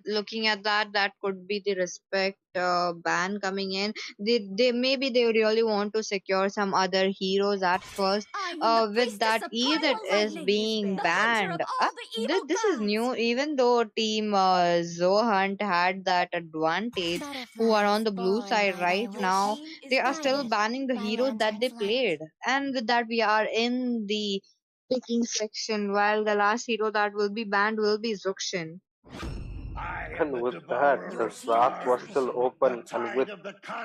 Looking at that, that could be the respect ban coming in. They maybe they really want to secure some other heroes at first. I am the With priestess that, of Eve that is lightning being the hunter of banned. all the evil This is gods. new. Even though Team Zohunt had that advantage, who are Butterflies on the blue born side by thy right wish, now, team is they are still guided banning the by heroes that they lantern's light. played. And with that, we are in the picking section, while the last hero that will be banned will be Zuxin. And with that, the Zask was still open, and with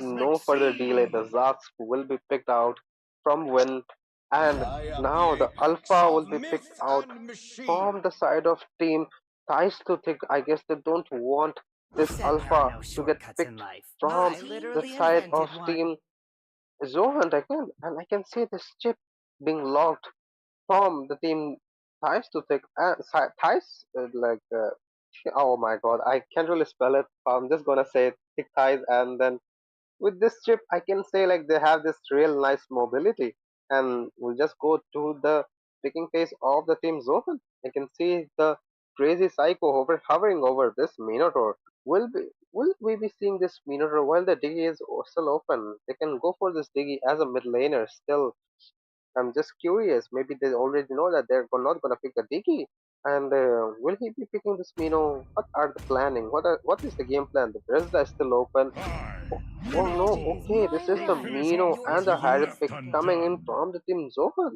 no further delay, the Zask will be picked out from win, and now the Alpha will be picked out from the side of team ThighTooThicc. I guess they don't want Who this said there are Alpha no to get shortcuts in picked life? from I the literally side of invented one. team Zohunt again, and I can see this chip being locked from the team ThighTooThicc. Thighs, oh my god, I can't really spell it. I'm just gonna say thick thighs, and then with this chip I can say like they have this real nice mobility, and we'll just go to the picking phase of the team Zohan. I can see the crazy psycho hovering over this Minotaur. Will we be seeing this Minotaur while the diggy is still open? They can go for this diggy as a mid laner still. I'm just curious. Maybe they already know that they're not gonna pick the diggy. And will he be picking this Mino? What are the planning? What is the game plan? The Dresda is still open. Oh Many no, days, okay, this my is the life. Mino Your and the team Harriet is pick coming in picking. from the team Zohan.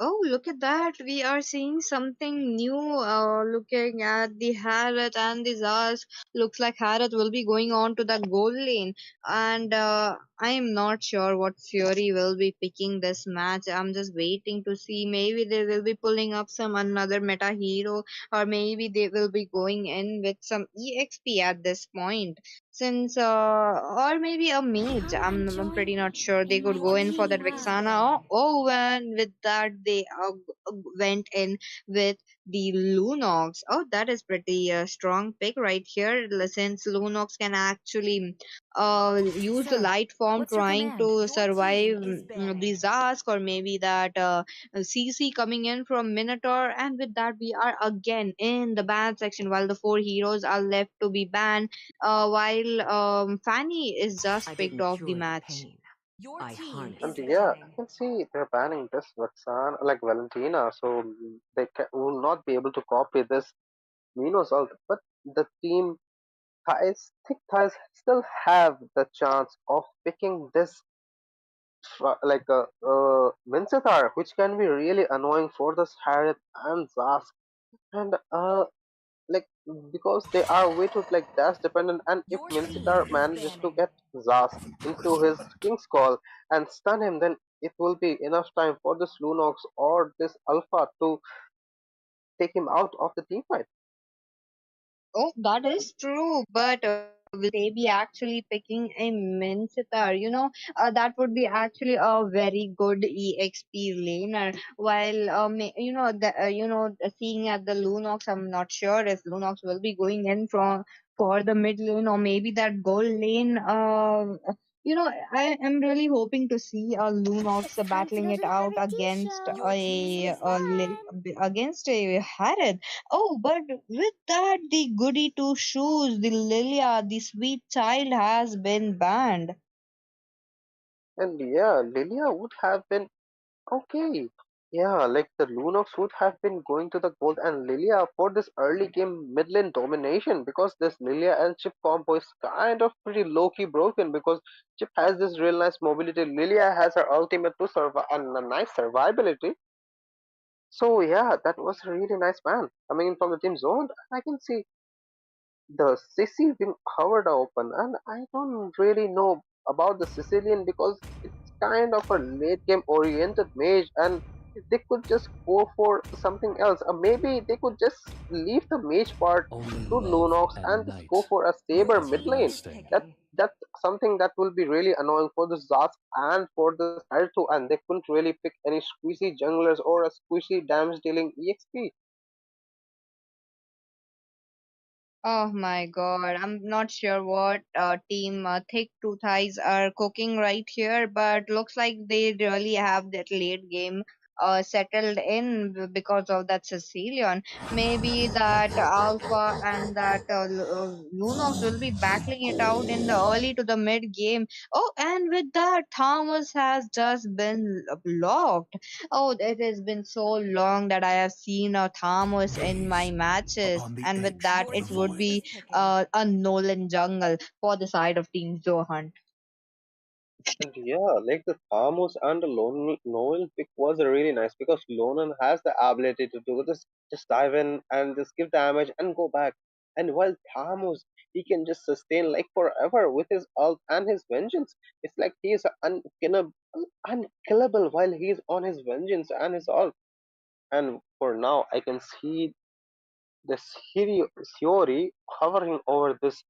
Oh, look at that. We are seeing something new. Looking at the Harriet and the Zaz. Looks like Harriet will be going on to the goal lane. And I am not sure what Fury will be picking this match. I'm just waiting to see. Maybe they will be pulling up some another meta hero, or maybe they will be going in with some EXP at this point. Since, or maybe a mage. Come and I'm join pretty not sure. They could go your in for that team has Vixana. been. And with that, they went in with the Lunox. Oh, that is pretty strong pick right here. Since Lunox can actually use the Sir, light form what's your trying command? to Your survive team is the banning. Zask, or maybe that CC coming in from Minotaur. And with that, we are again in the ban section while the four heroes are left to be banned, while Fanny is just I picked didn't off the cure the match. pain. Your I team And is harnessed it. yeah, I banning. can see they're banning this Vexan, like Valentina, so will not be able to copy this Mino's ult. But the team Thick Thighs still have the chance of picking this Mincetar, which can be really annoying for this Harriet and Zask. And like because they are way too like dash dependent, and if Your team Mincetar is manages to banning. get Zask into his King's Call and stun him, then it will be enough time for this Lunox or this Alpha to take him out of the team fight. Oh, that is true, but will they be actually picking a Mincitar? That would be actually a very good EXP laner. While seeing at the Lunox, I'm not sure if Lunox will be going in from for the mid lane, or maybe that gold lane. I am really hoping to see a Lunox It's time to battling go it to the out Harriet Tea Show. Your team is banned. against a Harad. Oh, but with that, the goody two shoes, the Lilia, the sweet child, has been banned. And yeah, Lilia would have been okay. Yeah, like the Lunox would have been going to the gold and Lilia for this early game mid lane domination, because this Lilia and Chip combo is kind of pretty low key broken, because Chip has this real nice mobility. Lilia has her ultimate to survive and a nice survivability. So yeah, that was a really nice man coming in from the team zone. I can see the Sicily being covered open, and I don't really know about the Sicilian because it's kind of a late game oriented mage, and they could just go for something else. Maybe they could just leave the mage part Only to love Lunox and and just go night for a Your saber are mid team lane. is lasting. That picking. that's something that will be really annoying for the Zask and for the Sartu, and they couldn't really pick any squeezy junglers or a squeezy damage dealing EXP. Oh my god, I'm not sure what team Thick Two Thighs are cooking right here, but looks like they really have that late game settled in because of that Sicilian. Maybe that Alpha and that Lunox will be battling it out in the early to the mid game. Oh, and with that, Thomas has just been blocked. Oh, it has been so long that I have seen a Thomas in my Gaze matches, upon the and with edge that, Your of it the would team void. is be picking. a Nolan jungle for the side of Team Zohunt. And yeah, like the Thamus and the Noel pick was really nice because Lonan has the ability to do this, just dive in and just give damage and go back. And while Thamus, he can just sustain like forever with his ult and his vengeance. It's like he is unkillable while he is on his vengeance and his ult. And for now, I can see the Theory hovering over this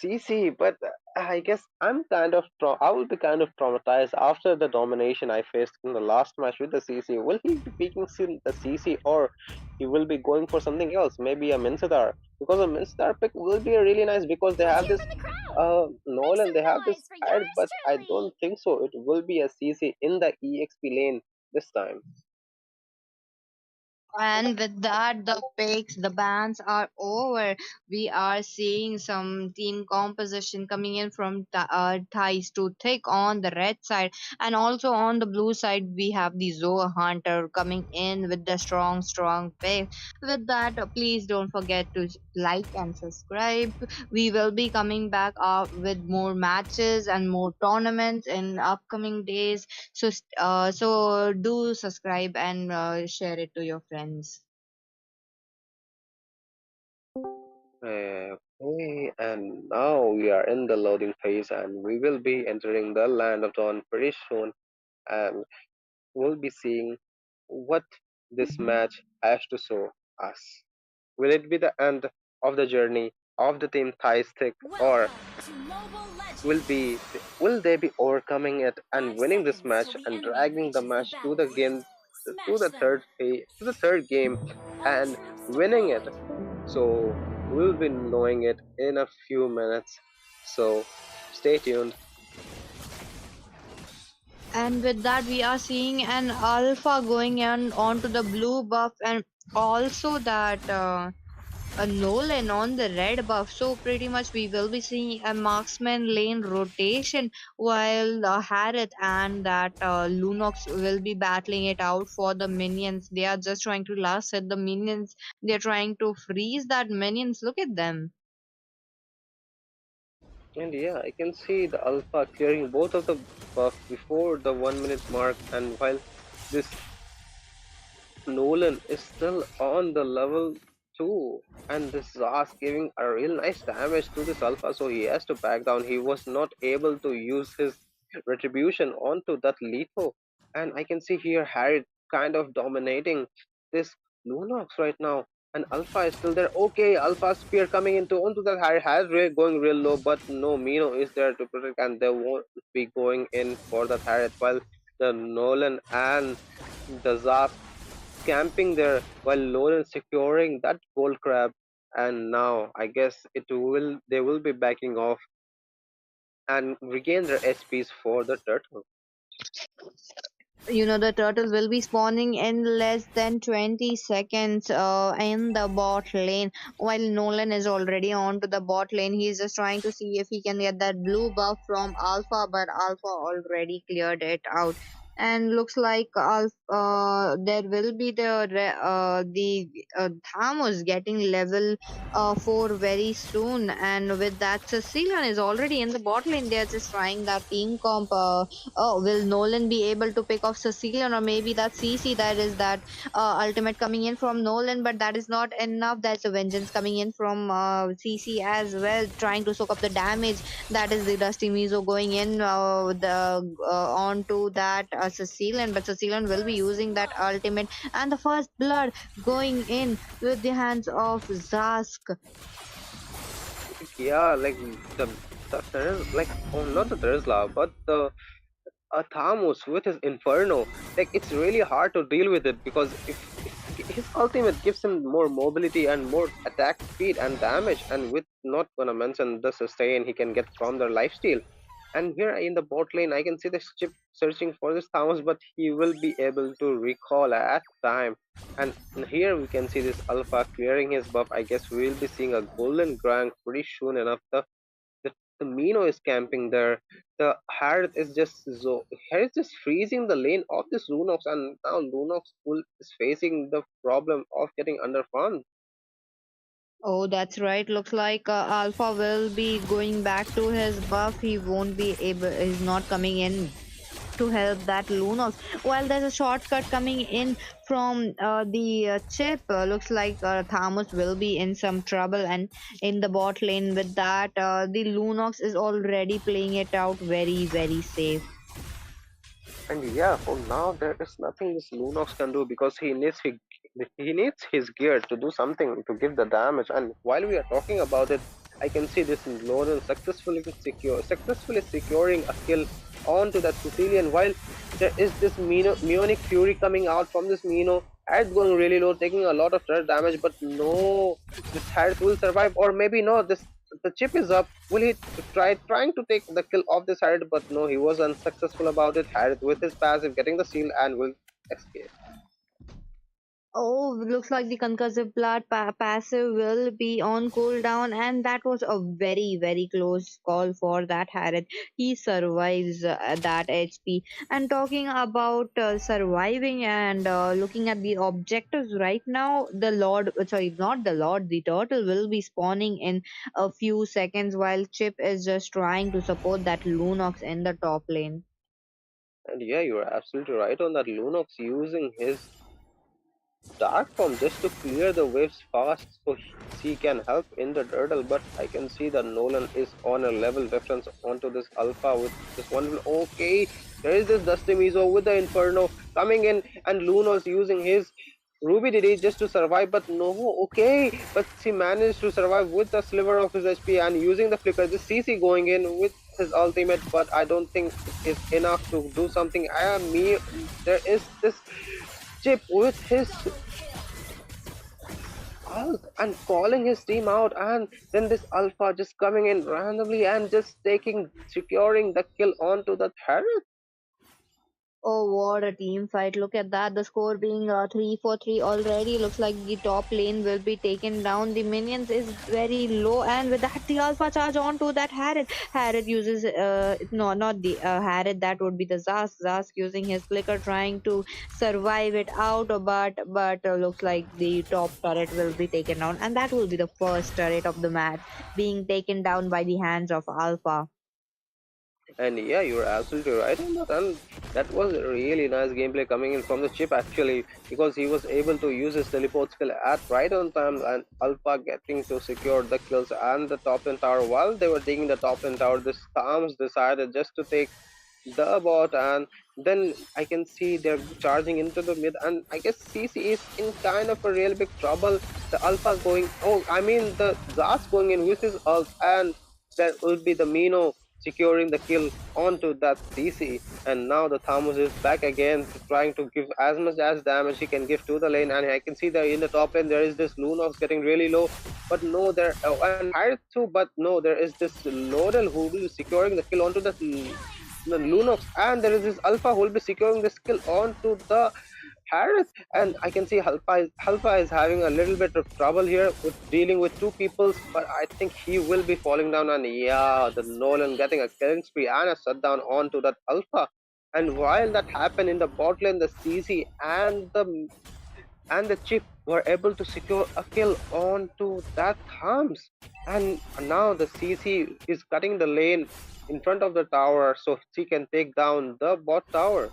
CC, but I guess I will be kind of traumatized after the domination I faced in the last match with the CC. Will he be picking still the CC, or he will be going for something else? Maybe a Minsadar, because a Minsadar pick will be really nice because they have this Nolan, they have this ad, but I don't think so. It will be a CC in the EXP lane this time. And with that, the picks, the bans are over. We are seeing some team composition coming in from Thighs to Thick on the red side, and also on the blue side, we have the Zohunt coming in with the strong pick. With that, please don't forget to like and subscribe. We will be coming back up with more matches and more tournaments in upcoming days. So do subscribe and share it to your friends. Okay, and now we are in the loading phase, and we will be entering the land of Dawn pretty soon, and we'll be seeing what this match has to show us. Will it be the end of the journey of the team ThighTooThicc, or will they be overcoming it and winning this match and dragging the match to the game to the third game and winning it? So we'll be knowing it in a few minutes. So stay tuned. And with that, we are seeing an alpha going on onto the blue buff, and also that a Nolan on the red buff. So pretty much we will be seeing a marksman lane rotation, while Harith and that Lunox will be battling it out for the minions. They are just trying to last hit the minions. They're trying to freeze that minions. Look at them. And yeah, I can see the alpha clearing both of the buff before the 1 minute mark, and while this Nolan is still on the level 2, and this Zas giving a real nice damage to this Alpha, so he has to back down. He was not able to use his retribution onto that Letho, and I can see here Harry kind of dominating this Lunox right now. And Alpha is still there. Okay, Alpha Spear coming into onto that Harry has going real low, but no Mino is there to protect, and they won't be going in for that Harry while the Nolan and the Zas camping there while Nolan securing that gold crab. And now I guess they will be backing off and regain their SPs for the turtle. You know, the turtle will be spawning in less than 20 seconds in the bot lane, while Nolan is already on to the bot lane. He's just trying to see if he can get that blue buff from Alpha, but Alpha already cleared it out. And looks like there will be the Thamos getting level 4 very soon, and with that Cecilian is already in the bot lane. They're just trying that team comp. Oh, will Nolan be able to pick off Cecilian, or maybe that CC that is that ultimate coming in from Nolan, but that is not enough. That's a vengeance coming in from CC as well, trying to soak up the damage. That is the Dusty Mizo going in onto that Cecilian, but Cecilian will be using that ultimate, and the first blood going in with the hands of Zask. Yeah, like the like oh, not the Tesla, but the Thamos with his Inferno. Like it's really hard to deal with it because if his ultimate gives him more mobility and more attack speed and damage, and with not gonna mention the sustain he can get from the lifesteal. And here in the bot lane, I can see the chip searching for this Thomas, but he will be able to recall at time. And here we can see this Alpha clearing his buff. I guess we'll be seeing a golden Grand pretty soon enough. The Mino is camping there. The Harith is Harith is freezing the lane of this Lunox, and now Lunox is facing the problem of getting underfarmed. Oh, that's right. Looks like Alpha will be going back to his buff. He won't be able. He's not coming in to help that Lunox. While there's a shortcut coming in from the chip, looks like Thamus will be in some trouble and in the bot lane with that. The Lunox is already playing it out very, very safe. And yeah, for now there is nothing this Lunox can do because he needs his gear to do something to give the damage. And while we are talking about it, I can see this Loden successfully securing a kill onto that Sicilian. While there is this Meonic Fury coming out from this Mino, Harith going really low, taking a lot of turret damage, but no, this Harith will survive, or maybe no, this the chip is up. Will he trying to take the kill off this Harith? But no, he was unsuccessful about it. Harith with his passive getting the seal and will escape. Oh, looks like the concussive blood passive will be on cooldown, and that was a very, very close call for that Harith. He survives that HP. And talking about surviving and looking at the objectives right now, the Lord, sorry, not the Lord, the turtle will be spawning in a few seconds while Chip is just trying to support that Lunox in the top lane. And yeah, you are absolutely right on that. Lunox using his dark form just to clear the waves fast so he can help in the turtle. But I can see that Nolan is on a level difference onto this alpha with this one. Okay, there is this Dusty Mizo with the Inferno coming in, and Luno's using his Ruby did it just to survive, but no, okay, but he managed to survive with the sliver of his HP and using the flicker. This CC going in with his ultimate, but I don't think it is enough to do something. There is this chip with his ult and calling his team out, and then this alpha just coming in randomly and just securing the kill onto the Harris. Oh, what a team fight. Look at that. The score being 3 for 3 already. Looks like the top lane will be taken down. The minions is very low. And with that, the alpha charge onto that Harith. Harith uses, no, not the Harith. That would be the Zask. Zask using his flicker trying to survive it out. But looks like the top turret will be taken down. And that will be the first turret of the match being taken down by the hands of Alpha. And yeah, you're absolutely right on that. And that was a really nice gameplay coming in from the chip actually, because he was able to use his teleport skill at right on time, and Alpha getting to secure the kills and the top lane tower. While they were taking the top lane tower, this Thames decided just to take the bot, and then I can see they're charging into the mid, and I guess CC is in kind of a real big trouble. The Alpha going, oh, I mean the Zas going in with his ult, and that will be the Mino securing the kill onto that CC. And now the Thamus is back again trying to give as much as damage he can give to the lane, and I can see that in the top lane there is this Lunox getting really low, but no, there and Pirate too, but no, there is this Lodel who will be securing the kill onto the Lunox, and there is this Alpha who will be securing the skill onto the Harith. And I can see Halpa is having a little bit of trouble here with dealing with two peoples, but I think he will be falling down. And yeah, the Nolan getting a killing spree and a shutdown onto that Alpha. And while that happened in the bot lane, the CC and the chip were able to secure a kill onto that Harms. And now the CC is cutting the lane in front of the tower so she can take down the bot tower.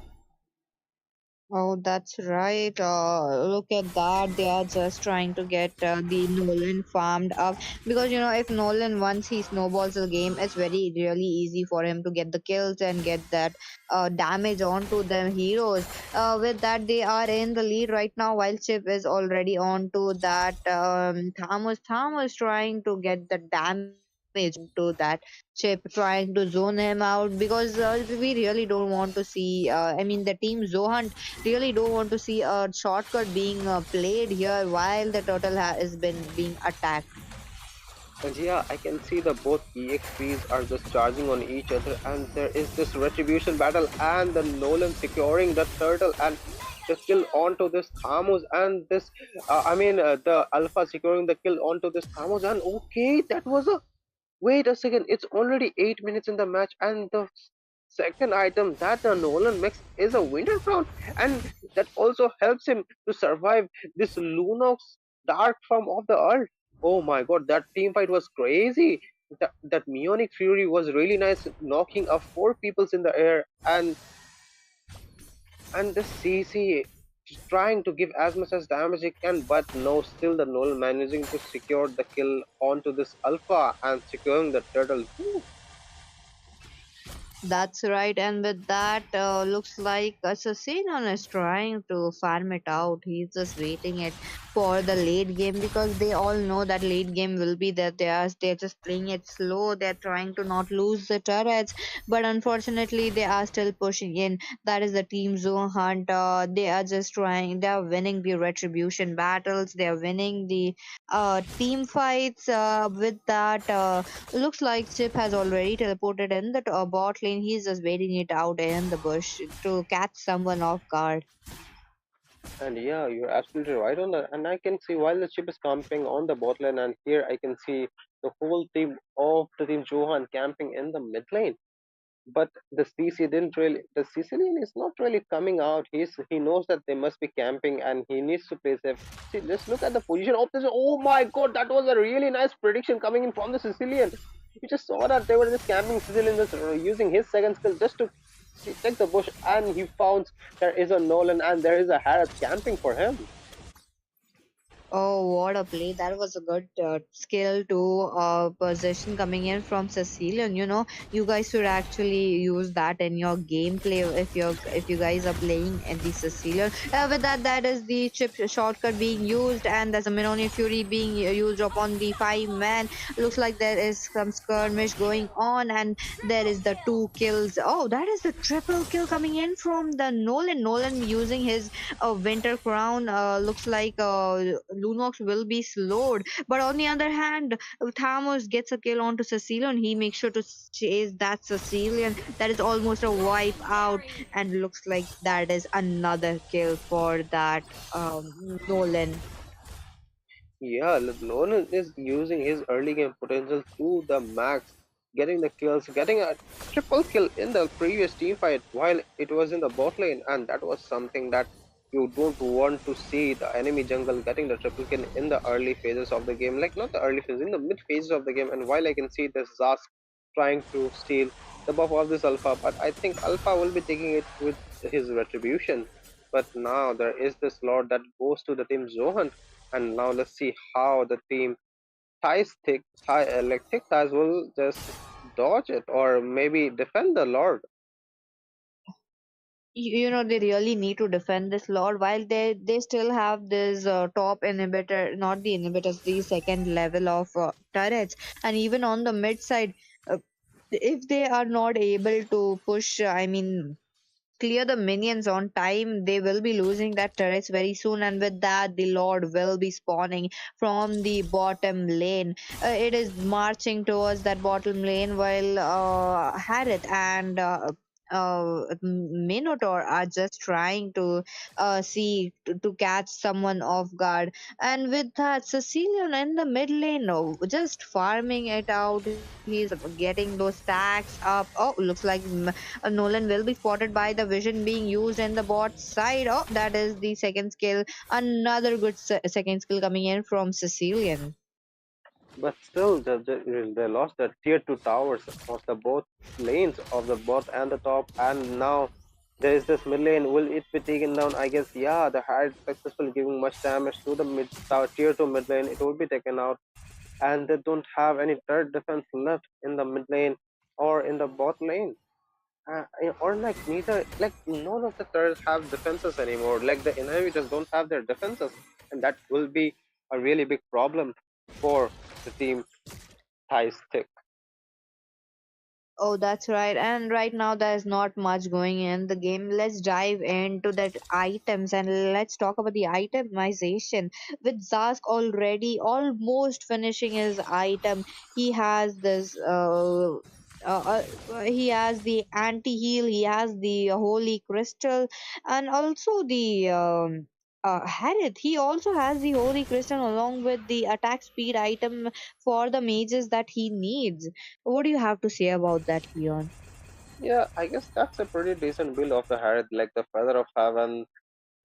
Oh, that's right. Look at that. They are just trying to get the Nolan farmed up because if Nolan once he snowballs the game, it's very really easy for him to get the kills and get that damage onto the heroes. With that, they are in the lead right now while Chip is already onto that Thomas. Thomas trying to get the damage onto that Chip, trying to zone him out because we really don't want to see. I mean, the team Zohunt really don't want to see a shortcut being played here while the turtle has been being attacked. And yeah, I can see the both EXPs are just charging on each other, and there is this retribution battle, and the Nolan securing the turtle and the kill onto this Thamus, and this the Alpha securing the kill onto this Thamus. And okay, that was a wait a second, it's already 8 minutes in the match, and the second item that the Nolan makes is a winter crown, and that also helps him to survive this Lunox dark form of the earth. Oh my god, that team fight was crazy. That Mionic Fury was really nice, knocking off four peoples in the air, and the CC trying to give as much as damage it can, but no, still the Nolan managing to secure the kill onto this Alpha and securing the turtle. Woo. That's right, and with that, looks like Assassin is trying to farm it out. He's just waiting it for the late game because they all know that late game will be there. They're just playing it slow. They're trying to not lose the turrets, but unfortunately, they are still pushing in. That is the team Zohunt. They are just trying. They are winning the retribution battles. They are winning the team fights. With that. Looks like Chip has already teleported in the bot lane. He's just waiting it out in the bush to catch someone off guard. And yeah, you're absolutely right on that. And I can see while the chip is camping on the bot lane, and here I can see the whole team of the team Johan camping in the mid lane. But the CC didn't really. The Sicilian is not really coming out. He knows that they must be camping, and he needs to play safe. See, just look at the position of this. Oh my God, that was a really nice prediction coming in from the Sicilian. You just saw that they were just camping. Sicilian just using his second skill just to check the bush, and he found there is a Nolan and there is a Harrods camping for him. Oh, what a play! That was a good skill to possession coming in from Cecilian. You guys should actually use that in your gameplay if you guys are playing at the Cecilian. With that, that is the chip shortcut being used, and there's a Minoni Fury being used upon the five man. Looks like there is some skirmish going on, and there is the two kills. Oh, that is the triple kill coming in from the Nolan. Nolan using his winter crown. Looks like Lunox will be slowed, but on the other hand, Thamos gets a kill onto Cecilian. He makes sure to chase that Cecilian. That is almost a wipe out, and looks like that is another kill for that Nolan. Yeah, Nolan is using his early game potential to the max, getting the kills, getting a triple kill in the previous team fight while it was in the bot lane, and that was something that you don't want to see the enemy jungle getting the triple kill in the early phases of the game, like not the early phases, in the mid phases of the game. And while I can see this Zask trying to steal the buff of this Alpha, but I think Alpha will be taking it with his retribution. But now there is this Lord that goes to the team Zohan, and now let's see how the team thick thighs will just dodge it or maybe defend the Lord. They really need to defend this lord while they still have this top inhibitor, not the inhibitors, the second level of turrets, and even on the mid side, uh, if they are not able to push, I mean clear the minions on time, they will be losing that turrets very soon, and with that the lord will be spawning from the bottom lane. It is marching towards that bottom lane while Harith and Minotaur are just trying to see to catch someone off guard. And with that, Cecilian in the mid lane, just farming it out. He's getting those stacks up. Oh, looks like Nolan will be spotted by the vision being used in the bot side. Oh, that is the second skill. Another good second skill coming in from Cecilian. But still, they lost the tier 2 towers of the both lanes of the bot and the top, and now there is this mid lane. Will it be taken down? I guess, yeah, the had successful giving much damage to the mid tower, tier 2 mid lane. It will be taken out, and they don't have any third defense left in the mid lane or in the bot lane. Or like neither, like none of the turrets have defenses anymore. Like the inhibitors don't have their defenses, and that will be a really big problem for the team ThighTooThicc. Oh, that's right. And right now, there's not much going in the game. Let's dive into that items and let's talk about the itemization. With Zask already almost finishing his item, he has this. He has the anti-heal, he has the holy crystal, and also the Harith. He also has the holy crystal along with the attack speed item for the mages that he needs. What do you have to say about that, Leon? Yeah, I guess that's a pretty decent build of the Harith, like the Feather of Heaven,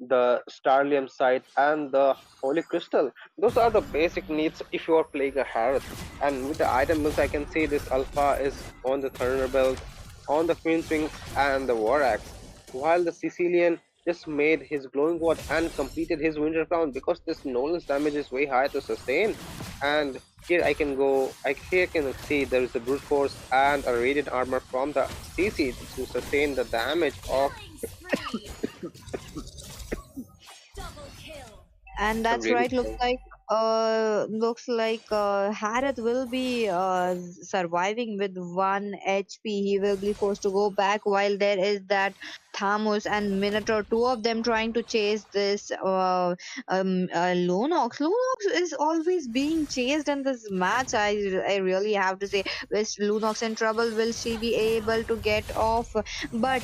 the Starlium Sight, and the Holy Crystal. Those are the basic needs if you are playing a Harith. And with the item builds, I can see this Alpha is on the Thunderbolt, on the Queen's Wings, and the War Axe. While the Sicilian just made his glowing ward and completed his Winter Crown because this Nolan's damage is way high to sustain. And here I can go, here I can see there is a brute force and a radiant armor from the CC to sustain the damage of. And I'm that's really right. Looks sorry. like Harith will be surviving with 1 HP. He will be forced to go back while there is that Thamus and Minotaur, two of them trying to chase this Lunox. Lunox is always being chased in this match. I really have to say, is Lunox in trouble? Will she be able to get off? But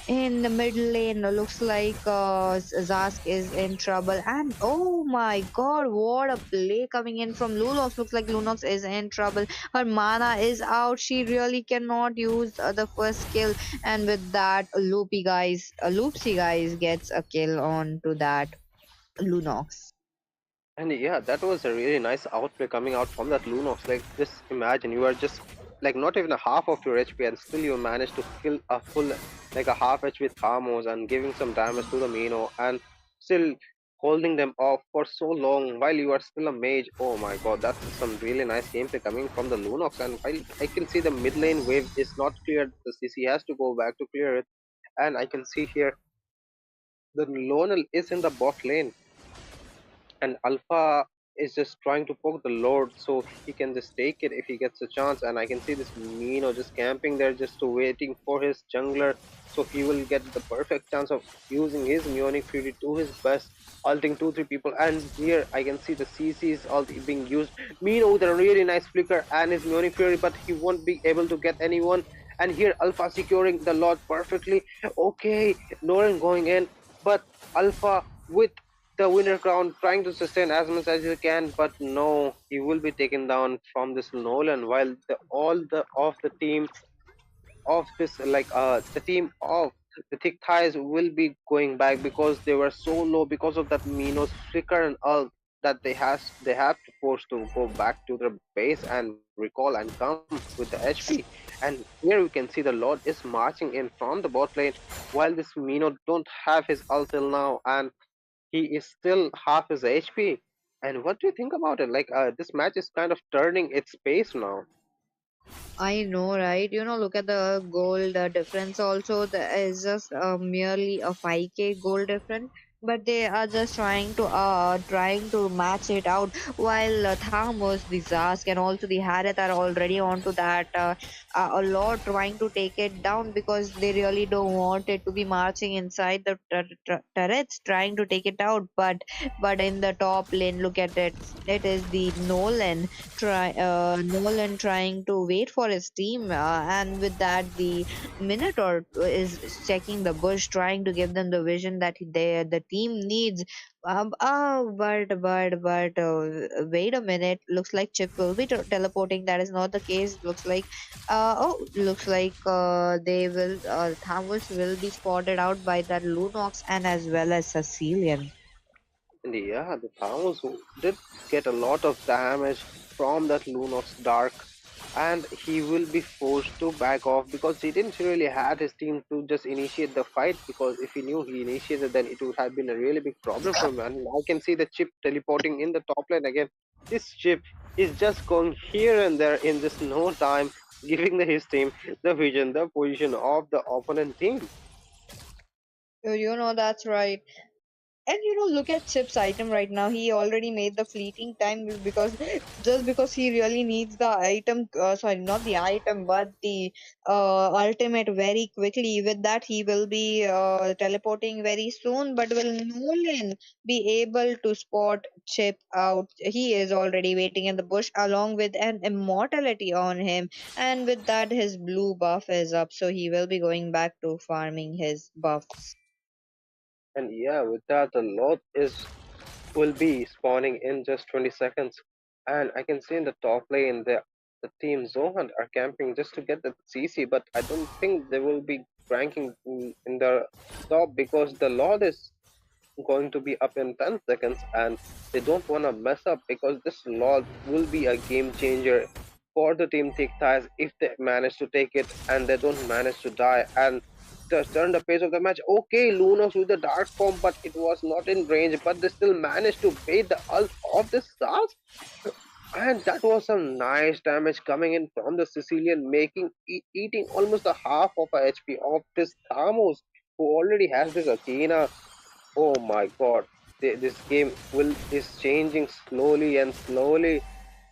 in the mid lane, looks like Zask is in trouble. And oh my god, what a play coming in from Lunox. Looks like Lunox is in trouble. Her mana is out. She really cannot use the first skill. And with that, Loopsy guys gets a kill on to that Lunox. And yeah, that was a really nice outplay coming out from that Lunox. Like, just imagine you are just like not even a half of your HP, and still you managed to kill a full, like a half HP Thamos and giving some damage to the Mino, and still holding them off for so long while you are still a mage. Oh my god, that's some really nice gameplay coming from the Lunox. And while I can see the mid lane wave is not cleared, the CC has to go back to clear it. And I can see here the Lonel is in the bot lane, and Alpha is just trying to poke the Lord so he can just take it if he gets a chance. And I can see this Mino just camping there, just waiting for his jungler, so he will get the perfect chance of using his Neonic Fury to his best, ulting 2-3 people. And here I can see the CC's ult being used. Mino with a really nice flicker and his Neonic Fury, but he won't be able to get anyone. And here Alpha securing the Lord perfectly. Okay, Nolan going in, but Alpha with the winner crown, trying to sustain as much as he can, but no, he will be taken down from this Nolan. While all the of the team of this, the team of the thick thighs will be going back because they were so low because of that Mino's flicker and all, that they have to force to go back to their base and recall and come with the HP. And here we can see the Lord is marching in from the bot lane, while this Mino don't have his ult till now, and he is still half his HP. And what do you think about it? This match is kind of turning its pace now. I know, right? Look at the gold difference also. There is just merely a 5k gold difference, but they are just trying to match it out. While Thamos, the Zask, and also the Harith are already onto that a lot, trying to take it down because they really don't want it to be marching inside the turrets, trying to take it out. But in the top lane, look at it. It is the Nolan trying to wait for his team, and with that, the Minotaur is checking the bush, trying to give them the vision that the team needs. But wait a minute. Looks like Chip will be teleporting. That is not the case. Looks like they will. Thamus will be spotted out by that Lunox and as well as Sicilian. And yeah, the Thanos did get a lot of damage from that Lunox Dark, and he will be forced to back off because he didn't really had his team to just initiate the fight, because if he knew he initiated, then it would have been a really big problem for him. And I can see the chip teleporting in the top lane again. This chip is just going here and there in just no time, giving his team the vision, the position of the opponent team. That's right. And look at Chip's item right now. He already made the fleeting time because he really needs the item. Sorry, not the item, but the ultimate very quickly. With that, he will be teleporting very soon. But will Nolan be able to spot Chip out? He is already waiting in the bush along with an immortality on him. And with that, his blue buff is up. So he will be going back to farming his buffs. And yeah, with that, the lot is will be spawning in just 20 seconds. And I can see in the top lane the team Zohunt are camping just to get the CC, but I don't think they will be ranking in the top because the Lord is going to be up in 10 seconds, and they don't want to mess up because this lot will be a game changer for the team Thick Thighs if they manage to take it and they don't manage to die and just turn the pace of the match. Okay, Lunos with the dark form, but it was not in range, but they still managed to bait the ult of the stars, and that was some nice damage coming in from the Sicilian, making eating almost a half of a HP of this Thamos, who already has this Athena. Oh my god, this game will is changing slowly and slowly,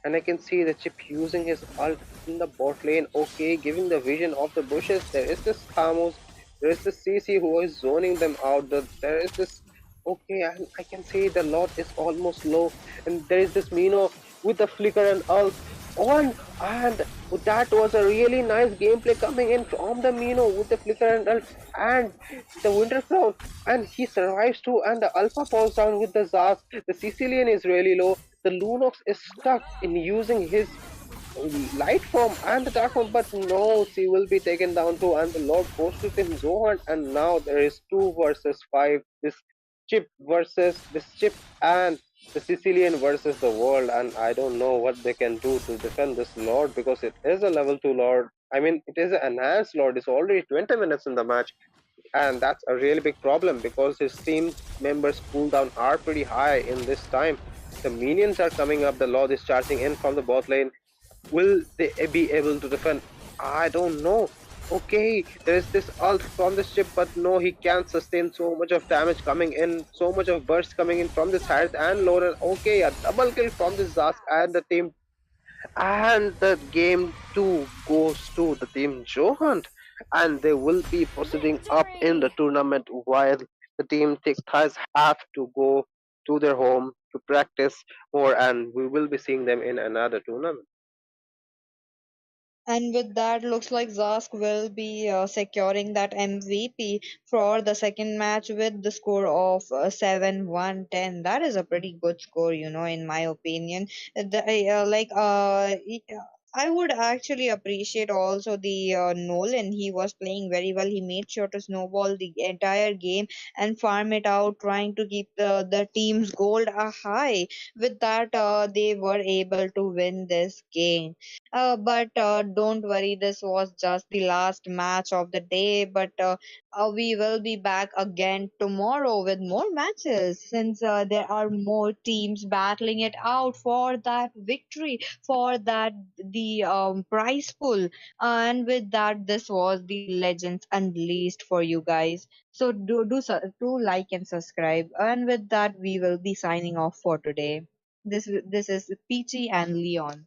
and I can see the chip using his ult in the bot lane. Okay, giving the vision of the bushes. There is this Thamos, there is this CC who is zoning them out. There is this. Okay, and I can see the lot is almost low, and there is this Mino with the flicker and ult on, and that was a really nice gameplay coming in from the Mino with the flicker and ult and the Winter Crown, and he survives too, and the Alpha falls down with the Zaz. The Sicilian is really low. The Lunox is stuck in using his light form and the dark form, but no, she will be taken down too, and the Lord goes to Team Zohunt, and now there is 2 versus 5. This chip and the Sicilian versus the world, and I don't know what they can do to defend this Lord because it is a level 2 Lord. I mean, it is an enhanced Lord. It's already 20 minutes in the match, and that's a really big problem because his team members cooldown are pretty high in this time. The minions are coming up, the Lord is charging in from the bot lane. Will they be able to defend? I don't know. Okay, there is this ult from the ship, but no, he can't sustain so much of damage coming in, so much of burst coming in from this Harith and Loren. Okay, a double kill from this Zask and the team, and the game 2 goes to the team Johant, and they will be proceeding up in the tournament while the team Thick Thighs have to go to their home to practice more, and we will be seeing them in another tournament. And with that, looks like Zask will be securing that MVP for the second match with the score of 7-1-10. That is a pretty good score, in my opinion. I would actually appreciate also the Nolan. He was playing very well. He made sure to snowball the entire game and farm it out, trying to keep the team's gold high. With that, they were able to win this game. But don't worry, this was just the last match of the day. But we will be back again tomorrow with more matches since there are more teams battling it out for that victory, for that the prize pool. And with that, this was the Legends Unleashed for you guys. So do like and subscribe. And with that, we will be signing off for today. This is Peachy and Leon.